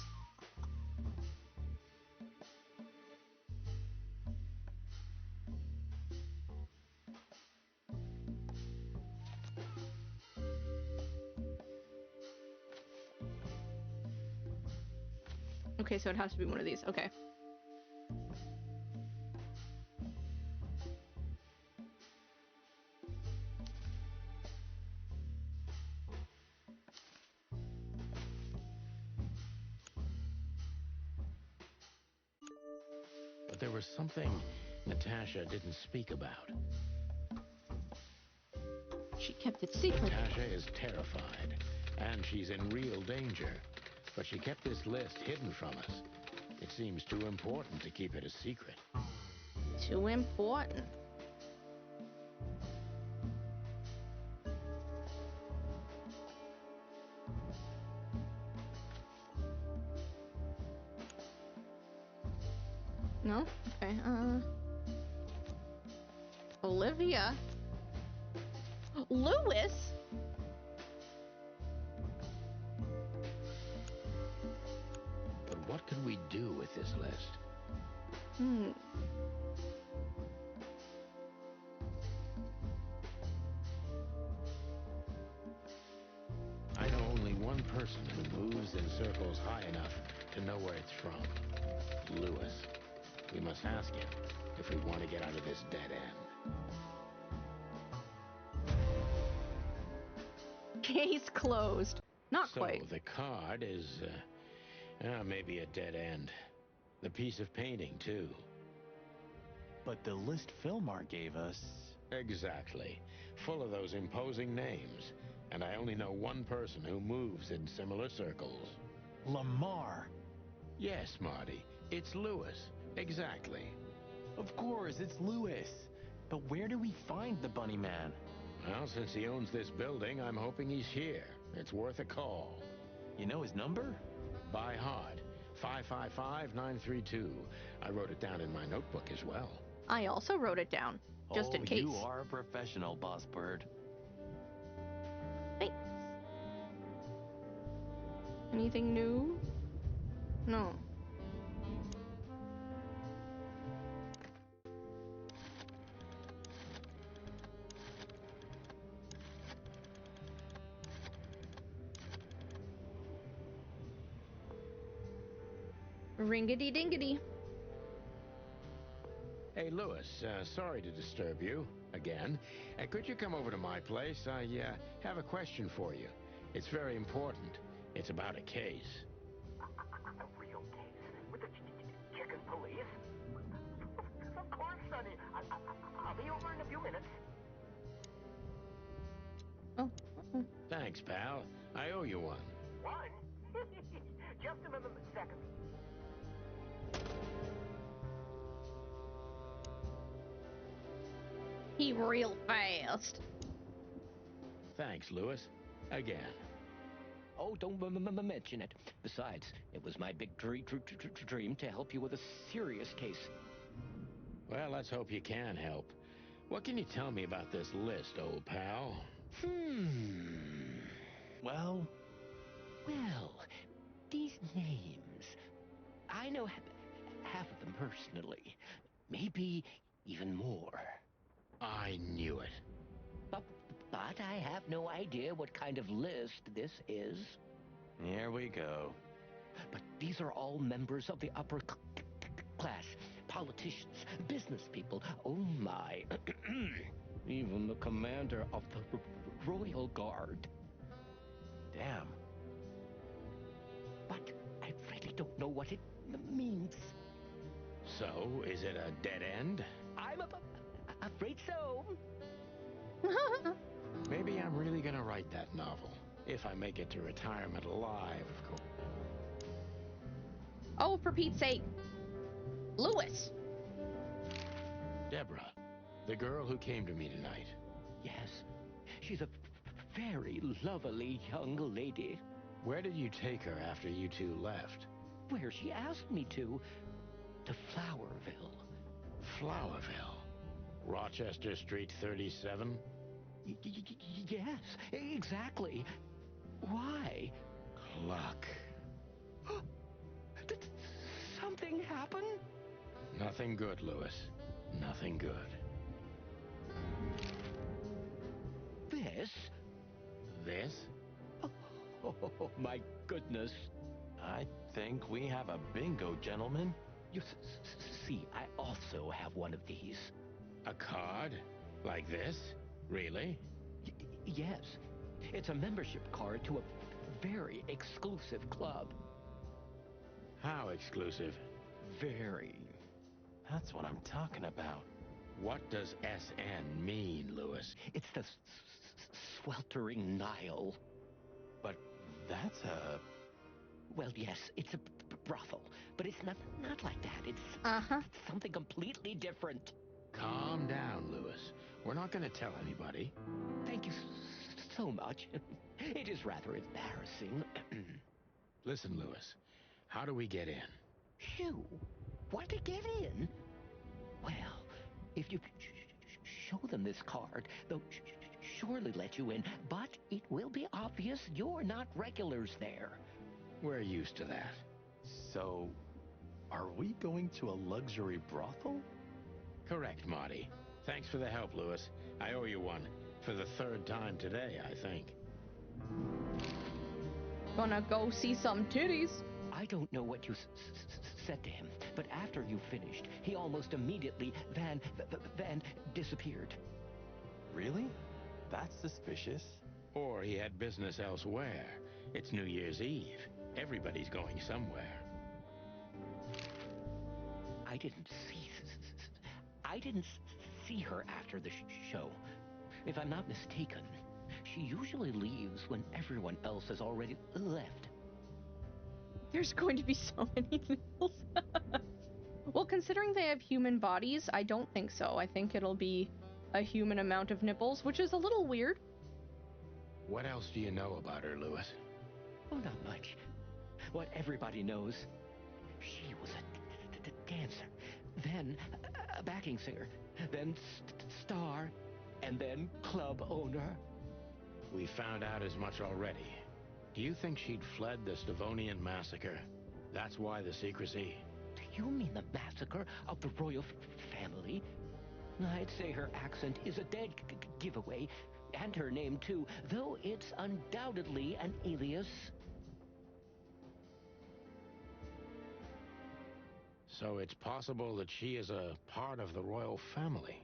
Okay, so it has to be one of these. Okay. But there was something Natasha didn't speak about. She kept it secret. Natasha is terrified, and she's in real danger. But she kept this list hidden from us. It seems too important to keep it a secret. Too important. No? Okay, Olivia? Lewis? But what can we do with this list? I know only one person who moves in circles high enough to know where it's from. Lewis. We must ask him if we want to get out of this dead end. Case closed. Not quite. So the card is, maybe a dead end. The piece of painting, too. But the list Philmar gave us... Exactly. Full of those imposing names. And I only know one person who moves in similar circles. Lamar. Yes, Marty. It's Lewis. Exactly. Of course, it's Lewis. But where do we find the Bunny Man? Well, since he owns this building, I'm hoping he's here. It's worth a call. You know his number? By heart. 555-932. I wrote it down in my notebook as well. I also wrote it down, just in case. You are a professional, Boss Bird. Thanks. Anything new? No. Ringity dingity. Hey, Lewis, sorry to disturb you again. Could you come over to my place? I have a question for you. It's very important. It's about a case. A real case? With the chicken police? Of course, Sonny. I'll be over in a few minutes. Oh. Thanks, pal. I owe you one. One? Just a second. He real fast. Thanks, Lewis. Again. Oh, don't mention it. Besides, it was my big dream to help you with a serious case. Well, let's hope you can help. What can you tell me about this list, old pal? Well, these names. I know half of them personally. Maybe even more. I knew it. But I have no idea what kind of list this is. Here we go. But these are all members of the upper class. Politicians, business people. Oh my. Even the commander of the Royal Guard. Damn. But I really don't know what it means. So, is it a dead end? I'm afraid so. Maybe I'm really gonna write that novel. If I make it to retirement alive, of course. Oh, for Pete's sake. Lewis. Deborah, the girl who came to me tonight. Yes. She's a very lovely young lady. Where did you take her after you two left? Where she asked me to Flowerville. Flowerville? Rochester Street 37? Yes, exactly. Why? Luck. Did something happen? Nothing good, Lewis. Nothing good. This? This? Oh, my goodness. I think we have a bingo, gentlemen. You see, I also have one of these. A card? Like this? Really? Yes. It's a membership card to a very exclusive club. How exclusive? Very. That's what I'm talking about. What does SN mean, Lewis? It's the sweltering Nile. But that's a... Well, yes, it's a brothel, but it's not like that. It's something completely different. Calm down, Lewis. We're not going to tell anybody. Thank you so much. It is rather embarrassing. Listen, Lewis, how do we get in? Phew. want to get in? Well, if you show them this card, they'll surely let you in, but it will be obvious you're not regulars there. We're used to that. So, are we going to a luxury brothel? Correct, Marty. Thanks for the help, Lewis. I owe you one. For the third time today, I think. Gonna go see some titties. I don't know what you said to him, but after you finished, he almost immediately van disappeared. Really? That's suspicious. Or he had business elsewhere. It's New Year's Eve. Everybody's going somewhere. I didn't see her after the show. If I'm not mistaken, she usually leaves when everyone else has already left. There's going to be so many nipples. Well, considering they have human bodies, I don't think so. I think it'll be a human amount of nipples, which is a little weird. What else do you know about her, Lewis? Oh, not much. What everybody knows. She was a dancer, then a backing singer, then star, and then club owner. We found out as much already. Do you think she'd fled the Stavonian massacre? That's why the secrecy? Do you mean the massacre of the royal family? I'd say her accent is a dead giveaway, and her name too, though it's undoubtedly an alias. So it's possible that she is a part of the royal family?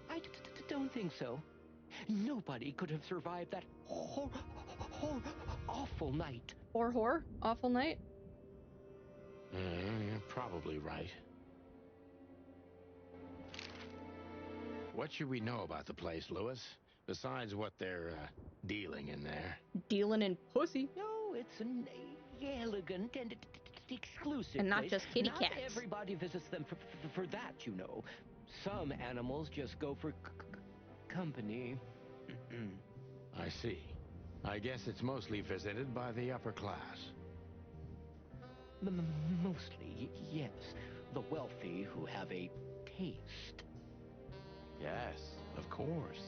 I don't think so. Nobody could have survived that awful night. Awful night? You're probably right. What should we know about the place, Lewis? Besides what they're dealing in there. Dealing in pussy? No, it's an elegant and exclusive and not place. just kitty Not cats. Everybody visits them for that, you know. Some animals just go for company. I see. I guess it's mostly visited by the upper class. Mostly, yes. The wealthy who have a taste. Yes, of course.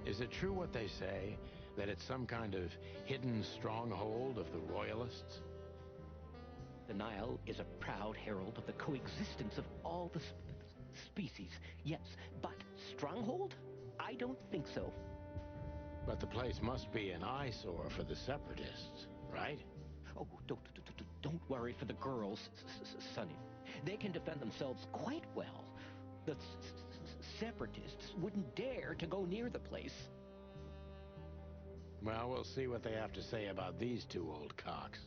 Is it true what they say, that it's some kind of hidden stronghold of the royalists? The Nile is a proud herald of the coexistence of all the species, yes, but stronghold? I don't think so. But the place must be an eyesore for the separatists, right? Oh, don't worry for the girls, Sonny. They can defend themselves quite well. The separatists wouldn't dare to go near the place. Well, we'll see what they have to say about these two old cocks.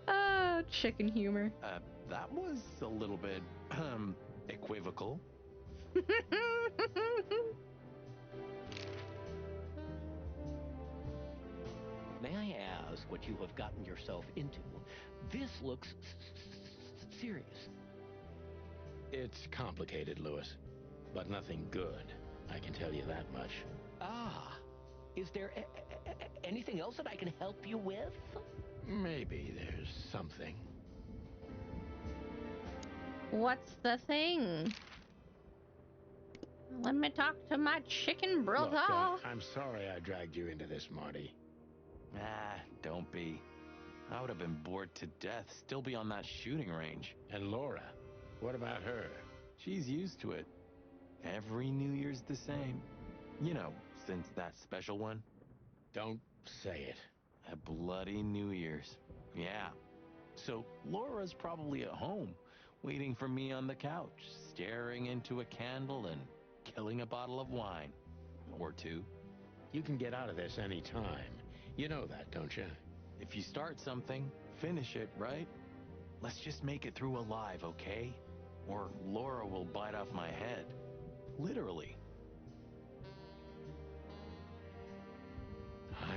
Oh, chicken humor. That was a little bit, equivocal. May I ask what you have gotten yourself into? This looks serious. It's complicated, Lewis, but nothing good. I can tell you that much. Ah, is there anything else that I can help you with? Maybe there's something. What's the thing? Let me talk to my chicken brother. Look, I'm sorry I dragged you into this, Marty. Don't be. I would have been bored to death, still be on that shooting range. And Laura, what about her? She's used to it. Every New Year's the same. You know, since that special one. Don't say it. A bloody New Year's. Yeah. So Laura's probably at home, waiting for me on the couch, staring into a candle and killing a bottle of wine. Or two. You can get out of this any time. You know that, don't you? If you start something, finish it, right? Let's just make it through alive, okay? Or Laura will bite off my head. Literally.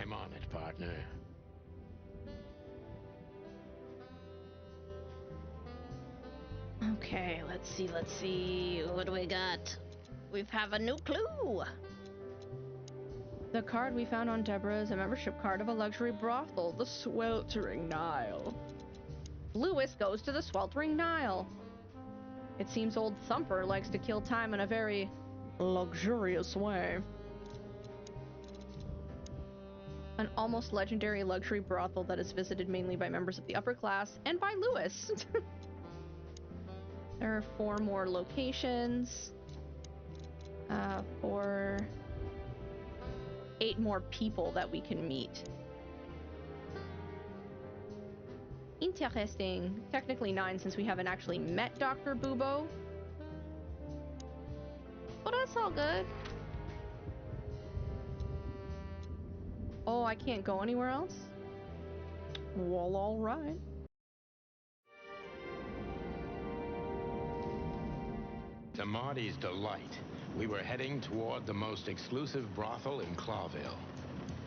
I'm on it, partner. Okay, let's see. What do we got? We have a new clue. The card we found on Deborah is a membership card of a luxury brothel, the Sweltering Nile. Lewis goes to the Sweltering Nile. It seems old Thumper likes to kill time in a very luxurious way. An almost legendary luxury brothel that is visited mainly by members of the upper class and by Lewis. There are 4 more locations. 8 more people that we can meet. Interesting. Technically 9 since we haven't actually met Dr. Bubo. But that's all good. Oh, I can't go anywhere else? Well, alright. To Marty's delight, we were heading toward the most exclusive brothel in Clawville.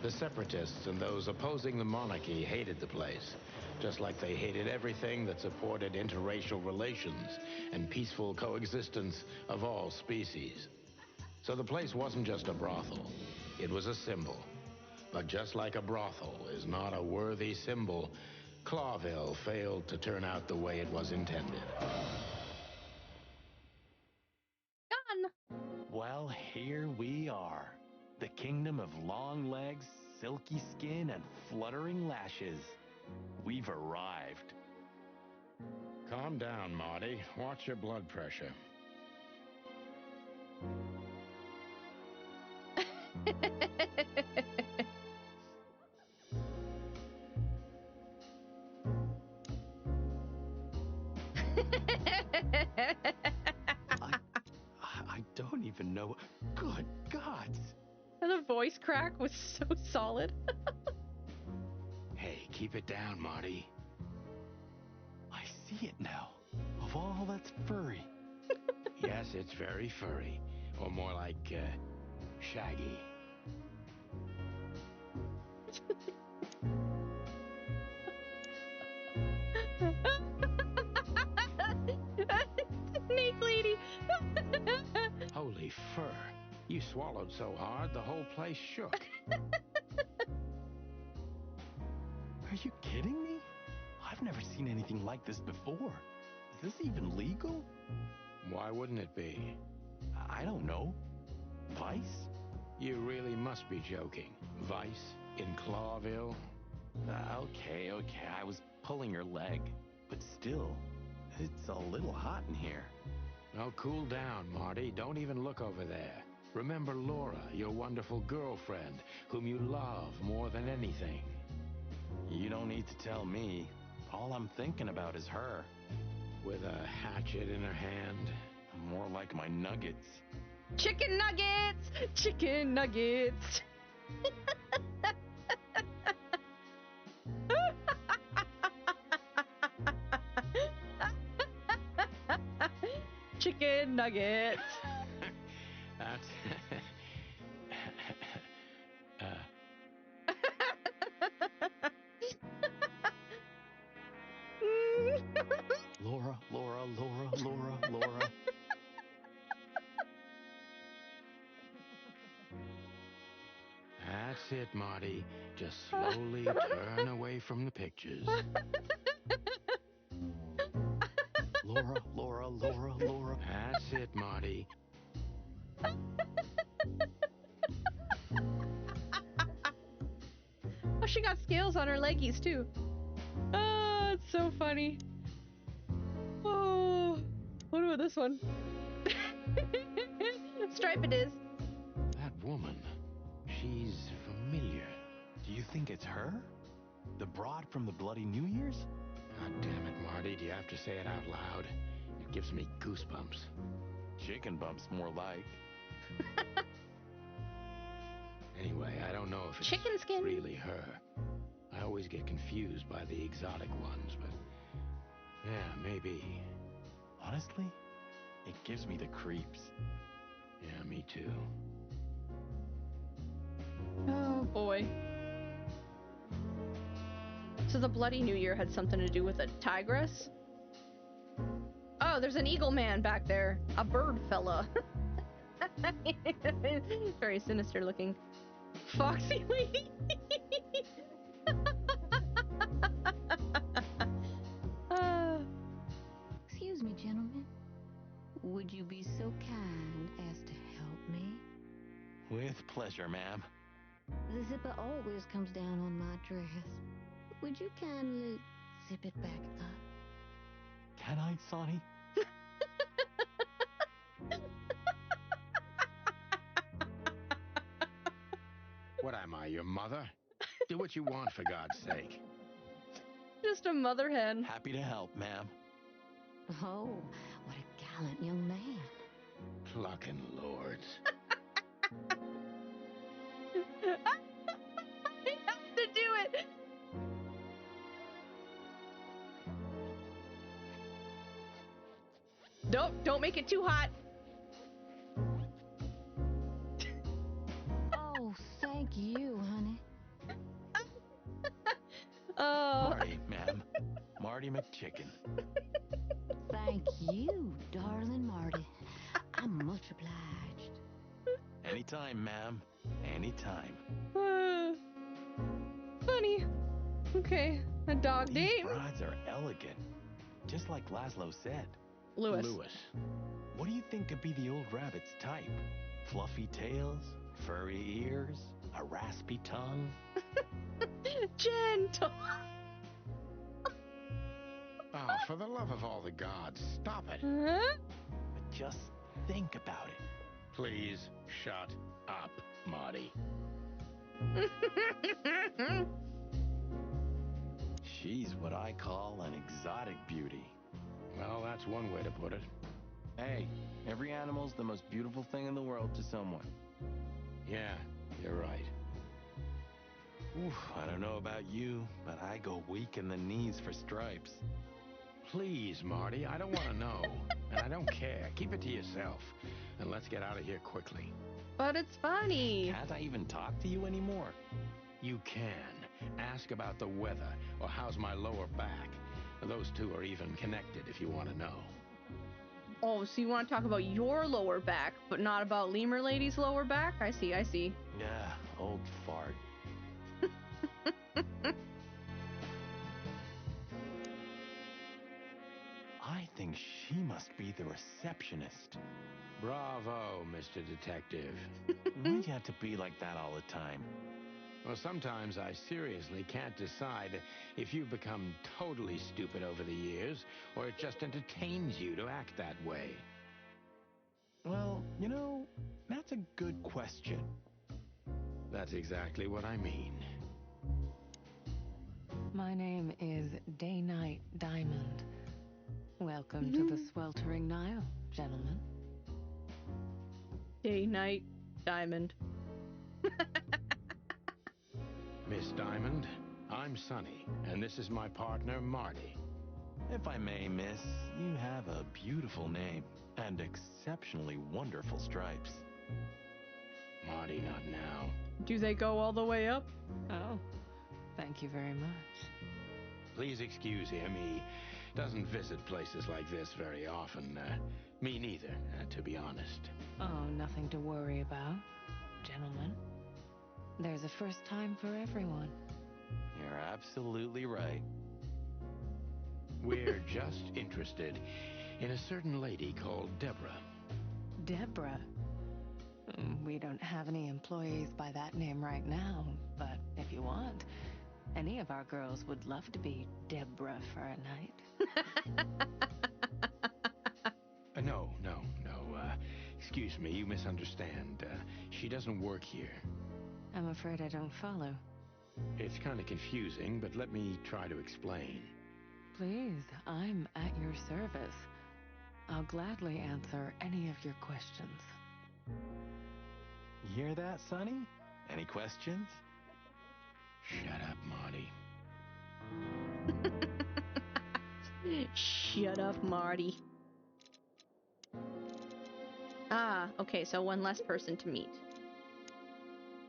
The separatists and those opposing the monarchy hated the place, just like they hated everything that supported interracial relations and peaceful coexistence of all species. So the place wasn't just a brothel, it was a symbol. But just like a brothel is not a worthy symbol, Clawville failed to turn out the way it was intended. Well, here we are. The kingdom of long legs, silky skin, and fluttering lashes. We've arrived. Calm down, Marty. Watch your blood pressure. I don't even know. Good gods. The voice crack was so solid. Hey, keep it down, Marty. I see it now. Of all that's furry. Yes, it's very furry. Or more like, shaggy. Snake lady. Holy fur. You swallowed so hard, the whole place shook. Are you kidding me? I've never seen anything like this before. Is this even legal? Why wouldn't it be? I don't know. Vice? You really must be joking. Vice in Clawville? Okay, I was pulling your leg. But still, it's a little hot in here. Now cool down, Marty. Don't even look over there. Remember Laura, your wonderful girlfriend, whom you love more than anything. You don't need to tell me. All I'm thinking about is her. With a hatchet in her hand. More like my nuggets. Chicken nuggets! Chicken nuggets! Chicken nuggets! That's... Laura. That's it, Marty. Just slowly turn away from the pictures. Laura. That's it, Marty. Oh, she got scales on her leggies, too. Oh, it's so funny. Oh, what about this one? Stripe it is. That woman, she's familiar. Do you think it's her? The broad from the Bloody New Year's? God damn it, Marty. Do you have to say it out loud? It gives me goosebumps. Chicken bumps, more like. Anyway, I don't know if it's Chicken skin. really her. I always get confused by the exotic ones, but yeah, maybe. Honestly, it gives me the creeps. Yeah, me too. Oh boy. So the Bloody New Year had something to do with a tigress? Oh, there's an eagle man back there. A bird fella. Very sinister looking. Foxy lady. Excuse me, gentlemen. Would you be so kind as to help me? With pleasure, ma'am. The zipper always comes down on my dress. Would you kindly zip it back up? Can I, Sonny? What am I, your mother? Do what you want, for God's sake. Just a mother hen. Happy to help, ma'am. Oh, what a gallant young man. Clucking lords. I have to do it. Don't make it too hot. Oh, thank you, honey. Marty, ma'am. Marty McChicken. Thank you, darling Marty. I'm much obliged. Anytime, ma'am. Anytime. Funny. Okay, a dog These name. brides are elegant. Just like Laszlo said. Lewis. What do you think could be the old rabbit's type? Fluffy tails? Furry ears? A raspy tongue? Gentle. Oh, for the love of all the gods, stop it. But just think about it. Please, shut up, Marty. She's what I call an exotic beauty. Well, that's one way to put it. Hey, every animal's the most beautiful thing in the world to someone. Yeah, you're right. Oof, I don't know about you, but I go weak in the knees for stripes. Please, Marty, I don't want to know. And I don't care. Keep it to yourself. And let's get out of here quickly. But it's funny. Can't I even talk to you anymore? You can. Ask about the weather, or how's my lower back. Those two are even connected if you want to know. Oh, so you want to talk about your lower back, but not about Lemur Lady's lower back? I see. Yeah, old fart. I think she must be the receptionist. Bravo, Mr. Detective. Why'd you have to be like that all the time? Well, sometimes I seriously can't decide if you've become totally stupid over the years, or it just entertains you to act that way. Well, you know, that's a good question. That's exactly what I mean. My name is Day-Night Diamond. Welcome to the sweltering Nile, gentlemen. Day-Night Diamond. Miss Diamond, I'm Sonny, and this is my partner, Marty. If I may, miss, you have a beautiful name and exceptionally wonderful stripes. Marty, not now. Do they go all the way up? Oh, thank you very much. Please excuse him. He doesn't visit places like this very often. Me neither, to be honest. Oh, nothing to worry about, gentlemen. There's a first time for everyone. You're absolutely right. We're just interested in a certain lady called Deborah. Deborah? We don't have any employees by that name right now, but if you want, any of our girls would love to be Deborah for a night. No. Excuse me, you misunderstand. She doesn't work here. I'm afraid I don't follow. It's kind of confusing, but let me try to explain. Please, I'm at your service. I'll gladly answer any of your questions. You hear that, Sonny? Any questions? Shut up, Marty. Shut up, Marty. Ah, okay, so one less person to meet.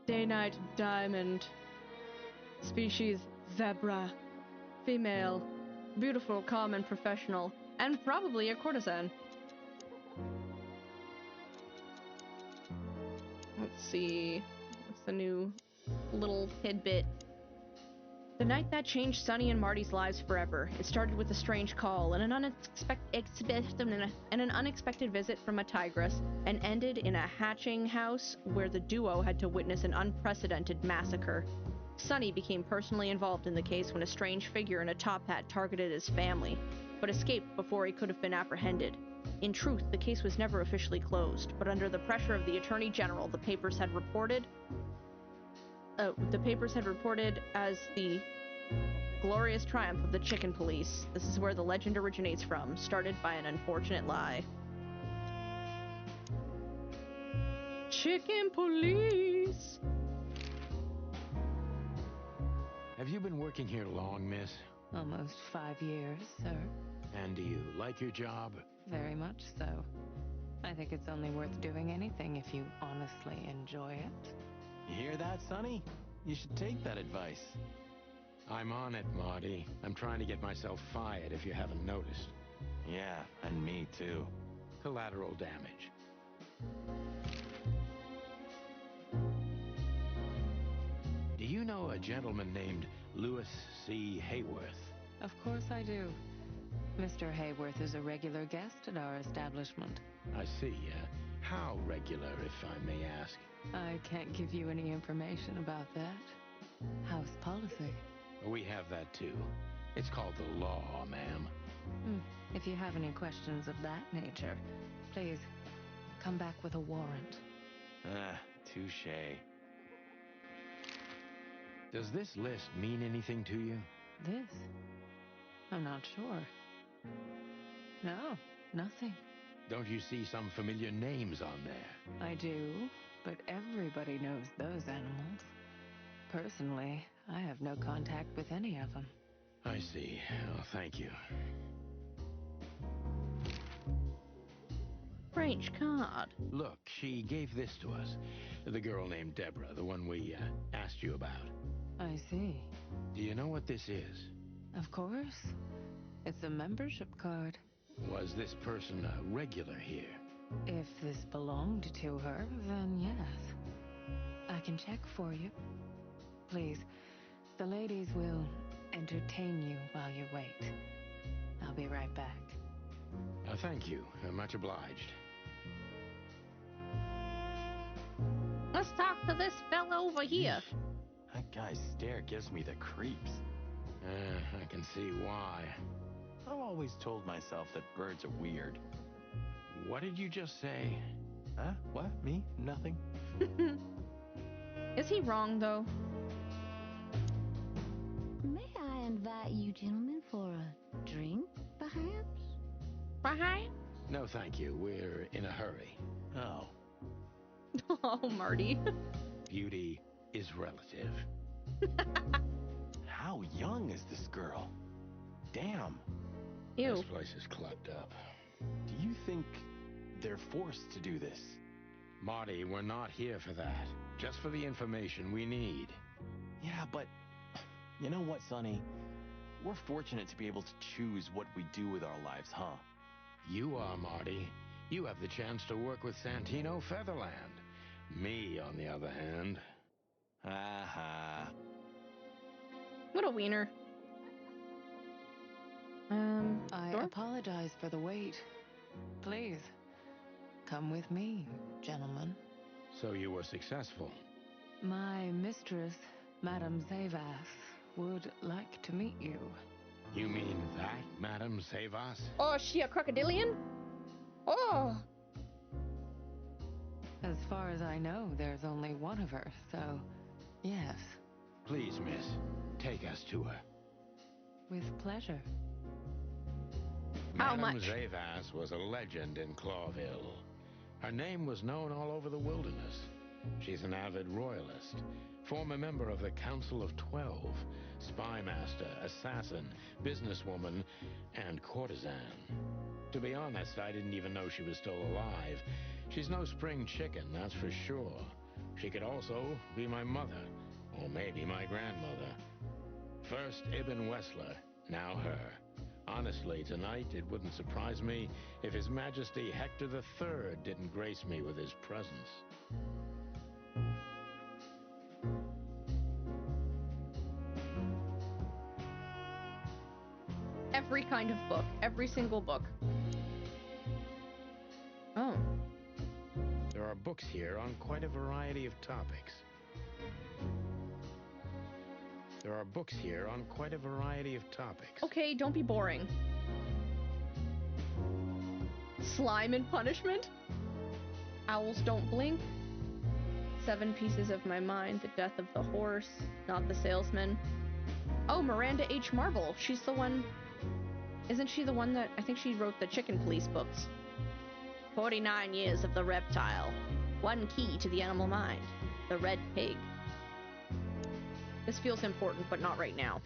Day-Night Diamond. Species zebra. Female. Beautiful, calm, and professional. And probably a courtesan. Let's see. What's a new little tidbit. The night that changed Sunny and Marty's lives forever. It started with a strange call and an unexpected visit from a tigress, and ended in a hatching house where the duo had to witness an unprecedented massacre. Sunny became personally involved in the case when a strange figure in a top hat targeted his family, but escaped before he could have been apprehended. In truth, the case was never officially closed, but under the pressure of the Attorney General, the papers had reported as the glorious triumph of the chicken police. This is where the legend originates from, started by an unfortunate lie. Chicken police! Have you been working here long, miss? Almost 5 years, sir. And do you like your job? Very much so. I think it's only worth doing anything if you honestly enjoy it. You hear that, Sonny? You should take that advice. I'm on it, Marty. I'm trying to get myself fired if you haven't noticed. Yeah, and me too. Collateral damage. Do you know a gentleman named Louis C. Hayworth? Of course I do. Mr. Hayworth is a regular guest at our establishment. I see. How regular, if I may ask? I can't give you any information about that. House policy. We have that too. It's called the law, ma'am. If you have any questions of that nature, please come back with a warrant. Touche. Does this list mean anything to you? This? I'm not sure. No, nothing. Don't you see some familiar names on there? I do, but everybody knows those animals. Personally, I have no contact with any of them. I see. Oh, thank you. Strange card. Look, she gave this to us. The girl named Deborah, the one we asked you about. I see. Do you know what this is? Of course. It's a membership card. Was this person a regular here? If this belonged to her, then yes. I can check for you. Please, the ladies will entertain you while you wait. I'll be right back. Thank you. Much obliged. Let's talk to this fella over here. That guy's stare gives me the creeps. I can see why. I've always told myself that birds are weird. What did you just say? Huh? What? Me? Nothing? Is he wrong, though? May I invite you gentlemen for a drink, perhaps? Perhaps? No, thank you. We're in a hurry. Oh. Oh, Marty. Beauty is relative. How young is this girl? Damn. Ew. This place is clubbed up. Do you think they're forced to do this? Marty, we're not here for that. Just for the information we need. Yeah, but you know what, Sonny? We're fortunate to be able to choose what we do with our lives, huh? You are, Marty. You have the chance to work with Santino Featherland. Me, on the other hand. Aha. What a wiener. I apologize for the wait. Please, come with me, gentlemen. So you were successful. My mistress, Madame Zavas, would like to meet you. You mean that, Madame Savas? Oh, is she a crocodilian? Oh! As far as I know, there's only one of her, so yes. Please, miss, take us to her. With pleasure. How Madame much? Zavas was a legend in Clawville. Her name was known all over the wilderness. She's an avid royalist, former member of the Council of 12, spy master, assassin, businesswoman, and courtesan. To be honest, I didn't even know she was still alive. She's no spring chicken, that's for sure. She could also be my mother, or maybe my grandmother. First Ibn Wessler, now her. Honestly, tonight it wouldn't surprise me if His Majesty Hector III didn't grace me with his presence. Every kind of book. Every single book. Oh. There are books here on quite a variety of topics. There are books here on quite a variety of topics. Okay, don't be boring. Slime and punishment? Owls don't blink. 7 pieces of my mind. The death of the horse. Not the salesman. Oh, Miranda H. Marble. She's the one... Isn't she the one that... I think she wrote the Chicken Police books. 49 years of the reptile. One key to the animal mind. The red pig. This feels important, but not right now.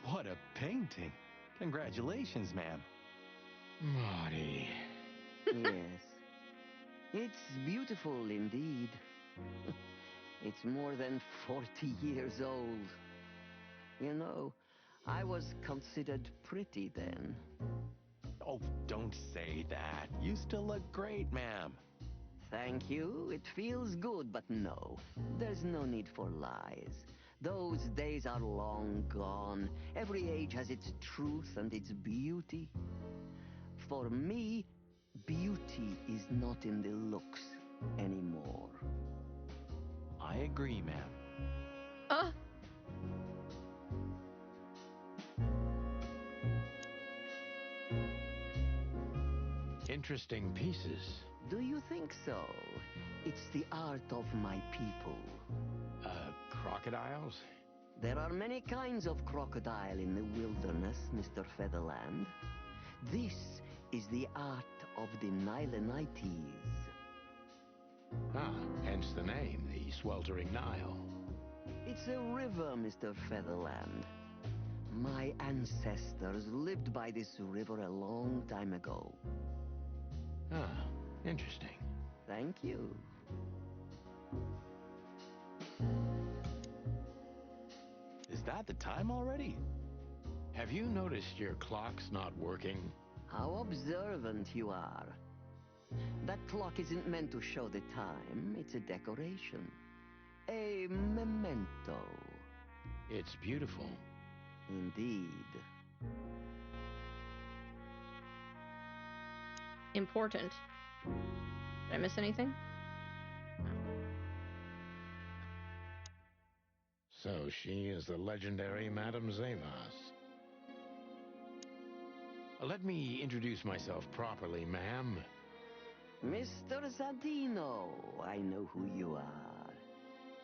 What a painting. Congratulations, ma'am. Marty. Yes. It's beautiful indeed. It's more than 40 years old. You know, I was considered pretty then. Oh, don't say that. You still look great, ma'am. Thank you. It feels good, but no. There's no need for lies. Those days are long gone. Every age has its truth and its beauty. For me, beauty is not in the looks anymore. I agree, ma'am. Interesting pieces. Do you think so? It's the art of my people. Crocodiles? There are many kinds of crocodile in the wilderness, Mr. Featherland. This is the art of the Nilenites. Ah, hence the name, the Sweltering Nile. It's a river, Mr. Featherland. My ancestors lived by this river a long time ago. Ah, interesting. Thank you. Is that the time already? Have you noticed your clock's not working? How observant you are. That clock isn't meant to show the time. It's a decoration. A memento. It's beautiful. Indeed. Important. Did I miss anything? So she is the legendary Madame Zavas. Let me introduce myself properly, ma'am. Mr. Santino, I know who you are.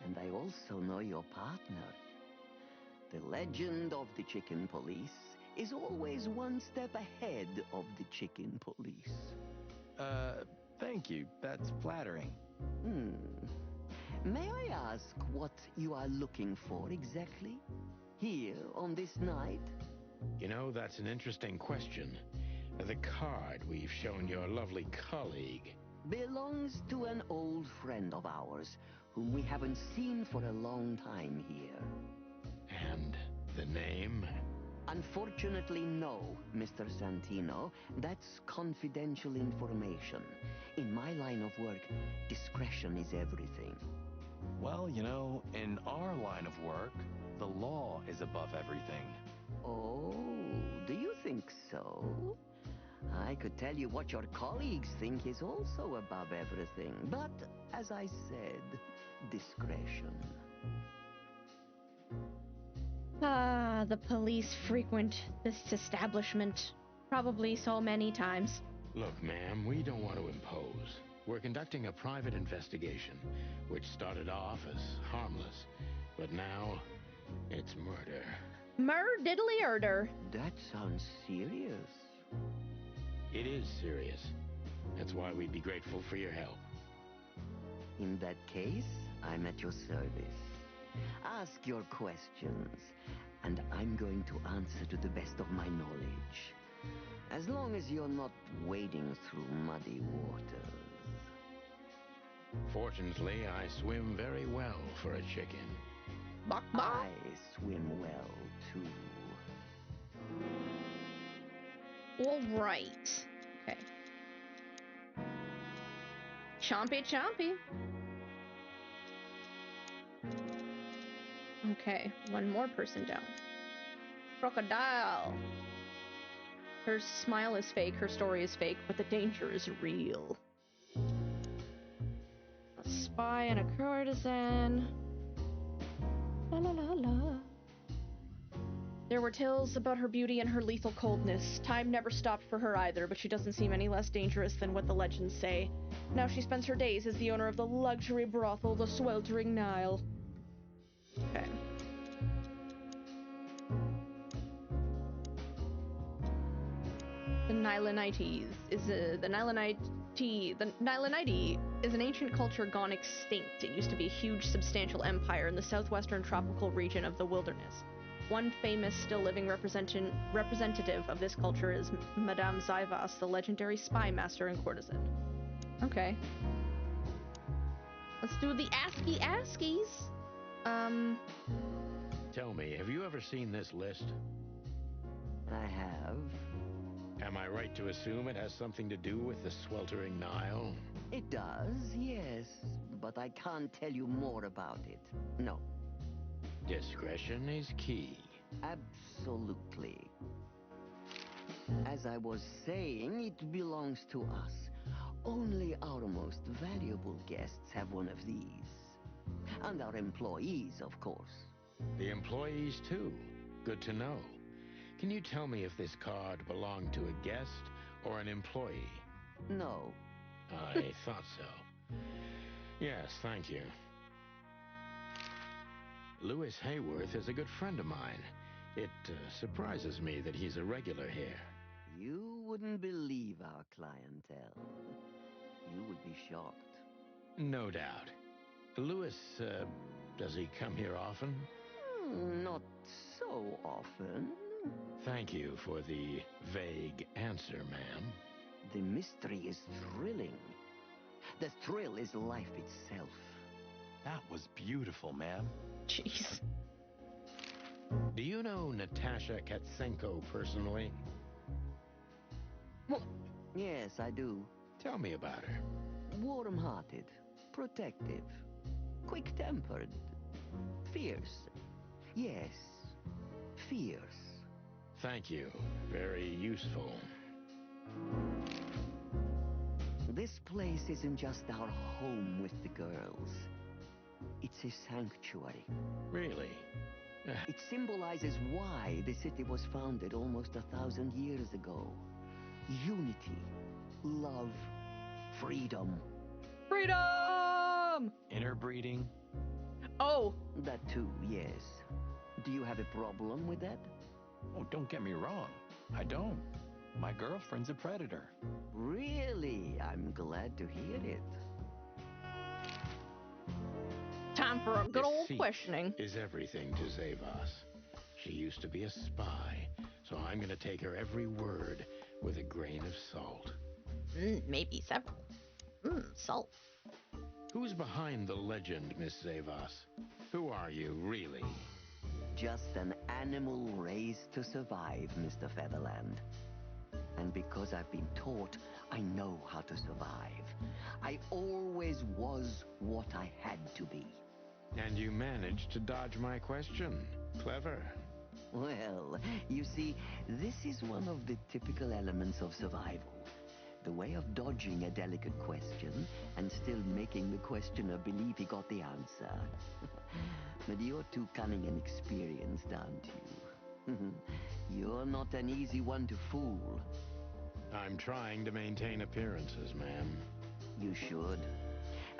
And I also know your partner. The legend of the Chicken Police is always one step ahead of the Chicken Police. Thank you. That's flattering. May I ask what you are looking for exactly? Here, on this night? You know, that's an interesting question. The card we've shown your lovely colleague belongs to an old friend of ours, whom we haven't seen for a long time here. And the name? Unfortunately, no, Mr. Santino. That's confidential information. In my line of work, discretion is everything. Well, you know, in our line of work, the law is above everything. Oh, do you think so? I could tell you what your colleagues think is also above everything. But, as I said, discretion. The police frequent this establishment. Probably so many times. Look, ma'am, we don't want to impose. We're conducting a private investigation, which started off as harmless, but now it's murder. Murdiddly-urder. That sounds serious. It is serious. That's why we'd be grateful for your help. In that case, I'm at your service. Ask your questions, and I'm going to answer to the best of my knowledge. As long as you're not wading through muddy waters. Fortunately, I swim very well for a chicken. I swim well, too. All right. Okay. Chompy chompy. Okay, one more person down. Crocodile. Her smile is fake, her story is fake, but the danger is real. A spy and a courtesan. La la la la. There were tales about her beauty and her lethal coldness. Time never stopped for her either, but she doesn't seem any less dangerous than what the legends say. Now she spends her days as the owner of the luxury brothel, the Sweltering Nile. Okay. The Nilonites is the Nilonite is an ancient culture gone extinct. It used to be a huge, substantial empire in the southwestern tropical region of the wilderness. One famous, still living representative of this culture is Madame Zaivas, the legendary spy master and courtesan. Okay. Let's do the ASCIIs. Tell me, have you ever seen this list? I have. Am I right to assume it has something to do with the Sweltering Nile? It does, yes, but I can't tell you more about it. No. Discretion is key. Absolutely. As I was saying, it belongs to us. Only our most valuable guests have one of these. And our employees, of course. The employees, too. Good to know. Can you tell me if this card belonged to a guest or an employee? No. I thought so. Yes, thank you. Louis Hayworth is a good friend of mine. It surprises me that he's a regular here. You wouldn't believe our clientele. You would be shocked. No doubt. Louis, does he come here often? Not so often. Thank you for the vague answer, ma'am. The mystery is thrilling. The thrill is life itself. That was beautiful, ma'am. Jeez. Do you know Natasha Katsenko personally? Yes, I do. Tell me about her. Warm-hearted, protective, quick-tempered, fierce. Yes, fierce. Thank you. Very useful. This place isn't just our home with the girls. It's a sanctuary. Really? It symbolizes why the city was founded almost 1,000 years ago. Unity, love, freedom. Freedom! Interbreeding? Oh! That too, yes. Do you have a problem with that? Oh, don't get me wrong. I don't. My girlfriend's a predator. Really? I'm glad to hear it. Time for a good old Deceit questioning. is everything to Zaivas. She used to be a spy, so I'm going to take her every word with a grain of salt. Maybe several. Salt. Who's behind the legend, Miss Zaivas? Who are you, really? Just an animal raised to survive, Mr. Featherland. And because I've been taught, I know how to survive. I always was what I had to be. And you managed to dodge my question. Clever. Well, you see, this is one of the typical elements of survival. The way of dodging a delicate question and still making the questioner believe he got the answer. But you're too cunning and experienced, aren't you? You're not an easy one to fool. I'm trying to maintain appearances, ma'am. You should.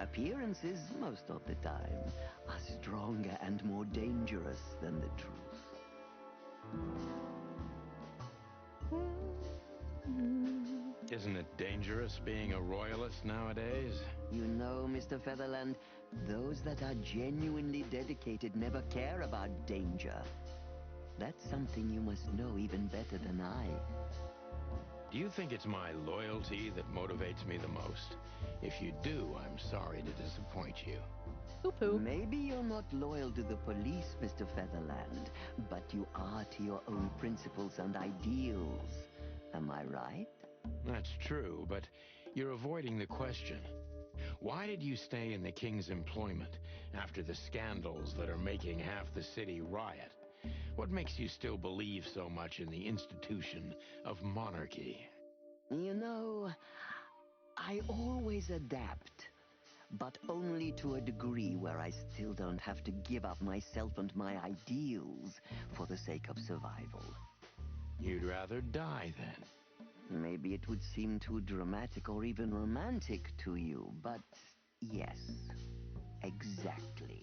Appearances, most of the time, are stronger and more dangerous than the truth. Isn't it dangerous being a royalist nowadays? You know, Mr. Featherland, those that are genuinely dedicated never care about danger. That's something you must know even better than I. Do you think it's my loyalty that motivates me the most? If you do, I'm sorry to disappoint you. Poo-poo. Maybe you're not loyal to the police, Mr. Featherland, but you are to your own principles and ideals. Am I right? That's true, but you're avoiding the question. Why did you stay in the king's employment After the scandals that are making half the city riot, what makes you still believe so much in the institution of monarchy? You know, I always adapt, but only to a degree where I still don't have to give up myself and my ideals for the sake of survival. You'd rather die then? Maybe it would seem too dramatic or even romantic to you, but yes, exactly.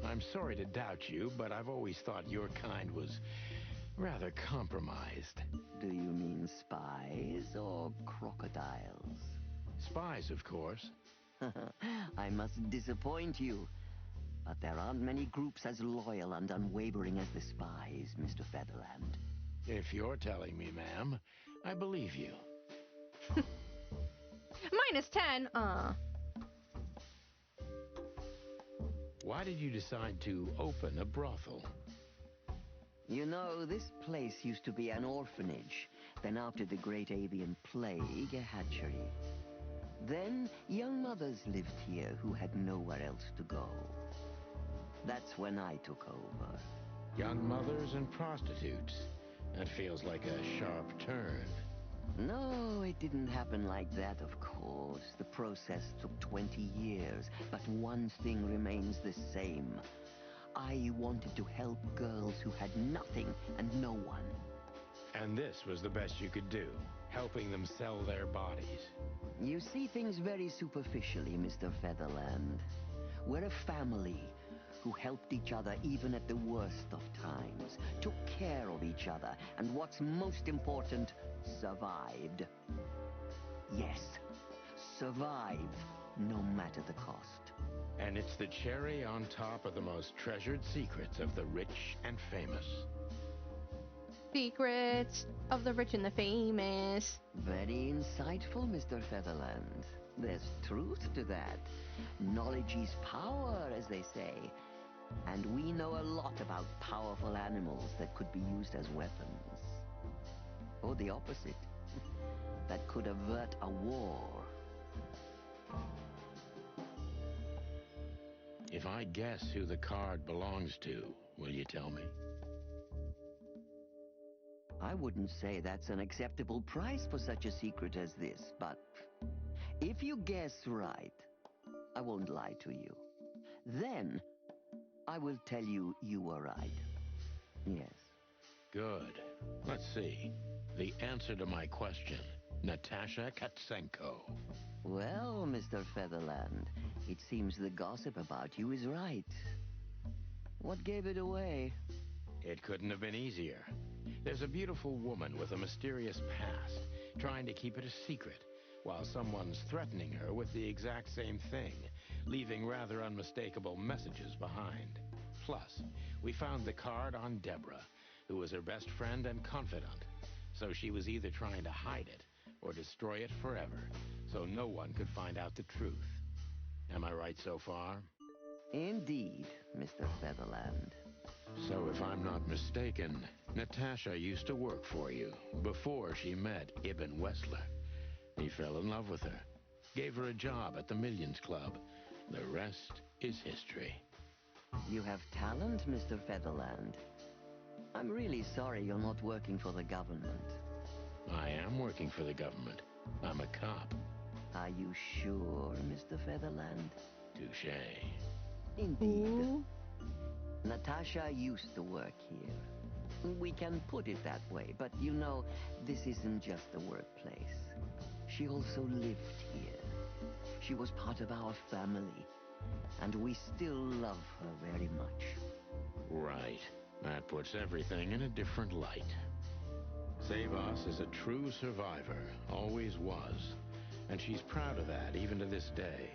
I'm sorry to doubt you, but I've always thought your kind was rather compromised. Do you mean spies or crocodiles? Spies, of course. I must disappoint you, but there aren't many groups as loyal and unwavering as the spies, Mr. Featherland. If you're telling me, ma'am, I believe you. -10. Why did you decide to open a brothel? You know, this place used to be an orphanage. Then after the Great Avian Plague, a hatchery. Then young mothers lived here who had nowhere else to go. That's when I took over. Young mothers and prostitutes. That feels like a sharp turn. No, it didn't happen like that, of course. The process took 20 years, but one thing remains the same. I wanted to help girls who had nothing and no one. And this was the best you could do, helping them sell their bodies. You see things very superficially, Mr. Featherland. We're a family who helped each other even at the worst of times, took care of each other, and what's most important, survived. Yes, survive, no matter the cost. And it's the cherry on top of the most treasured secrets of the rich and famous. Secrets of the rich and the famous. Very insightful, Mr. Featherland. There's truth to that. Knowledge is power, as they say. And we know a lot about powerful animals that could be used as weapons. Or the opposite. That could avert a war. If I guess who the card belongs to, will you tell me? I wouldn't say that's an acceptable price for such a secret as this, but if you guess right, I won't lie to you. Then, I will tell you you were right. Yes. Good. Let's see. The answer to my question. Natasha Katsenko. Well, Mr. Featherland, it seems the gossip about you is right. What gave it away? It couldn't have been easier. There's a beautiful woman with a mysterious past, trying to keep it a secret, while someone's threatening her with the exact same thing, leaving rather unmistakable messages behind. Plus, we found the card on Deborah, who was her best friend and confidant, so she was either trying to hide it or destroy it forever, so no one could find out the truth. Am I right so far? Indeed, Mr. Featherland. So if I'm not mistaken, Natasha used to work for you before she met Ibn Wessler. He fell in love with her, gave her a job at the Millions Club. The rest is history. You have talent, Mr. Featherland. I'm really sorry you're not working for the government. I am working for the government. I'm a cop. Are you sure, Mr. Featherland? Touché. Indeed. Ooh. Natasha used to work here. We can put it that way, but you know, this isn't just a workplace. She also lived here. She was part of our family, and we still love her very much. Right. That puts everything in a different light. Savas is a true survivor, always was, and she's proud of that even to this day.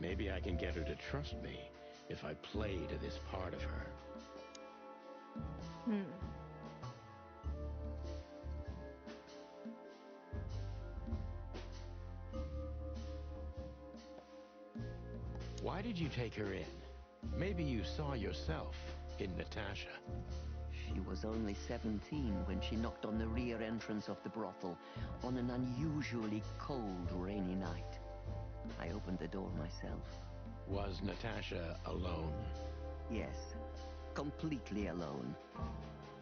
Maybe I can get her to trust me if I play to this part of her. Why did you take her in? Maybe you saw yourself in Natasha. She was only 17 when she knocked on the rear entrance of the brothel on an unusually cold, rainy night. I opened the door myself, Was Natasha alone? Yes, completely alone.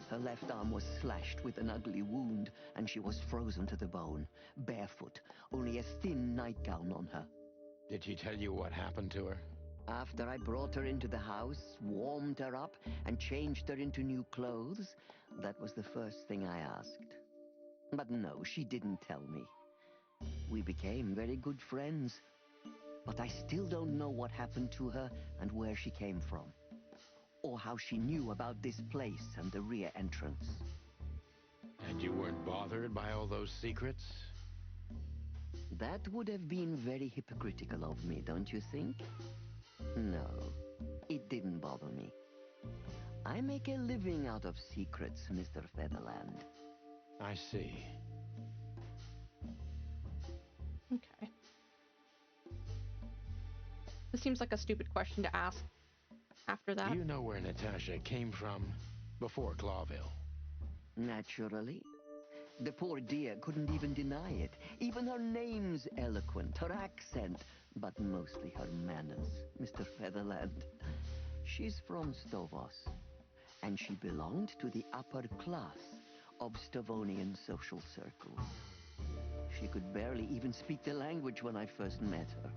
Her left arm was slashed with an ugly wound, and she was frozen to the bone, barefoot, only a thin nightgown on her. Did she tell you what happened to her? After I brought her into the house, warmed her up, and changed her into new clothes, that was the first thing I asked. But no, she didn't tell me. We became very good friends, but I still don't know what happened to her and where she came from, or how she knew about this place and the rear entrance. And you weren't bothered by all those secrets? That would have been very hypocritical of me, don't you think? No, it didn't bother me. I make a living out of secrets, Mr. Featherland. I see. Okay. This seems like a stupid question to ask after that. Do you know where Natasha came from before Clawville? Naturally. The poor dear couldn't even deny it. Even her name's eloquent, her accent, but mostly her manners, Mr. Featherland. She's from Stovos, and she belonged to the upper class of Stovonian social circles. She could barely even speak the language when I first met her.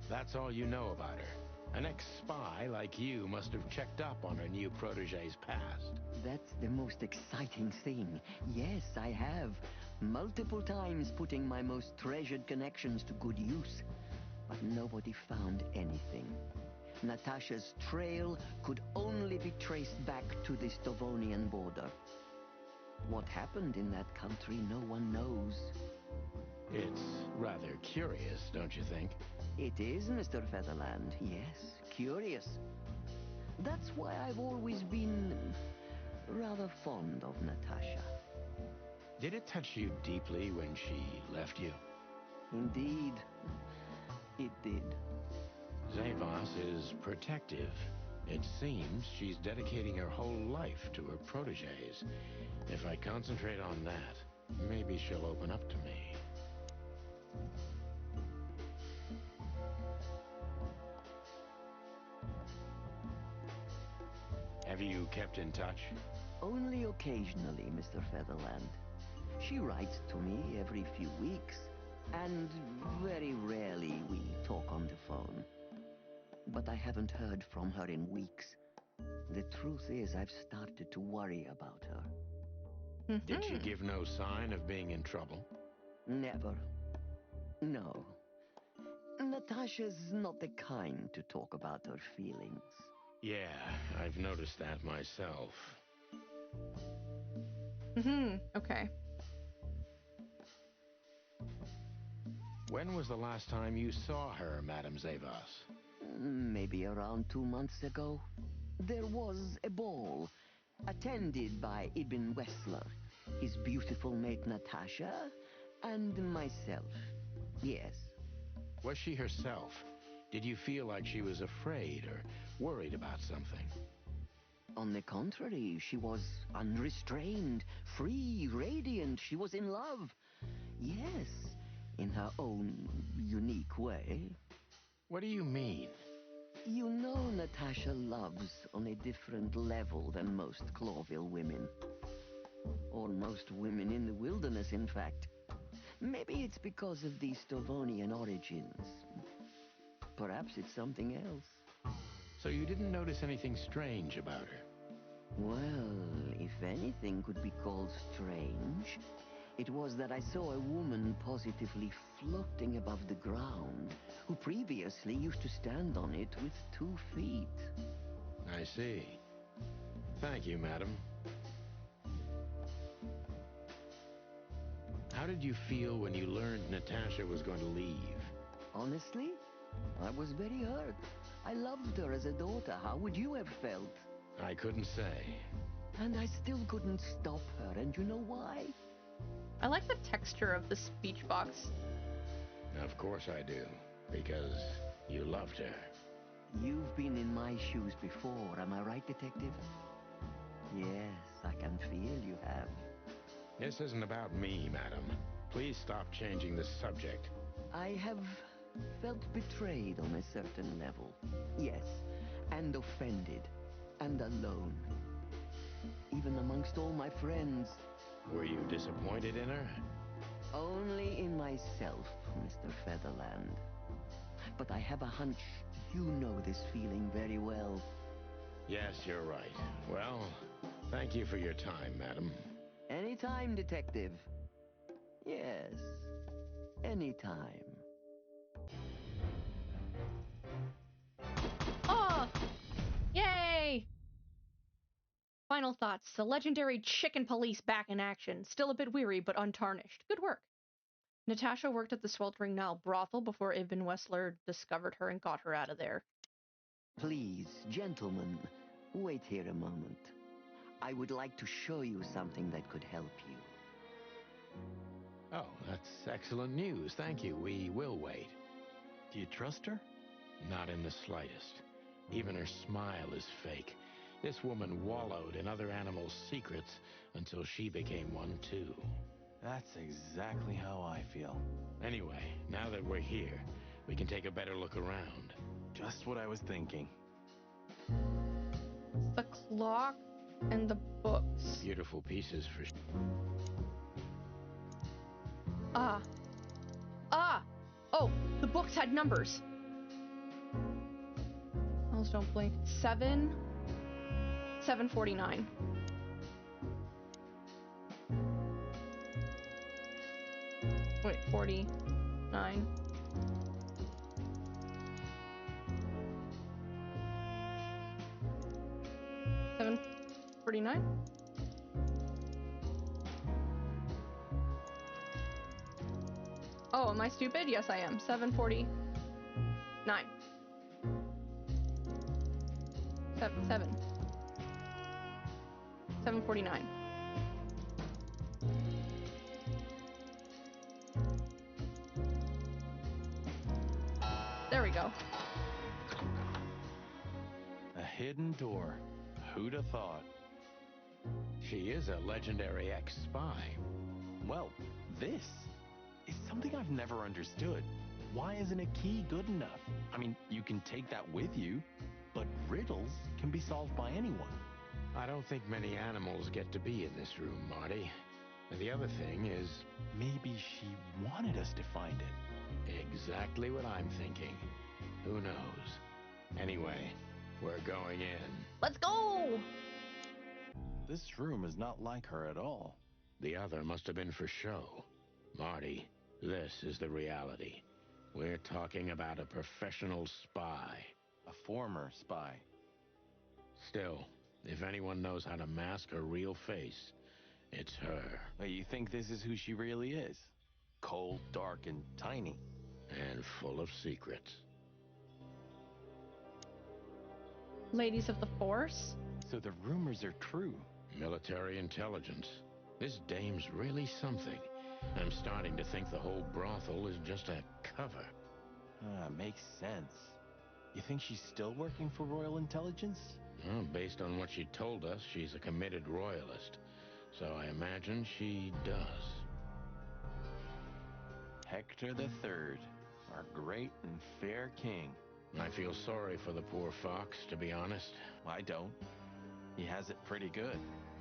That's all you know about her. An ex-spy like you must have checked up on her new protege's past. That's the most exciting thing. Yes, I have. Multiple times putting my most treasured connections to good use. But nobody found anything. Natasha's trail could only be traced back to the Stovonian border. What happened in that country, no one knows. It's rather curious, don't you think? It is, Mr. Featherland. Yes, curious. That's why I've always been rather fond of Natasha. Did it touch you deeply when she left you? Indeed, it did. Zavos is protective. It seems she's dedicating her whole life to her proteges. If I concentrate on that, maybe she'll open up to me. Have you kept in touch? Only occasionally, Mr. Featherland. She writes to me every few weeks, and very rarely we talk on the phone. But I haven't heard from her in weeks. The truth is, I've started to worry about her. Did she give no sign of being in trouble? Never. No. Natasha's not the kind to talk about her feelings. Yeah, I've noticed that myself. Okay. When was the last time you saw her, Madame Zavos? Maybe around 2 months ago. There was a ball, attended by Ibn Wessler, his beautiful mate Natasha, and myself. Yes. Was she herself? Did you feel like she was afraid or worried about something? On the contrary, she was unrestrained, free, radiant. She was in love. Yes, in her own unique way. What do you mean? You know Natasha loves on a different level than most Clawville women. Or most women in the wilderness, in fact. Maybe it's because of the Stovonian origins. Perhaps it's something else. So you didn't notice anything strange about her? Well, if anything could be called strange, it was that I saw a woman positively floating above the ground, who previously used to stand on it with 2 feet. I see. Thank you, madam. How did you feel when you learned Natasha was going to leave? Honestly, I was very hurt. I loved her as a daughter. How would you have felt? I couldn't say. And I still couldn't stop her, and you know why? I like the texture of the speech box. Of course I do, because you loved her. You've been in my shoes before, am I right, detective? Yes, I can feel you have. This isn't about me, madam. Please stop changing the subject. I have Felt betrayed on a certain level. Yes, and offended, and alone. Even amongst all my friends. Were you disappointed in her? Only in myself, Mr. Featherland. But I have a hunch you know this feeling very well. Yes, you're right. Well, thank you for your time, madam. Anytime, detective. Yes, anytime. Oh! Yay! Final thoughts. The legendary chicken police back in action. Still a bit weary, but untarnished. Good work. Natasha worked at the Sweltering Nile brothel before Ibn Wessler discovered her and got her out of there. Please, gentlemen, wait here a moment. I would like to show you something that could help you. Oh, that's excellent news. Thank you. We will wait. Do you trust her? Not in the slightest. Even her smile is fake. This woman wallowed in other animals' secrets until she became one too. That's exactly how I feel. Anyway, now that we're here, we can take a better look around. Just what I was thinking. The clock and the books. Beautiful pieces for Oh, the books had numbers. Else don't blink. 749. Wait, 49. $7.49. Oh, am I stupid? Yes, I am. 7:49. 7:49. There we go. A hidden door. Who'd have thought? She is a legendary ex-spy. Well, this is something I've never understood. Why isn't a key good enough? I mean, you can take that with you, but riddles can be solved by anyone. I don't think many animals get to be in this room, Marty. And the other thing is... Maybe she wanted us to find it. Exactly what I'm thinking. Who knows? Anyway, we're going in. Let's go! This room is not like her at all. The other must have been for show. Marty, this is the reality. We're talking about a professional spy. A former spy. Still, if anyone knows how to mask her real face, it's her. But you think this is who she really is? Cold, dark, and tiny. And full of secrets. Ladies of the Force? So the rumors are true. Military intelligence. This dame's really something. I'm starting to think the whole brothel is just a cover. Makes sense. You think she's still working for Royal Intelligence? Well, based on what she told us, she's a committed royalist. So I imagine she does. Hector III, our great and fair king. I feel sorry for the poor fox, to be honest. I don't. He has it pretty good.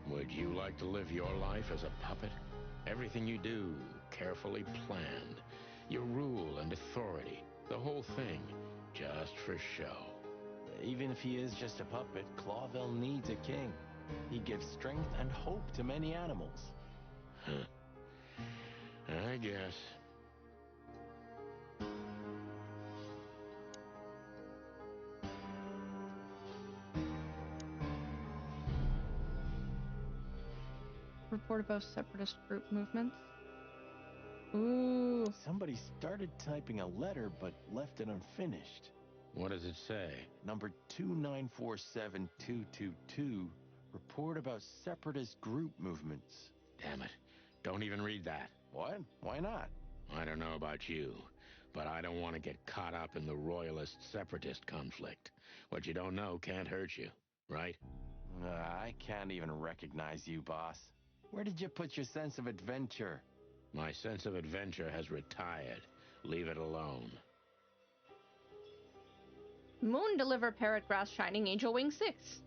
Would you like to live your life as a puppet? Everything you do, carefully planned. Your rule and authority, the whole thing, just for show. Even if he is just a puppet, Clawville needs a king. He gives strength and hope to many animals. I guess. Report about separatist group movements. Ooh. Somebody started typing a letter but left it unfinished. What does it say? Number 2947222. Report about separatist group movements. Damn it. Don't even read that. What? Why not? I don't know about you, but I don't want to get caught up in the royalist-separatist conflict. What you don't know can't hurt you, right? I can't even recognize you, boss. Where did you put your sense of adventure? My sense of adventure has retired. Leave it alone. Moon deliver parrot grass shining angel wing 6.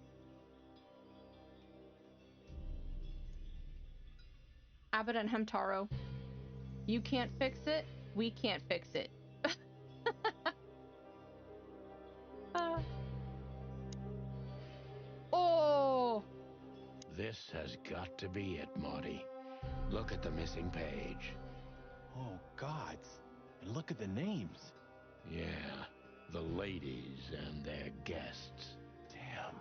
Abbott and Hamtaro. You can't fix it. We can't fix it. Oh! This has got to be it, Marty. Look at the missing page. Oh, gods. And look at the names. Yeah, the ladies and their guests. Damn.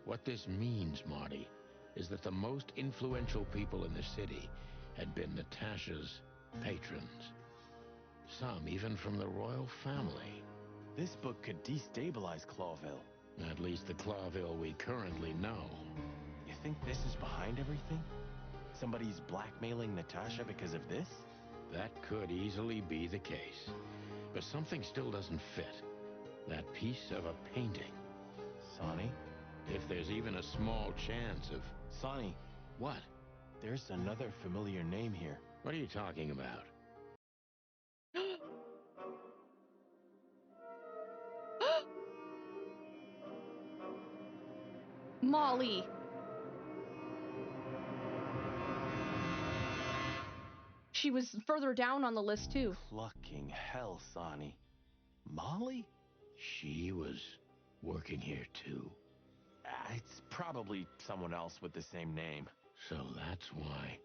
What this means, Marty, is that the most influential people in the city had been Natasha's patrons. Some even from the royal family. This book could destabilize Clawville. At least the Clawville we currently know. You think this is behind everything? Somebody's blackmailing Natasha because of this? That could easily be the case. But something still doesn't fit. That piece of a painting. Sonny? If there's even a small chance of... Sonny. What? There's another familiar name here. What are you talking about? Molly. She was further down on the list, too. Clucking hell, Sonny. Molly? She was working here, too. It's probably someone else with the same name. So that's why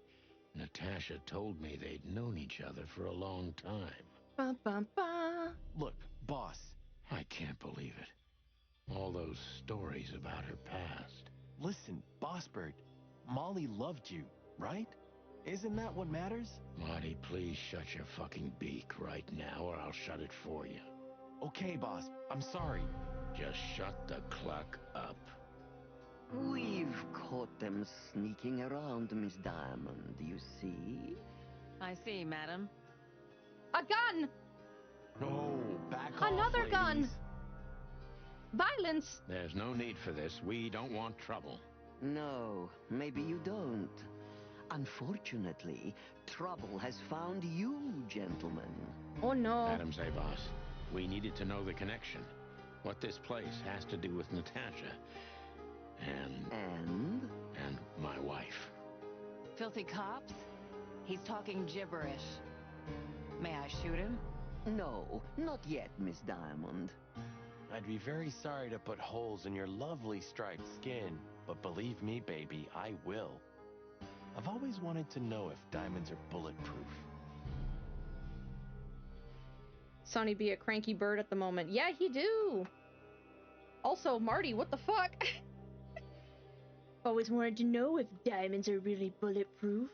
Natasha told me they'd known each other for a long time. Ba, ba, ba. Look, boss. I can't believe it. All those stories about her past. Listen, Bossbird, Molly loved you, right? Isn't that what matters? Marty, please shut your fucking beak right now or I'll shut it for you. Okay, boss. I'm sorry. Just shut the cluck up. We've caught them sneaking around, Miss Diamond, you see? I see, madam. A gun! No, back off, Another ladies. gun! Violence! There's no need for this. We don't want trouble. No, maybe you don't. Unfortunately, trouble has found you, gentlemen. Oh no. Madam Zabos, we needed to know the connection. What this place has to do with Natasha. And my wife. Filthy cops? He's talking gibberish. May I shoot him? No, not yet, Miss Diamond. I'd be very sorry to put holes in your lovely striped skin, but believe me, baby, I will. I've always wanted to know if diamonds are bulletproof. Sonny be a cranky bird at the moment. Yeah, he do. Also, Marty, what the fuck? Always wanted to know if diamonds are really bulletproof.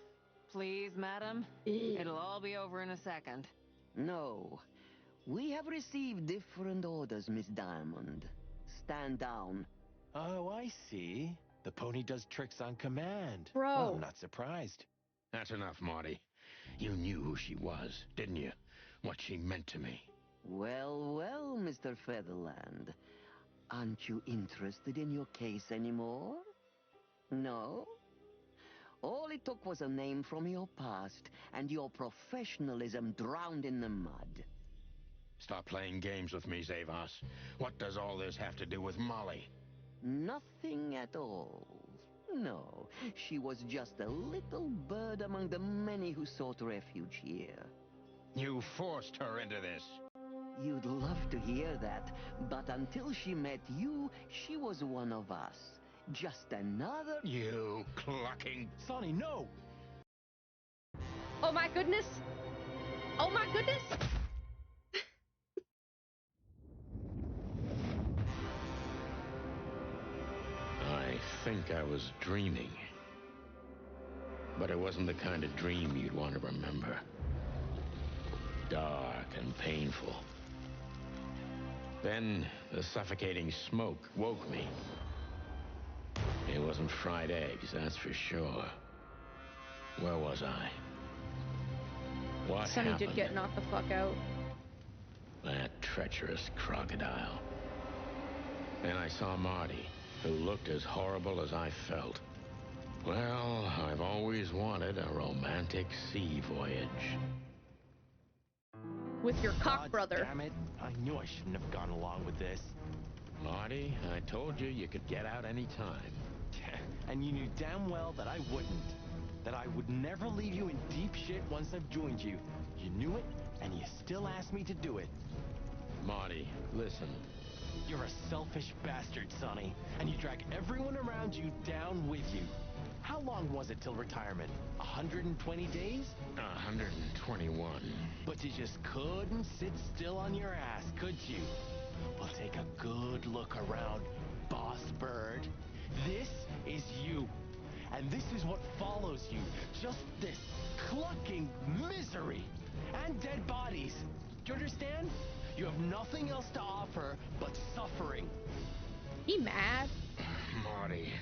Please, madam. It'll all be over in a second. No. We have received different orders, Miss Diamond. Stand down. Oh, I see. The pony does tricks on command. Bro. Well, I'm not surprised. That's enough, Marty. You knew who she was, didn't you? What she meant to me. Well, well, Mr. Featherland. Aren't you interested in your case anymore? No? All it took was a name from your past, and your professionalism drowned in the mud. Stop playing games with me, Zavos. What does all this have to do with Molly? Nothing at all. No, she was just a little bird among the many who sought refuge here. You forced her into this. You'd love to hear that, but until she met you, she was one of us. Just another... You clucking... Sonny, no! Oh my goodness! Oh my goodness! I think I was dreaming. But it wasn't the kind of dream you'd want to remember. Dark and painful. Then the suffocating smoke woke me. It wasn't fried eggs, that's for sure. Where was I? What Sonny happened? did get knocked the fuck out. That treacherous crocodile. Then I saw Marty, who looked as horrible as I felt. Well, I've always wanted a romantic sea voyage. with your cock God brother. Damn it! I knew I shouldn't have gone along with this. Marty, I told you you could get out any time. And you knew damn well that I wouldn't. That I would never leave you in deep shit once I've joined you. You knew it, and you still asked me to do it. Marty, listen. You're a selfish bastard, Sonny, and you drag everyone around you down with you. How long was it till retirement? 120 days? 121. But you just couldn't sit still on your ass, could you? Well, take a good look around, boss bird. This is you. And this is what follows you. Just this clucking misery. And dead bodies. Do you understand? You have nothing else to offer but suffering. He mad? Marty.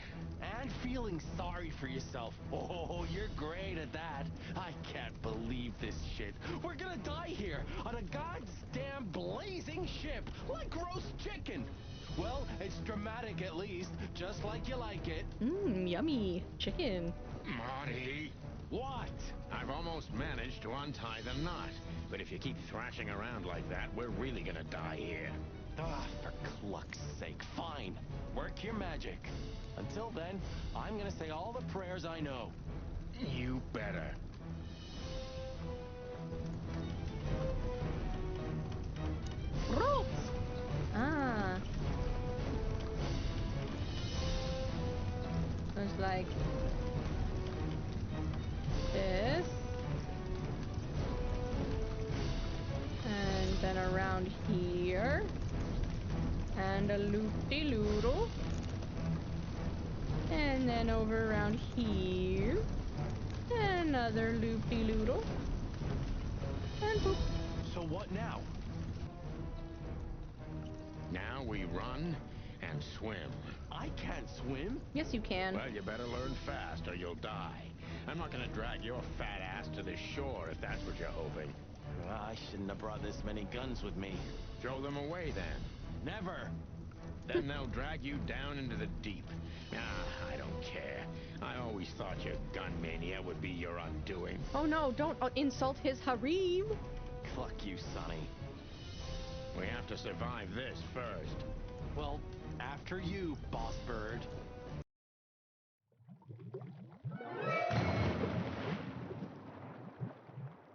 And feeling sorry for yourself. Oh, you're great at that. I can't believe this shit. We're gonna die here on a goddamn blazing ship like roast chicken. Well, it's dramatic at least, just like you like it. Mmm, yummy. Chicken. Marty. What? I've almost managed to untie the knot. But if you keep thrashing around like that, we're really gonna die here. Ah, for cluck's sake, fine. Work your magic. Until then, I'm gonna say all the prayers I know. You better. Fruits! Ah. There's like this. And then around here. And a loop-de-loodle. And then over around here. Another loop-de-loodle. And boop. So what now? Now we run and swim. I can't swim. Yes, you can. Well, you better learn fast or you'll die. I'm not gonna drag your fat ass to the shore if that's what you're hoping. I shouldn't have brought this many guns with me. Throw them away then. Never. Then they'll drag you down into the deep. I don't care. I always thought your gun mania would be your undoing. Oh no, don't insult his harem. Cluck you, Sonny. We have to survive this first. Well, after you, boss bird.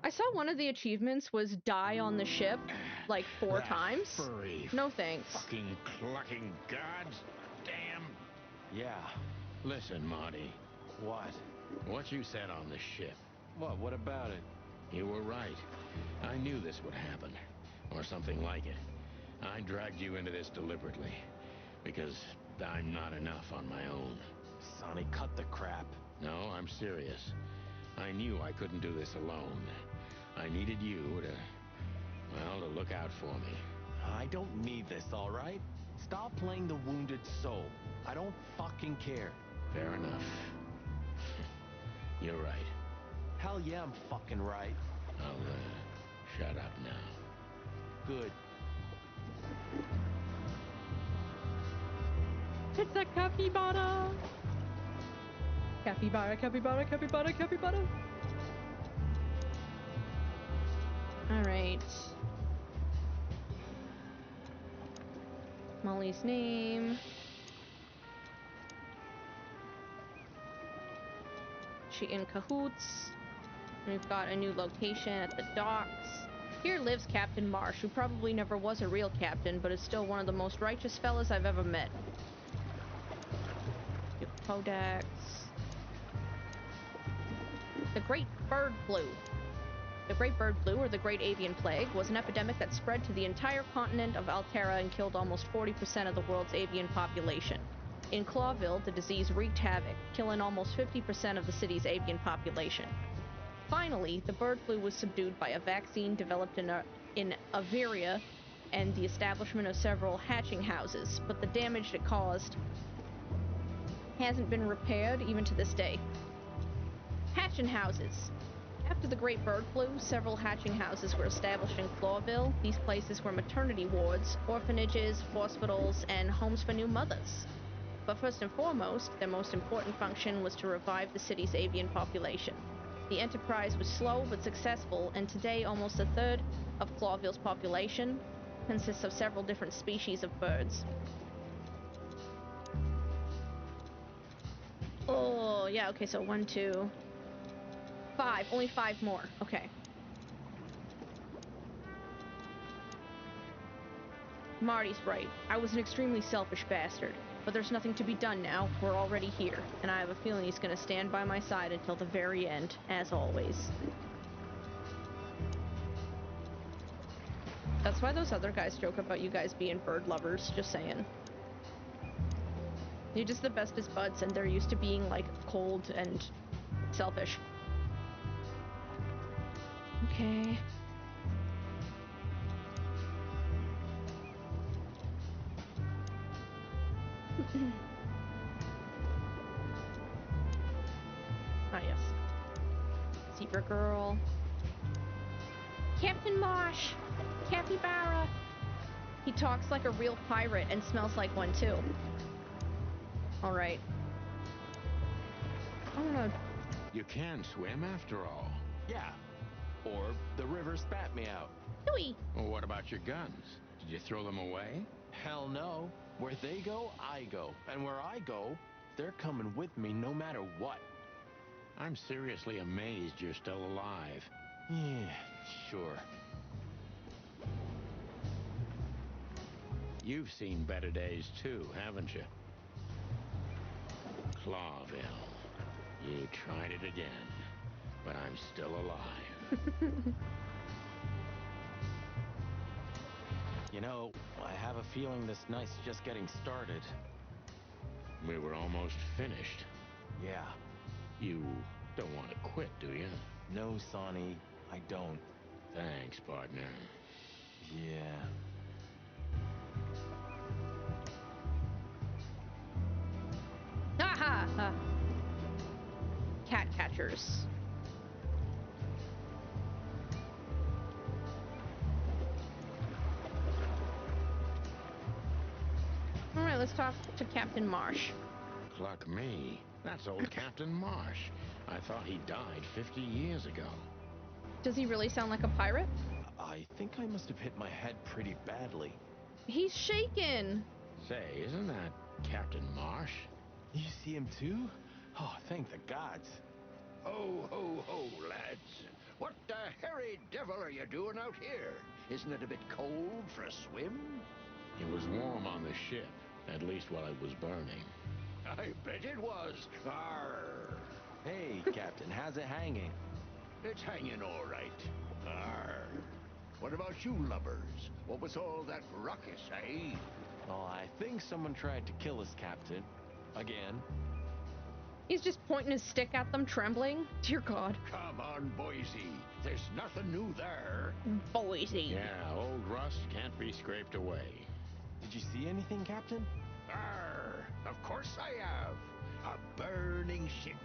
I saw one of the achievements was die on the ship like 4 times. Furry, no thanks. Fucking clucking gods. Damn. Yeah. Listen, Marty. What? What you said on the ship. What about it? You were right. I knew this would happen. Or something like it. I dragged you into this deliberately. Because I'm not enough on my own. Sonny, cut the crap. No, I'm serious. I knew I couldn't do this alone. I needed you to look out for me. I don't need this, all right? Stop playing the wounded soul. I don't fucking care. Fair enough. You're right. Hell yeah, I'm fucking right. I'll, shut up now. Good. It's a capybara! Capybara, capybara, capybara, capybara. Alright. Molly's name. She in cahoots. We've got a new location at the docks. Here lives Captain Marsh, who probably never was a real captain, but is still one of the most righteous fellas I've ever met. Codex. The Great Bird Flu. The Great Bird Flu, or the Great Avian Plague, was an epidemic that spread to the entire continent of Altera and killed almost 40% of the world's avian population. In Clawville, the disease wreaked havoc, killing almost 50% of the city's avian population. Finally, the bird flu was subdued by a vaccine developed in Averia and the establishment of several hatching houses, but the damage it caused hasn't been repaired even to this day. Hatching houses. After the Great Bird Flu, several hatching houses were established in Clawville. These places were maternity wards, orphanages, hospitals, and homes for new mothers. But first and foremost, their most important function was to revive the city's avian population. The enterprise was slow but successful, and today almost a third of Clawville's population consists of several different species of birds. Oh, yeah, okay, so 1, 2, 5. Only 5 more. Okay. Marty's right. I was an extremely selfish bastard. But there's nothing to be done now. We're already here. And I have a feeling he's gonna stand by my side until the very end, as always. That's why those other guys joke about you guys being bird lovers, just saying. You're just the best as buds, and they're used to being, like, cold and selfish. Okay. Ah, yes. Zebra girl. Captain Marsh! Capybara! He talks like a real pirate and smells like one, too. Alright. I don't know. You can swim after all. Yeah. Or the river spat me out. Huey! Well, what about your guns? Did you throw them away? Hell no. Where they go, I go. And where I go, they're coming with me no matter what. I'm seriously amazed you're still alive. Yeah, sure. You've seen better days too, haven't you? Clawville. You tried it again, but I'm still alive. You know, I have a feeling this night's just getting started. We were almost finished. Yeah. You don't want to quit, do you? No, Sonny, I don't. Thanks, partner. Yeah. Aha! Cat catchers. Alright, let's talk to Captain Marsh. Cluck me. That's old Captain Marsh. I thought he died 50 years ago. Does he really sound like a pirate? I think I must have hit my head pretty badly. He's shaken! Say, isn't that Captain Marsh? You see him too? Oh, thank the gods. Ho, ho, ho, lads. What the hairy devil are you doing out here? Isn't it a bit cold for a swim? It was warm on the ship, at least while it was burning. I bet it was. Arr. Hey, Captain, how's it hanging? It's hanging all right. Arr. What about you lubbers? What was all that ruckus, eh? Oh, I think someone tried to kill us, Captain. Again. He's just pointing his stick at them, trembling. Dear God. Come on, Boise. There's nothing new there. Boise. Yeah, old rust can't be scraped away. Did you see anything, Captain? Arr, of course I have. A burning ship.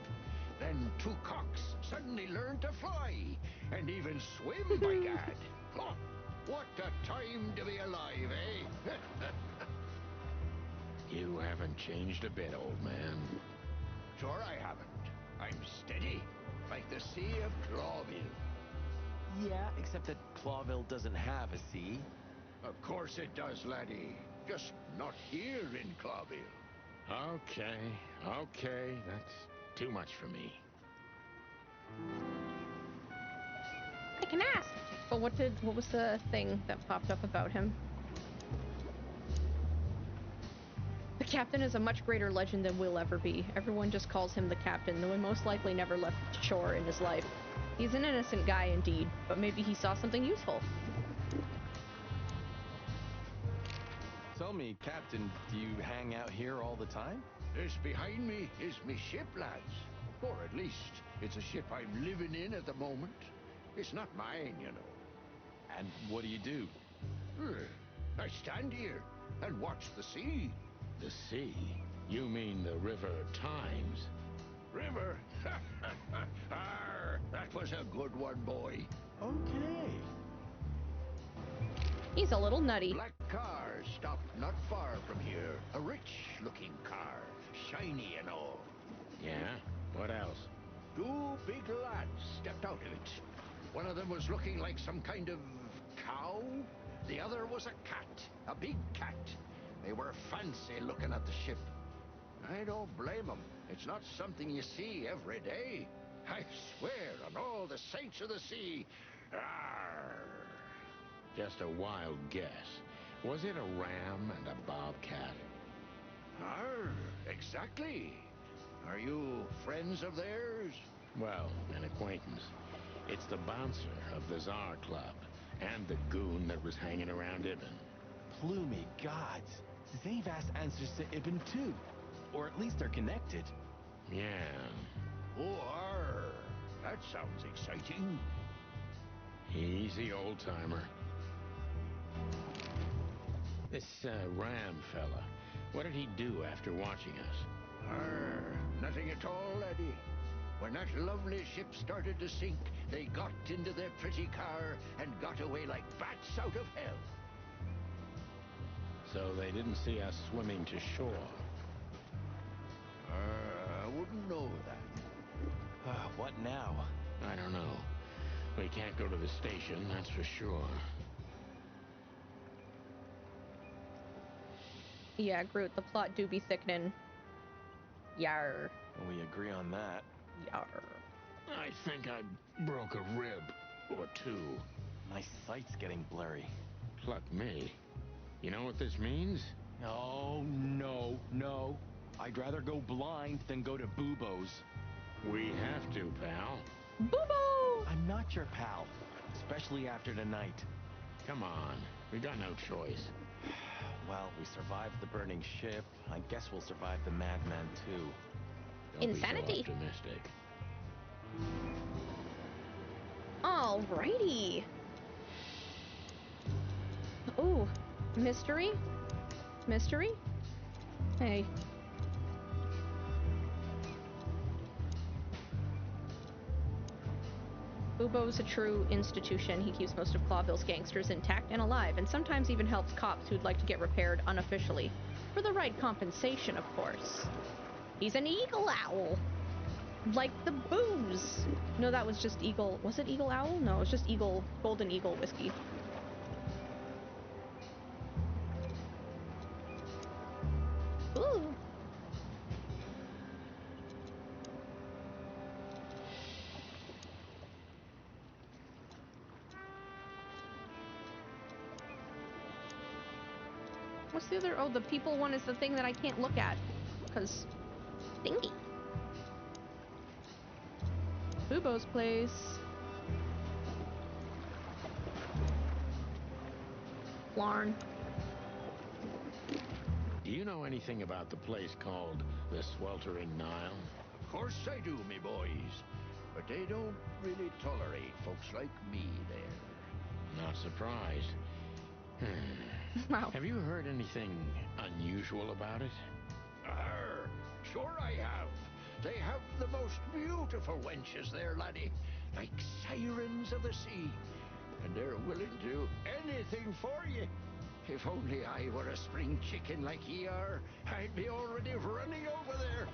Then 2 cocks suddenly learned to fly. And even swim, by gad. Oh, what a time to be alive, eh? You haven't changed a bit, old man. Sure I haven't. I'm steady, like the Sea of Clawville. Yeah, except that Clawville doesn't have a sea. Of course it does, laddie. Just not here in Clawville. Okay, that's too much for me. I can ask. But what was the thing that popped up about him? The captain is a much greater legend than we'll ever be. Everyone just calls him the captain, though he most likely never left shore in his life. He's an innocent guy indeed, but maybe he saw something useful. Tell me, Captain, do you hang out here all the time? This behind me is me ship, lads. Or at least, it's a ship I'm living in at the moment. It's not mine, you know. And what do you do? I stand here and watch the sea. The sea? You mean the River Times? River? Arr, that was a good one, boy. Okay. He's a little nutty. Black car stopped not far from here. A rich-looking car. Shiny and all. Yeah? What else? Two big lads stepped out of it. One of them was looking like some kind of cow. The other was a cat, a big cat. They were fancy looking at the ship. I don't blame them. It's not something you see every day. I swear on all the saints of the sea. Arr! Just a wild guess. Was it a ram and a bobcat? Arr, exactly. Are you friends of theirs? Well, an acquaintance. It's the bouncer of the Tsar Club and the goon that was hanging around Ibn. Plumey gods. Zavas answers to Ibn too. Or at least they're connected. Yeah. Oh, arr. That sounds exciting. Easy, old-timer. This Ram fella, what did he do after watching us? Arr, nothing at all, laddie. When that lovely ship started to sink, they got into their pretty car and got away like bats out of hell. So they didn't see us swimming to shore. I wouldn't know that. What now? I don't know. We can't go to the station, that's for sure. Yeah, Groot, the plot do be thickening. Yar. We agree on that. Yar. I think I broke a rib or two. My sight's getting blurry. Pluck me. You know what this means? Oh, no. I'd rather go blind than go to Bubo's. We have to, pal. Bubo! I'm not your pal, especially after tonight. Come on, we got no choice. Well, we survived the burning ship. I guess we'll survive the madman too. Don't Insanity. be so optimistic. Alrighty. Ooh, mystery? Mystery? Hey. Bubo's a true institution. He keeps most of Clawville's gangsters intact and alive, and sometimes even helps cops who'd like to get repaired unofficially. For the right compensation, of course. He's an eagle owl. Like the booze. No, that was just eagle. Was it eagle owl? No, it was just eagle, golden eagle whiskey. Ooh. What's the other? Oh, the people one is the thing that I can't look at. Because thingy. Bubo's place. Larn. Do you know anything about the place called the Sweltering Nile? Of course I do, me boys. But they don't really tolerate folks like me there. Not surprised. Wow. Have you heard anything unusual about it? Arr, sure I have. They have the most beautiful wenches there, laddie. Like sirens of the sea. And they're willing to do anything for you. If only I were a spring chicken like ye are, I'd be already running over there.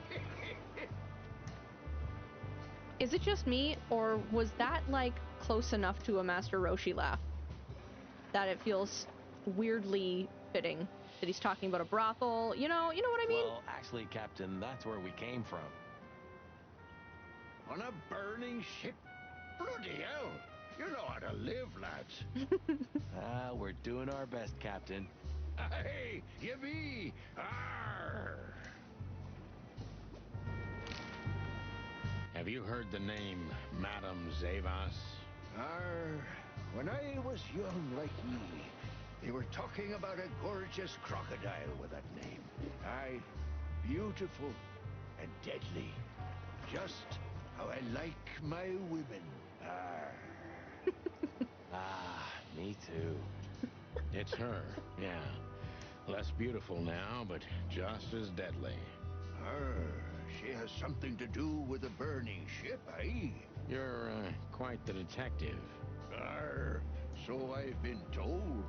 Is it just me, or was that, like, close enough to a Master Roshi laugh? That it feels weirdly fitting that he's talking about a brothel. You know what I mean? Well, actually, Captain, that's where we came from. On a burning ship? Bloody hell. You know how to live, lads. We're doing our best, Captain. Hey, you be. Arr. Have you heard the name Madame Zavas? Arr, when I was young like ye, they were talking about a gorgeous crocodile with that name. Aye, beautiful and deadly. Just how I like my women. Arr. Me too. It's her, yeah. Less beautiful now, but just as deadly. Arr, she has something to do with the burning ship, eh? You're quite the detective. Arr, so I've been told.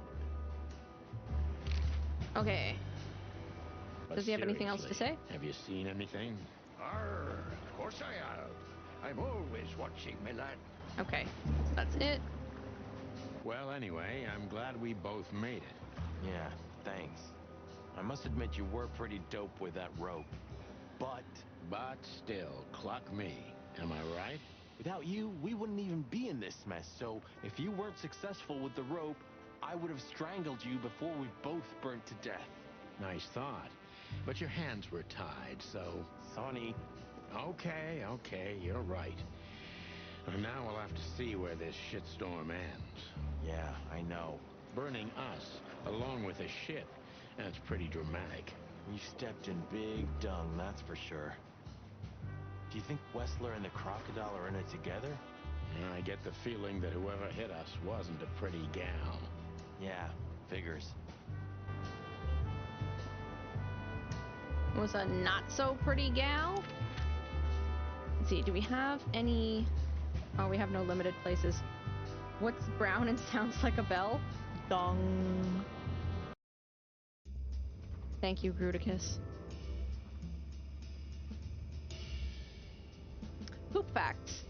Okay. But Does he have anything else to say? Have you seen anything? Arr, of course I have. I'm always watching, my lad. Okay, that's it. Well, anyway, I'm glad we both made it. Yeah, thanks. I must admit you were pretty dope with that rope. But still, cluck me. Am I right? without you, we wouldn't even be in this mess. So if you weren't successful with the rope, I would have strangled you before we both burnt to death. Nice thought. But your hands were tied, so... Sonny. Okay, you're right. And now we'll have to see where this shitstorm ends. Yeah, I know. Burning us, along with the ship. That's pretty dramatic. We've stepped in big dung, that's for sure. Do you think Wessler and the crocodile are in it together? I get the feeling that whoever hit us wasn't a pretty gal. Yeah, figures. Was a not-so-pretty gal? Let's see, do we have any... Oh, we have no limited places. What's brown and sounds like a bell? Dong. Thank you, Gruticus. Poop facts.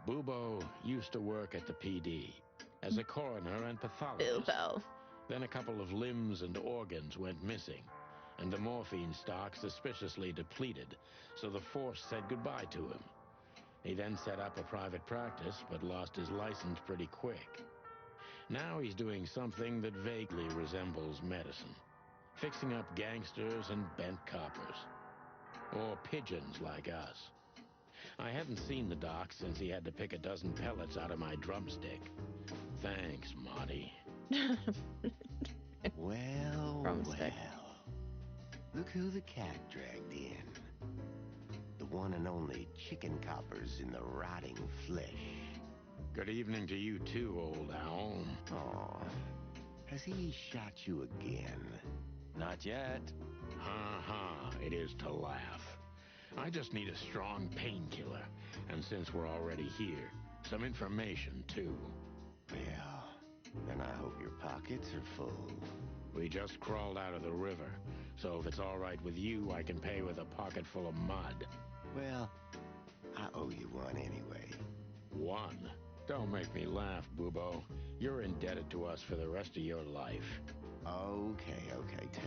Bubo used to work at the PD as a coroner and pathologist. Bubo. Then a couple of limbs and organs went missing, and the morphine stock suspiciously depleted, so the force said goodbye to him. He then set up a private practice, but lost his license pretty quick. Now he's doing something that vaguely resembles medicine, fixing up gangsters and bent coppers. Or pigeons like us. I hadn't seen the doc since he had to pick a dozen pellets out of my drumstick. Thanks, Monty. Well. Look who the cat dragged in. The one and only chicken coppers in the rotting flesh. Good evening to you too, old owl. Aw. Has he shot you again? Not yet. Ha, it is to laugh. I just need a strong painkiller, and since we're already here, some information too. Well, then I hope your pockets are full. We just crawled out of the river, so if it's all right with you, I can pay with a pocket full of mud. Well, I owe you one anyway. One? Don't make me laugh, Bubo. You're indebted to us for the rest of your life. Okay.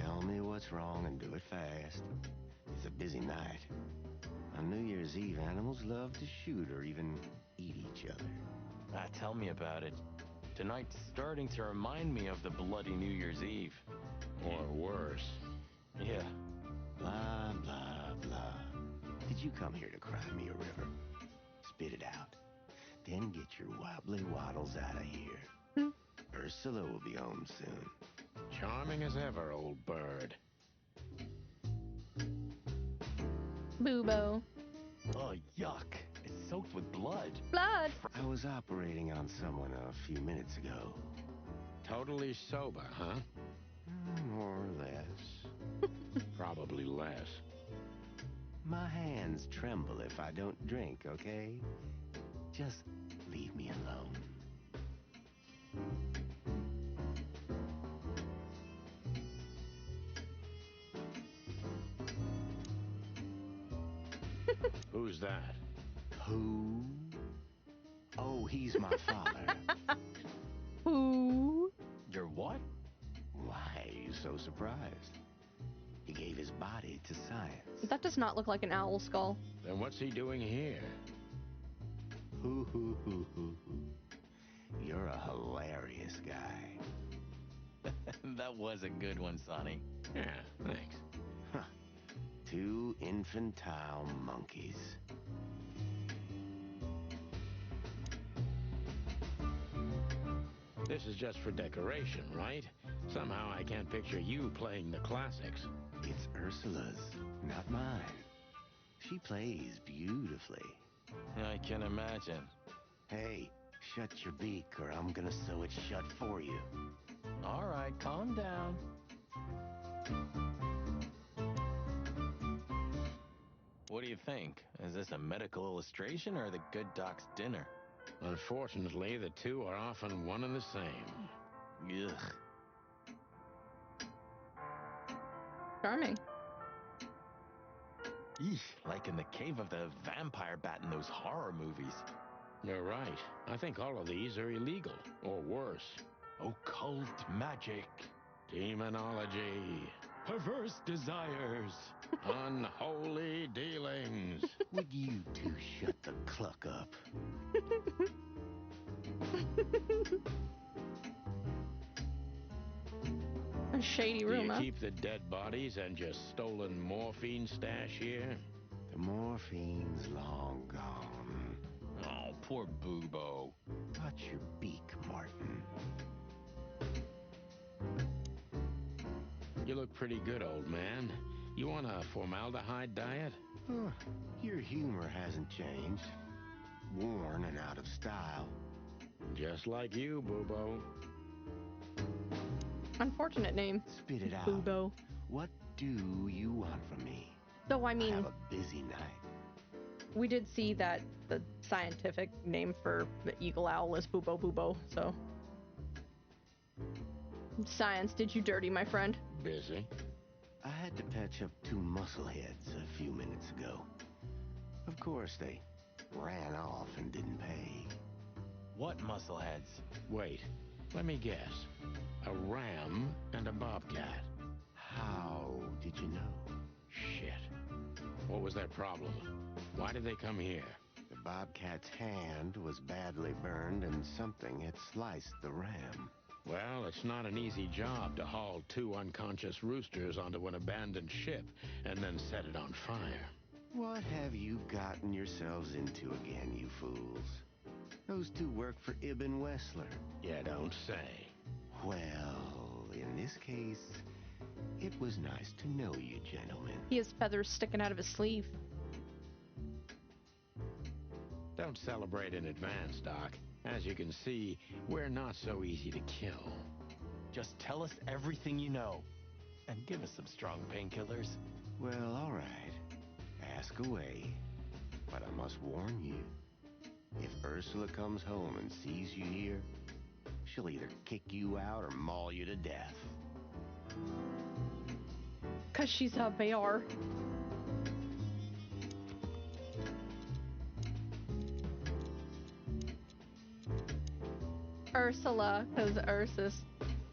Tell me what's wrong and do it fast. It's a busy night. On New Year's Eve, animals love to shoot or even eat each other. Tell me about it. Tonight's starting to remind me of the bloody New Year's Eve. Or worse. Yeah. Blah, blah, blah. Did you come here to cry me a river? Spit it out. Then get your wobbly waddles out of here. Ursula will be home soon. Charming as ever, old bird. Bubo. Oh, yuck. It's soaked with blood. Blood! I was operating on someone a few minutes ago. Totally sober, huh? More or less. Probably less. My hands tremble if I don't drink, okay? Just leave me alone. Who's that? Who? Oh, he's my father. Who? Your what? Why are you so surprised? He gave his body to science. That does not look like an owl skull. Then what's he doing here? Hoo. You're a hilarious guy. That was a good one, Sonny. Yeah, thanks. Huh. Two infantile monkeys. This is just for decoration, right? Somehow I can't picture you playing the classics. It's Ursula's, not mine. She plays beautifully. I can imagine. Hey, shut your beak or I'm gonna sew it shut for you. All right, calm down. What do you think? Is this a medical illustration or the good doc's dinner? Unfortunately, the two are often one and the same. Ugh. Charming. Eesh, like in the cave of the vampire bat in those horror movies. You're right. I think all of these are illegal, or worse. Occult magic. Demonology. Perverse desires. Unholy dealings. Would you two shut the cluck up? A shady Do room, you huh? keep the dead bodies and your stolen morphine stash here? The morphine's long gone. Oh, poor Boobo. Watch your beak, Martin. You look pretty good, old man. You want a formaldehyde diet? Your humor hasn't changed. Worn and out of style. Just like you, Boobo. Unfortunate name. Spit it out. Boobo. What do you want from me? Though, I mean, I have a busy night. we did see that the scientific name for the eagle owl is Boobo Boobo, so. Science did you dirty, my friend. Busy. I had to patch up 2 muscleheads a few minutes ago. Of course, they ran off and didn't pay. What muscleheads? Wait, let me guess. A ram and a bobcat. How did you know? Shit. What was their problem? Why did they come here? The bobcat's hand was badly burned and something had sliced the ram. Well, it's not an easy job to haul 2 unconscious roosters onto an abandoned ship and then set it on fire. What have you gotten yourselves into again, you fools? Those 2 work for Ibn Wessler. You don't say. Well, in this case, it was nice to know you, gentlemen. He has feathers sticking out of his sleeve. Don't celebrate in advance, Doc. As you can see, we're not so easy to kill. Just tell us everything you know. And give us some strong painkillers. Well, all right. Ask away. But I must warn you. If Ursula comes home and sees you here, she'll either kick you out or maul you to death. 'Cause she's a bear. Ursula, 'cause Ursus.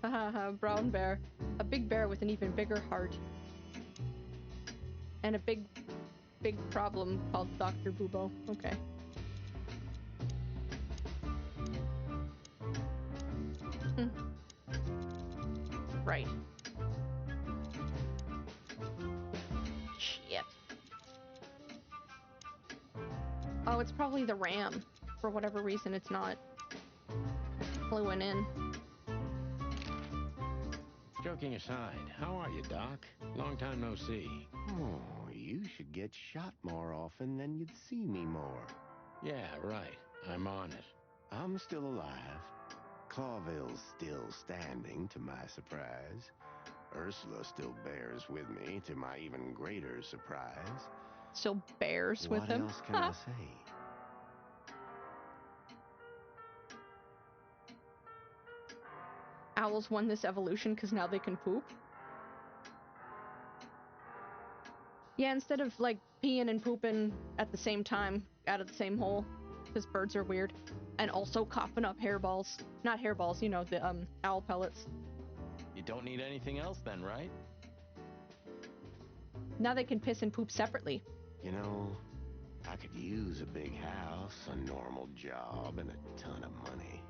Brown bear. A big bear with an even bigger heart. And a big problem called Dr. Boobo. Okay. Right. Shit. Oh, it's probably the ram. For whatever reason, it's not fluent in. Joking aside, how are you, Doc? Long time no see. Oh, you should get shot more often, then you'd see me more. Yeah, right. I'm on it. I'm still alive. Clawville's still standing, to my surprise. Ursula still bears with me, to my even greater surprise. Still bears with him? What else can I say? Owls won this evolution because now they can poop? Yeah, instead of, like, peeing and pooping at the same time, out of the same hole, because birds are weird. And also coughing up hairballs. Not hairballs, you know, the, owl pellets. You don't need anything else then, right? Now they can piss and poop separately. You know, I could use a big house, a normal job, and a ton of money.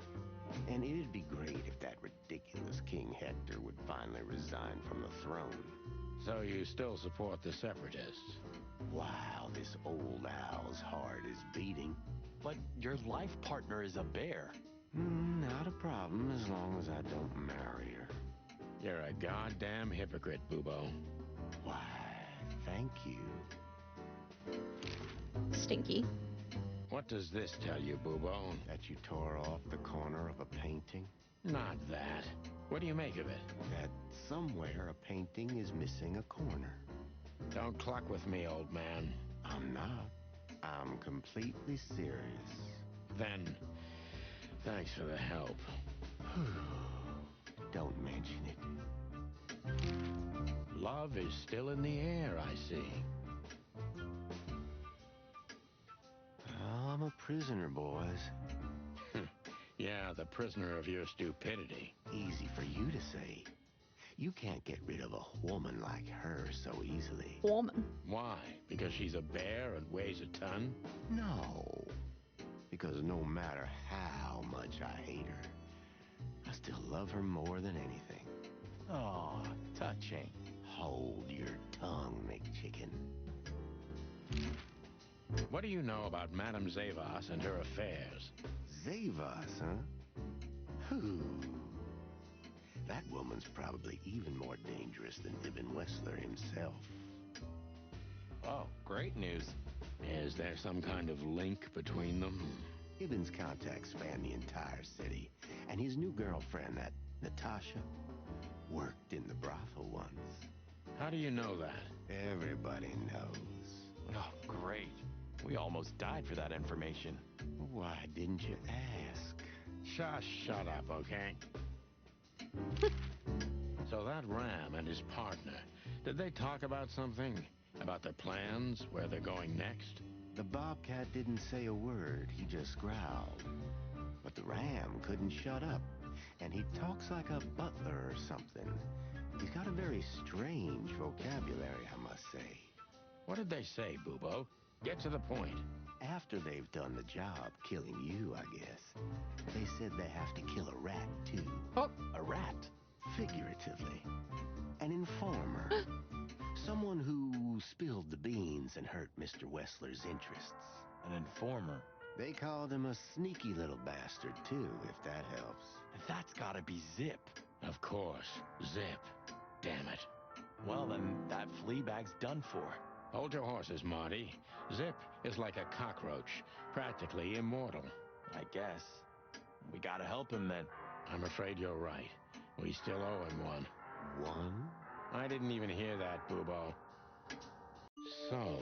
And it'd be great if that ridiculous King Hector would finally resign from the throne. So you still support the Separatists? Wow, this old owl's heart is beating. But your life partner is a bear. Not a problem as long as I don't marry her. You're a goddamn hypocrite, Boobo. Why, thank you. Stinky. What does this tell you, Boobo? That you tore off the corner of a painting? Not that. What do you make of it? That somewhere a painting is missing a corner. Don't cluck with me, old man. I'm not. I'm completely serious. Then, thanks for the help. Don't mention it. love is still in the air, I see. I'm a prisoner, boys. Yeah, the prisoner of your stupidity. Easy for you to say. You can't get rid of a woman like her so easily. Woman? Why? Because she's a bear and weighs a ton? No. Because no matter how much I hate her, I still love her more than anything. Oh, touching. Hold your tongue, McChicken. What do you know about Madame Zavas and her affairs? Zavas, huh? Whew. That woman's probably even more dangerous than Ibn Wessler himself. Oh, great news. Is there some kind of link between them? Ibn's contacts span the entire city, and his new girlfriend, that Natasha, worked in the brothel once. How do you know that? Everybody knows. Oh, great. We almost died for that information. Why didn't you ask? Just shut up, okay? So that Ram and his partner, did they talk about something? About their plans, where they're going next? The Bobcat didn't say a word, he just growled. But the Ram couldn't shut up, and he talks like a butler or something. He's got a very strange vocabulary, I must say. What did they say, Bubo? Get to the point. After they've done the job killing you, I guess, they said they have to kill a rat, too. Oh. A rat, figuratively. An informer. Someone who spilled the beans and hurt Mr. Wessler's interests. An informer. They called him a sneaky little bastard, too, if that helps. That's gotta be Zip. Of course, Zip. Damn it. Well, then that flea bag's done for. Hold your horses, Marty. Zip is like a cockroach, practically immortal. I guess. We gotta help him then. I'm afraid you're right. We still owe him one. One? I didn't even hear that, Bubo. So,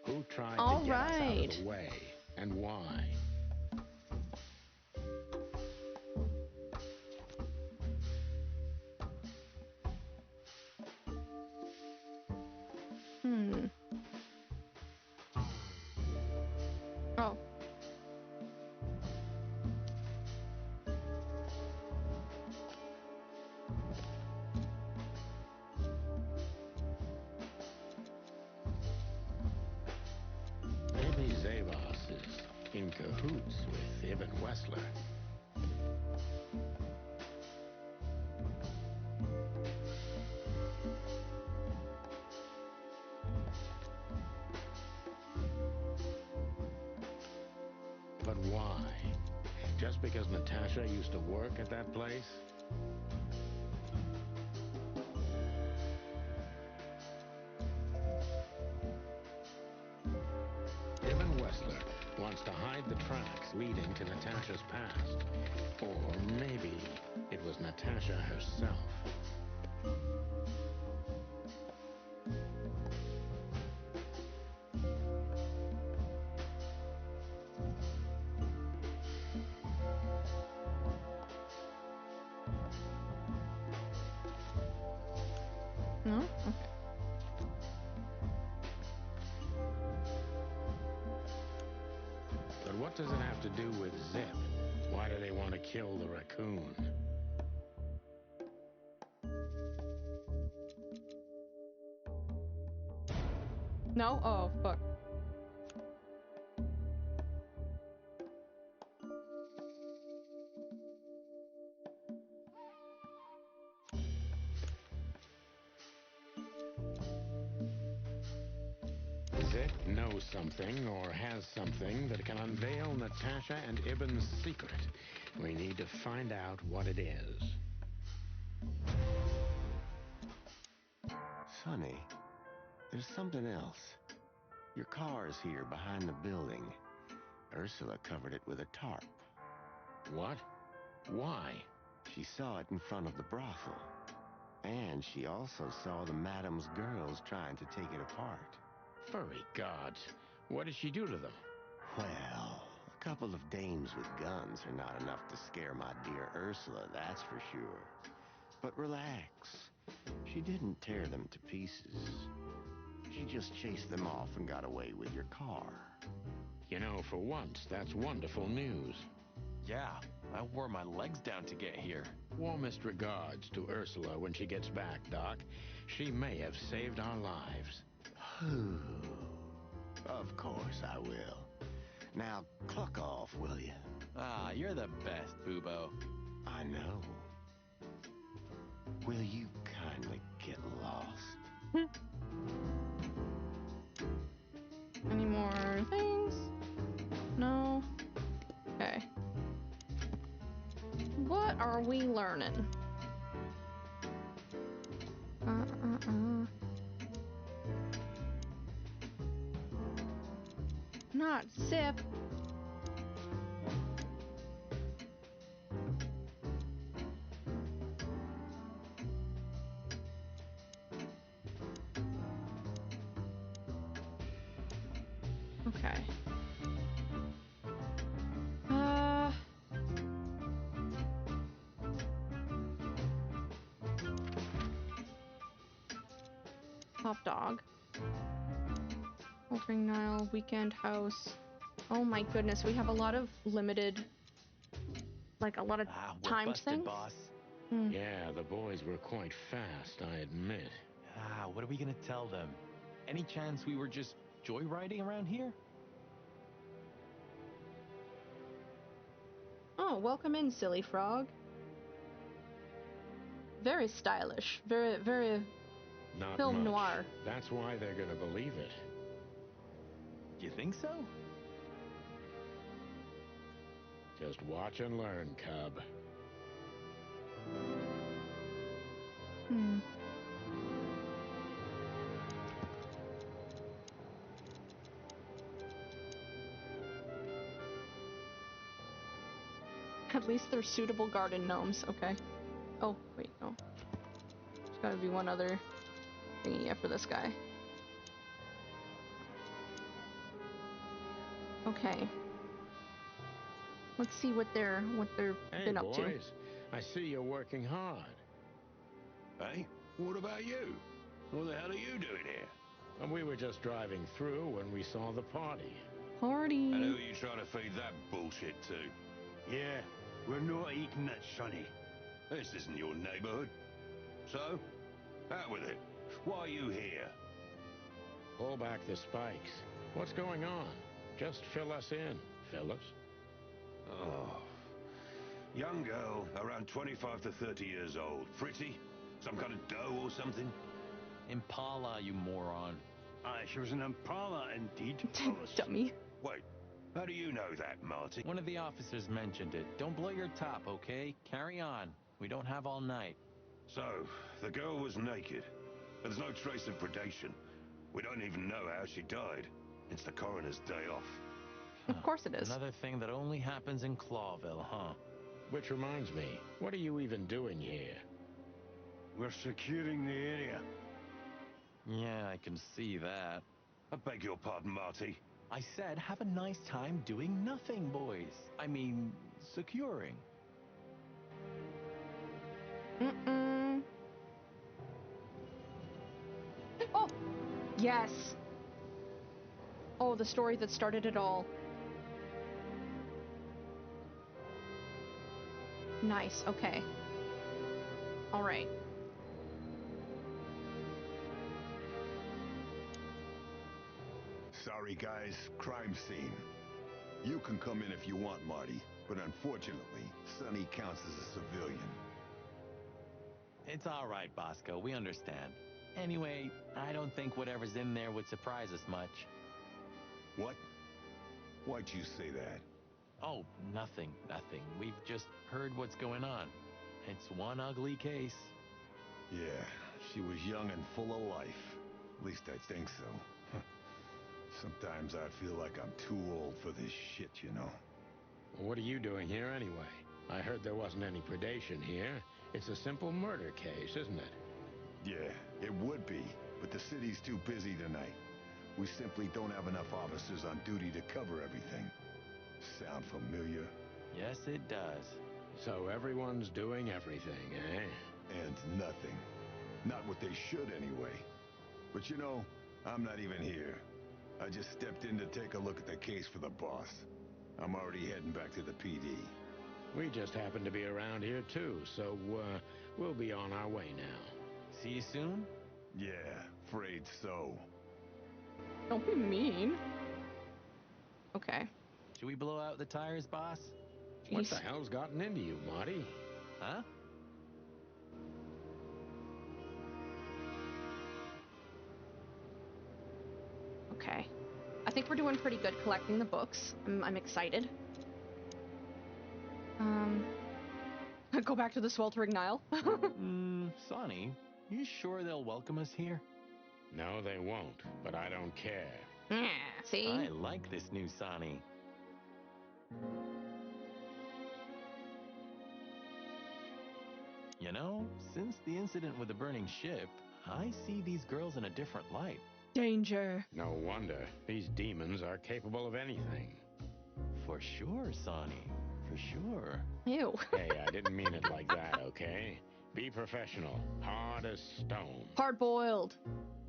who tried All to get us out right. of the way, and why? Oh. Maybe Zavas is in cahoots with Ibn Wessler. But why? Just because Natasha used to work at that place? Ibn Wessler wants to hide the tracks leading to Natasha's past. Or maybe it was Natasha herself. No? Okay. But what does it have to do with Zip? Why do they want to kill the raccoon? No? Oh, fuck. Zip knows something or has something that can unveil Natasha and Ibn's secret. We need to find out what it is. Sonny, there's something else. Your car's here behind the building. Ursula covered it with a tarp. What? Why? She saw it in front of the brothel. And she also saw the madam's girls trying to take it apart. Furry gods. What did she do to them? Well, a couple of dames with guns are not enough to scare my dear Ursula, that's for sure. But relax. She didn't tear them to pieces. She just chased them off and got away with your car. You know, for once, that's wonderful news. Yeah, I wore my legs down to get here. Warmest regards to Ursula when she gets back, Doc. She may have saved our lives. Of course I will. Now, cluck off, will you? Ah, you're the best, Boobo. I know. Will you kindly get lost? Any more things? No? Okay. What are we learning? Not zip. Okay. Top dog. Wolfring Nile, weekend house. Oh my goodness, we have a lot of limited, like a lot of timed things. Boss. Yeah, the boys were quite fast, I admit. What are we gonna tell them? Any chance we were just joyriding around here? Oh, welcome in, silly frog. Very stylish. Very, very Not film much. noir. That's why they're gonna believe it. You think so? Just watch and learn, cub. At least they're suitable garden gnomes, okay. Oh, wait, no. There's gotta be one other thingy for this guy. Okay. Let's see what they're been up to. Hey, boys. I see you're working hard. Hey, what about you? What the hell are you doing here? And we were just driving through when we saw the party. Party. And who are you trying to feed that bullshit to? Yeah, we're not eating that, Sonny. This isn't your neighborhood. So, out with it. Why are you here? Pull back the spikes. What's going on? Just fill us in, Phillips. Oh. Young girl, around 25 to 30 years old. Pretty? Some kind of dough or something? Impala, you moron. She was an Impala, indeed. Dummy. Wait, how do you know that, Marty? One of the officers mentioned it. Don't blow your top, okay? Carry on. We don't have all night. So, the girl was naked. There's no trace of predation. We don't even know how she died. It's the coroner's day off. Of course it is. Another thing that only happens in Clawville, huh? Which reminds me, what are you even doing here? We're securing the area. Yeah, I can see that. I beg your pardon, Marty. I said have a nice time doing nothing, boys. I mean, securing. Oh! Yes! Oh, the story that started it all. Nice, okay. Alright. Sorry, guys. Crime scene. You can come in if you want, Marty, but unfortunately, Sonny counts as a civilian. It's all right, Bosco. We understand. Anyway, I don't think whatever's in there would surprise us much. What? Why'd you say that? Oh, nothing. We've just heard what's going on. It's one ugly case. Yeah, she was young and full of life. At least I think so. Sometimes I feel like I'm too old for this shit, you know. What are you doing here anyway? I heard there wasn't any predation here. It's a simple murder case, isn't it? Yeah, it would be, but the city's too busy tonight. We simply don't have enough officers on duty to cover everything. Sound familiar? Yes, it does. So everyone's doing everything, eh? And nothing. Not what they should, anyway. But you know, I'm not even here. I just stepped in to take a look at the case for the boss. I'm already heading back to the PD. We just happen to be around here, too, so, we'll be on our way now. See you soon? Yeah, afraid so. Don't be mean. Okay. Should we blow out the tires, boss? What the hell's gotten into you, Marty? Huh? Okay. I think we're doing pretty good collecting the books. I'm excited. Go back to the sweltering Nile. Sonny, you sure they'll welcome us here? No, they won't, but I don't care. Yeah, see? I like this new Sonny. You know, since the incident with the burning ship, I see these girls in a different light. Danger. No wonder. These demons are capable of anything. For sure, Sonny. For sure. Ew. Hey, I didn't mean it like that, okay? Be professional. Hard as stone. Hard-boiled.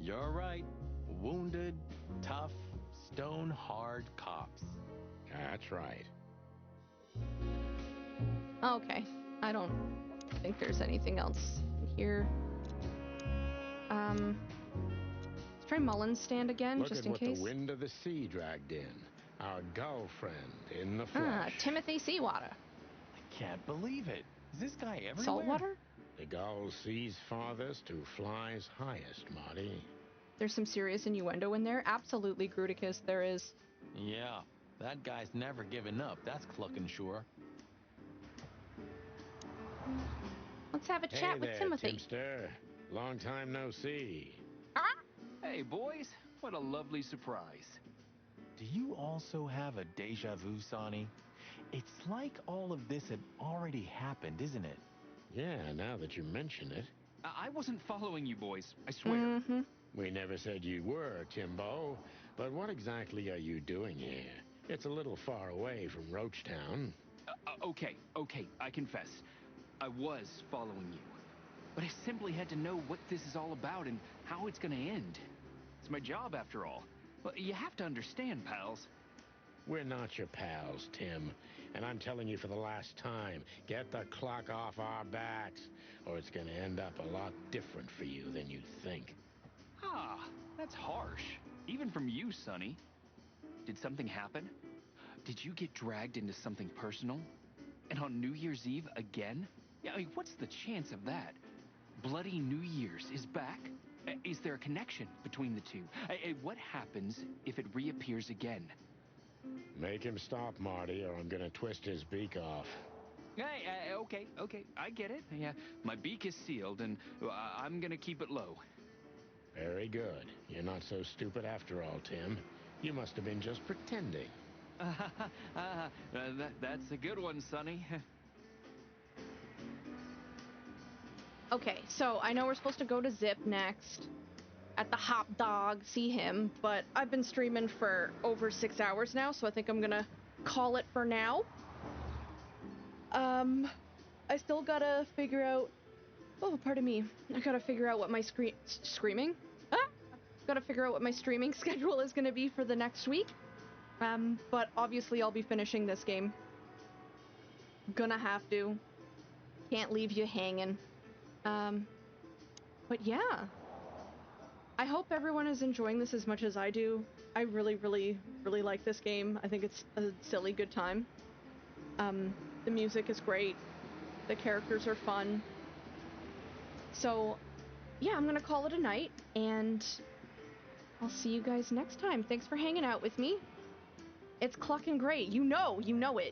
You're right. Wounded, tough, stone-hard cops. That's right. Okay. I don't think there's anything else here. Let's try Mullen's stand again, Look just at in what case. the wind of the sea dragged in. Our gull friend in the flesh. Ah, Timothy Seawater. I can't believe it. Is this guy everywhere? Saltwater? The gull sees farthest who flies highest, Marty. There's some serious innuendo in there. Absolutely, Gruticus, there is. Yeah, that guy's never given up. That's clucking sure. Let's have a chat with there, Timothy. Timster. Long time no see. Hey, boys. What a lovely surprise. Do you also have a deja vu, Sonny? It's like all of this had already happened, isn't it? Yeah, now that you mention it. I wasn't following you boys, I swear. Mm-hmm. We never said you were, Timbo. But what exactly are you doing here? It's a little far away from Roachtown. Okay, I confess. I was following you. But I simply had to know what this is all about and how it's gonna end. It's my job, after all. Well, you have to understand, pals. We're not your pals, Tim. And I'm telling you for the last time, get the clock off our backs, or it's gonna end up a lot different for you than you think. Ah, that's harsh. Even from you, Sonny. Did something happen? Did you get dragged into something personal? And on New Year's Eve again? Yeah, I mean, what's the chance of that? Bloody New Year's is back? Is there a connection between the two? What happens if it reappears again? Make him stop, Marty, or I'm gonna twist his beak off. Hey, okay, I get it. Yeah, my beak is sealed, and I'm gonna keep it low. Very good. You're not so stupid after all, Tim. You must have been just pretending. That's a good one, Sonny. Okay, so I know we're supposed to go to Zip next. At the Hop Dog, see him. But I've been streaming for over 6 hours now, so I think I'm gonna call it for now. I still gotta figure out... Oh, pardon me. I gotta figure out what my screaming? Gotta figure out what my streaming schedule is gonna be for the next week. But obviously I'll be finishing this game. Gonna have to. Can't leave you hanging. But yeah. I hope everyone is enjoying this as much as I do. I really, really, really like this game. I think it's a silly good time. The music is great. The characters are fun. So, yeah, I'm gonna call it a night, and I'll see you guys next time. Thanks for hanging out with me. It's clucking great. You know it.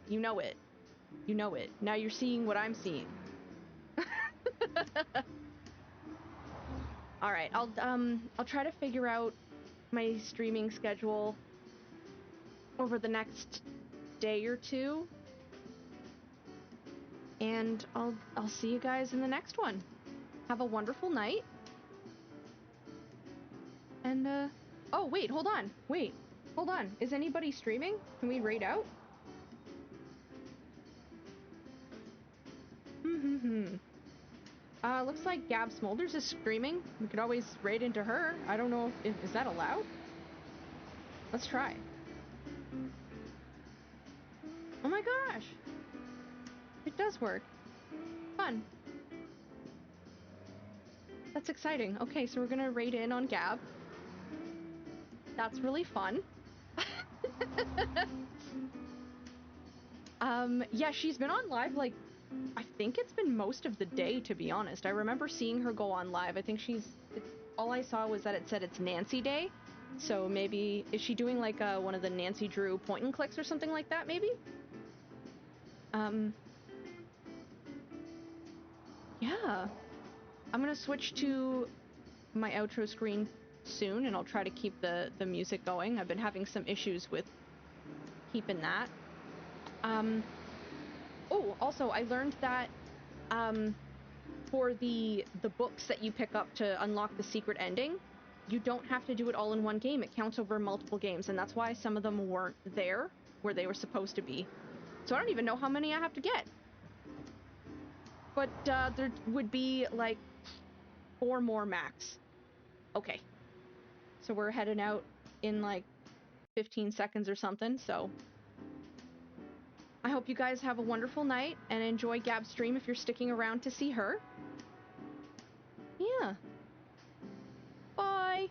You know it. Now you're seeing what I'm seeing. All right, I'll try to figure out my streaming schedule over the next day or two, and I'll see you guys in the next one. Have a wonderful night. And oh wait, hold on. Is anybody streaming? Can we raid out? Looks like Gab Smolders is screaming. We could always raid into her. I don't know if is that allowed? Let's try. Oh my gosh! It does work. Fun. That's exciting. Okay, so we're gonna raid in on Gab. That's really fun. Yeah, she's been on live, like, I think it's been most of the day, to be honest. I remember seeing her go on live. I think all I saw was that it said it's Nancy Day. So maybe, is she doing like one of the Nancy Drew point and clicks or something like that, maybe? Yeah. I'm gonna switch to my outro screen soon, and I'll try to keep the music going. I've been having some issues with keeping that. Oh, also, I learned that for the books that you pick up to unlock the secret ending, you don't have to do it all in one game. It counts over multiple games, and that's why some of them weren't there where they were supposed to be. So I don't even know how many I have to get. But there would be like 4 more max. Okay. So we're heading out in like 15 seconds or something, so I hope you guys have a wonderful night and enjoy Gab's stream if you're sticking around to see her. Yeah. Bye!